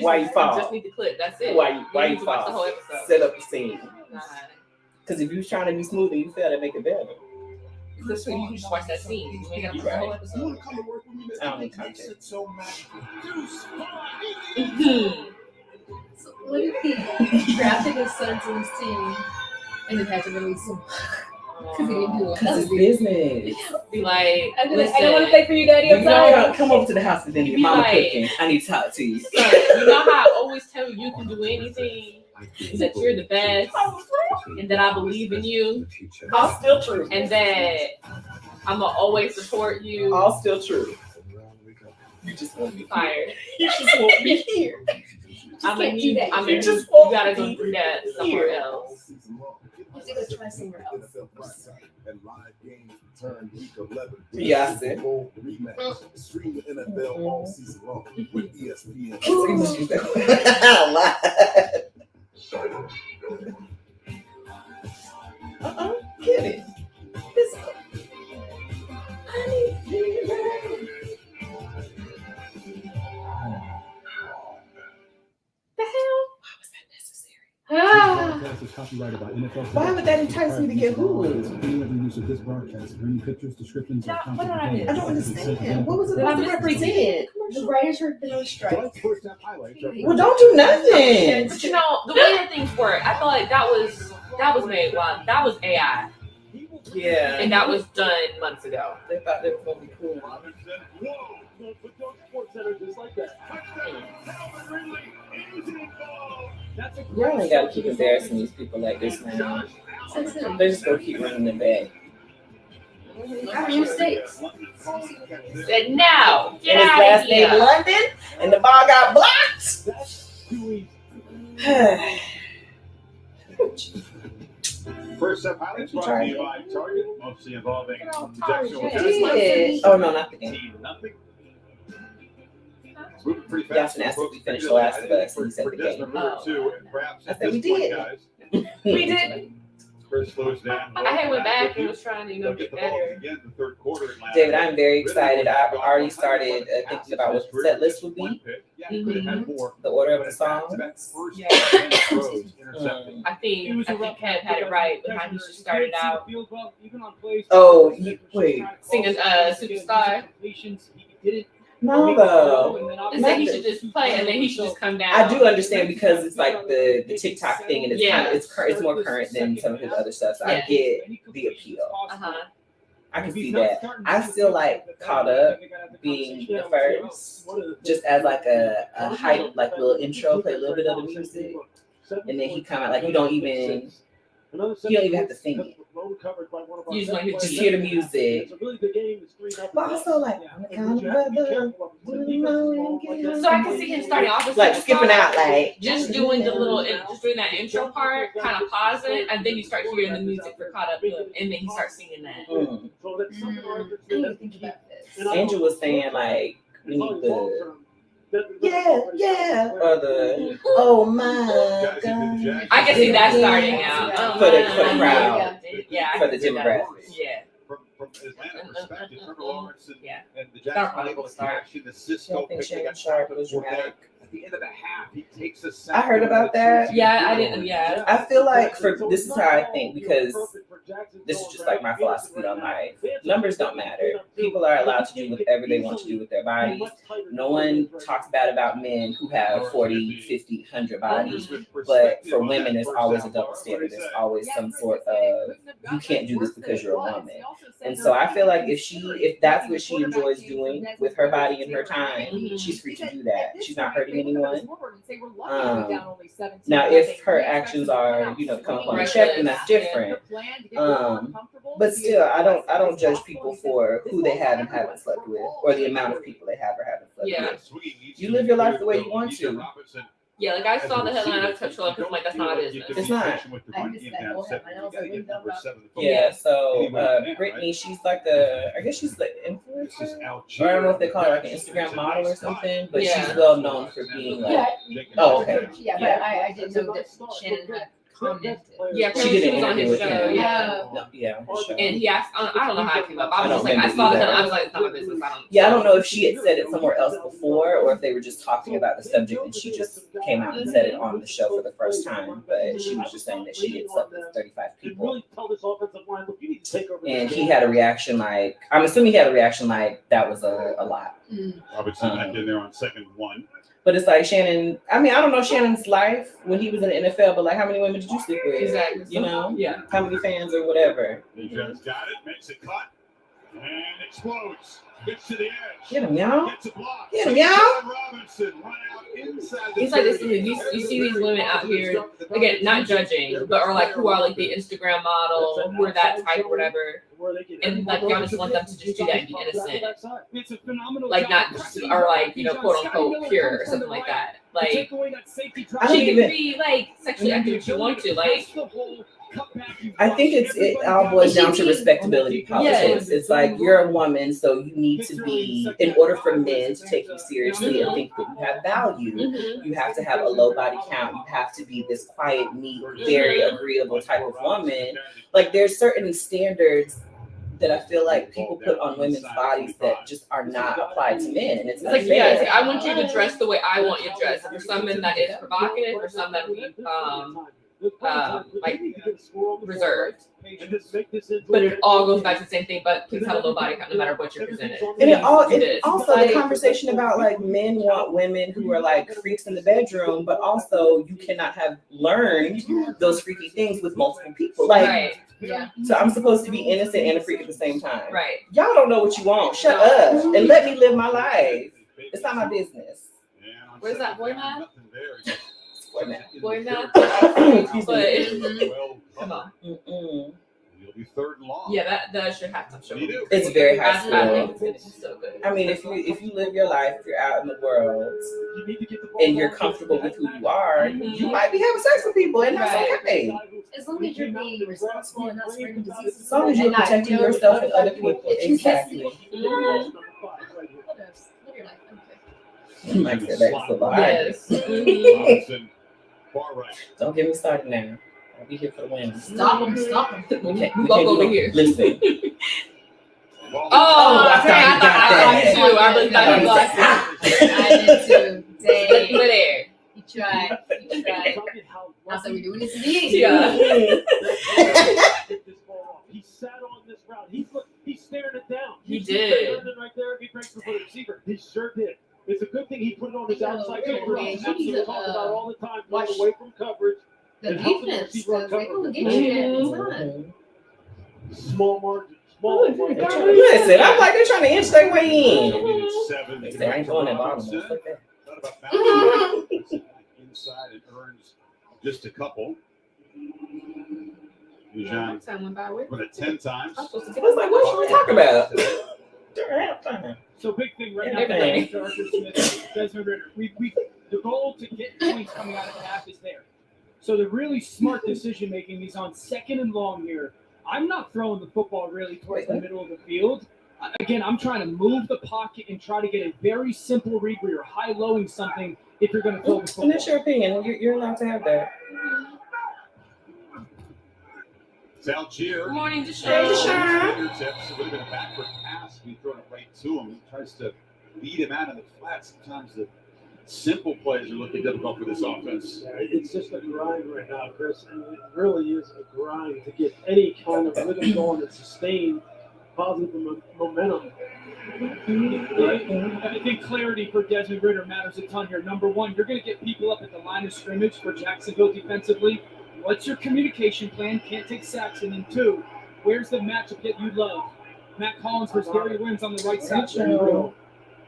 Speaker 5: Why you fall?
Speaker 4: Just need the clip. That's it.
Speaker 5: Why you
Speaker 4: need to watch the whole
Speaker 5: fall?
Speaker 4: episode.
Speaker 5: Set up the scene.
Speaker 4: Nah.
Speaker 5: Because if you was trying to be smooth and you fail, that make it better.
Speaker 4: That's when you can just watch that scene. You ain't got to watch the whole episode.
Speaker 5: I don't need content.
Speaker 2: So what if he drafted his son to his team and then had to release him because he didn't do it?
Speaker 5: Because it's business.
Speaker 4: Be like,
Speaker 2: I don't
Speaker 4: listen,
Speaker 2: want to play for you, Daddy. I'm
Speaker 5: You
Speaker 2: sorry.
Speaker 5: know, come over to the house and then your
Speaker 4: Be
Speaker 5: mama
Speaker 4: like-
Speaker 5: cooking. I need to talk to you.
Speaker 4: son, you know how I always tell you you can do anything, that you're the best, and that I believe in you,
Speaker 5: All still true.
Speaker 4: and that I'm gonna always support you.
Speaker 5: All still true. You just want to be
Speaker 4: Fired.
Speaker 5: You just want me here.
Speaker 4: I'm gonna
Speaker 2: can't do
Speaker 4: need.
Speaker 2: that.
Speaker 4: I'm
Speaker 5: You
Speaker 4: gonna.
Speaker 5: just
Speaker 4: You
Speaker 5: won't
Speaker 4: gotta go
Speaker 5: be
Speaker 4: do that somewhere
Speaker 5: here.
Speaker 4: else.
Speaker 2: You have to go try somewhere else.
Speaker 5: Yeah, I said.
Speaker 12: Stream the NFL all season long with ESPN.
Speaker 5: Get it. This I need you.
Speaker 4: The hell?
Speaker 5: Why was that necessary?
Speaker 4: Ah.
Speaker 3: Broadcast is copyrighted by NFL.
Speaker 5: Why would that entice me to get Hulu?
Speaker 3: Any other use of this broadcast, any pictures, descriptions, or
Speaker 2: What did I miss?
Speaker 5: I don't understand. What was it
Speaker 4: Did I
Speaker 5: supposed to
Speaker 4: miss
Speaker 5: represent?
Speaker 2: The writers were been on strike.
Speaker 5: Well, don't do nothing.
Speaker 4: But you know, the way that things work, I feel like that was made while that was AI,
Speaker 5: Yeah.
Speaker 4: and that was done months ago.
Speaker 5: They thought they were going to be cool. Y'all ain't got to keep embarrassing these people like this now. They just going to keep running it back.
Speaker 2: Our mistakes.
Speaker 4: Said no,
Speaker 5: And
Speaker 4: get
Speaker 5: his
Speaker 4: out
Speaker 5: last
Speaker 4: of
Speaker 5: name
Speaker 4: here.
Speaker 5: London, and the ball got blocked.
Speaker 1: First up highlights brought to you by Target, mostly involving injection
Speaker 5: Oh, no, not the game.
Speaker 1: Team nothing. Moving pretty
Speaker 5: Y'all
Speaker 1: fast.
Speaker 5: should ask if we finished The Last of Us, and he said the game. I said we did.
Speaker 4: We did.
Speaker 1: First slows down.
Speaker 4: I had went back and was trying to, get better.
Speaker 1: Again, the third quarter.
Speaker 5: David, I'm very excited. I've already started thinking about what the set list would be, the order of the songs.
Speaker 4: Yeah. I think Kev had it right with how he just started out
Speaker 5: Oh, wait.
Speaker 4: singing Superstar.
Speaker 5: No, though.
Speaker 4: He said he should just play and then he should just come down.
Speaker 5: I do understand because it's like the TikTok thing and it's
Speaker 4: Yeah.
Speaker 5: kind of, it's more current than some of his other stuff. So I
Speaker 4: Yeah.
Speaker 5: get the appeal.
Speaker 4: Uh-huh.
Speaker 5: I can see that. I still like Caught Up being the first, just as like a hype, like little intro, play a little bit of the music, and then he come out like you don't even have to sing it.
Speaker 4: You just want to
Speaker 5: Just hear the music. But also like, I'm the kind of brother,
Speaker 4: So I can see him starting off with
Speaker 5: like
Speaker 4: Superstar,
Speaker 5: skipping out like
Speaker 4: just doing the little, just doing that intro part, kind of pausing, and then you start hearing the music for Caught Up, and then he starts singing that.
Speaker 5: Mm.
Speaker 2: I didn't think about this.
Speaker 5: Andrew was saying like we need the or the oh my god.
Speaker 4: I can see that starting out.
Speaker 5: For the crowd.
Speaker 4: Yeah, I
Speaker 5: For
Speaker 4: can
Speaker 5: the
Speaker 4: see that.
Speaker 5: demographic.
Speaker 4: Yeah.
Speaker 1: from Atlanta perspective, Trevor Lawrence and the
Speaker 4: That'll
Speaker 1: Jags
Speaker 4: probably
Speaker 1: able to
Speaker 4: start.
Speaker 1: cash in the Cisco pick. They got
Speaker 5: Sharp
Speaker 1: shot
Speaker 5: was
Speaker 1: for that.
Speaker 5: dramatic.
Speaker 1: At the end of the half, he takes a sack.
Speaker 5: I heard about that.
Speaker 4: Yeah, I didn't. Yeah.
Speaker 5: I feel like this is how I think, because this is just like my philosophy on life. Numbers don't matter. People are allowed to do whatever they want to do with their bodies. No one talks bad about men who have 40, 50, 100 bodies. But for women, there's always a double standard. There's always some sort of, you can't do this because you're a woman. And so I feel like if that's what she enjoys doing with her body and her time, she's free to do that. She's not hurting anyone. Now, if her actions are, come up on a check, then that's different. But still, I don't judge people for who they have and haven't slept with, or the amount of people they have or haven't slept with. You live your life the way you want to.
Speaker 4: Yeah, like I saw the headline, I touched on because I'm like, that's not my business.
Speaker 5: It's not. Yeah, so Brittany, she's like I guess she's the influencer. Or I don't know if they call her like an Instagram model or something, but she's well known for being like. Oh, okay.
Speaker 2: Yeah, but I didn't know that Shannon had commented.
Speaker 4: Yeah,
Speaker 5: she did
Speaker 4: was on his show. And he asked, I don't know how I came up. I was just like, I saw that, I was like, it's not my business.
Speaker 5: I don't know if she had said it somewhere else before, or if they were just talking about the subject and she just came out and said it on the show for the first time. But she was just saying that she had slept with 35 people. And he had a reaction like, I'm assuming he had a reaction like that was a lot.
Speaker 1: Robertson back in there on 2nd 1.
Speaker 5: But it's like Shannon, I mean, I don't know Shannon's life when he was in the NFL, but like how many women did you sleep with?
Speaker 4: Exactly.
Speaker 5: Yeah. How many fans or whatever.
Speaker 1: Defense got it, makes it cut, and explodes. Gets to the edge.
Speaker 5: Get him, y'all.
Speaker 1: Gets a block.
Speaker 5: Get him, y'all.
Speaker 1: Robinson run out inside the
Speaker 4: It's like this. You see these women out here, again, not judging, but are like who are like the Instagram model, who are that type, whatever. And like y'all just want them to just do that and be innocent, like not just are like quote unquote pure or something like that. Like she can be like sexually active if you want to. Like
Speaker 5: I think it all boils down to respectability politics. Yes. It's like you're a woman, so you need to be, in order for men to take you seriously and think that you have value, you have to have a low body count. You have to be this quiet, neat, very agreeable type of woman. Like there's certain standards that I feel like people put on women's bodies that just are not applied to men. And it's
Speaker 4: like, yeah, I want you to dress the way I want you to dress. For some men that is provocative, for some that we like reserved. But it all goes back to the same thing, but please have a low body count no matter what you're presented.
Speaker 5: And also the conversation about like men want women who are like freaks in the bedroom, but also you cannot have learned those freaky things with multiple people. Like
Speaker 4: right. Yeah.
Speaker 5: So I'm supposed to be innocent and a freak at the same time.
Speaker 4: Right.
Speaker 5: Y'all don't know what you want. Shut up and let me live my life. It's not my business.
Speaker 4: Where's that boy man? Boy math. Come on.
Speaker 1: You'll be 3rd and long.
Speaker 4: Yeah, that should have to show.
Speaker 5: It's very high school.
Speaker 4: I think it's so good.
Speaker 5: I mean, if you live your life, if you're out in the world, and you're comfortable with who you are, you might be having sex with people, and that's okay.
Speaker 2: As long as you're being responsible and not spreading diseases.
Speaker 5: As long as you're protecting yourself and other people. Exactly. Mike said that's the lie.
Speaker 4: Yes.
Speaker 1: Far right.
Speaker 5: Don't get me started now. I'll be here for the win.
Speaker 2: Stop him.
Speaker 4: We walk over here.
Speaker 5: Listen.
Speaker 4: I did too. I really thought he lost it.
Speaker 2: I did too. Dang.
Speaker 4: We're there.
Speaker 2: You tried. I said we're doing this again.
Speaker 4: Yeah.
Speaker 8: He sat on this route. He stared it down.
Speaker 4: He did.
Speaker 8: Right there. He breaks for the receiver. He sure did. It's a good thing he put it on his outside cover. Absolutely talk about all the time, going away from coverage.
Speaker 2: The defense, because they will get you at the time.
Speaker 8: Small margin.
Speaker 5: Listen, I'm like, they're trying to inch their way in. They say, I ain't going that bottom.
Speaker 1: Inside, it earns just a couple.
Speaker 4: Time went by with.
Speaker 1: With it 10 times.
Speaker 5: I was like, what should we talk about?
Speaker 9: So big thing right now, Desmond Ritter. The goal to get points coming out of the half is there. So the really smart decision making is on 2nd and long here. I'm not throwing the football really towards the middle of the field. Again, I'm trying to move the pocket and try to get a very simple read where you're high-lowing something if you're going to throw the football.
Speaker 5: And that's your opinion. You're allowed to have that.
Speaker 1: Salchier.
Speaker 4: Good morning, Deshaun.
Speaker 1: Fingertips. It would have been a backward pass. We thrown it right to him. He tries to beat him out of the flat. Sometimes the simple plays are looking difficult for this offense.
Speaker 8: Yeah, it's just a grind right now, Chris. And it really is a grind to get any kind of rhythm going and sustain positive momentum.
Speaker 9: I think clarity for Desmond Ridder matters a ton here. Number one, you're going to get people up at the line of scrimmage for Jacksonville defensively. What's your communication plan? Can't take sacks. And then two, where's the matchup that you love? Matt Collins versus Gary Williams on the right side.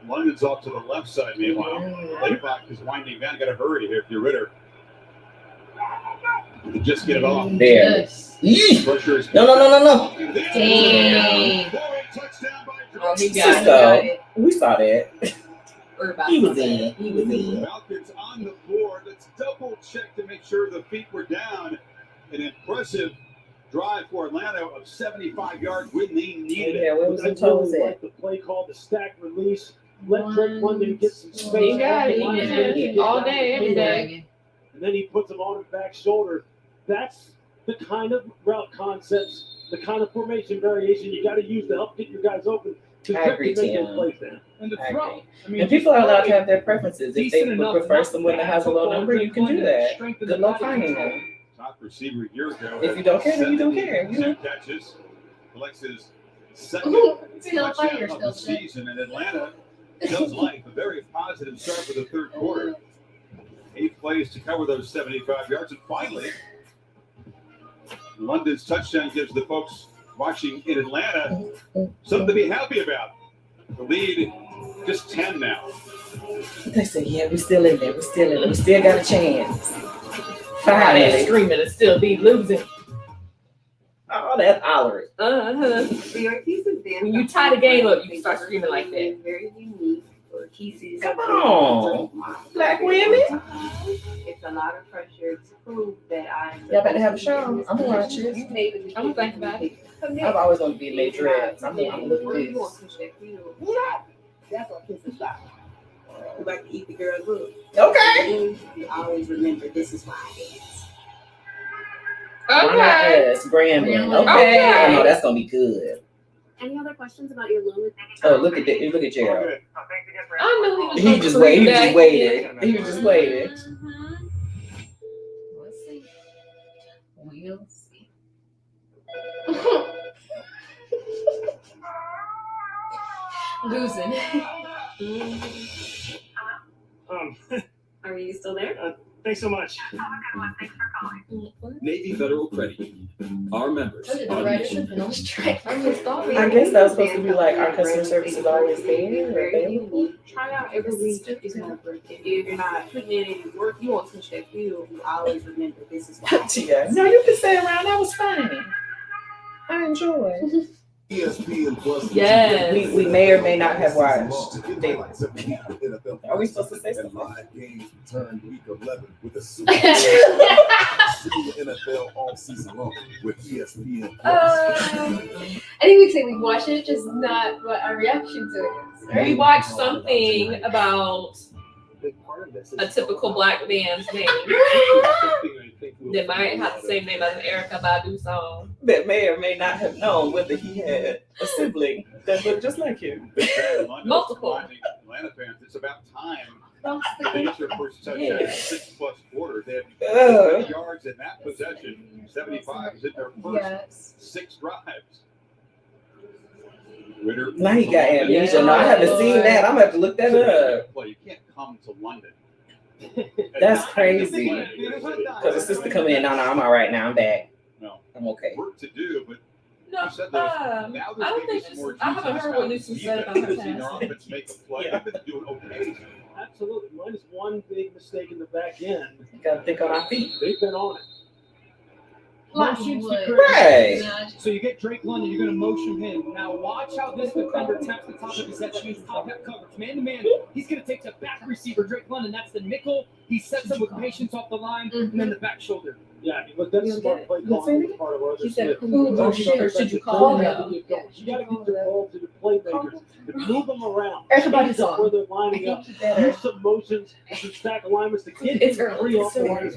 Speaker 1: London's off to the left side, meanwhile. Laycock is winding down. Got to hurry here if you're Ridder. Just get it off.
Speaker 5: There.
Speaker 1: Pressure is
Speaker 5: No.
Speaker 2: Dang.
Speaker 4: Oh, he got it.
Speaker 5: We saw that. He was
Speaker 1: in.
Speaker 5: in.
Speaker 1: Falcons on the board. Let's double check to make sure the feet were down. An impressive drive for Atlanta of 75 yards when they needed it.
Speaker 5: Yeah, where was
Speaker 8: I
Speaker 5: the toes
Speaker 8: really
Speaker 5: at?
Speaker 8: like the play called the stack release. Let Drake London get some space.
Speaker 4: He got it.
Speaker 8: Line
Speaker 4: He
Speaker 8: of
Speaker 4: did
Speaker 8: scrimmage,
Speaker 4: it
Speaker 8: get
Speaker 4: all
Speaker 8: down
Speaker 4: day,
Speaker 8: the
Speaker 4: every
Speaker 8: field,
Speaker 4: day.
Speaker 8: And then he puts him on his back shoulder. That's the kind of route concepts, the kind of formation variation you got to use to help get your guys open.
Speaker 5: I agree, Tim.
Speaker 9: And the
Speaker 5: I
Speaker 9: throw.
Speaker 5: agree.
Speaker 9: I mean,
Speaker 5: And people are allowed to have their
Speaker 9: just
Speaker 5: preferences. If they
Speaker 9: decent
Speaker 5: would
Speaker 9: enough
Speaker 5: prefer
Speaker 9: not
Speaker 5: someone that has a low number, you can do that. Good luck finding them.
Speaker 1: Top receiver a year ago.
Speaker 5: If you don't care, then you don't care.
Speaker 1: 2 catches. Collects his second
Speaker 2: Still
Speaker 1: touchdown
Speaker 2: fire,
Speaker 1: of the
Speaker 2: still
Speaker 1: season. And Atlanta does life. A very positive start for the third quarter. 8 plays to cover those 75 yards. And finally, London's touchdown gives the folks watching in Atlanta something to be happy about. The lead, just 10 now.
Speaker 5: They say, yeah, we're still in there. We still got a chance.
Speaker 4: That
Speaker 5: Finally.
Speaker 4: screaming and still be losing.
Speaker 5: Oh, that's hollering.
Speaker 4: When you tie the game up, you can start screaming like that.
Speaker 14: Very unique for Keese's.
Speaker 5: Come on. Black women.
Speaker 14: It's a lot of pressure to prove that I'm.
Speaker 5: Y'all about to have a show. I'm gonna watch it.
Speaker 4: I'm gonna think about it.
Speaker 5: I've always wanted to be a maitress. I'm gonna look at this.
Speaker 14: That's what pisses off. You like to eat the girl's food.
Speaker 5: Okay.
Speaker 14: You always remember this is why I dance.
Speaker 5: Okay. Yes, Brandon. Okay. I know that's gonna be good.
Speaker 10: Any other questions about your loan?
Speaker 5: Oh, look at that. Look at Gerald.
Speaker 4: I knew he was
Speaker 5: He just waited. He was just waiting.
Speaker 2: Let's see. We'll see. Losing.
Speaker 10: Are you still there?
Speaker 8: Thanks so much.
Speaker 17: Navy Federal Credit Union. Our members are the mission.
Speaker 5: I guess that was supposed to be like our customer service is always there.
Speaker 4: Very unique. Try it out every week. It's not working. If you're not putting in any work, you won't touch that field. You always remember this is why.
Speaker 5: Yeah. No, you can stay around. That was funny. I enjoyed.
Speaker 12: ESPN Plus.
Speaker 4: Yes.
Speaker 5: We may or may not have watched. Are we supposed to say something?
Speaker 12: Live games return week 11 with a super NFL all season long with ESPN Plus.
Speaker 2: I think we say we watch it, just not what our reaction to it is. Right?
Speaker 4: We watched something about a typical black man's name that might have the same name as an Erykah Badu song.
Speaker 5: That may or may not have known whether he had a sibling that looked just like him.
Speaker 4: Multiple.
Speaker 1: Atlanta fans, it's about time they get their first touchdown in 6+ quarters. They had 20 yards in that possession. 75 is in their first 6 drives. Ridder.
Speaker 5: Now he got amnesia. No, I haven't seen that. I'm gonna have to look that up.
Speaker 1: Well, you can't come to London.
Speaker 5: That's crazy. Because his sister come in. No, I'm all right now. I'm back.
Speaker 1: No,
Speaker 5: I'm okay.
Speaker 1: work to do, but
Speaker 4: No, I don't think I haven't heard what Lucy said about her past.
Speaker 1: Make a play. I've been doing okay.
Speaker 8: Absolutely. Mine is one big mistake in the back end.
Speaker 5: You gotta think on our feet.
Speaker 8: They've been on it.
Speaker 9: Motion secret.
Speaker 5: Right.
Speaker 9: So you get Drake London, you're going to motion him. Now watch how this defender taps the top of his head. That means top hat coverage. Man to man, he's going to take the back receiver, Drake London. That's the nickel
Speaker 11: He sets up with patience off the line and then the back shoulder.
Speaker 8: Yeah, I mean, look, that's smart play calling on the part of our other
Speaker 4: He said,
Speaker 8: Smith.
Speaker 4: who or should you call
Speaker 8: You
Speaker 4: him?
Speaker 8: gotta get the ball to the playmakers and move them around.
Speaker 4: Everybody's
Speaker 8: Change up
Speaker 4: on.
Speaker 8: where they're lining up. Use some motions and some stack alignments to get
Speaker 4: It's
Speaker 8: them
Speaker 4: early.
Speaker 8: free off the line.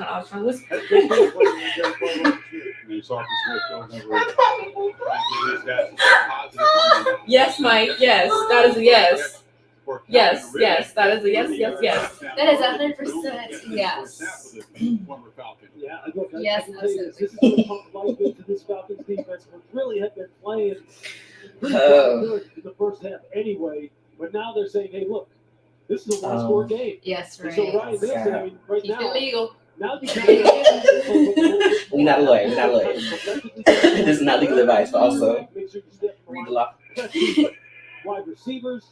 Speaker 4: I was trying to listen.
Speaker 1: And you saw Smith going over trying to give his guys a positive.
Speaker 4: Yes, Mike. Yes, that is a yes. Yes, yes, that is a yes, yes, yes.
Speaker 2: That is 100% yes.
Speaker 1: Former Falcon.
Speaker 8: Yeah, look,
Speaker 2: Yes,
Speaker 8: I can tell you this is going to pump life into this Falcons defense, which really have been playing pretty good in the first half anyway. But now they're saying, hey, look, this is a one-score game.
Speaker 2: Yes,
Speaker 8: And
Speaker 2: right.
Speaker 8: so Ryan Nielsen, I mean, right
Speaker 2: Keep
Speaker 8: now,
Speaker 2: it legal.
Speaker 8: now you
Speaker 5: We're not a lawyer. We're not a lawyer. This is not legal advice, but also
Speaker 8: make sure you step
Speaker 5: read the law.
Speaker 8: wide receivers.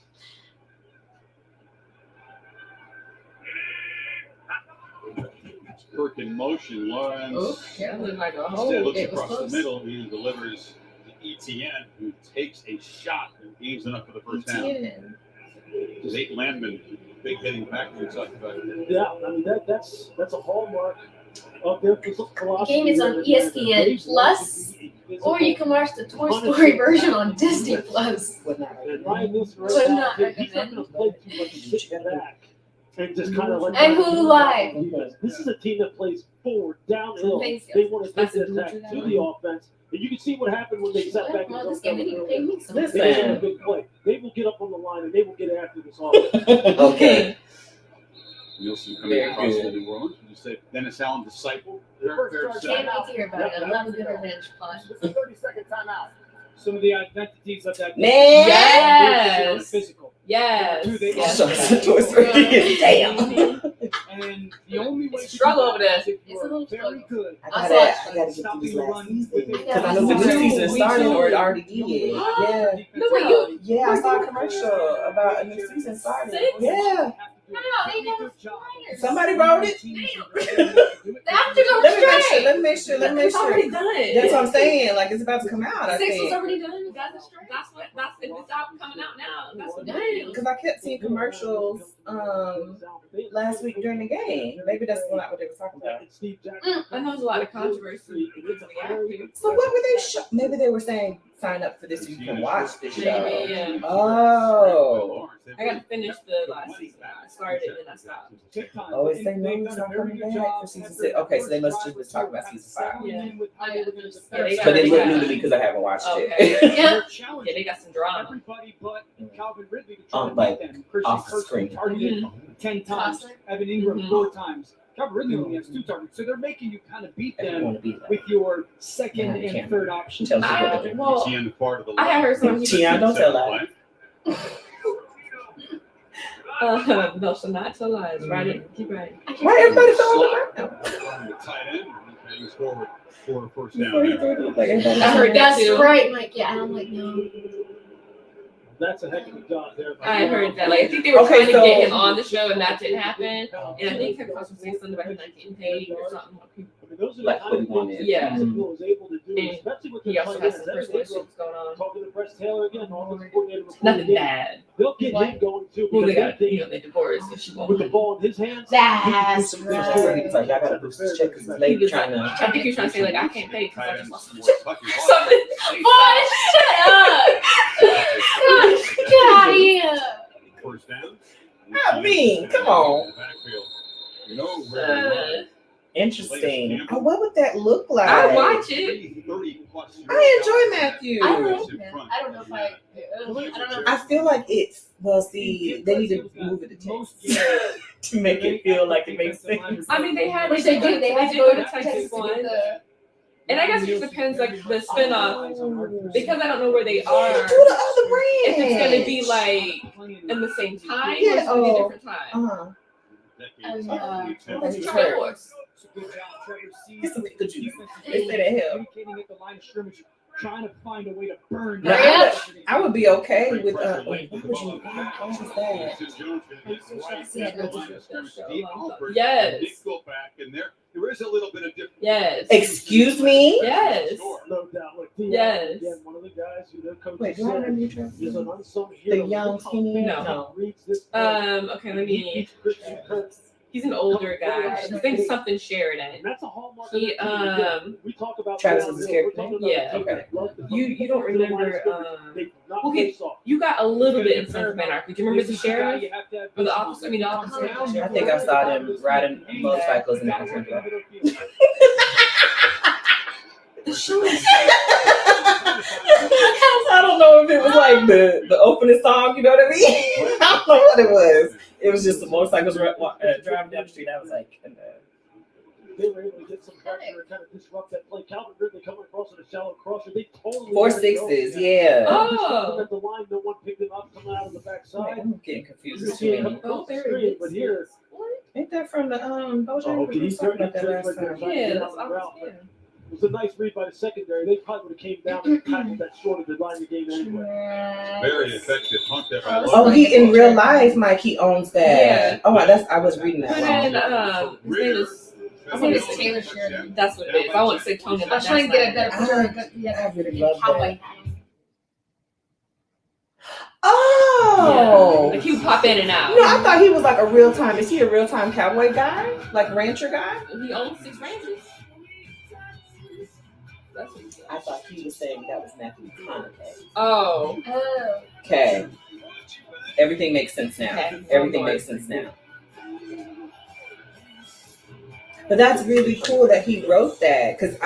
Speaker 1: Kirk in motion, Lawrence.
Speaker 4: Oh, yeah, looked like a hole.
Speaker 1: Instead looks
Speaker 4: It was
Speaker 1: across
Speaker 4: close.
Speaker 1: the middle. He delivers to ETN, who takes a shot and gains enough for the first down.
Speaker 4: ETN.
Speaker 1: Nate Landman, big hitting back we talked about.
Speaker 8: Yeah, I mean that's a hallmark of their philosophy.
Speaker 2: The game is on ESPN Plus, or you can watch the Toy Story version on Disney Plus.
Speaker 8: And Ryan Nielsen
Speaker 2: Would
Speaker 8: right now,
Speaker 2: not
Speaker 8: he's not going to play too much and sit back and just kind of like.
Speaker 2: And Hulu Live.
Speaker 8: This is a team that plays forward, downhill.
Speaker 2: Thanks,
Speaker 8: They want to take
Speaker 4: That's
Speaker 8: the
Speaker 4: a
Speaker 8: attack to the offense. And you can see what happened when they sat back and
Speaker 2: Well,
Speaker 8: don't
Speaker 2: this game didn't even pay me some.
Speaker 8: They did a big play. They will get up on the line and they will get after this offense.
Speaker 5: Okay.
Speaker 1: Nielsen coming
Speaker 5: Very
Speaker 1: across
Speaker 5: good.
Speaker 1: the New Orleans. You said Dennis Allen disciple.
Speaker 2: Can't wait to hear about it. I love a good revenge plot.
Speaker 12: It's a 30-second timeout.
Speaker 11: Some of the identities of that
Speaker 5: Man.
Speaker 4: Yes.
Speaker 11: physical.
Speaker 4: Yes.
Speaker 11: Two, they
Speaker 4: Yes.
Speaker 5: Toy Story. Damn.
Speaker 11: And the only way to
Speaker 4: Struggle
Speaker 11: do
Speaker 4: over
Speaker 11: that
Speaker 4: there.
Speaker 11: is if you're very good.
Speaker 5: I gotta get through this last season because I know the new season started or it already did. Yeah.
Speaker 4: No, wait, you.
Speaker 5: Yeah, I saw a commercial about a new season starting.
Speaker 4: Six?
Speaker 5: Yeah.
Speaker 2: No, they never
Speaker 5: Somebody wrote it.
Speaker 2: The actors are
Speaker 5: Let me make sure.
Speaker 4: It's already done.
Speaker 5: That's what I'm saying. Like it's about to come out. I
Speaker 4: Six was
Speaker 5: think.
Speaker 4: already done. That's what. That's if it's out coming out now. That's what. Dang.
Speaker 5: Because I kept seeing commercials last week during the game. Maybe that's not what they were talking about.
Speaker 4: I know there's a lot of controversy with the actors.
Speaker 5: So what were they? Maybe they were saying sign up for this so you can watch this show.
Speaker 4: Maybe, yeah.
Speaker 5: Oh.
Speaker 4: I got to finish the last season. I started and then I stopped.
Speaker 5: Oh, is they know it's not coming back for season 6? Okay, so they must just be talking about season 5.
Speaker 4: Yeah.
Speaker 5: But it looked new to me because I haven't watched
Speaker 4: Okay.
Speaker 5: it.
Speaker 4: Yeah, they got some drama.
Speaker 11: Everybody but Calvin Ridley to try to
Speaker 5: Like
Speaker 11: beat them. Christian
Speaker 5: off the
Speaker 11: Kirk
Speaker 5: screen.
Speaker 11: targeted 10 times. Evan Ingram 4 times. Calvin Ridley only has 2 targets. So they're making you kind of beat
Speaker 5: I don't want
Speaker 11: them
Speaker 5: to be
Speaker 11: with your second
Speaker 5: Yeah,
Speaker 11: and third option.
Speaker 5: Tell me what
Speaker 4: I, well,
Speaker 1: ETN part of the
Speaker 4: I had heard some.
Speaker 5: Tion, don't tell that.
Speaker 4: No, so not tell lies. Write it. Keep writing.
Speaker 5: Why everybody so on the ground?
Speaker 1: The tight end hangs forward for a first down.
Speaker 5: Before you threw it, it looked like everybody-
Speaker 4: I heard that
Speaker 2: That's
Speaker 4: too.
Speaker 2: right, Mike. Yeah, and I'm like, no.
Speaker 8: That's a heck of a job there.
Speaker 4: I heard that. Like, I think they were
Speaker 5: Okay,
Speaker 4: trying to
Speaker 5: so-
Speaker 4: get him on the show, and that didn't happen. And I think Kevin Costner was saying something about him not getting paid or something.
Speaker 8: I mean, those are the
Speaker 5: Like
Speaker 8: kind
Speaker 5: what
Speaker 8: of
Speaker 5: he wanted.
Speaker 8: things
Speaker 4: Yeah.
Speaker 8: Jacksonville was able to do,
Speaker 4: And
Speaker 8: especially with
Speaker 4: He
Speaker 8: their
Speaker 4: also
Speaker 8: tight
Speaker 4: has
Speaker 8: ends.
Speaker 4: some
Speaker 8: Evan
Speaker 4: personal
Speaker 8: Ingram,
Speaker 4: issues going on.
Speaker 8: talking to Press Taylor again, offensive coordinator.
Speaker 4: Nothing bad.
Speaker 8: They'll get him going too.
Speaker 4: Well, they
Speaker 8: because
Speaker 4: got,
Speaker 8: they
Speaker 4: you know, they divorced and she won't.
Speaker 8: with the ball in his hands.
Speaker 2: That's
Speaker 5: He
Speaker 2: right.
Speaker 5: was like, I gotta boost this check because his lady trying to.
Speaker 4: I think you're trying to say, like, I can't pay because I
Speaker 1: Tight
Speaker 4: just
Speaker 1: ends
Speaker 4: lost
Speaker 1: more fucking
Speaker 4: something. Boy, shut up!
Speaker 2: Gosh, get out of here.
Speaker 1: First down.
Speaker 5: I mean, come on.
Speaker 1: Backfield. You know where
Speaker 5: Interesting. Oh, what would that look like?
Speaker 4: I'll watch it.
Speaker 1: 30 plus.
Speaker 5: I enjoy Matthew.
Speaker 2: I like that. I don't know if I don't know.
Speaker 5: I feel like it's, well, see, they need to move it to Texas to make it feel like it makes sense.
Speaker 4: I mean, they had
Speaker 2: Which they do. They have to
Speaker 4: did
Speaker 2: go to
Speaker 4: the
Speaker 2: Texas to
Speaker 4: one.
Speaker 2: get the.
Speaker 4: And I guess it just depends, like, the spinoff. Because I don't know where they are.
Speaker 5: Who the other branch?
Speaker 4: If it's going to be, like, in the same time or
Speaker 5: Yeah,
Speaker 4: it's going to be a different time.
Speaker 5: Uh-huh.
Speaker 4: It's Jaguars.
Speaker 5: Get some Pikachu. They say that help.
Speaker 11: Communicating at the line of scrimmage, trying to find a way to burn.
Speaker 5: Now,
Speaker 2: Yeah.
Speaker 5: I would be okay with, what would you, what was that?
Speaker 4: Yes.
Speaker 1: Go back, and there is a little bit of difference.
Speaker 4: Yes.
Speaker 5: Excuse me?
Speaker 4: Yes.
Speaker 8: No doubt. Look,
Speaker 4: Yes.
Speaker 8: Again, one of the guys who their coach
Speaker 5: Wait, do I remember you trying to
Speaker 8: is an unsung
Speaker 5: the
Speaker 8: hero.
Speaker 5: young skinny?
Speaker 4: No. Okay, let me.
Speaker 8: He
Speaker 4: He's an older guy. His name's something Sheridan.
Speaker 8: And that's a hallmark.
Speaker 4: He
Speaker 8: we talk about
Speaker 5: Travis is his character name?
Speaker 4: Yeah.
Speaker 5: Okay.
Speaker 4: You don't remember well you got a little bit in Sons of Anarchy. Do you remember the sheriff or the officer? I mean the officer.
Speaker 5: I think I saw them riding motorcycles in that country. I don't know if it was like the opening song, you know what I mean? I don't know what it was. It was just the motorcycles driving down the street. I was like,
Speaker 8: they were able to get some pressure and kind of disrupt that play. Calvin Ridley coming across in a shallow crosser. They totally
Speaker 5: 4-6s, yeah.
Speaker 4: Oh.
Speaker 8: At the line, no one picked him up coming out of the backside.
Speaker 5: I'm getting confused.
Speaker 8: You see him across the street, but here.
Speaker 5: Ain't that from the Bojangles?
Speaker 8: Oh, okay, he's turning
Speaker 5: about that last time.
Speaker 8: yeah, that's it was a nice read by the secondary. They probably would have came down and tackled that short of the line of the game anyway.
Speaker 1: Very effective punt there by
Speaker 5: Oh, he in real life, Mike. He owns that.
Speaker 4: Yeah.
Speaker 5: Oh, I was reading that.
Speaker 4: Put in his name is Taylor Sheridan. That's what it is. I want to say Tony.
Speaker 2: I was trying to get a better picture of
Speaker 5: I really love
Speaker 2: cowboy.
Speaker 5: that. Oh.
Speaker 4: Like he would pop in and out.
Speaker 5: No, I thought he was like a real time. Is he a real time cowboy guy? Like rancher guy?
Speaker 4: He owns 6 ranches.
Speaker 5: I thought he was saying that was Matthew McConaughey.
Speaker 4: Oh.
Speaker 5: Okay. Everything makes sense now.
Speaker 4: Okay.
Speaker 5: Everything makes sense now. But that's really cool that he wrote that, because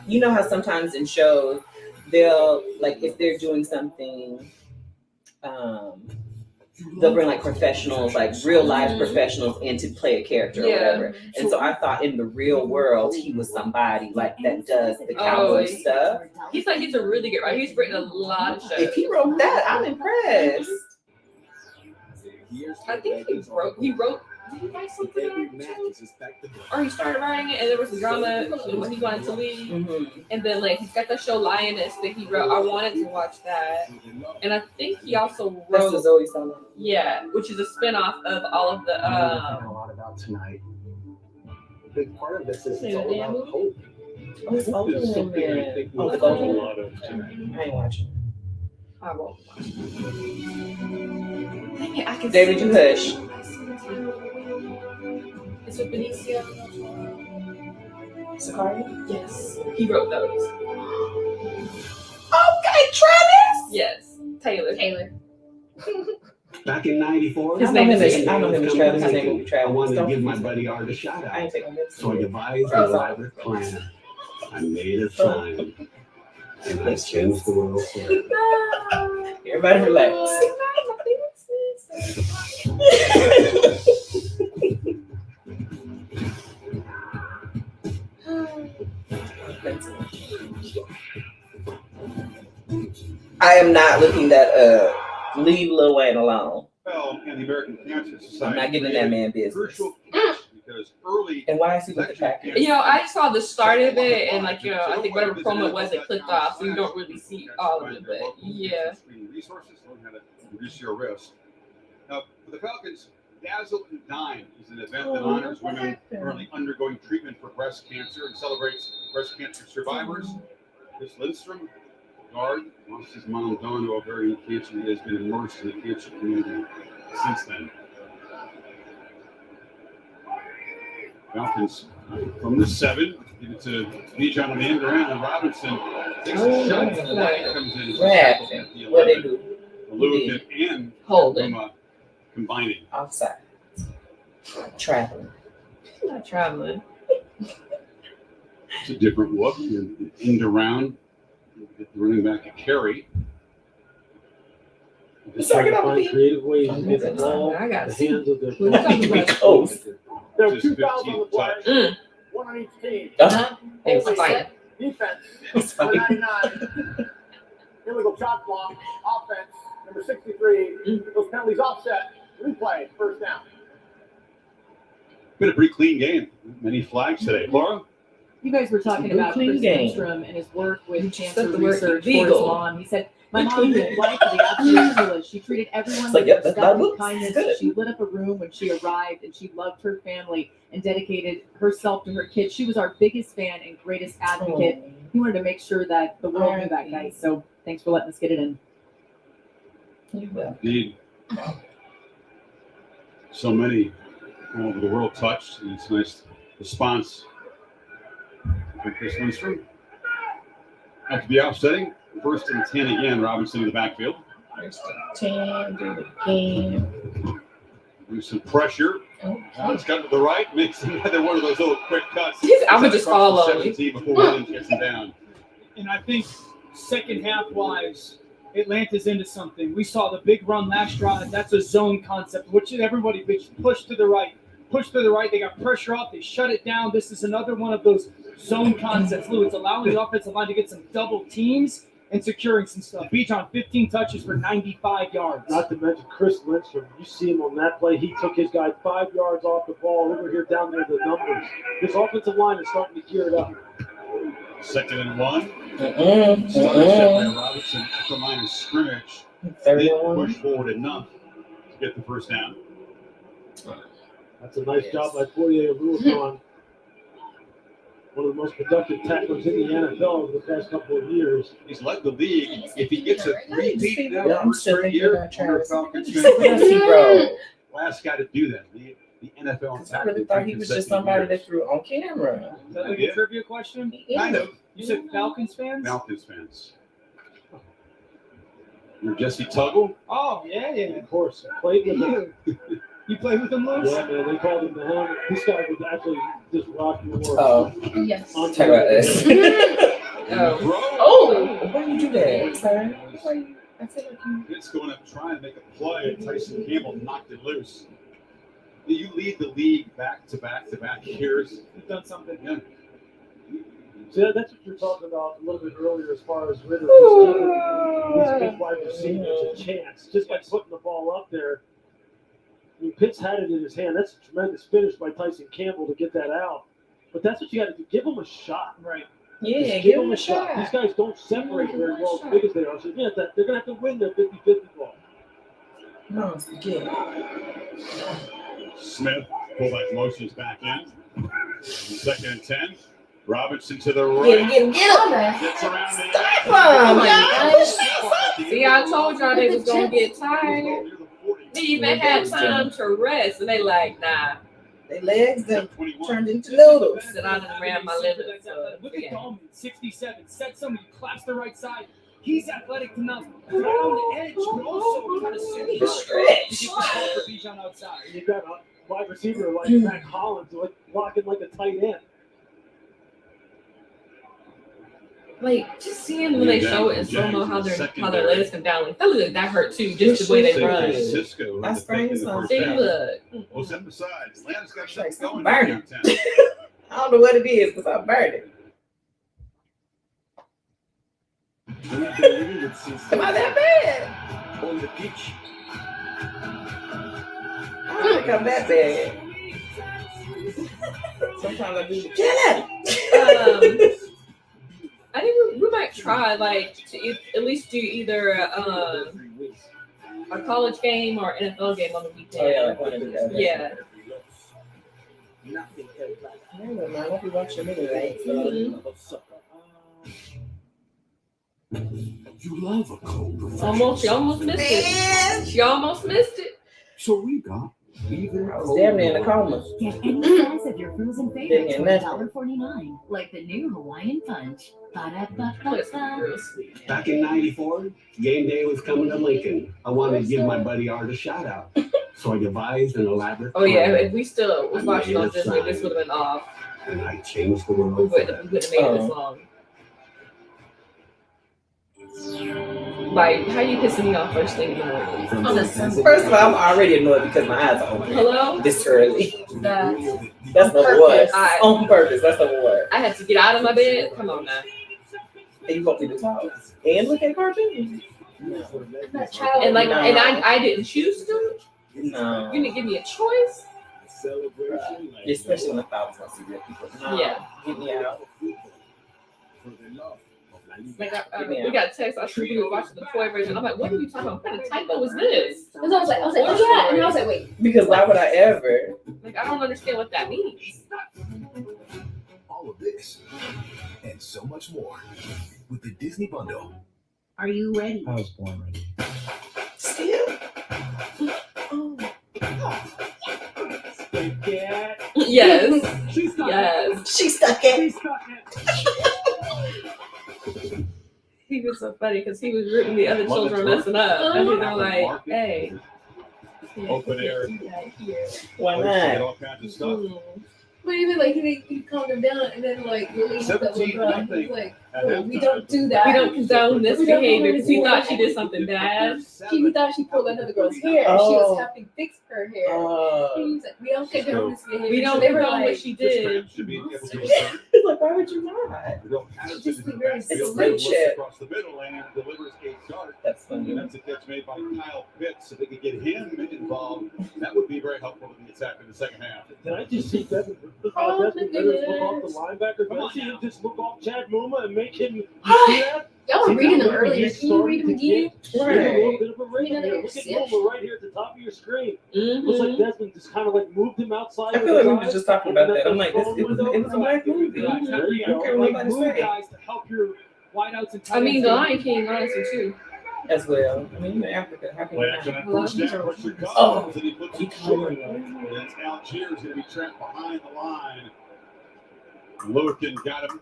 Speaker 5: you know how sometimes in shows they'll like if they're doing something, they'll bring like professionals, like real life professionals in to play a character or whatever. And so I thought in the real world he was somebody like that does the cowboy stuff.
Speaker 4: He's a really good writer. He's written a lot of shows.
Speaker 5: If he wrote that, I'm impressed.
Speaker 4: I think he wrote. Did he write something on it? Or he started writing it, and there was a drama when he wanted to leave.
Speaker 5: Mm-hmm.
Speaker 4: And then like he's got the show Lioness that he wrote. I wanted to watch that, and I think he also wrote.
Speaker 5: That's Zoe Saldana.
Speaker 4: Yeah, which is a spinoff of all of the.
Speaker 18: A lot about tonight. A big part of this is it's all about hope.
Speaker 5: Oh, it's older than that. Oh, it's older. I ain't watching.
Speaker 4: I won't watch. Dang it, I can
Speaker 5: David,
Speaker 4: see
Speaker 5: you hush.
Speaker 4: It's with Benicio.
Speaker 5: Sicario?
Speaker 4: Yes, he wrote those.
Speaker 5: Okay, Travis.
Speaker 4: Yes, Taylor.
Speaker 18: Back in '94,
Speaker 5: His name is Travis. His name will be Travis.
Speaker 18: I wanted to give my buddy Art a shout
Speaker 5: I ain't
Speaker 18: out.
Speaker 5: taking this.
Speaker 18: So I devised an elaborate plan. I made a sign. And I changed the world for it.
Speaker 5: Everybody relax. I am not looking that up. Leave Lil Wayne alone.
Speaker 19: Well, and the American Cancer Society.
Speaker 5: I'm not giving that man business.
Speaker 19: Crucial because early.
Speaker 5: And why is he with the package?
Speaker 4: You know, I saw the start of it, and like, you know, I think whatever promo it was, it clicked off, so you don't really see all of it. But yeah.
Speaker 19: Resources, learn how to reduce your risk. Now, for the Falcons, Dazzle and Dime is an event that honors women currently undergoing treatment for breast cancer and celebrates breast cancer survivors. Chris Lindstrom, guard, lost his mom Dawn to ovarian cancer. He has been immersed in the cancer community since then. Falcons from the 7, give it to Bijan and Amber and Robinson. Takes a shot. Comes in.
Speaker 5: What happened? What they do?
Speaker 19: Luke and
Speaker 4: Holden
Speaker 19: combining.
Speaker 5: Offside. Traveling.
Speaker 4: Not traveling.
Speaker 19: It's a different look. End around. Get the running back a carry.
Speaker 8: Just trying to find creative ways to get the ball
Speaker 4: I got
Speaker 8: the hands of their
Speaker 9: There are 2 fouls on the play, 1 on each team.
Speaker 4: It was like
Speaker 9: Defense, number 99. Illegal shot block. Offense, number 63. Those penalties offset. Replay, first down.
Speaker 19: Been a pretty clean game. Many flags today. Laura?
Speaker 20: You guys were talking about Chris Lindstrom and his work with cancer research for his mom. He said My mom lived life to the absolute fullest. She treated everyone with respect and kindness. She lit up a room when she arrived, and she loved her family and dedicated herself to her kids. She was our biggest fan and greatest advocate. He wanted to make sure that the world knew that, guys. So thanks for letting us get it in.
Speaker 19: Indeed. So many all over the world touched, and it's a nice response from Chris Lindstrom. Have to be offsetting. 1st and 10 again. Robinson in the backfield.
Speaker 5: 1st and 10, do it again.
Speaker 19: Do some pressure. It's got to the right. Makes another one of those little quick cuts.
Speaker 4: I would just follow.
Speaker 19: 17 before Williams gets him down.
Speaker 9: And I think second half wise, Atlanta's into something. We saw the big run last drive. That's a zone concept, which everybody pushed to the right. Push to the right. They got pressure up. They shut it down. This is another one of those zone concepts. Lou, it's allowing the offensive line to get some double teams and securing some stuff. Bijan, 15 touches for 95 yards.
Speaker 8: Not to mention Chris Lindstrom. You see him on that play. He took his guy 5 yards off the ball. Over here down there, the numbers. This offensive line is starting to gear it up.
Speaker 19: 2nd and 1. Started set by Robinson at the line of scrimmage. Didn't push forward enough to get the first down.
Speaker 8: That's a nice job by Fourier Ruicon. One of the most productive tacklers in the NFL over the past couple of years.
Speaker 19: He's led the league. If he gets a repeat now for straight year, under Falcons, last guy to do that. The NFL.
Speaker 5: I really thought he was just somebody that threw on camera.
Speaker 9: Is that like a trivia question?
Speaker 19: Kind of.
Speaker 9: You said Falcons fans?
Speaker 19: Falcons fans. You're Jesse Tuggle?
Speaker 9: Oh, yeah.
Speaker 8: Of course. Played with him.
Speaker 9: You played with him, Lewis?
Speaker 8: Yeah, man. They called him the Hound. This guy was actually just rocking the world.
Speaker 5: Oh.
Speaker 2: Yes.
Speaker 5: Talk about this. Why you do that, sir? I feel like you.
Speaker 19: It's going up trying to make a play. Tyson Campbell knocked it loose. You lead the league back to back years.
Speaker 9: You've done something.
Speaker 19: Yeah.
Speaker 8: So that's what you're talking about a little bit earlier as far as Ritter. These big wide receivers a chance just by putting the ball up there. I mean, Pitts had it in his hand. That's a tremendous finish by Tyson Campbell to get that out. But that's what you got to do. Give them a shot.
Speaker 9: Right.
Speaker 5: Yeah,
Speaker 8: just give them a shot. These guys don't separate very well as big as they are. So, yeah, they're going to have to win their 50-50 ball.
Speaker 5: No, good.
Speaker 19: Smith, fullback motions back in. 2nd and 10. Robinson to the right.
Speaker 5: Get him.
Speaker 19: Gets around the
Speaker 5: Stop him.
Speaker 4: See, I told y'all they was going to get tired. They even had time to rest, and they like, nah.
Speaker 5: Their legs them turned into noodles.
Speaker 4: Sit down and ran my liver.
Speaker 9: Look at Dolman, 67. Set somebody, claps the right side. He's athletic enough to get on the edge, but also kind of stretch. To get the ball for Bijan outside.
Speaker 8: You got a wide receiver like Mac Hollins blocking like a tight end.
Speaker 4: Like, just seeing when they show it in slow-mo how their legs come down. Like, that hurt too, just the way they run.
Speaker 19: I
Speaker 5: sprained something.
Speaker 4: See, look.
Speaker 19: Well, step aside. Atlanta's got something going
Speaker 5: burning. I don't know what it is, because I'm burning. Am I that bad?
Speaker 17: On the pitch.
Speaker 5: I don't think I'm that bad. Sometimes I do.
Speaker 4: I think we might try, like, to at least do either a college game or NFL game on the weekend. Yeah.
Speaker 5: Never mind, I'll be watching anyway.
Speaker 17: You love a cold.
Speaker 4: She almost missed it. She almost missed it.
Speaker 17: So we got even.
Speaker 5: I was damn near in a coma.
Speaker 7: Get any size of your frozen favorites for $1.49, like the new Hawaiian Punch. Ba-da-ba-ba-ba.
Speaker 18: Back in '94, game day was coming to Lincoln. I wanted to give my buddy Art a shout out. So I devised an elaborate
Speaker 4: Oh yeah, if we still was watching on Disney, this would have been off.
Speaker 18: And I changed the world.
Speaker 4: We wouldn't have made it this long. Like, how you pissing me off first thing in the morning?
Speaker 5: First of all, I'm already annoyed because my eyes are open.
Speaker 4: Hello?
Speaker 5: This early.
Speaker 4: That's
Speaker 5: number one. On purpose. That's number one.
Speaker 4: I had to get out of my bed. Come on now.
Speaker 5: And you want me to talk and look at cartoons?
Speaker 4: And like,
Speaker 5: No.
Speaker 4: and I didn't choose to.
Speaker 5: No.
Speaker 4: You didn't give me a choice.
Speaker 5: Especially when the Falcons want to see real people. No.
Speaker 4: Yeah.
Speaker 5: Get me out.
Speaker 4: Like we got text. I think we were watching the toy version. I'm like, what are you talking about? What kind of typo was this?
Speaker 2: And so I was like, what's that? And I was like, wait.
Speaker 5: Because why would I ever?
Speaker 4: Like, I don't understand what that means.
Speaker 12: All of this and so much more with the Disney Bundle.
Speaker 7: Are you ready?
Speaker 17: I was born ready.
Speaker 5: Still?
Speaker 4: Yes.
Speaker 9: She's stuck.
Speaker 4: Yes.
Speaker 5: She stuck it.
Speaker 4: He was so funny because he was rooting the other children messing up. And they were like, hey.
Speaker 1: Open air.
Speaker 5: Why
Speaker 1: Get
Speaker 5: not?
Speaker 1: all kinds of stuff.
Speaker 2: But even like he calmed him down and then like released that little girl. He was like, oh, we don't do that.
Speaker 4: We don't condone this behavior because he thought she did something bad.
Speaker 2: He thought she pulled another girl's hair.
Speaker 5: Oh.
Speaker 2: She was helping fix her hair. He was like, we don't condone this behavior.
Speaker 4: We don't
Speaker 2: They were
Speaker 4: condone what
Speaker 2: like,
Speaker 4: she did.
Speaker 1: Should be able to return.
Speaker 5: Like, why would you not?
Speaker 1: We don't have to
Speaker 2: Just
Speaker 1: do
Speaker 2: be very
Speaker 1: that. Field
Speaker 5: It's
Speaker 1: looks
Speaker 5: friendship.
Speaker 1: across the middle and delivers a dart.
Speaker 5: That's funny.
Speaker 1: That's a catch made by Kyle Pitts. If they could get him involved, that would be very helpful in the attack in the second half.
Speaker 8: Did I just see Desmond look off the linebacker? Did I see him just look off Chad Muma and make him do that?
Speaker 2: y'all were reading them earlier. Can you read them again?
Speaker 8: A little bit of a ring here. Look at Muma right here at the top of your screen. Looks like Desmond just kind of like moved him outside.
Speaker 5: I feel like we were just talking about that. I'm like, it's a black movie. I
Speaker 8: There you
Speaker 5: don't
Speaker 8: go.
Speaker 5: care what
Speaker 9: Like,
Speaker 5: nobody
Speaker 9: move
Speaker 5: say.
Speaker 9: guys to help your wideouts and
Speaker 4: I mean,
Speaker 9: tight
Speaker 4: the
Speaker 9: ends.
Speaker 4: Lion King, honestly, too.
Speaker 5: As well. I mean, you're in Africa. How can
Speaker 1: Play
Speaker 5: you
Speaker 1: action
Speaker 5: not?
Speaker 1: on first down. Pressure comes,
Speaker 5: Oh.
Speaker 1: and he puts it short. And it's Algiers going to be trapped behind the line. Lurkin got him.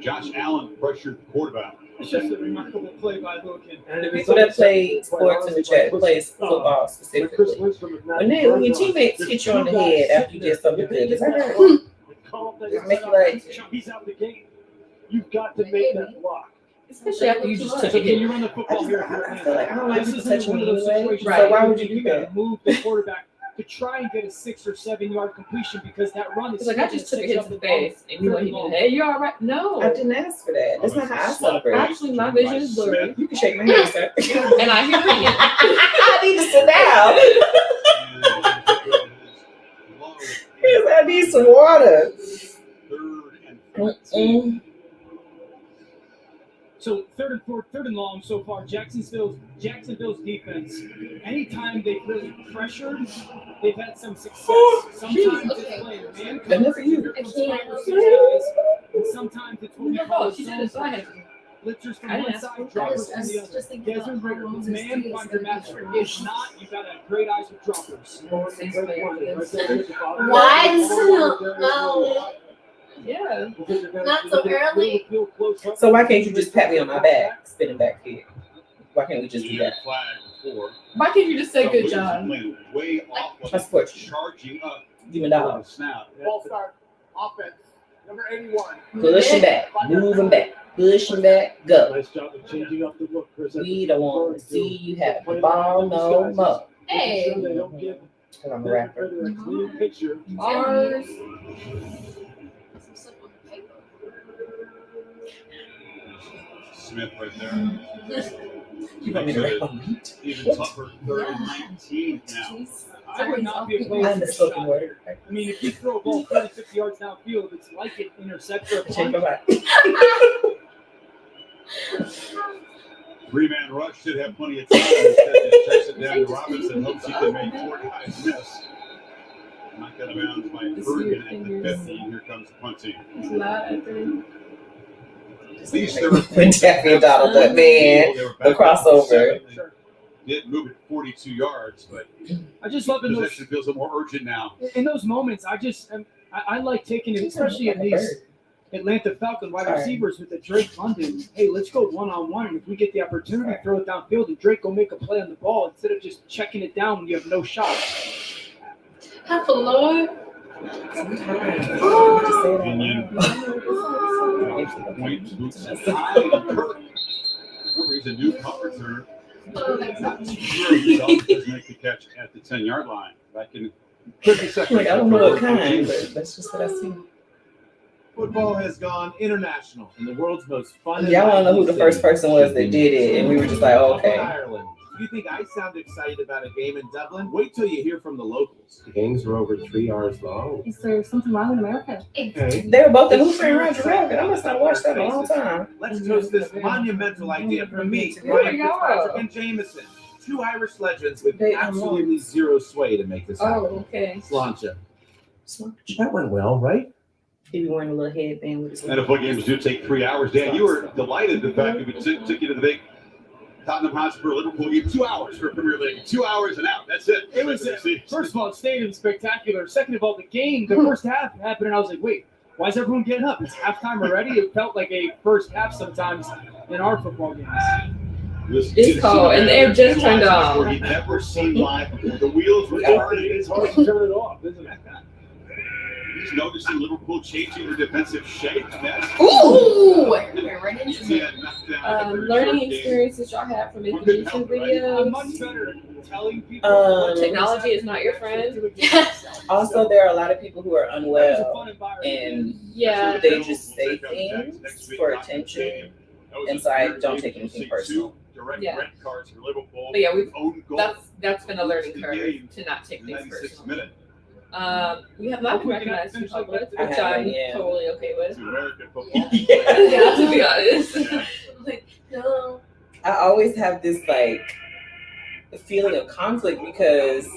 Speaker 1: Josh Allen pressured the quarterback.
Speaker 9: It's just a remarkable play by Logan.
Speaker 5: People that play sports in the chat, plays football specifically. When your teammates hit you on the head after you did something good, does that hurt? Does it make you like,
Speaker 8: He's out the gate. You've got to make that block.
Speaker 4: Especially after you just took
Speaker 9: So
Speaker 4: a
Speaker 9: can
Speaker 4: hit.
Speaker 9: you run the football here?
Speaker 5: I feel like I don't like
Speaker 9: This
Speaker 5: people
Speaker 9: isn't
Speaker 5: touching
Speaker 9: one
Speaker 5: me
Speaker 9: of those
Speaker 5: anyway.
Speaker 9: situations
Speaker 5: So
Speaker 9: where
Speaker 5: why would you do
Speaker 9: you gotta
Speaker 5: that?
Speaker 9: move the quarterback to try and get a 6 or 7 yard completion because that run is
Speaker 4: It's like, I just took a hit to the face. And you went, hey, you all right? No.
Speaker 5: I didn't ask for that. That's not how I celebrate.
Speaker 4: Actually, my vision is blurry.
Speaker 5: You can shake my hand, sir.
Speaker 4: And I hear you.
Speaker 5: I need to sit down. Yes, I need some water.
Speaker 9: So third and long so far. Jacksonville's defense. Anytime they've really pressured, they've had some success. Sometimes it's playing man coverage, and sometimes it's what we call zone. Blitzers from one side, droppers from the other. Desmond Ritter, man finds a match. If not, you got to have great eyes with droppers.
Speaker 2: What? No.
Speaker 4: Yeah.
Speaker 2: Not so early.
Speaker 5: So why can't you just pat me on my back, spinning back here? Why can't we just do that?
Speaker 4: Why can't you just say good job?
Speaker 1: Way off
Speaker 5: I support you.
Speaker 1: charging up.
Speaker 5: Give me a dollar.
Speaker 1: Snap.
Speaker 12: Ball start. Offense. Number 81.
Speaker 5: Pushing back, moving back, pushing back, go.
Speaker 8: Nice job of changing up the look, Chris.
Speaker 5: We don't want to see you have the ball no more.
Speaker 2: Hey.
Speaker 8: They don't give
Speaker 5: Because I'm a rapper.
Speaker 8: a clean picture.
Speaker 4: Ours.
Speaker 1: Smith right there.
Speaker 5: You want me to rap on beat?
Speaker 1: Even tougher, 3rd and 19 now.
Speaker 9: I would not be
Speaker 5: I'm
Speaker 9: opposed
Speaker 5: the
Speaker 9: to a
Speaker 5: spoken
Speaker 9: shot.
Speaker 5: word.
Speaker 9: I mean, if you throw a ball 30, 50 yards downfield, it's like it intercepts or a
Speaker 5: Change
Speaker 9: punt.
Speaker 5: my mind.
Speaker 1: 3-man rush should have plenty of time. Instead, just checks it down to Robinson. Hopes he can make 4 guys miss. Knocked out of bounds by Bergen at the 50. Here comes the punt team. These
Speaker 5: When Jeffrey and Donald, that man, the crossover.
Speaker 1: Did move it 42 yards, but
Speaker 9: I just love in those
Speaker 1: possession feels a little more urgent now.
Speaker 9: in those moments. I like taking it, especially in these Atlanta Falcon wide receivers with the Drake London. Hey, let's go one-on-one, and if we get the opportunity, throw it downfield, and Drake will make a play on the ball instead of just checking it down when you have no shot.
Speaker 2: Half a Lord.
Speaker 1: Point boots high and Kirk. Remember, he's a new punt returner. Not too sure he does make the catch at the 10-yard line. Back in 30 seconds.
Speaker 5: Like, I don't know what kind, but that's just what I see.
Speaker 17: Football has gone international in the world's most fun.
Speaker 5: Y'all want to know who the first person was that did it, and we were just like, oh, okay.
Speaker 17: Ireland
Speaker 21: If you think I sound excited about a game in Dublin, wait till you hear from the locals.
Speaker 6: The games are over 3 hours long.
Speaker 20: Is there something wrong in America?
Speaker 6: Okay.
Speaker 5: They were both in Who Framed Roger Rabbit. I must not have watched that in a long time.
Speaker 21: Let's toast this monumental idea from me,
Speaker 5: Who are
Speaker 21: Ryan
Speaker 5: y'all?
Speaker 21: Fitzpatrick and Jameson. Two Irish legends with absolutely zero sway to make this happen.
Speaker 4: Oh, okay.
Speaker 21: Sláinte.
Speaker 6: That went well, right?
Speaker 5: He be wearing a little headband with his
Speaker 19: NFL games do take 3 hours. Dan, you were delighted the fact that we took you to the big Tottenham Hotspur Liverpool game. 2 hours for Premier League. 2 hours and out. That's it.
Speaker 9: It was first of all, the stadium's spectacular. Second of all, the game, the first half happened, and I was like, wait, why is everyone getting up? It's halftime already. It felt like a first half sometimes in our football games.
Speaker 4: It's cold, and they've just turned off.
Speaker 19: Where he'd never seen live before. The wheels were turning.
Speaker 9: It's hard to turn it off, isn't it?
Speaker 19: He's noticing Liverpool changing their defensive shape.
Speaker 4: Ooh!
Speaker 2: Right into it.
Speaker 4: Learning experiences y'all have from making YouTube videos.
Speaker 9: I'm much better at telling people.
Speaker 4: Technology is not your friend.
Speaker 5: Also, there are a lot of people who are unwell, and
Speaker 4: Yeah.
Speaker 5: they just say things for attention, and so I don't take anything personal.
Speaker 4: Yeah.
Speaker 19: Red cards for Liverpool.
Speaker 4: But yeah,
Speaker 19: Own goal.
Speaker 4: that's been a learning curve to not take things
Speaker 19: 96
Speaker 4: personal.
Speaker 19: minute.
Speaker 4: We have not been recognized in public,
Speaker 5: I
Speaker 4: which
Speaker 5: haven't
Speaker 4: I'm
Speaker 5: yet.
Speaker 4: totally okay with.
Speaker 19: To American football.
Speaker 4: Yeah, to be honest.
Speaker 2: Like, no.
Speaker 5: I always have this like feeling of conflict because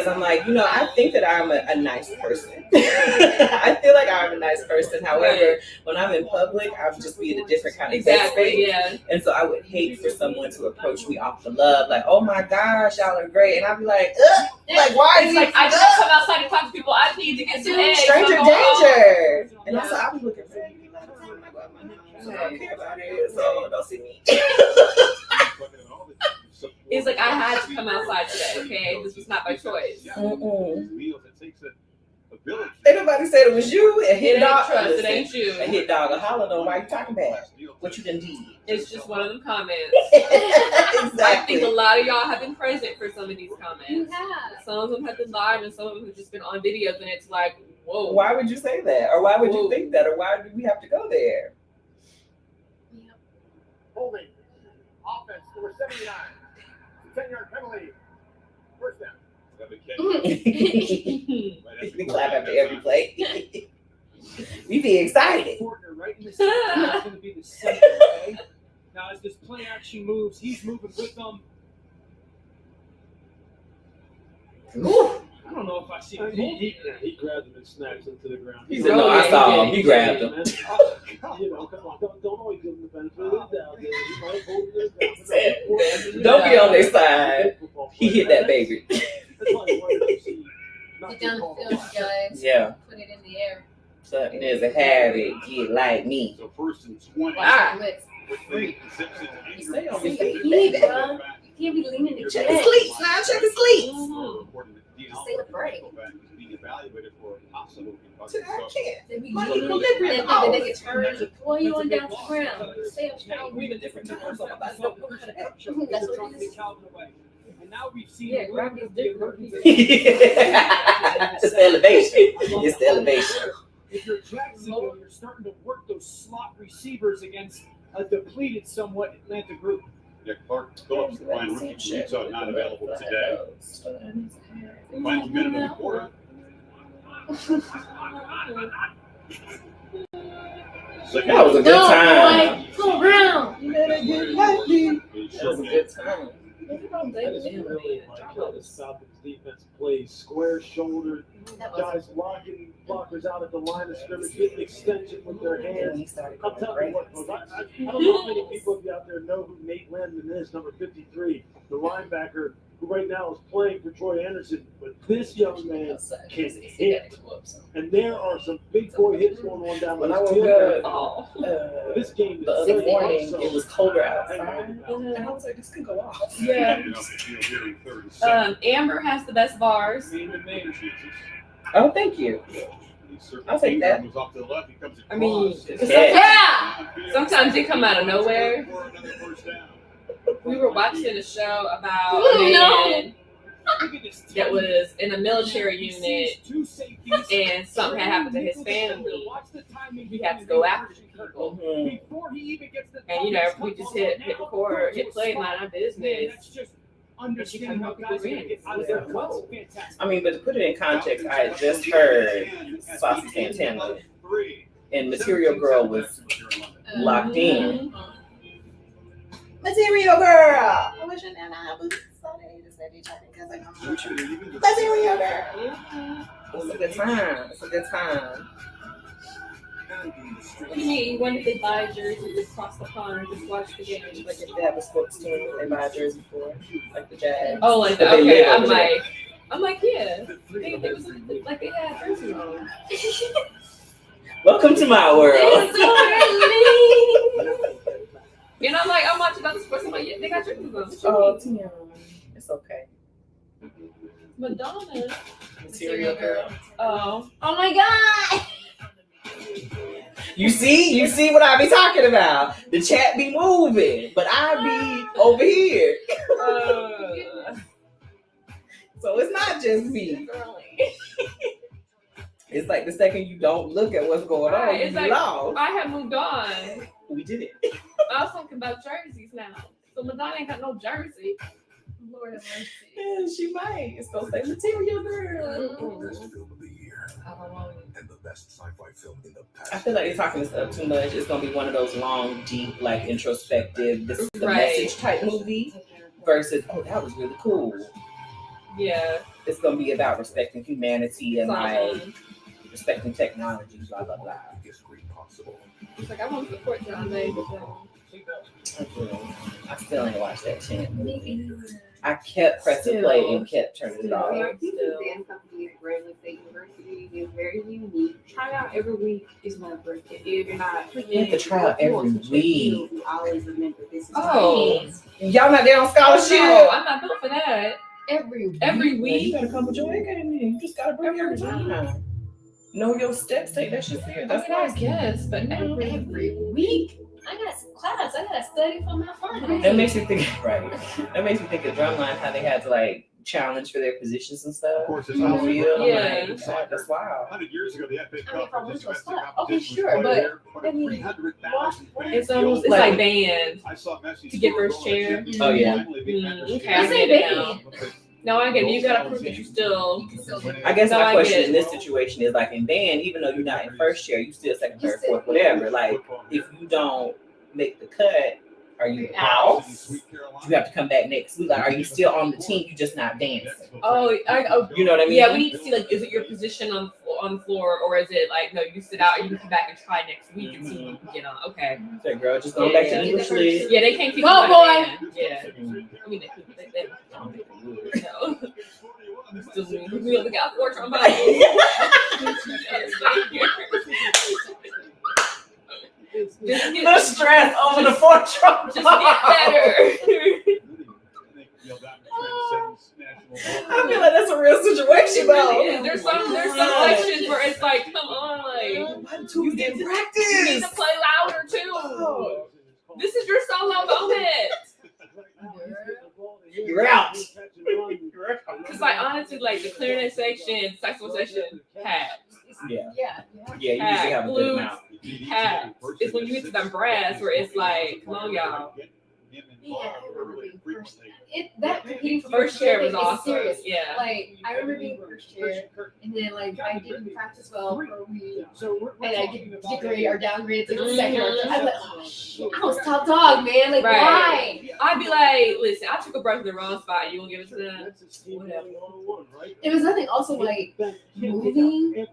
Speaker 5: I'm like, I think that I'm a nice person. I feel like I'm a nice person. However, when I'm in public, I'm just being a different kind of
Speaker 4: Exactly, yeah.
Speaker 5: And so I would hate for someone to approach me off the love, like, oh my gosh, y'all are great. And I'd be like, ugh, like, why are
Speaker 4: It's
Speaker 5: you
Speaker 4: like I don't come outside and talk to people. I need to get some eggs.
Speaker 5: stranger
Speaker 4: I'm going
Speaker 5: danger?
Speaker 4: home.
Speaker 5: And also, I'll be looking for you. I don't care about it, so don't see me.
Speaker 4: It's like I had to come outside today, okay? This was not my choice.
Speaker 5: Ain't nobody said it was you. A
Speaker 4: It
Speaker 5: hit
Speaker 4: ain't
Speaker 5: dog.
Speaker 4: trust, it
Speaker 5: Listen,
Speaker 4: ain't you.
Speaker 5: A hit dog. A holler though. Why you talking bad? What you done did?
Speaker 4: It's just one of them comments. I
Speaker 5: Exactly.
Speaker 4: think a lot of y'all have been present for some of these
Speaker 2: You
Speaker 4: comments.
Speaker 2: have.
Speaker 4: Some of them have been live and some of them have just been on videos, and it's like, whoa.
Speaker 5: Why would you say that? Or why would you
Speaker 4: Whoa.
Speaker 5: think that? Or why do we have to go there?
Speaker 13: Holding. Offense, number 79. 10-yard penalty. First down.
Speaker 5: We clap after every play. We be excited.
Speaker 9: Partner right in the center. That's going to be the center, okay? Now, as this play action moves, he's moving with them. I don't know if I see him.
Speaker 8: He grabbed him and snatched him to the ground.
Speaker 5: He said, no, I saw him. He grabbed him.
Speaker 8: You know, come on. Don't always give him the benefit of the doubt. He might hold it down.
Speaker 5: Don't be on their side. He hit that baby.
Speaker 2: Get down the field, guys.
Speaker 5: Yeah.
Speaker 2: Put it in the air.
Speaker 5: Something is a habit. Get like me.
Speaker 19: So first and 20.
Speaker 5: Ah.
Speaker 19: Stay
Speaker 5: on
Speaker 2: your feet, bro. You can't be leaning to
Speaker 5: Check his cleats now. Check his cleats.
Speaker 2: Stay the break.
Speaker 19: Being evaluated for possible
Speaker 5: I
Speaker 19: concussion.
Speaker 5: can't.
Speaker 2: They be
Speaker 5: My
Speaker 2: leaning
Speaker 5: equilibrium
Speaker 2: and
Speaker 5: off.
Speaker 2: then they can turn. Boy, you on down to the ground. Stay up straight.
Speaker 5: Read a different time. So I'm about to know how to act.
Speaker 2: That's what it is.
Speaker 9: And now we've seen
Speaker 2: Yeah, gravity is different.
Speaker 5: It's the elevation. It's the elevation.
Speaker 9: If you're Jacksonville, you're starting to work those slot receivers against a depleted somewhat Atlanta group.
Speaker 19: Yeah, Clark Phillips, the fine rookie from Utah, not available today. Final minute of the quarter.
Speaker 5: That was a good time.
Speaker 2: Boy, go around.
Speaker 5: That was a good time.
Speaker 8: I just really like how the Falcons defense plays square shouldered, guys blocking blockers out at the line of scrimmage, getting extension with their hands. I'm telling you what, folks, I don't know how many people out there know who Nate Landman is, number 53, the linebacker who right now is playing for Troy Anderson. But this young man can hit. And there are some big boy hits going on down
Speaker 5: When
Speaker 8: the
Speaker 5: I woke up
Speaker 8: this game
Speaker 5: the other morning, it was colder outside. And I was like, this could go off.
Speaker 4: Yeah. Amber has the best bars.
Speaker 5: Oh, thank you. I'll take that.
Speaker 19: I
Speaker 4: mean,
Speaker 2: Yeah.
Speaker 4: Sometimes they come out of nowhere. We were watching a show about a man that was in a military unit and something had happened to his family. He had to go after people.
Speaker 9: Before he even gets the
Speaker 4: And we just hit record, hit play, mind our business.
Speaker 9: That's just
Speaker 4: And she kind
Speaker 9: understanding
Speaker 4: of
Speaker 9: how guys are
Speaker 4: in.
Speaker 9: gonna get out of their ruts. Fantastic.
Speaker 5: I mean, but to put it in context, I had just heard Saucy Santana, and Material Girl was locked in. Material Girl! I wish I never had boots. So they just said each other because I know. Material Girl! It's a good time. It's a good time.
Speaker 2: What do you mean? You wanted to buy a jersey, just cross the pond, and just watch the game?
Speaker 5: Like if they have a sports team, they buy a jersey for, like the Jags.
Speaker 4: Oh, like
Speaker 5: But they
Speaker 4: okay.
Speaker 5: live over there.
Speaker 4: I'm like, yeah. They was like they had jerseys on.
Speaker 5: Welcome to my world.
Speaker 4: And I'm like, I'm watching other sports. I'm like, yeah, they got jerseys on.
Speaker 5: Oh, Tim, it's okay.
Speaker 4: Madonna.
Speaker 5: Material Girl.
Speaker 4: Oh
Speaker 2: my God!
Speaker 5: You see what I be talking about. The chat be moving, but I be over here. So it's not just me. It's like the second you don't look at what's going on,
Speaker 4: It's
Speaker 5: you
Speaker 4: like
Speaker 5: lost.
Speaker 4: I have moved on.
Speaker 5: We did it.
Speaker 4: I was talking about jerseys now. So Madonna ain't got no jersey. Lord have mercy.
Speaker 5: Yeah, she might. It's gonna say Material Girl.
Speaker 12: And the best sci-fi film in the past.
Speaker 5: I feel like you're talking this up too much. It's gonna be one of those long, deep, like introspective, this is the
Speaker 4: Right.
Speaker 5: message type movie versus, oh, that was really cool.
Speaker 4: Yeah.
Speaker 5: It's gonna be about respecting humanity and like respecting technology, blah blah blah.
Speaker 4: It's like I want to support John Day, but
Speaker 5: I still ain't watched that 10. I kept pressing play and kept turning it off.
Speaker 14: The dance company at Grambling State University is very unique. Try out every week is one birthday. If you're not,
Speaker 5: You have to try out every week.
Speaker 14: I always remember this is
Speaker 5: Y'all not there on scholarship?
Speaker 4: No, I'm not built for that.
Speaker 2: Every
Speaker 4: week.
Speaker 5: You gotta come with your A game in. You just gotta bring every time. Know your steps, take that shit serious. That's
Speaker 4: I guess, but every week.
Speaker 2: I got class. I gotta study for my finals.
Speaker 5: That makes me think, right? That makes me think of Drumline, how they had to like challenge for their positions and stuff. Of
Speaker 19: course,
Speaker 5: it's on the field. I'm
Speaker 4: Yeah.
Speaker 5: like, that's wild.
Speaker 19: 100 years ago, the FA
Speaker 2: I mean,
Speaker 19: Cup
Speaker 2: if I went to a
Speaker 19: participants
Speaker 2: spot,
Speaker 19: in
Speaker 2: okay,
Speaker 19: competition
Speaker 2: sure,
Speaker 19: was
Speaker 2: but
Speaker 19: played
Speaker 2: I mean,
Speaker 19: 300,000 fans.
Speaker 4: It's almost it's like band
Speaker 19: I saw Messi
Speaker 4: to get
Speaker 19: score a
Speaker 4: first
Speaker 19: goal at
Speaker 4: chair.
Speaker 19: Champions
Speaker 5: Oh,
Speaker 19: League
Speaker 5: yeah.
Speaker 19: finally beat Manchester
Speaker 4: Okay, I
Speaker 19: United.
Speaker 4: get it now. No, I get it. You gotta prove that you still.
Speaker 5: I guess
Speaker 4: No,
Speaker 5: my
Speaker 4: I
Speaker 5: question
Speaker 4: get
Speaker 5: in
Speaker 4: it.
Speaker 5: this situation is like in band, even though you're not in first chair, you still second, third, fourth, whatever. Like if you don't make the cut, are you out? You have to come back next week. Like, are you still on the team? You just not dancing.
Speaker 4: Oh,
Speaker 5: You know what I mean?
Speaker 4: Yeah, we need to see like, is it your position on the floor, or is it like no, you sit out and you can come back and try next week and see if you can get on. Okay.
Speaker 5: Say, girl, just going back to English league.
Speaker 4: Yeah, they can't keep
Speaker 2: Go,
Speaker 4: you
Speaker 2: boy.
Speaker 4: band. Yeah. I mean, no. Still, we only got 4 trombones.
Speaker 5: The stress over the 4 trombones.
Speaker 4: Just get better.
Speaker 5: I feel like that's a real situation, though.
Speaker 4: There's some sections where it's like, come on, like
Speaker 5: you need to practice.
Speaker 4: You need to play louder too. This is your solo moment.
Speaker 5: You're out.
Speaker 4: Because like honestly, like the clarinet section, saxophone section, packed.
Speaker 5: Yeah.
Speaker 2: Yeah.
Speaker 5: Yeah, you usually have a good
Speaker 4: Flute,
Speaker 5: amount.
Speaker 4: packed. It's when you get to the brass where it's like, come on, y'all.
Speaker 2: Yeah, that competing for
Speaker 4: First chair was
Speaker 2: is
Speaker 4: awesome.
Speaker 2: serious.
Speaker 4: Yeah.
Speaker 2: Like I remember being first chair, and then like I didn't practice well for a week, and I get degraded or downgraded to the second. I'm like, oh shit, I was top dog, man. Like why?
Speaker 4: I'd be like, listen, I took a breath in the wrong spot. You won't give it to them? Whatever.
Speaker 2: It was nothing. Also, like moving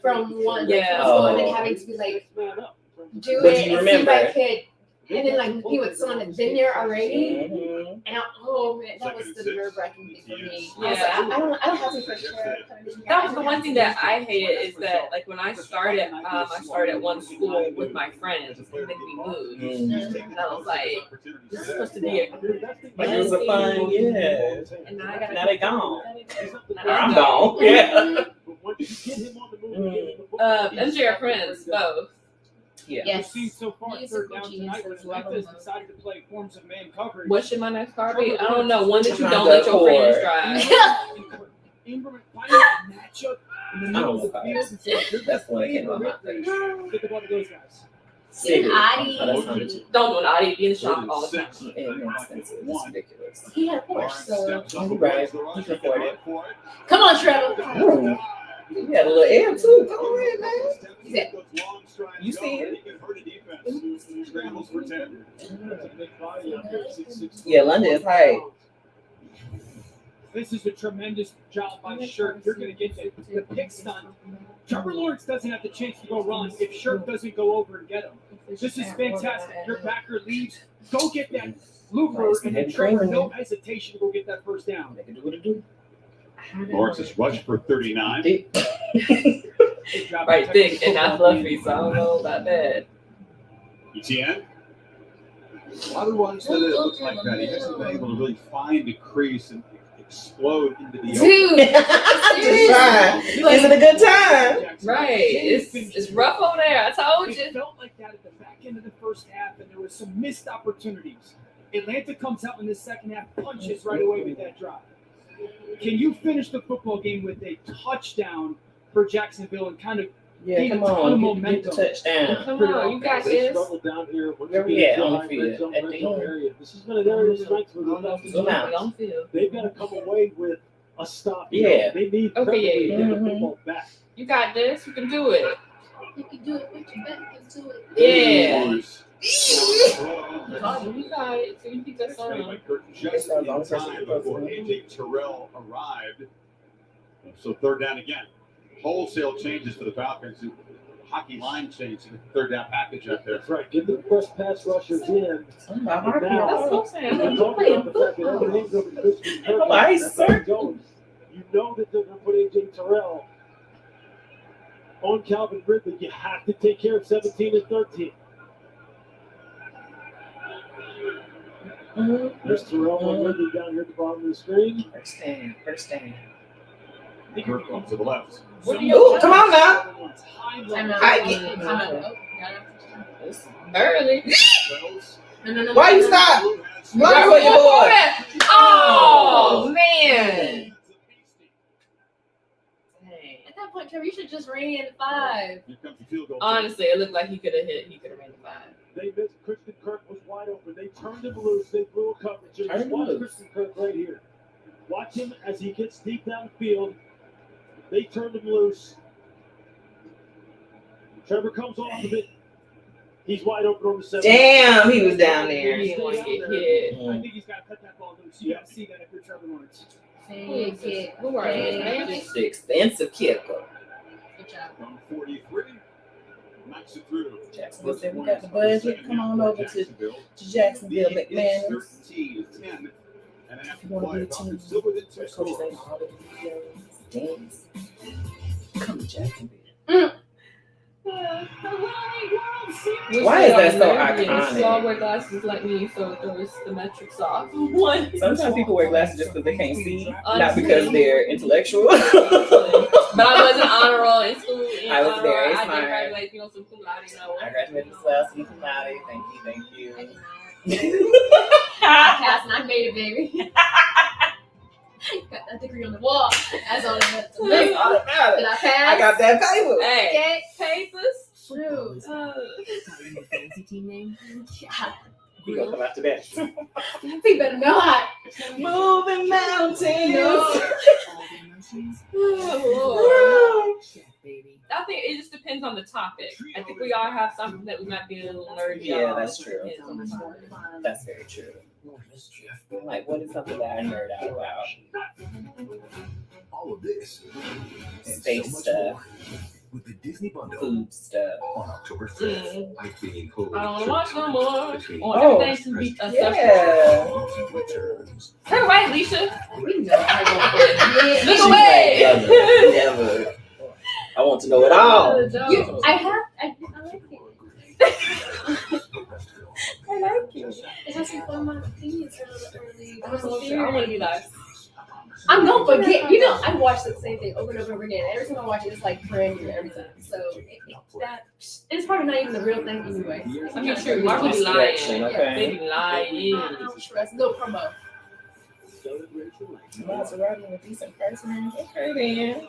Speaker 2: from one
Speaker 4: Yeah.
Speaker 2: like, school and then having to be like do
Speaker 5: But
Speaker 2: it
Speaker 5: you
Speaker 2: and see if I
Speaker 5: remember.
Speaker 2: could. And then like be with someone that's been there already,
Speaker 5: Mhm.
Speaker 2: and oh man, that was the nerve-wracking thing for me.
Speaker 4: Yeah.
Speaker 2: I was like, I don't have to first chair.
Speaker 4: That was the one thing that I hated is that like when I started at one school with my friends and then we moved. And I was like, this is supposed to be a group.
Speaker 5: Like it was a fun, yeah.
Speaker 4: And now I gotta
Speaker 5: Now they gone.
Speaker 4: Now
Speaker 5: Or I'm
Speaker 4: I'm
Speaker 5: gone. Yeah.
Speaker 4: MJ or Prince, both.
Speaker 5: Yeah.
Speaker 2: Yes.
Speaker 9: We've seen so far
Speaker 2: He's
Speaker 9: third
Speaker 2: a
Speaker 9: down
Speaker 2: cool
Speaker 9: tonight
Speaker 2: genius
Speaker 9: where
Speaker 2: as well.
Speaker 9: Memphis decided to play forms of man coverage.
Speaker 4: What should my next car be? I don't know. One that you
Speaker 5: Honda
Speaker 4: don't let your friends
Speaker 5: Accord.
Speaker 4: drive.
Speaker 9: Ingram finding that matchup in the
Speaker 5: I
Speaker 9: middle
Speaker 5: don't
Speaker 9: of the
Speaker 5: know.
Speaker 9: field.
Speaker 5: That's the one that came to my face.
Speaker 9: Think about those guys.
Speaker 5: Civic.
Speaker 2: Adi.
Speaker 5: Oh, that's number 2.
Speaker 4: Don't do an Audi. Be in the shop all the time.
Speaker 5: Inexpensive. It's ridiculous.
Speaker 2: He had a Porsche, so.
Speaker 5: You're right. You can afford it.
Speaker 2: Come on, Trevor.
Speaker 5: You had a little air too. Go ahead, man.
Speaker 2: Yeah.
Speaker 5: You see it? Yeah, London is high.
Speaker 9: This is a tremendous job by Shirk. You're going to get the pick stunt. Trevor Lawrence doesn't have the chance to go run if Shirk doesn't go over and get him. This is fantastic. Your backer leads. Go get that looper, and then Trevor, no hesitation, to go get that first down.
Speaker 5: They can do what it do.
Speaker 19: Lawrence has rushed for 39.
Speaker 4: Right, thick and not fluffy, so I don't know about that.
Speaker 19: ETN. A lot of runs that it looks like that. He hasn't been able to really find a crease and explode into the
Speaker 2: Dude,
Speaker 5: is it a good time?
Speaker 4: Right, it's rough over there. I told you.
Speaker 9: It felt like that at the back end of the first half, and there was some missed opportunities. Atlanta comes out in the second half, punches right away with that drive. Can you finish the football game with a touchdown for Jacksonville and kind of gain a ton of momentum?
Speaker 5: Touchdown.
Speaker 4: Come on, you got this.
Speaker 8: Down here.
Speaker 5: Where we at on the field? At the
Speaker 8: area. This has been an area of strength for the Falcons.
Speaker 4: On the field.
Speaker 8: They've got to come away with a stop.
Speaker 5: Yeah.
Speaker 8: They need
Speaker 4: Okay,
Speaker 8: to get the football back.
Speaker 4: You got this. You can do it.
Speaker 2: you can do it with your back into it.
Speaker 4: Yeah.
Speaker 19: Oh,
Speaker 4: You got it. So you think that's
Speaker 19: Made by
Speaker 4: on.
Speaker 19: Curtin just in time before AJ Terrell arrived. So third down again. Wholesale changes for the Falcons. Hockey line change in the third down package out there.
Speaker 8: That's right. Get the first pass rushers in.
Speaker 4: That's what I'm saying.
Speaker 8: We're talking about the fact that everything's going to be Christian Kirk.
Speaker 5: Nice, sir.
Speaker 8: You know that they're going to put AJ Terrell on Calvin Ridley. You have to take care of 17 and 13. There's Terrell on Ridley down here at the bottom of the screen.
Speaker 5: First stand.
Speaker 19: Kirk off to the left.
Speaker 5: Ooh, come on now.
Speaker 4: Early.
Speaker 2: No.
Speaker 5: Why you stop? Why for your boy?
Speaker 4: Oh, man.
Speaker 2: At that point, Trevor, you should just ran 5.
Speaker 19: Here comes the field goal.
Speaker 4: Honestly, it looked like he could have ran the 5.
Speaker 8: They missed. Christian Kirk was wide open. They turned him loose. They blew a coverage. And just watch Christian Kirk right here. Watch him as he gets deep downfield. They turned him loose. Trevor comes off of it. He's wide open on the 7.
Speaker 5: Damn, he was down there.
Speaker 4: He didn't want to get hit.
Speaker 9: I think he's got to cut that ball loose. You got to see that if you're Trevor Lawrence.
Speaker 4: Who are you?
Speaker 5: Expensive kicker.
Speaker 2: Good job.
Speaker 19: From 43. Knocks it through.
Speaker 5: Jacksonville said we got the budget. Come on over to Jacksonville, McManus.
Speaker 19: 13-10. And after
Speaker 5: You want to be a
Speaker 19: play,
Speaker 5: team?
Speaker 19: still within 2
Speaker 5: Coach
Speaker 19: scores.
Speaker 5: ain't all the dance. Come to Jacksonville. Why is that so iconic?
Speaker 4: You all wear glasses like me, so it throws the metrics off. What?
Speaker 5: Sometimes people wear glasses just because they can't see, not because they're intellectual.
Speaker 4: But I was an honor roll in school.
Speaker 5: I was very
Speaker 4: I
Speaker 5: smart.
Speaker 4: did graduate, some cum laude,
Speaker 5: I graduated as well, some cum laude. Thank you.
Speaker 2: I passed and I made it, baby. Got that degree on the wall. That's all it was.
Speaker 5: That's all that matters.
Speaker 2: Did I pass?
Speaker 5: I got that paper.
Speaker 4: Hey, papers.
Speaker 2: True.
Speaker 7: Fancy team name?
Speaker 5: You gonna come after that?
Speaker 2: He better not.
Speaker 5: Moving mountains.
Speaker 4: I think it just depends on the topic. I think we all have something that we might be a little nerdy
Speaker 5: Yeah,
Speaker 4: on.
Speaker 5: that's true. That's very true. Like, what is something that I nerd out about?
Speaker 12: All of this and
Speaker 5: Space
Speaker 12: so much
Speaker 5: stuff.
Speaker 12: more with the Disney Bundle
Speaker 5: Food stuff.
Speaker 12: on October 5th.
Speaker 6: Like being cool.
Speaker 4: I don't want to watch no more. I
Speaker 12: Between
Speaker 4: want everything to be a
Speaker 5: Yeah.
Speaker 12: Disney returns.
Speaker 4: Turn right, Alisha.
Speaker 2: We know I go
Speaker 5: She's
Speaker 4: Look away.
Speaker 5: like, never. I want to know it all.
Speaker 2: I like it. I like it. It has some fun. My opinions early.
Speaker 4: I want to be nice.
Speaker 2: I'm gonna forget. You know, I watch the same thing over and over again. Every time I watch it, it's like brand new every time. So it's probably not even the real thing anyway.
Speaker 4: I mean, true. Mark be lying.
Speaker 5: Okay.
Speaker 4: They be lying.
Speaker 2: I don't trust no promo.
Speaker 5: Maserati and a decent person. Okay, then.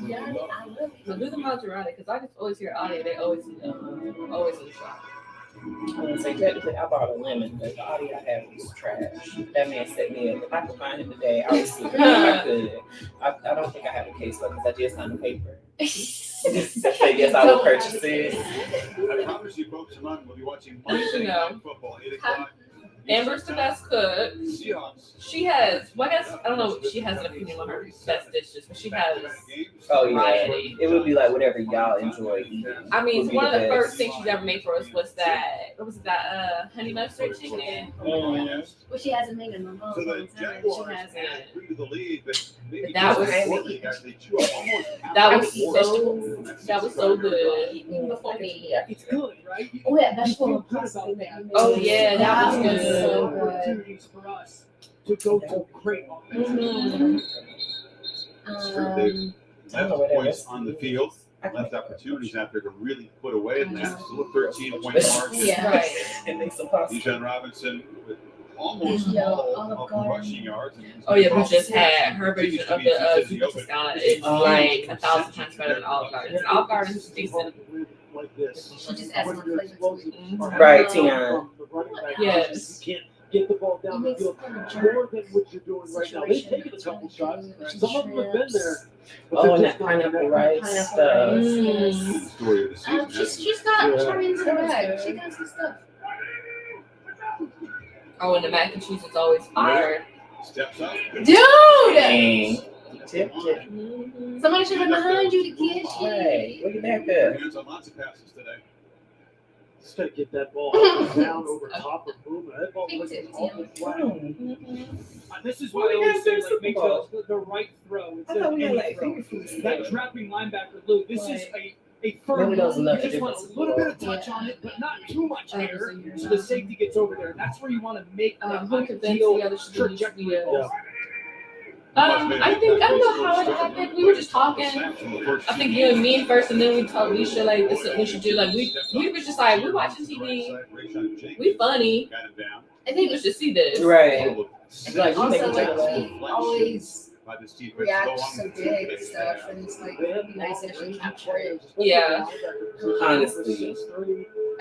Speaker 2: Yeah, I love it.
Speaker 4: So do the Maserati because I just always hear audio. They always in the shop.
Speaker 5: I would say technically I bought a lemon, but the audio I had was trash. That man set me up. If I could find him today, I would sleep if I could. I don't think I have a case though because I did sign the paper. Yes, I will purchase it.
Speaker 19: I promise you folks tonight we'll be watching Monday Night Football, 8 o'clock.
Speaker 4: Amber's the best cook.
Speaker 19: Seahawks.
Speaker 4: She has, well, I guess, I don't know if she has an opinion on her best dishes, but she has
Speaker 5: Oh yeah,
Speaker 4: variety.
Speaker 5: it would be like whatever y'all enjoy eating.
Speaker 4: I mean,
Speaker 5: would be
Speaker 4: one of the
Speaker 5: best.
Speaker 4: first things she's ever made for us was that, what was it, that honey mustard chicken?
Speaker 2: Well, she hasn't made it in a long
Speaker 19: So the
Speaker 2: time. She
Speaker 19: Jaguars
Speaker 2: hasn't.
Speaker 19: had 3 to the lead, but maybe
Speaker 4: That
Speaker 19: just
Speaker 4: was-
Speaker 19: importantly, guys, they chew up almost
Speaker 4: That was
Speaker 19: half
Speaker 4: so, that was so good.
Speaker 2: Even before me.
Speaker 9: It's good, right?
Speaker 2: Oh, yeah,
Speaker 9: You feel
Speaker 2: vegetable
Speaker 9: good
Speaker 2: pasta.
Speaker 9: about that.
Speaker 4: Oh, yeah, that was good.
Speaker 2: so good.
Speaker 9: Opportunities for us to go to great offense.
Speaker 4: Mhm.
Speaker 19: left points on the field, left opportunities out there to really put away at that. Still a 13-point margin.
Speaker 2: Yeah.
Speaker 4: Right.
Speaker 5: It makes it possible.
Speaker 19: Bijan Robinson with almost
Speaker 2: Yeah,
Speaker 19: all
Speaker 2: Olive
Speaker 19: of the
Speaker 2: Garden.
Speaker 19: rushing yards. And
Speaker 4: Oh yeah, we just had her
Speaker 19: continues
Speaker 4: version
Speaker 19: to
Speaker 4: of
Speaker 19: be
Speaker 4: the
Speaker 19: consistent
Speaker 4: Super
Speaker 19: open.
Speaker 4: Toscana is like 1,000 times better than Olive Garden. Olive Garden is decent.
Speaker 9: Like this.
Speaker 2: She just adds more flavor to it.
Speaker 5: Right, Tion.
Speaker 4: Yes.
Speaker 9: You can't get the ball down the field more than what you're doing right now. They've taken a couple shots. Some of them have been there. but
Speaker 5: Oh,
Speaker 9: they're
Speaker 5: and
Speaker 9: just
Speaker 5: that
Speaker 9: not
Speaker 5: pineapple
Speaker 9: connecting.
Speaker 5: rice stuff.
Speaker 4: Mm.
Speaker 19: Story of the season.
Speaker 2: She's got charming in her bag. She got some stuff.
Speaker 4: Oh, and the mac and cheese is always fire.
Speaker 19: Steps up.
Speaker 2: Dude!
Speaker 5: Dang. Tipped it.
Speaker 2: Somebody should have been behind you to catch
Speaker 5: Hey,
Speaker 2: it.
Speaker 5: look at that good.
Speaker 19: Hands on lots of passes today.
Speaker 9: Just gotta get that ball up and down over top of movement. That ball was awful flat. This is why I always say, like, make the right throw
Speaker 5: I
Speaker 9: instead
Speaker 5: thought
Speaker 9: of
Speaker 5: we had
Speaker 9: any
Speaker 5: like
Speaker 9: throw.
Speaker 5: finger foods.
Speaker 9: That trapping linebacker, Luke, this is a firm
Speaker 5: Maybe that was
Speaker 9: move.
Speaker 5: enough
Speaker 9: You just want
Speaker 5: difference.
Speaker 9: a little bit of touch on it, but not too much air, so the safety gets over there. That's where you want to make that
Speaker 4: Who convinced the
Speaker 9: ideal
Speaker 4: other should
Speaker 9: trajectory.
Speaker 4: be I don't know how it happened. We were just talking. I think you and me first, and then we told Alisha like this is what we should do. Like we was just like we watching TV. We funny. I think we should see this.
Speaker 5: Right.
Speaker 2: Like,
Speaker 5: you make
Speaker 2: also,
Speaker 5: it
Speaker 2: like,
Speaker 5: take
Speaker 2: he always reacts so big and stuff, and it's like, it would be nice to actually capture it.
Speaker 4: Yeah.
Speaker 5: Honestly.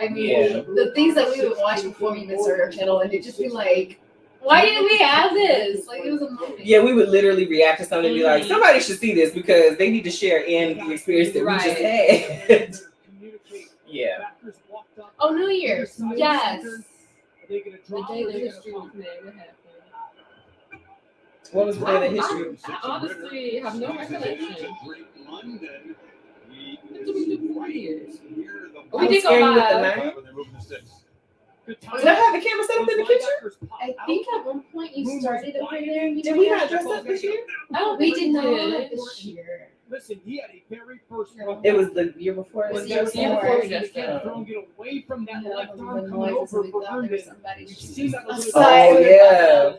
Speaker 2: I mean,
Speaker 5: Yeah.
Speaker 2: the things that we would watch before we even started our channel, and it'd just be like, why didn't we have this? Like, it was a moment.
Speaker 5: Yeah, we would literally react to something and be like, somebody should see this because they need to share in the experience that we just had. Yeah.
Speaker 2: Oh, New Year's. Yes.
Speaker 9: Are they gonna
Speaker 4: The
Speaker 9: drop
Speaker 4: day
Speaker 9: or
Speaker 4: the
Speaker 9: are they
Speaker 4: history
Speaker 9: gonna
Speaker 4: was made. What happened?
Speaker 5: What was the day of history?
Speaker 4: I honestly have no recollection.
Speaker 19: London.
Speaker 4: What did we do for 4 years?
Speaker 5: I
Speaker 4: We
Speaker 5: was
Speaker 4: did go
Speaker 5: scaring you with the
Speaker 4: live.
Speaker 5: knife.
Speaker 9: Good
Speaker 5: Did I have the camera set up in the kitchen?
Speaker 2: I think at one point you started over there. You
Speaker 5: Did we not dress up this year?
Speaker 2: Oh, we did not this year.
Speaker 9: Listen, he had a very first run.
Speaker 5: It was the year before.
Speaker 2: It was
Speaker 5: It
Speaker 2: the year
Speaker 5: was
Speaker 2: before.
Speaker 9: He
Speaker 2: Just,
Speaker 9: can't throw and get away from that
Speaker 2: Yeah,
Speaker 9: left
Speaker 2: the
Speaker 9: arm coming
Speaker 2: noise
Speaker 9: over
Speaker 2: was
Speaker 9: for
Speaker 2: we thought there
Speaker 9: Herndon.
Speaker 2: was somebody
Speaker 9: You see that a little
Speaker 5: Oh,
Speaker 9: bit.
Speaker 5: yeah.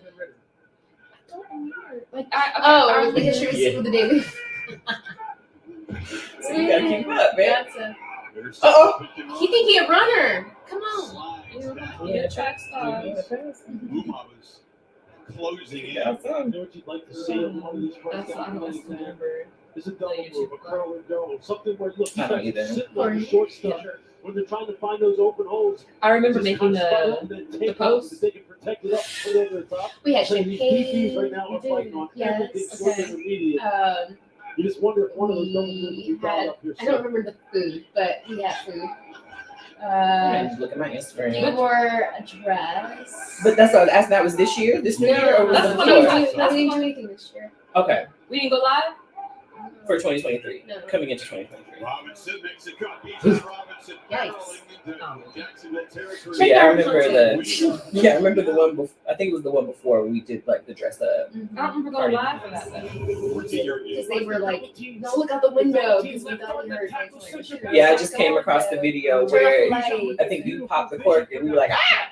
Speaker 4: I don't remember. Like
Speaker 2: Oh, the history was
Speaker 5: Yeah.
Speaker 2: for the day before.
Speaker 5: So you gotta keep up, man.
Speaker 2: That's
Speaker 5: Uh-oh.
Speaker 2: he think he a runner. Come on.
Speaker 4: Yeah, track star.
Speaker 19: Uma was closing in.
Speaker 9: You know what you'd like to see on one of these first
Speaker 4: That's what I
Speaker 9: downs?
Speaker 4: don't remember.
Speaker 9: It's a double move, a curl and go, something where look, you
Speaker 5: I don't
Speaker 9: guys
Speaker 5: either.
Speaker 9: are sitting on the short stuff when they're trying to find those open holes.
Speaker 4: I remember
Speaker 9: Just
Speaker 4: making
Speaker 9: kind of spot up
Speaker 4: the
Speaker 9: and then take
Speaker 4: post.
Speaker 9: out, they can protect it up, put it over the top.
Speaker 2: We had
Speaker 9: So these
Speaker 2: champagne.
Speaker 9: DPs right now are fighting on everything
Speaker 2: Yes.
Speaker 9: short
Speaker 2: Okay.
Speaker 9: and immediate. You just wonder if one of those double moves
Speaker 2: We
Speaker 9: would be brought
Speaker 2: had,
Speaker 9: up here
Speaker 2: I don't remember the food, but we had food.
Speaker 5: Look at my Instagram.
Speaker 2: You wore a dress.
Speaker 5: But that's what I was asking. That was this year, this new year, or was
Speaker 4: that's
Speaker 5: it
Speaker 4: what
Speaker 5: before?
Speaker 4: I'm
Speaker 2: No, we didn't do anything this year.
Speaker 5: Okay,
Speaker 4: We didn't go live.
Speaker 5: for 2023,
Speaker 2: No.
Speaker 5: coming into 2023.
Speaker 19: Robinson makes a cut. Bijan Robinson
Speaker 2: Yikes.
Speaker 19: barreling into Jacksonville territory.
Speaker 5: So yeah, I remember I remember the one before. I think it was the one before we did like the dress up.
Speaker 4: I don't remember going live for that though.
Speaker 2: Because they were like, no, look out the window. Because we thought we heard things like,
Speaker 5: Yeah, I just came across the video where I think you popped the cork and we were like, ah!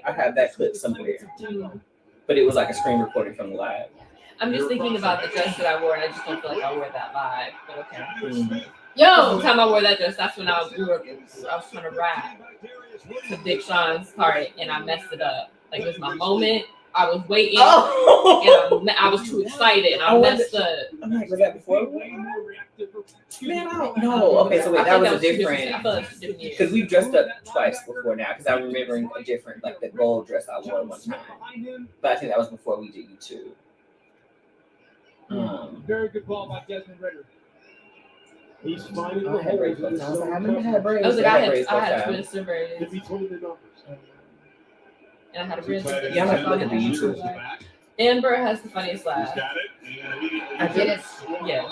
Speaker 5: I have that clip somewhere, but it was like a screen recording from the live.
Speaker 4: I'm just thinking about the dress that I wore, and I just don't feel like I wore that live. But okay.
Speaker 2: Yo!
Speaker 4: The time I wore that dress, that's when I was trying to rap to Big Sean's part, and I messed it up. Like it was my moment, I was waiting,
Speaker 5: Oh.
Speaker 4: and I was too excited, and I messed up.
Speaker 5: I'm like, was that before? Man, I don't know. Okay, so wait, that was a different. Because we've dressed up twice before now. Because I'm remembering a different, like the gold dress I wore one time. But I think that was before we did you two.
Speaker 9: Very good ball by Desmond Ritter.
Speaker 8: He's finding
Speaker 5: I had braids both times. I was like, I remember I had braids.
Speaker 4: I was like, I had
Speaker 5: braids.
Speaker 4: twister braids.
Speaker 8: If he told the numbers.
Speaker 4: And I had a braids.
Speaker 5: Yeah, I'm like, look at the YouTube.
Speaker 4: Amber has the funniest laugh.
Speaker 5: I did it.
Speaker 4: Yes.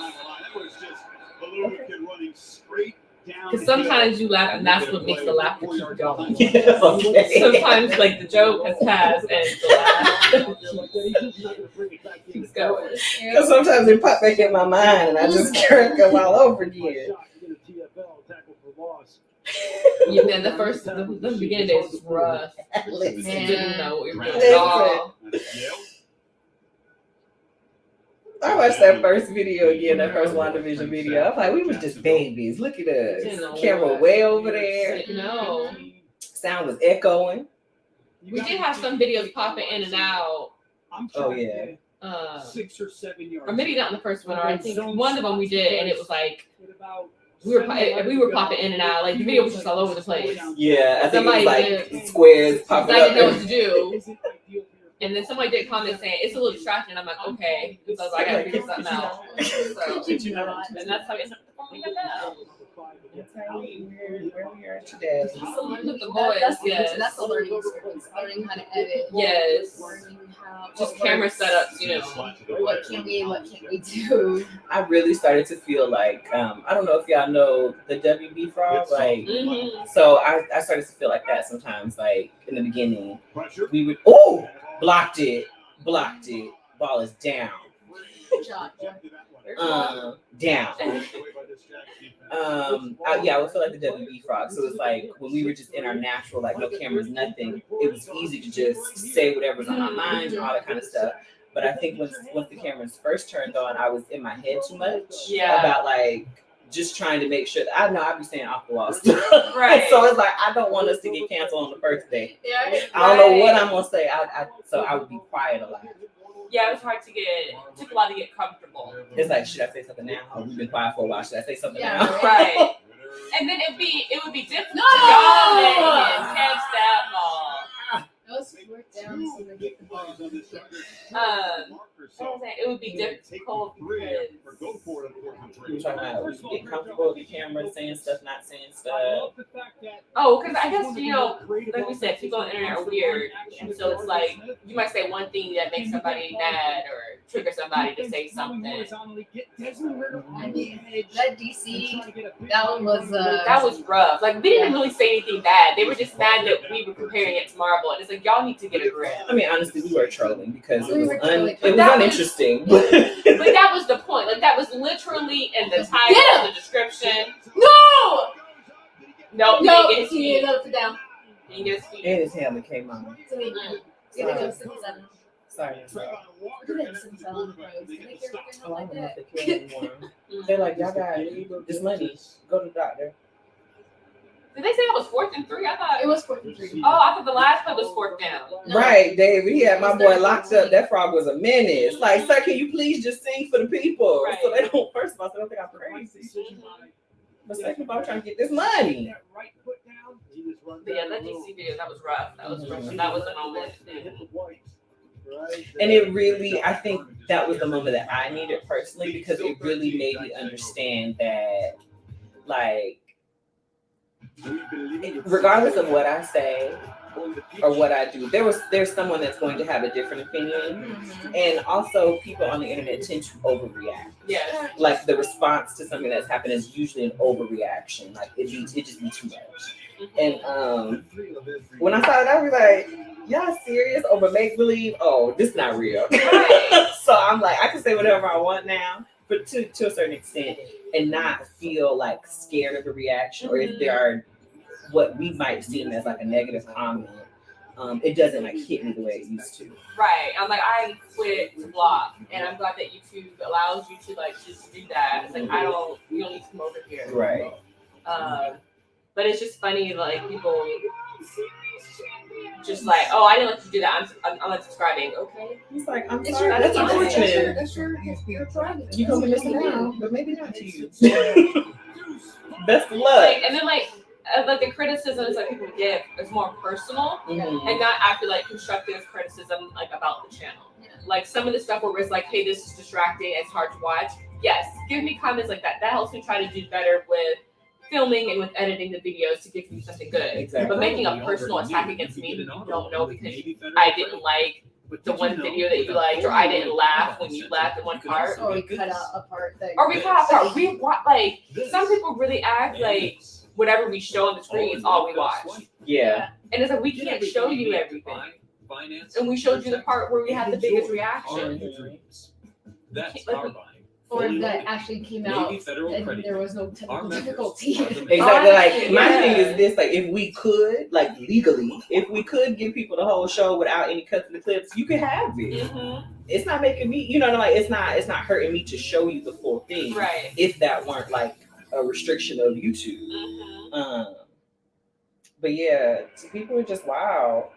Speaker 19: Okay.
Speaker 4: Because sometimes you laugh, and that's what makes the laughter keep going.
Speaker 5: Okay.
Speaker 4: Sometimes, like, the joke has passed, and the laugh keeps going.
Speaker 5: Because sometimes it pop back in my mind, and I just crack up all over again.
Speaker 4: Yeah, man, the beginning days was rough.
Speaker 5: Listen.
Speaker 4: Didn't know what we were doing at all.
Speaker 5: I watched that first video again, that first WandaVision video. I'm like, we were just babies. Look at us. Camera way over there.
Speaker 4: No.
Speaker 5: Sound was echoing.
Speaker 4: We did have some videos popping in and out.
Speaker 5: Oh, yeah.
Speaker 9: 6 or 7 yards.
Speaker 4: Or maybe not in the first one, or I think one of them we did, and it was like, we were popping in and out. Like, the video was just all over the place.
Speaker 5: Yeah, I think
Speaker 4: Somebody
Speaker 5: it was like squares popping up.
Speaker 4: I didn't know what to do. And then somebody did comment saying, it's a little distracting. I'm like, okay. So I was like, I gotta figure something out. So, and that's how we ended up performing that.
Speaker 5: That's how where we are today.
Speaker 4: With the boys, yes.
Speaker 2: That's a learning experience. Learning how to edit.
Speaker 4: Yes.
Speaker 2: Learning how
Speaker 4: just camera setups, you know.
Speaker 2: What can't we do?
Speaker 5: I really started to feel like I don't know if y'all know the WB frog, like so I started to feel like that sometimes, like in the beginning. We would blocked it, ball is down. Down. I would feel like the WB frog. So it's like when we were just in our natural, like no cameras, nothing, it was easy to just say whatever's on my mind and all that kind of stuff. But I think once the cameras first turned on, I was in my head too much about like just trying to make sure that I know I'd be saying off the wall stuff. Right. So it's like I don't want us to get canceled on the first day.
Speaker 4: Yeah.
Speaker 5: I don't know what I'm gonna say. So I would be quiet a lot.
Speaker 4: Yeah, it was hard to it took a while to get comfortable.
Speaker 5: It's like, should I say something now? Oh, we've been quiet for a while. Should I say something now?
Speaker 4: Right. And then it would be difficult to y'all and catch that ball.
Speaker 2: Let's work down so they get the ball.
Speaker 4: It would be difficult because
Speaker 5: you're trying to get comfortable with the camera, saying stuff, not saying stuff.
Speaker 4: Oh, because I guess, you know, like we said, people on the internet are weird. And so it's like, you might say one thing that makes somebody mad or trigger somebody to say something.
Speaker 2: I mean, that DC, that
Speaker 4: was rough. Like, we didn't really say anything bad. They were just mad that we were comparing it to Marvel. And it's like, y'all need to get a grip.
Speaker 5: I mean, honestly, we were trolling because it was uninteresting.
Speaker 4: But that was the point. Like, that was literally in the title, the description. No,
Speaker 2: he didn't put down.
Speaker 5: And his helmet came on. Sorry. They're like, y'all got this money. Go to the doctor.
Speaker 4: Did they say it was 4th and 3? I thought
Speaker 2: it was 4th and 3.
Speaker 4: Oh, I thought the last play was 4th down.
Speaker 5: Right, David. He had my boy locked up. That frog was a menace. Like, sir, can you please just sing for the people? Right. So they don't, first of all, so they don't think I'm crazy. But second of all, I'm trying to get this money.
Speaker 4: But yeah, that DC video, that was rough. That was rough. That was the moment.
Speaker 5: And it really, I think that was the moment that I needed personally, because it really made me understand that, like, regardless of what I say or what I do, there's someone that's going to have a different opinion. And also people on the internet tend to overreact.
Speaker 4: Yeah.
Speaker 5: Like the response to something that's happened is usually an overreaction. Like it just be too much. And when I saw it, I was like, y'all serious over make believe? Oh, this is not real. So I'm like, I can say whatever I want now, but to a certain extent, and not feel like scared of a reaction, or if there are what we might see as like a negative comment, it doesn't like hit me the way it used to.
Speaker 4: Right. I'm like, I quit to block, and I'm glad that YouTube allows you to like just do that. It's like you don't need to come over here.
Speaker 5: Right.
Speaker 4: But it's just funny, like people just like, oh, I didn't let you do that. I'm unsubscribing. Okay.
Speaker 5: He's like, I'm
Speaker 2: It's
Speaker 5: sorry.
Speaker 2: your
Speaker 5: That's
Speaker 2: opinion.
Speaker 5: unfortunate.
Speaker 2: That's your prerogative.
Speaker 5: You gonna miss it now, but maybe not to you. Best of luck.
Speaker 4: Like, and then like the criticisms that people give is more personal and not actually like constructive criticism like about the channel. Like some of the stuff where it's like, hey, this is distracting, it's hard to watch. Yes, give me comments like that. That helps me try to do better with filming and with editing the videos to give you something good.
Speaker 5: Exactly.
Speaker 4: But making a personal attack against me that you don't know because I didn't like the one video that you liked, or I didn't laugh when you laughed in one part,
Speaker 2: Or we cut out a part that.
Speaker 4: or we cut out a part. We watch like some people really act like whatever we show on the screen is all we watch.
Speaker 5: Yeah.
Speaker 4: And it's like we can't show you everything. And we showed you the part where we had the biggest reaction.
Speaker 17: That's
Speaker 4: Like,
Speaker 17: our buying.
Speaker 2: Or that actually came out
Speaker 17: Navy Federal
Speaker 2: and
Speaker 17: Credit
Speaker 2: there was no technical
Speaker 17: Our members
Speaker 2: difficulty.
Speaker 17: are the
Speaker 5: Exactly. Like my
Speaker 4: Yeah.
Speaker 5: thing is this: like, if we could, like legally, if we could give people the whole show without any cuts in the clips, you could have it. It's not making me, like, it's not hurting me to show you the full thing.
Speaker 4: Right.
Speaker 5: If that weren't like a restriction of YouTube. But yeah, people are just wow.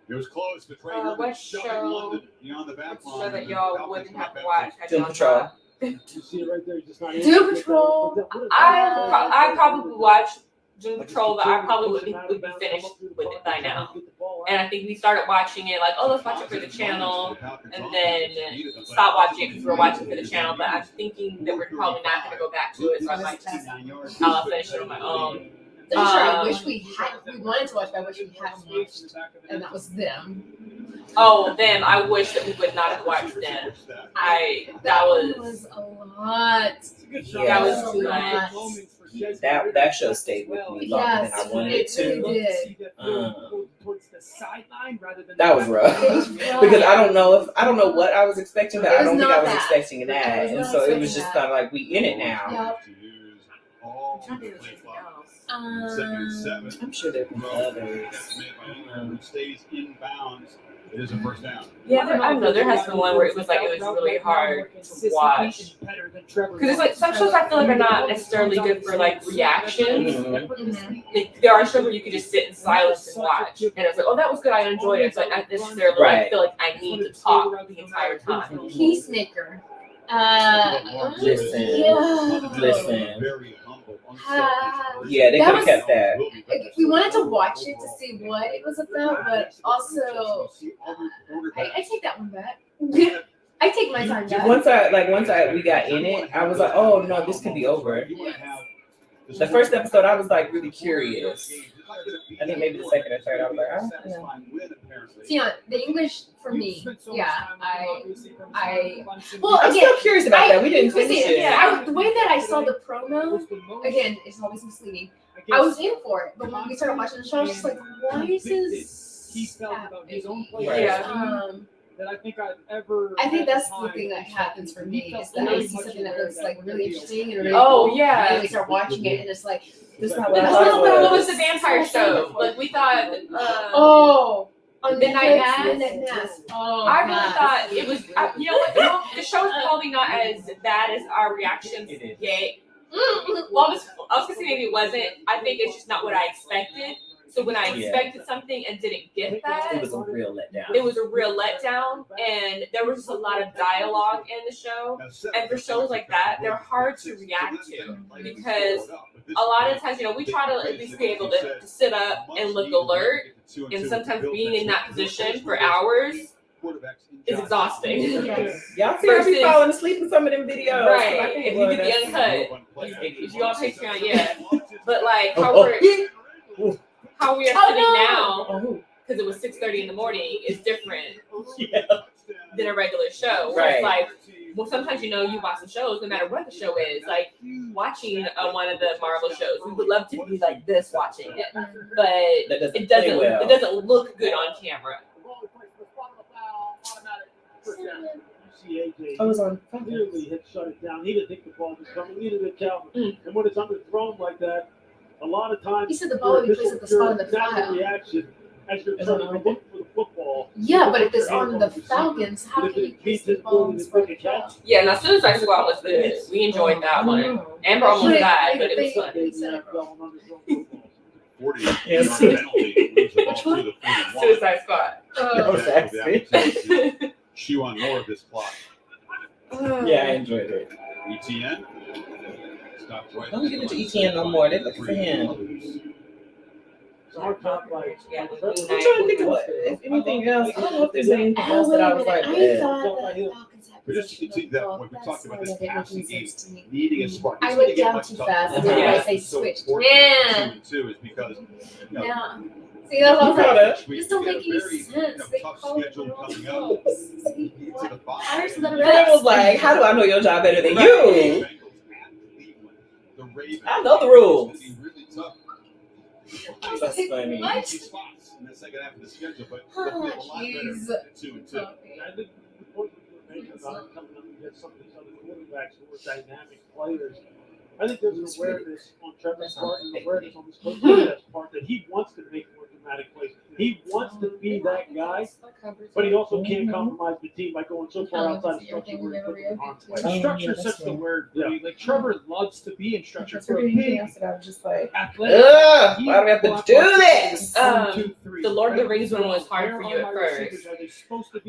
Speaker 19: It was close. The train
Speaker 4: What
Speaker 19: shut
Speaker 4: show?
Speaker 19: in London beyond the back
Speaker 4: So
Speaker 19: line.
Speaker 4: that y'all wouldn't have to watch.
Speaker 5: Doom Patrol.
Speaker 8: You see it right there, just not
Speaker 2: Doom Patrol.
Speaker 4: I probably watch Doom Patrol, but I probably would be finished with it by now. And I think we started watching it like, oh, let's watch it for the channel, and then stop watching it because we're watching for the channel. But I'm thinking that we're probably not going to go back to it, so I might just I'll finish it on my own.
Speaker 2: I wish we wanted to watch, but I wish we hadn't watched, and that was them.
Speaker 4: Oh, them! I wish that we would not have watched them. That was
Speaker 2: a lot.
Speaker 4: That was too much.
Speaker 5: That show stayed with me longer than I wanted it to. That was rough because I don't know what I was expecting, but I don't think I was expecting that, and so it was just kind of like, we in it now. I'm sure there were others.
Speaker 19: Stays in bounds. It is a first down.
Speaker 4: Yeah, I don't know. There has been one where it was really hard to watch because it's like some shows I feel like are not necessarily good for like reactions. Like, there are shows where you can just sit in silence and watch, and it's like, oh, that was good, I enjoyed it. So I not necessarily like, feel like I need to talk the entire time.
Speaker 2: Peacemaker.
Speaker 5: Listen.
Speaker 2: Yeah,
Speaker 5: they could have kept that.
Speaker 2: We wanted to watch it to see what it was about, but also I take that one back. I take my time back.
Speaker 5: Once we got in it, I was like, oh no, this could be over. The first episode, I was like really curious. I think maybe the second or third, I was like,
Speaker 2: Yeah, the English for me, yeah,
Speaker 5: well, I'm still curious about that. We didn't finish it.
Speaker 2: Yeah, the way that I saw the promo, again, it's always misleading. I was in for it, but when we started watching the show, I was just like, why is this?
Speaker 8: He felt about his own play. That I think I've ever.
Speaker 2: I think that's the thing that happens for me is that I see something that looks like really interesting and really
Speaker 4: Oh, yeah.
Speaker 2: and then we start watching it and it's like,
Speaker 5: this is
Speaker 4: What was the vampire show? Like we thought.
Speaker 2: On
Speaker 4: Midnight
Speaker 2: Netflix?
Speaker 4: Mass.
Speaker 2: Oh,
Speaker 4: I really thought it was. You know what? The show is probably not as bad as our reactions. Yay. Well, I was gonna say maybe it wasn't. I think it's just not what I expected. So when I expected something and didn't get that,
Speaker 5: it was a real letdown.
Speaker 4: It was a real letdown, and there was just a lot of dialogue in the show. And for shows like that, they're hard to react to because a lot of times, we try to at least be able to sit up and look alert. And sometimes being in that position for hours is exhausting.
Speaker 5: Y'all see her be falling asleep in some of them videos.
Speaker 4: Right. If you get the uncut, if you on Patreon, yeah. But like how we are sitting now, because it was 6:30 in the morning, is different than a regular show. Where it's like, well, sometimes you watch some shows, no matter what the show is. Like watching one of the Marvel shows, we would love to be like this watching it, but it doesn't look good on camera.
Speaker 8: I was on. Clearly had shut it down. He didn't think the ball was coming. Neither did Calvin. And when it's underthrown like that, a lot of times
Speaker 2: he said the ball would be placed at the spot on the file.
Speaker 8: Reaction as you're trying to look for the football.
Speaker 2: Yeah, but if it's on the Falcons, how can you place the ball on the spot?
Speaker 4: Yeah, and as soon as I saw it was good. We enjoyed that one. Amber almost died, but it was fun.
Speaker 19: 40
Speaker 5: Yes.
Speaker 19: penalty, lose the ball to the 41.
Speaker 4: Suicide Squad.
Speaker 19: Chew on more of this clock.
Speaker 5: Yeah, I enjoyed it.
Speaker 19: ETN. Stopped right.
Speaker 5: Don't give it to ETN no more. They're looking for him.
Speaker 8: Our top like,
Speaker 5: I'm trying to think of what, if anything else. I don't know if there's anything else that I was like,
Speaker 19: But just to that point, we talked about this passing game needing a spark.
Speaker 2: I went down too fast. That's why I say switched. Yeah.
Speaker 19: 2 is because
Speaker 2: Yeah. See, that's what I'm saying. This don't make any sense. They
Speaker 19: tough
Speaker 2: call it
Speaker 19: schedule coming up.
Speaker 5: Then was like, how do I know your job better than you? I know the rules. That's funny.
Speaker 19: In the second half of the schedule, but they'll be a lot better at 2-2.
Speaker 8: I think the point you were making about coming up against some of these other quarterbacks who are dynamic players, I think there's an awareness on Trevor's part and awareness on this coach's part that he wants to make more dramatic plays. He wants to be that guy, but he also can't compromise the team by going so far outside of structure where he puts them in harm's way.
Speaker 9: Structure is such the word.
Speaker 8: Yeah.
Speaker 9: Like Trevor loves to be in structure.
Speaker 5: For anything else that I was just like,
Speaker 9: Athletic.
Speaker 5: why do we have to do this?
Speaker 4: The Lord of the Rings one was hard for you at first.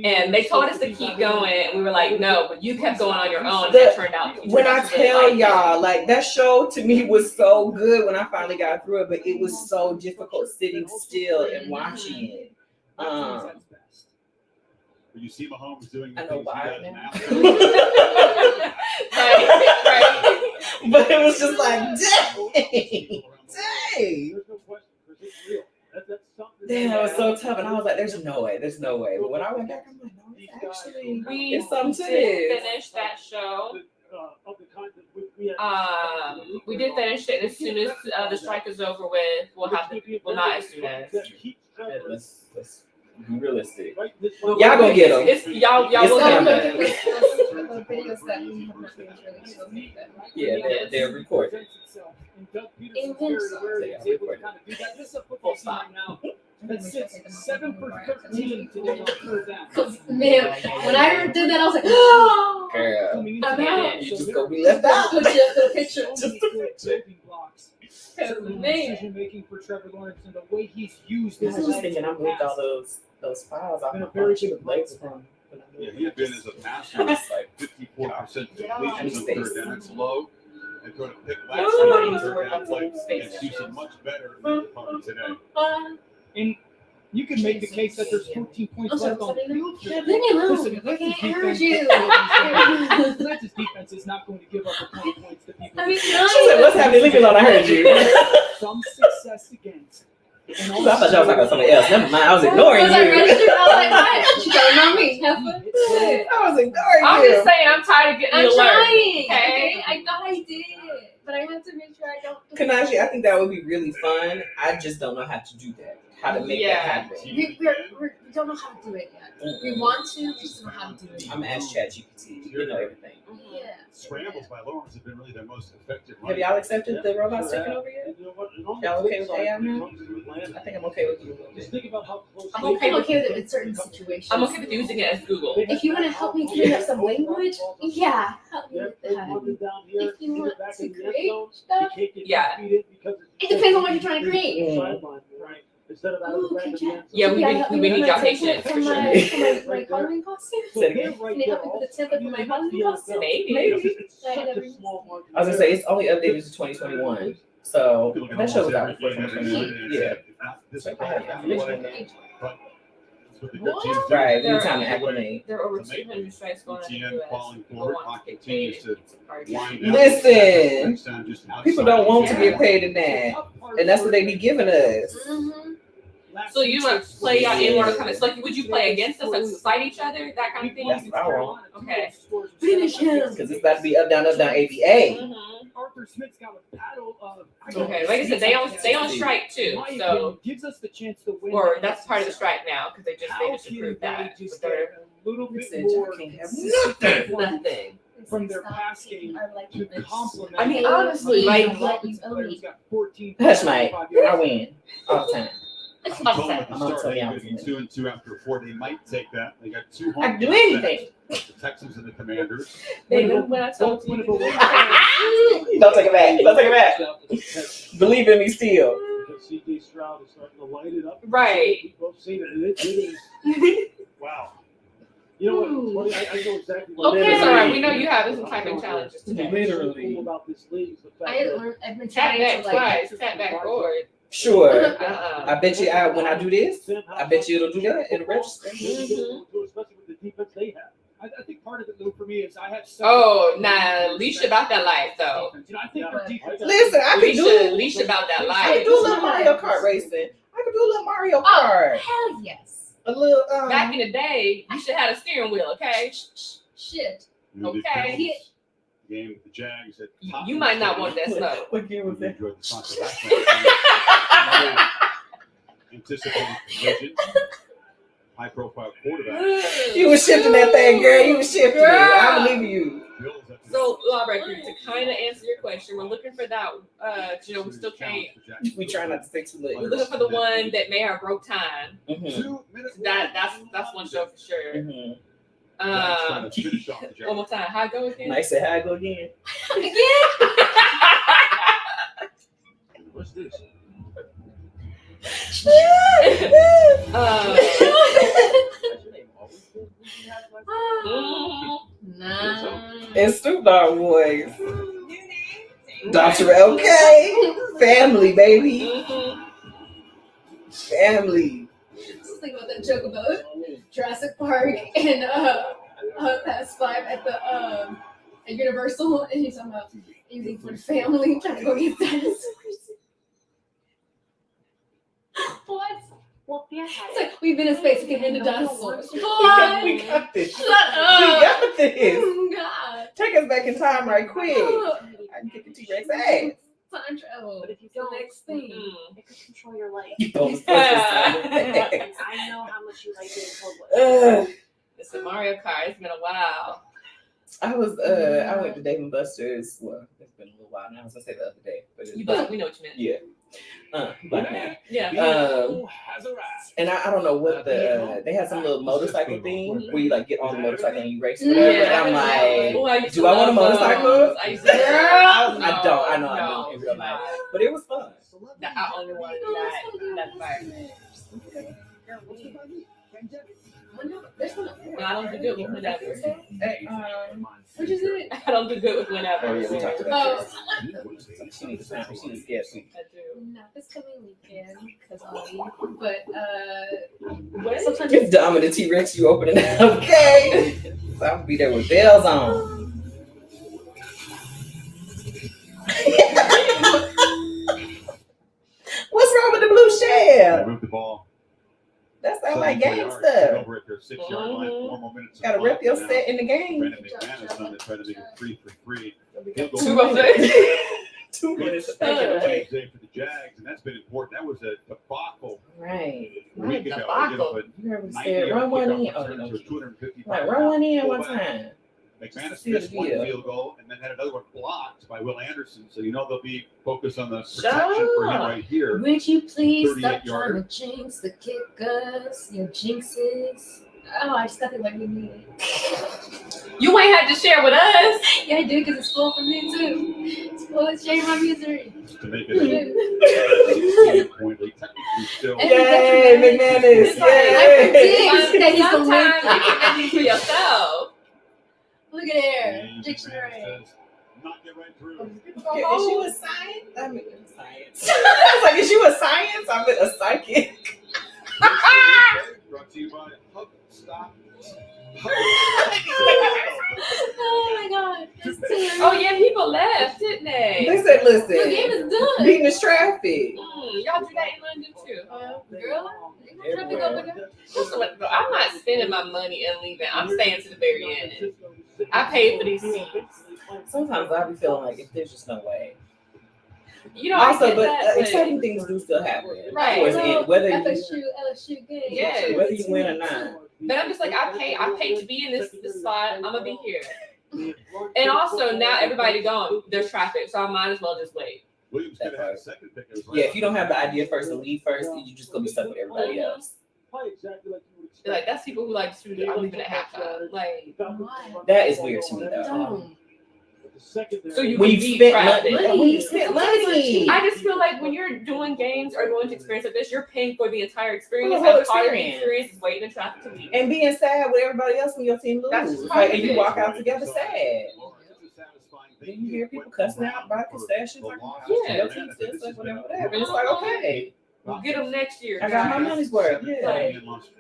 Speaker 4: And they told us to keep going, and we were like, no, but you kept going on your own, and it turned out.
Speaker 5: When I tell y'all, like, that show to me was so good when I finally got through it, but it was so difficult sitting still and watching it.
Speaker 19: You see Mahomes doing
Speaker 5: I know why
Speaker 19: now.
Speaker 4: right.
Speaker 5: But it was just like, dang. Damn, that was so tough. And I was like, there's no way. But when I went back, I'm like, no, it's actually, it's something to
Speaker 4: did finish that show. We did finish it as soon as the strike is over with. We'll have to, well, not as soon as.
Speaker 5: Let's be realistic. Y'all gonna get them.
Speaker 4: Y'all will get them.
Speaker 5: Yeah, they're recording.
Speaker 9: Full stop. That sits 7 for 13 today on third down.
Speaker 2: Man, when I did that, I was like, oh,
Speaker 5: girl,
Speaker 2: I'm out.
Speaker 5: You just gonna be left out.
Speaker 2: Put you up to the picture.
Speaker 9: Just the blocks. Decision making for Trevor Lawrence and the way he's used
Speaker 5: I was just thinking, I'm with all those files. I'm
Speaker 9: a very good player.
Speaker 19: Yeah, he had been as a passer like 54% completion on third down. It's low. And going to pick last on third down play. And Houston much better than the opponent today.
Speaker 9: And you can make the case that there's 14 points left on the field.
Speaker 2: Leave me alone. I can't hear you.
Speaker 9: Atlanta's defense is not going to give up a ton of points to people.
Speaker 2: I mean,
Speaker 5: She said, what's happening? Leave me alone. I heard you.
Speaker 9: Some success against.
Speaker 5: I thought y'all was talking about somebody else. Never mind. I was ignoring you.
Speaker 2: I was like, what? She's talking about me. Have fun.
Speaker 5: I was ignoring
Speaker 4: I'm
Speaker 5: you.
Speaker 4: just saying, I'm tired of getting
Speaker 2: I'm
Speaker 4: the alert.
Speaker 2: trying.
Speaker 4: Okay.
Speaker 2: I thought I did, but I have to make sure I don't.
Speaker 5: Kanaji, I think that would be really fun. I just don't know how to do that. How to make that happen.
Speaker 2: We don't know how to do it yet. We want to, we just don't know how to do it.
Speaker 5: I'm gonna ask ChatGPT. You know everything.
Speaker 2: Yeah.
Speaker 19: Scrambles by Lawrence have been really their most effective.
Speaker 5: Have y'all accepted the robots taking over yet? Y'all okay with AI now? I think I'm okay with you.
Speaker 8: Just think about how close.
Speaker 2: I'm okay with it in certain situations.
Speaker 4: I'm okay with using it as Google.
Speaker 2: If you want to help me clean up some language, yeah, help me with that. If you want to create stuff,
Speaker 4: Yeah.
Speaker 2: it depends on what you're trying to create.
Speaker 8: Right. Instead of
Speaker 4: Yeah, we need y'all patience for
Speaker 2: For
Speaker 4: sure.
Speaker 2: my Halloween costume? Can you help me with the template for my Halloween costume?
Speaker 4: Maybe.
Speaker 5: I was gonna say it's only updated to 2021, so that show was out before 2021. Yeah. Right, we need time to acclimate.
Speaker 4: There are over 200 strikes going on in the
Speaker 19: ETN
Speaker 4: US.
Speaker 19: falling forward, clock continues to wind down.
Speaker 5: Listen,
Speaker 19: Next time, just
Speaker 5: people don't want to get paid in that, and that's what they be giving us.
Speaker 4: So you like play y'all in order kind of like would you play against us, like fight each other, that kind of thing?
Speaker 5: That's what I want.
Speaker 4: Okay.
Speaker 2: Finish him.
Speaker 5: Because it's about to be up, down, ABA.
Speaker 9: Arthur Smith's got a battle of.
Speaker 4: Okay, like I said, they on strike too, so
Speaker 9: gives us the chance to win.
Speaker 4: or that's part of the strike now because they just approved that.
Speaker 9: Just
Speaker 4: But
Speaker 9: get
Speaker 4: they're-
Speaker 9: a little bit
Speaker 5: Listen,
Speaker 9: more
Speaker 5: I can't have
Speaker 4: nothing.
Speaker 9: from their pass game to complement.
Speaker 4: I mean, honestly, like
Speaker 5: Hush, Mike. I win all the time.
Speaker 19: I'm told at the start they could be 2-2 after 4. They might take that. They got 2 home
Speaker 5: I can do
Speaker 19: games
Speaker 5: anything.
Speaker 19: back. The Texans and the Commanders.
Speaker 4: When I told you,
Speaker 5: Don't take it back. Don't take it back. Believe in me still.
Speaker 8: CJ Stroud is starting to light it up.
Speaker 4: Right.
Speaker 8: We've both seen it. It is. Wow. You know what? I know exactly what.
Speaker 4: Okay, it's all right. We know you having some typing challenges today.
Speaker 8: Literally. About this league is the fact
Speaker 2: I've been
Speaker 4: Tap
Speaker 2: trying
Speaker 4: back
Speaker 2: to like.
Speaker 4: twice. Tap back forward.
Speaker 5: Sure.
Speaker 4: Uh-uh.
Speaker 5: I bet you when I do this, I bet you it'll do that. It'll register.
Speaker 8: Especially with the defense they have. I think part of it though for me is I have.
Speaker 4: Oh, nah, Alisha about that life though.
Speaker 8: You know, I think their defense.
Speaker 5: Listen, I can do
Speaker 4: Alisha about that life.
Speaker 5: I can do a little Mario Kart racing. I can do a little Mario Kart.
Speaker 2: Hell yes.
Speaker 5: A little
Speaker 4: Back in the day, you should have had a steering wheel, okay?
Speaker 2: Shit.
Speaker 4: Okay.
Speaker 19: Game with the Jags at
Speaker 4: You might not want that snow.
Speaker 5: What game was that?
Speaker 19: Enjoyed the sponsor last night. Anticipated collision. High-profile quarterback.
Speaker 5: You was shifting that thing, girl. You was shifting it. I believe you.
Speaker 4: So, Lawbreaker, to kind of answer your question, we're looking for that. We still can't.
Speaker 5: We try not to stay too late.
Speaker 4: We're looking for the one that may have broke time.
Speaker 5: Mm-hmm.
Speaker 4: That's one show for sure.
Speaker 5: Mm-hmm.
Speaker 4: One more time. How it go again?
Speaker 5: Nice. How I go again?
Speaker 8: What's this?
Speaker 5: And Snoop Dogg voice. Dr. Okay. Family, baby. Family.
Speaker 2: Just think about that joke about Jurassic Park and Fast Five at the at Universal, and he's talking about using for the family, trying to go get dinosaurs. What?
Speaker 10: Well, yeah.
Speaker 2: It's like we've been in space, we can handle dinosaurs.
Speaker 5: We got this.
Speaker 2: Shut up.
Speaker 5: We got this.
Speaker 2: God.
Speaker 5: Take us back in time right quick. I can kick the T-Rex ass.
Speaker 2: Time travel.
Speaker 10: But if you
Speaker 2: It's the
Speaker 10: don't,
Speaker 2: next thing.
Speaker 10: it could control your life.
Speaker 5: You both
Speaker 10: And I know how much you like being told what.
Speaker 4: It's a Mario Kart. It's been a while.
Speaker 5: I went to Dave and Buster's. Well, it's been a little while now. I was gonna say the other day, but
Speaker 4: We know what you meant.
Speaker 5: yeah. Black man.
Speaker 4: Yeah.
Speaker 5: And I don't know what they had some little motorcycle thing where you like get on the motorcycle and you race whatever. And I'm like, do I want a motorcycle?
Speaker 4: I used to
Speaker 5: I don't. I know in real life, but it was fun.
Speaker 4: I only wanted that fire. No, I don't do good with whenever.
Speaker 2: What is it?
Speaker 4: I don't do good with whenever.
Speaker 5: Oh yeah, we talked about this. She needs to get
Speaker 4: I do.
Speaker 2: Not this coming weekend, because but
Speaker 5: sometimes it's dumb and the T-Rex you opening it. Okay. So I'm gonna be there with bells on. What's wrong with the blue shell?
Speaker 19: Move the ball.
Speaker 5: That sounds like game stuff.
Speaker 19: Over at their 6-yard line, 4 more minutes.
Speaker 5: Gotta rep your set in the game.
Speaker 19: Brandon McManus on to try to make it 3-for-3.
Speaker 5: 2 minutes.
Speaker 19: For the Jags, and that's been important. That was a debacle.
Speaker 5: Right.
Speaker 19: A week ago.
Speaker 5: Debacle. You heard me say run one in. Oh, no. Right, run one in one time.
Speaker 19: McManus missed one field goal and then had another one blocked by Will Anderson. So you know they'll be focused on the protection for him right here.
Speaker 2: Would you please stop
Speaker 19: 38-yarder.
Speaker 2: trying to jinx the kickers, your jinxes? Oh, I just got it like we need it.
Speaker 4: You ain't had to share with us.
Speaker 2: Yeah, I do, because it's full for me too. It's full of shame my misery.
Speaker 19: To make it a point, they technically still.
Speaker 5: Yay, McManus.
Speaker 2: I predict that he's going to
Speaker 4: Sometimes you
Speaker 2: win.
Speaker 4: can make it for yourself.
Speaker 2: Look at there. Dictionary.
Speaker 19: Not get right through.
Speaker 5: Is you a science? I mean, science. I was like, is you a science? I'm a psychic.
Speaker 19: Brought to you by Hub Stop.
Speaker 2: Oh my God.
Speaker 4: Oh yeah, people left, didn't they?
Speaker 5: They said, listen,
Speaker 2: The game is done.
Speaker 5: beating this traffic.
Speaker 4: Y'all do that in London too.
Speaker 2: Girl, traffic over there.
Speaker 4: I'm not spending my money and leaving. I'm staying to the very end. I paid for these seats.
Speaker 5: Sometimes I be feeling like if there's just no way.
Speaker 4: You know,
Speaker 5: Also, but exciting things do still happen.
Speaker 4: Right.
Speaker 5: Towards the end, whether you
Speaker 2: LSU game.
Speaker 4: Yeah.
Speaker 5: whether you win or not.
Speaker 4: But I'm just like, I paid to be in this spot. I'm gonna be here. And also now everybody gone. There's traffic, so I might as well just wait.
Speaker 19: Williams could have had a second pick.
Speaker 5: Yeah, if you don't have the idea first and leave first, then you just gonna be stuck with everybody else.
Speaker 4: Like that's people who like shoot. I'm leaving at halftime. Like
Speaker 5: That is weird to me though.
Speaker 4: So you
Speaker 5: When
Speaker 4: can
Speaker 5: you
Speaker 4: be
Speaker 5: spent
Speaker 4: trapped.
Speaker 5: money. When you spent money.
Speaker 4: I just feel like when you're doing games or going to experience like this, you're paying for the entire experience.
Speaker 5: For the whole
Speaker 4: And part of the
Speaker 5: experience.
Speaker 4: experience is waiting in traffic to leave.
Speaker 5: And being sad with everybody else when your team
Speaker 4: That's
Speaker 5: loses.
Speaker 4: part
Speaker 5: Like,
Speaker 4: of
Speaker 5: and you
Speaker 4: it.
Speaker 5: walk out together sad. Then you hear people cussing out vodka stashes. Like,
Speaker 4: Yeah.
Speaker 5: your team still sucks, whatever. And it's like, okay.
Speaker 4: We'll get them next year.
Speaker 5: I got my
Speaker 4: guys.
Speaker 5: money's worth. Yeah.
Speaker 4: Like,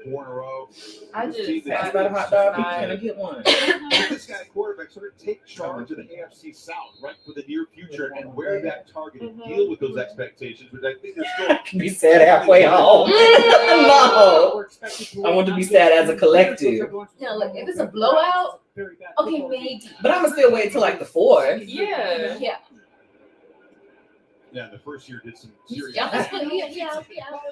Speaker 19: Four in a row.
Speaker 4: I just
Speaker 5: Pass about a hot dog. Can I get one?
Speaker 19: This guy quarterback sort of take charge of the AFC South, right, for the near future and wear that target and deal with those expectations, which I think they're still.
Speaker 5: I can be sad halfway home. No. I want to be sad as a collective.
Speaker 2: No, look, if it's a blowout, okay, maybe.
Speaker 5: But I'm gonna still wait till like the 4th.
Speaker 4: Yeah.
Speaker 2: Yeah.
Speaker 19: Yeah, the first year did some serious.
Speaker 2: Yeah, that's what yeah.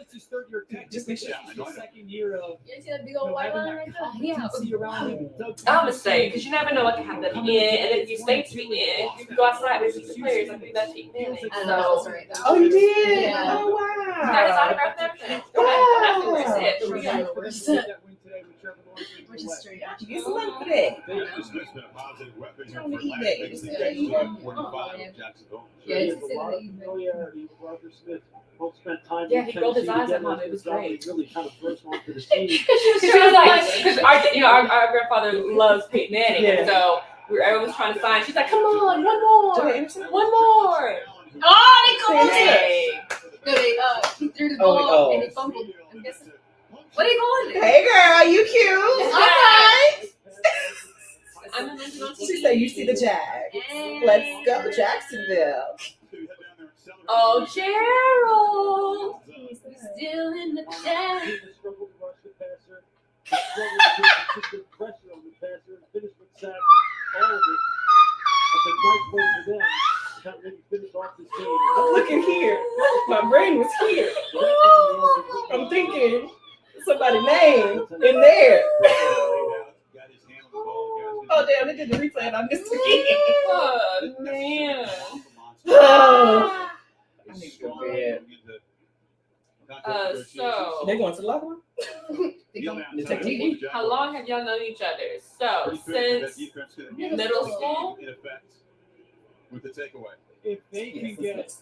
Speaker 9: It's his third year.
Speaker 5: Just make sure.
Speaker 9: It's his second year of.
Speaker 2: You see that big old white line right there? Yeah.
Speaker 4: I'm gonna say because you never know what can happen at the end, and then if you stay to the end, you can go outside and see the players. I think that's Peyton Manning.
Speaker 2: I know. That's right.
Speaker 5: Oh, you did?
Speaker 2: Yeah.
Speaker 5: Oh,
Speaker 4: You got his
Speaker 5: wow.
Speaker 4: autograph and everything. That's where it's at.
Speaker 2: Which is straight.
Speaker 5: Get some money for that.
Speaker 19: This has been a positive weapon here
Speaker 5: Trying to
Speaker 19: for
Speaker 5: eat
Speaker 19: Atlanta.
Speaker 5: that.
Speaker 19: Makes the
Speaker 5: Yeah,
Speaker 19: Jags
Speaker 5: you
Speaker 19: score
Speaker 5: know.
Speaker 19: 45 in Jacksonville.
Speaker 2: Yeah, it's
Speaker 8: a lot of familiarity with Arthur Smith. Both spent time
Speaker 4: Yeah,
Speaker 8: in
Speaker 4: he rolled his
Speaker 8: Tennessee
Speaker 4: eyes at
Speaker 8: together.
Speaker 4: Mom. It was
Speaker 8: So
Speaker 4: great.
Speaker 8: He really kind of first one to the team.
Speaker 4: She was like, because our grandfather loves Peyton Manning,
Speaker 5: Yeah.
Speaker 4: and so everyone was trying to sign. She's like, come on, one more, one more.
Speaker 2: Oh, they called
Speaker 4: Hey.
Speaker 2: it. No, he threw the ball and he fumbled. I'm guessing. What are you calling it?
Speaker 5: Hey, girl, you cute. All right.
Speaker 4: I'm on TV.
Speaker 5: She said, you see the Jag. Let's go, Jacksonville.
Speaker 4: Oh, Gerald.
Speaker 2: Still in the chat.
Speaker 8: He struggled to rush the passer. He struggled to get consistent pressure on the passer and finish with sacks. All of it. That's a nice way for them to kind of maybe finish off this game.
Speaker 5: I'm looking here. My brain was here. I'm thinking somebody's name in there. Oh, damn, they did the replay and I missed it.
Speaker 4: Oh, man.
Speaker 5: Oh. I need to go to bed.
Speaker 4: So,
Speaker 5: They're going to the locker room?
Speaker 4: how long have y'all known each other? So, since middle school?
Speaker 19: In effect, with the takeaway.
Speaker 9: If they can get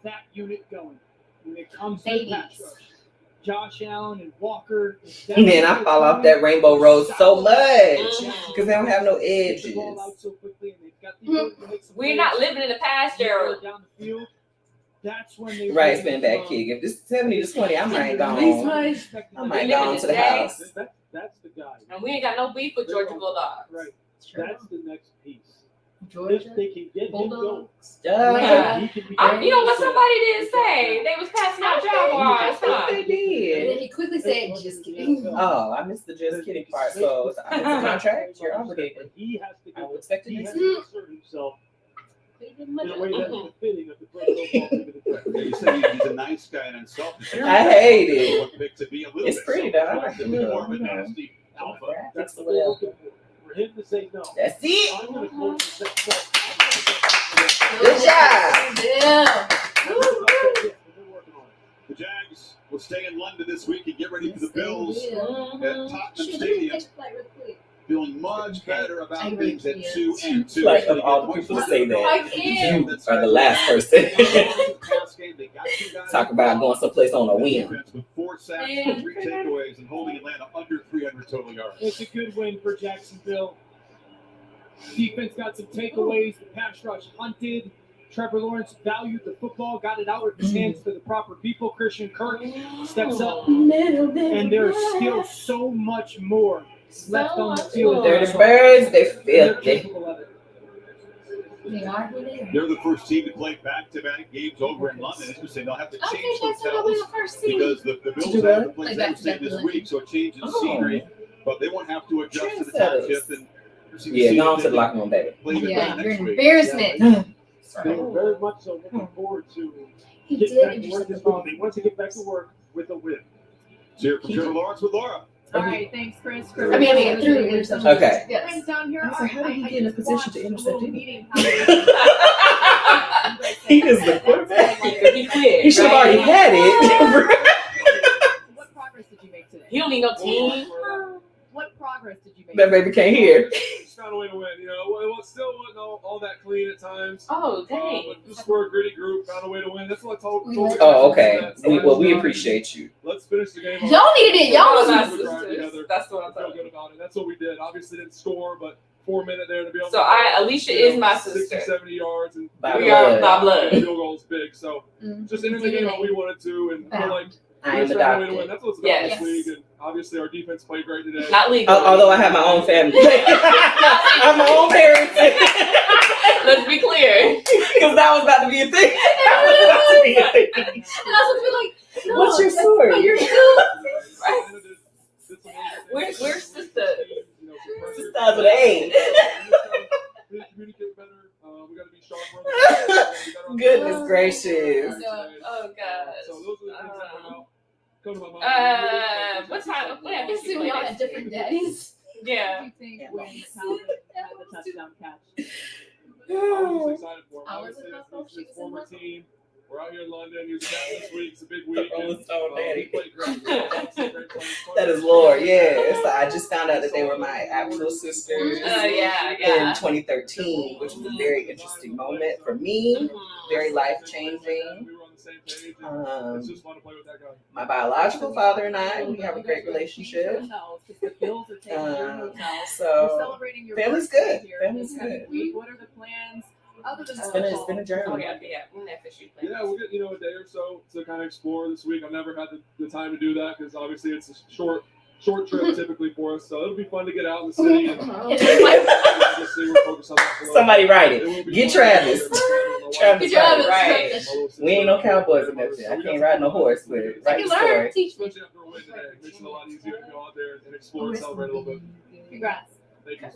Speaker 9: that unit going when it comes to the pass rush, Josh Allen and Walker.
Speaker 5: Man, I fall off that Rainbow Road so much because they don't have no edges.
Speaker 4: We're not living in the past, Gerald.
Speaker 9: Down the field. That's when they
Speaker 5: Right, spin back kick. If this is 70 to 20, I might go home. I might go home to the house.
Speaker 8: That's the guy.
Speaker 4: And we ain't got no beef with Georgia Bulldogs.
Speaker 8: Right. That's the next piece.
Speaker 2: Georgia
Speaker 8: If they can get him going.
Speaker 4: Yeah.
Speaker 8: He can be
Speaker 4: You know what somebody did say? They was passing out Jaguars, huh?
Speaker 5: They
Speaker 2: And then
Speaker 5: did.
Speaker 2: he quickly said, just kidding.
Speaker 5: Oh, I missed the just kidding part. So it's a contract. You're obligated.
Speaker 8: He has to
Speaker 5: I
Speaker 8: get
Speaker 5: will expect
Speaker 8: he
Speaker 5: it
Speaker 8: has
Speaker 5: next
Speaker 8: to assert himself in a way that's befitting of the pro football.
Speaker 19: You say he's a nice guy and unselfish.
Speaker 5: I hate it.
Speaker 19: What pick to be a little
Speaker 5: It's
Speaker 19: bit
Speaker 5: pretty, though. I like
Speaker 19: selfish,
Speaker 5: the look,
Speaker 19: more of a
Speaker 5: you know.
Speaker 19: nasty alpha.
Speaker 8: That's what they're looking for. For him to say no.
Speaker 5: That's it.
Speaker 8: I'm going to close the set.
Speaker 5: Good job.
Speaker 2: Yeah.
Speaker 19: The Jags will stay in London this week and get ready for the Bills at Tottenham
Speaker 2: Shit,
Speaker 19: Stadium.
Speaker 2: catch flight real quick.
Speaker 19: Feeling much better about
Speaker 2: I
Speaker 19: things at
Speaker 2: really
Speaker 19: 2-2.
Speaker 5: Like of all the people to say that,
Speaker 2: I can't.
Speaker 5: you are the last person. Talk about going someplace on a whim.
Speaker 19: With 4 sacks, 3 takeaways, and holding Atlanta under 300 total yards.
Speaker 9: It's a good win for Jacksonville. Defense got some takeaways. The pass rush hunted. Trevor Lawrence valued the football, got it out of his hands to the proper people. Christian Kirk steps up. And there's still so much more left on the field.
Speaker 5: They're the birds, they filthy.
Speaker 2: They are who they are.
Speaker 19: They're the first team to play back-to-back games over in London. It's because they'll have to
Speaker 2: Okay,
Speaker 19: change
Speaker 2: that's what we
Speaker 19: hotels
Speaker 2: were first seeing.
Speaker 19: because the Bills
Speaker 5: do
Speaker 19: have to
Speaker 5: that?
Speaker 19: play
Speaker 2: Like
Speaker 19: San
Speaker 2: back-to-back
Speaker 19: this
Speaker 2: London.
Speaker 19: week, so it changes the
Speaker 5: Oh.
Speaker 19: scenery. But they won't have to adjust to the
Speaker 5: Trendsetters.
Speaker 19: time shift and
Speaker 5: Yeah, go on to the locker room, baby.
Speaker 19: play even
Speaker 2: Yeah,
Speaker 19: better
Speaker 2: you're
Speaker 19: next
Speaker 2: an
Speaker 19: week.
Speaker 2: embarrassment.
Speaker 8: They were very much so looking forward to
Speaker 2: He
Speaker 8: getting
Speaker 2: did
Speaker 8: back to work
Speaker 2: intercept the
Speaker 8: this
Speaker 2: ball.
Speaker 8: week. They want to get back to work with a win.
Speaker 19: So here from Trevor Lawrence with Laura.
Speaker 20: All right, thanks, Chris.
Speaker 2: I mean, through interception.
Speaker 5: Okay.
Speaker 2: Yes.
Speaker 20: Friends down here.
Speaker 5: I said, how did he get in a position to intercept
Speaker 20: it?
Speaker 5: it? He is the quarterback.
Speaker 4: He quit.
Speaker 5: He should have already had it.
Speaker 20: What progress did you make today?
Speaker 4: He don't need no team.
Speaker 20: What progress did you make?
Speaker 5: That baby can't hear.
Speaker 3: Just found a way to win. You know, it still wasn't all that clean. wins.
Speaker 4: Oh, dang.
Speaker 3: Just we're a gritty group, found a way to win. That's what I told the guys.
Speaker 5: Oh, okay. We appreciate you.
Speaker 3: Let's finish the game.
Speaker 2: Y'all needed it. Y'all was
Speaker 4: my
Speaker 3: together.
Speaker 4: That's what I'm
Speaker 3: feel good about it. That's what we did. Obviously didn't score, but 4 minutes there to be able
Speaker 4: So Alisha is my sister.
Speaker 3: 60, 70 yards and
Speaker 4: we are by blood.
Speaker 3: Field goals big. So just ended the game how we wanted to and feel like
Speaker 5: I am
Speaker 3: we found a way to
Speaker 5: adopted.
Speaker 3: win. That's what's about this league. And obviously our defense played great today.
Speaker 4: Not legal.
Speaker 5: Although I have my own family. I'm my own parents.
Speaker 4: Let's be clear.
Speaker 5: Because that was about to be a thing. That was about to be a thing.
Speaker 2: And I was gonna be like, no,
Speaker 5: What's your story?
Speaker 2: But you're still
Speaker 4: We're sisters.
Speaker 5: Sisters with A.
Speaker 3: Communicate better. We got to be sharper.
Speaker 5: Goodness gracious.
Speaker 4: Oh God.
Speaker 3: So those are the things that come to my mind.
Speaker 4: What time? Wait, I
Speaker 2: I assume y'all had different daddies.
Speaker 4: Yeah.
Speaker 20: What do you think when Calvin had the touchdown catch?
Speaker 3: I'm just excited for him.
Speaker 2: I was
Speaker 3: Obviously, it's his former team. We're out here in London. He was captain this week. It's a big week.
Speaker 5: Rolling Stone
Speaker 3: He
Speaker 5: daddy.
Speaker 3: played great.
Speaker 5: That is Lord, yes. I just found out that they were my actual sisters
Speaker 4: Yeah.
Speaker 5: in 2013, which was a very interesting moment for me, very life-changing.
Speaker 3: We were on the same page. It's just fun to play with that guy.
Speaker 5: My biological father and I, we have a great relationship.
Speaker 20: The Bills are taking your hotel.
Speaker 5: So,
Speaker 20: We're celebrating your
Speaker 5: family's
Speaker 20: birthday
Speaker 5: good.
Speaker 20: here
Speaker 5: Family's
Speaker 20: this coming
Speaker 5: good.
Speaker 20: week. What are the plans other than
Speaker 5: It's
Speaker 20: football?
Speaker 5: been a journey.
Speaker 4: Oh yeah. We'll have to shoot.
Speaker 3: Yeah, we'll get a day or so to kind of explore this week. I've never had the time to do that because obviously it's a short trip typically for us. So it'll be fun to get out in the city and just see we're focused on that.
Speaker 5: Somebody write it. Get Travis. Travis,
Speaker 2: Get Travis.
Speaker 5: right. We ain't no cowboys in that thing. I can't ride no horse, but write the story.
Speaker 2: Teach me.
Speaker 3: Especially after a win today, it makes it a lot easier to go out there and explore and celebrate a little bit.
Speaker 20: Congrats.
Speaker 3: Thank you.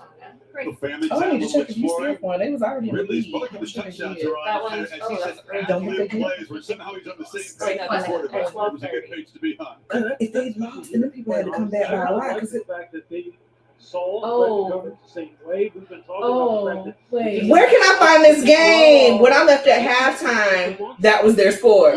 Speaker 19: The family's
Speaker 5: Oh, I need to
Speaker 19: out
Speaker 5: check if you
Speaker 19: exploring.
Speaker 5: see one. They was already in the
Speaker 19: Ridley's
Speaker 5: lead.
Speaker 19: both of his touchdowns
Speaker 5: Yeah.
Speaker 19: are
Speaker 4: That
Speaker 19: on.
Speaker 4: one-
Speaker 19: And
Speaker 4: oh,
Speaker 19: he
Speaker 4: that's
Speaker 19: said
Speaker 4: great.
Speaker 5: Don't
Speaker 19: after
Speaker 5: they do?
Speaker 19: plays where somehow he's on the same
Speaker 4: Right,
Speaker 19: page
Speaker 4: now,
Speaker 19: as the
Speaker 4: that's
Speaker 19: quarterback.
Speaker 4: at
Speaker 19: It was a good
Speaker 4: 12:30.
Speaker 19: page to be on.
Speaker 5: If they lost, then the people had to come back by a lot. Because
Speaker 8: the fact that they saw
Speaker 4: Oh.
Speaker 8: the government the same way. We've been talking about the fact that
Speaker 20: wait.
Speaker 5: where can I find this game? When I left at halftime, that was their score.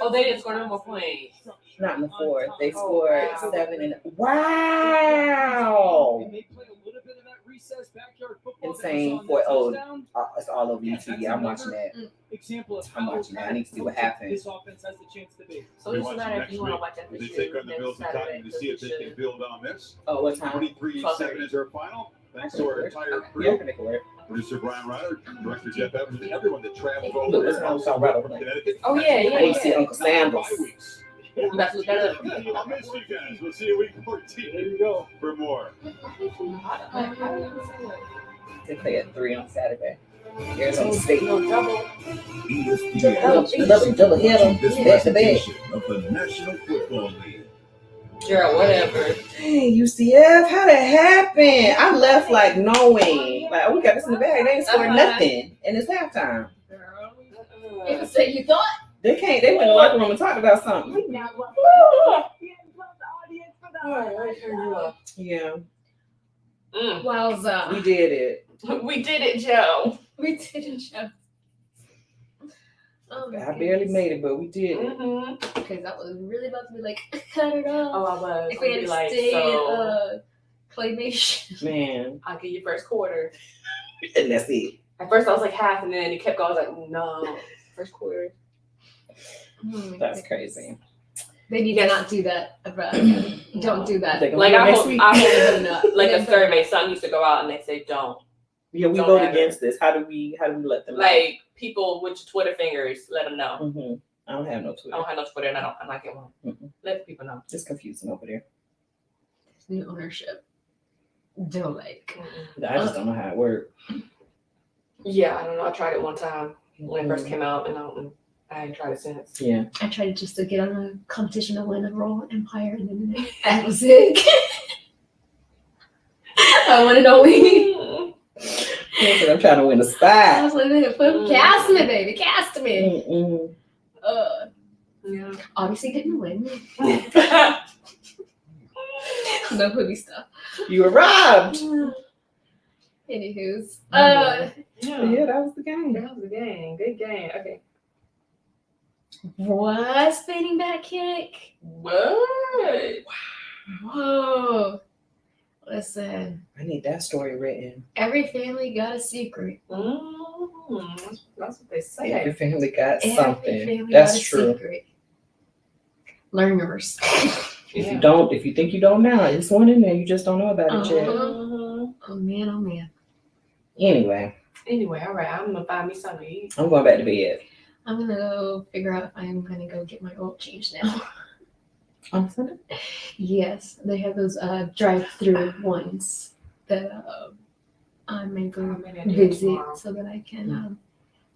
Speaker 4: Oh, they didn't score no more points.
Speaker 5: Not in the fourth. They scored 7 and wow.
Speaker 9: And they play a little bit of that recess backyard football.
Speaker 5: Insane
Speaker 9: that
Speaker 5: for
Speaker 9: was on that touchdown.
Speaker 5: it's all over YouTube. I'm watching that.
Speaker 9: Example of
Speaker 5: I'm
Speaker 9: how
Speaker 5: watching that. I need to see what happened.
Speaker 9: this offense has the chance to be.
Speaker 4: So it doesn't matter if you want to watch
Speaker 19: They
Speaker 4: FSU.
Speaker 19: take on the Bills and
Speaker 4: Saturday,
Speaker 19: Titans to see if they can build on this.
Speaker 5: Oh, what time?
Speaker 19: 23-7 is our final. Thanks to our entire
Speaker 5: Yeah,
Speaker 19: crew.
Speaker 5: I can work.
Speaker 19: Producer Brian Ryder, Director Jeff Evans, and everyone that traveled all
Speaker 5: Look,
Speaker 19: the way
Speaker 5: that's how I'm
Speaker 19: from
Speaker 5: talking about.
Speaker 19: Connecticut.
Speaker 4: Oh, yeah.
Speaker 5: I need to see Uncle Sandals.
Speaker 19: Bye weeks.
Speaker 4: You got to look that up.
Speaker 19: I'll miss you guys. We'll see you week 14. There you go. For more.
Speaker 5: They play at 3 on Saturday. Arizona State.
Speaker 4: No double.
Speaker 5: Double hitter. Back to back.
Speaker 12: Of the National Football League.
Speaker 4: Girl, whatever.
Speaker 5: Dang, UCF, how that happen? I left like knowing, like, oh, we got this in the bag. They ain't scored nothing, and it's halftime.
Speaker 2: You can say you thought.
Speaker 5: They can't. They went in the locker room and talked about something. Yeah,
Speaker 2: Wowza.
Speaker 5: we did it.
Speaker 4: We did it, Joe.
Speaker 2: We didn't show. Oh my
Speaker 5: I barely made it, but we did it.
Speaker 2: Because I was really about to be like, cut it off.
Speaker 4: Oh, I was.
Speaker 2: If we had
Speaker 4: Like,
Speaker 2: stayed
Speaker 4: so-
Speaker 2: claymation.
Speaker 5: Man,
Speaker 4: I'll give you first quarter.
Speaker 5: and that's it.
Speaker 4: At first, I was like half, and then it kept going. I was like, no, first quarter.
Speaker 5: That's crazy.
Speaker 2: They need to not do that. Don't do that.
Speaker 4: Like I hope
Speaker 2: do not.
Speaker 4: like a survey. Some used to go out and they say don't.
Speaker 5: Yeah, we
Speaker 4: Don't
Speaker 5: vote
Speaker 4: ever.
Speaker 5: against this. How do we let them know?
Speaker 4: Like people with your Twitter fingers, let them know.
Speaker 5: Mm-hmm. I don't have no
Speaker 4: I
Speaker 5: Twitter.
Speaker 4: don't have no Twitter, and I'm not getting one.
Speaker 5: Mm-mm.
Speaker 4: Let people know.
Speaker 5: It's confusing over there.
Speaker 2: New ownership. Don't like.
Speaker 5: I just don't know how it works.
Speaker 4: Yeah, I don't know. I tried it one time when it first came out, and I ain't tried it since.
Speaker 5: Yeah.
Speaker 2: I tried just to get on a competition to win a Royal Empire, and then that was it. I wanted to win.
Speaker 5: I'm trying to win a
Speaker 2: I
Speaker 5: spot.
Speaker 2: was like, cast me, baby, cast me.
Speaker 5: Mm-mm.
Speaker 2: Yeah. Obviously didn't win. No hoodie stuff.
Speaker 5: You were robbed.
Speaker 2: Anywho's.
Speaker 5: Yeah, that was the game.
Speaker 4: That was the game. Good game. Okay.
Speaker 2: What? Spinning back kick?
Speaker 4: What?
Speaker 2: Whoa. Listen,
Speaker 5: I need that story written.
Speaker 2: every family got a secret.
Speaker 4: That's what they say.
Speaker 5: Every family got
Speaker 2: Every
Speaker 5: something.
Speaker 2: family
Speaker 5: That's
Speaker 2: got a
Speaker 5: true.
Speaker 2: secret. Learn yours.
Speaker 5: If you think you don't know, it's one in there. You just don't know about it yet.
Speaker 2: Oh man, oh man.
Speaker 5: Anyway,
Speaker 4: all right. I'm gonna find me something to eat.
Speaker 5: I'm going back to bed.
Speaker 2: I'm gonna go figure out if I'm gonna go get my oil changed now.
Speaker 5: On Sunday?
Speaker 2: Yes, they have those drive-through ones that I may go visit so that I can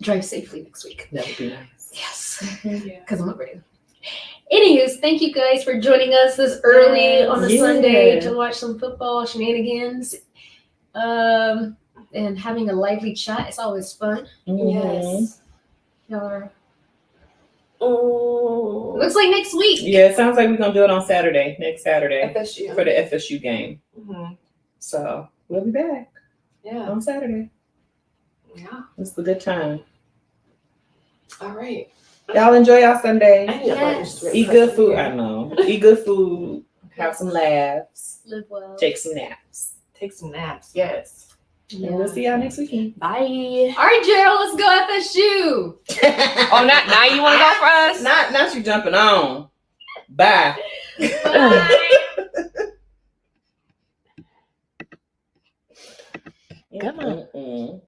Speaker 2: drive safely next week.
Speaker 5: That would be nice.
Speaker 2: Yes, because I'm not ready. Anyways, thank you guys for joining us this early on a Sunday to watch some football shenanigans. And having a lively chat. It's always fun. Yes. Y'all are. Looks like next week.
Speaker 5: Yeah, it sounds like we're gonna do it on Saturday, next Saturday,
Speaker 4: FSU.
Speaker 5: for the FSU game.
Speaker 4: Mm-hmm.
Speaker 5: So we'll be back.
Speaker 4: Yeah.
Speaker 5: On Saturday.
Speaker 4: Yeah.
Speaker 5: It's a good time.
Speaker 4: All right.
Speaker 5: Y'all enjoy y'all Sunday.
Speaker 2: Yes.
Speaker 5: Eat good food. I know. Eat good food. Have some laughs.
Speaker 2: Live well.
Speaker 5: Take some naps.
Speaker 4: Take some naps. Yes.
Speaker 5: Yeah. And we'll see y'all next weekend.
Speaker 4: Bye.
Speaker 2: All right, Gerald, let's go FSU.
Speaker 4: Oh, now you want to go for us?
Speaker 5: Not you jumping on. Bye.
Speaker 4: Come on.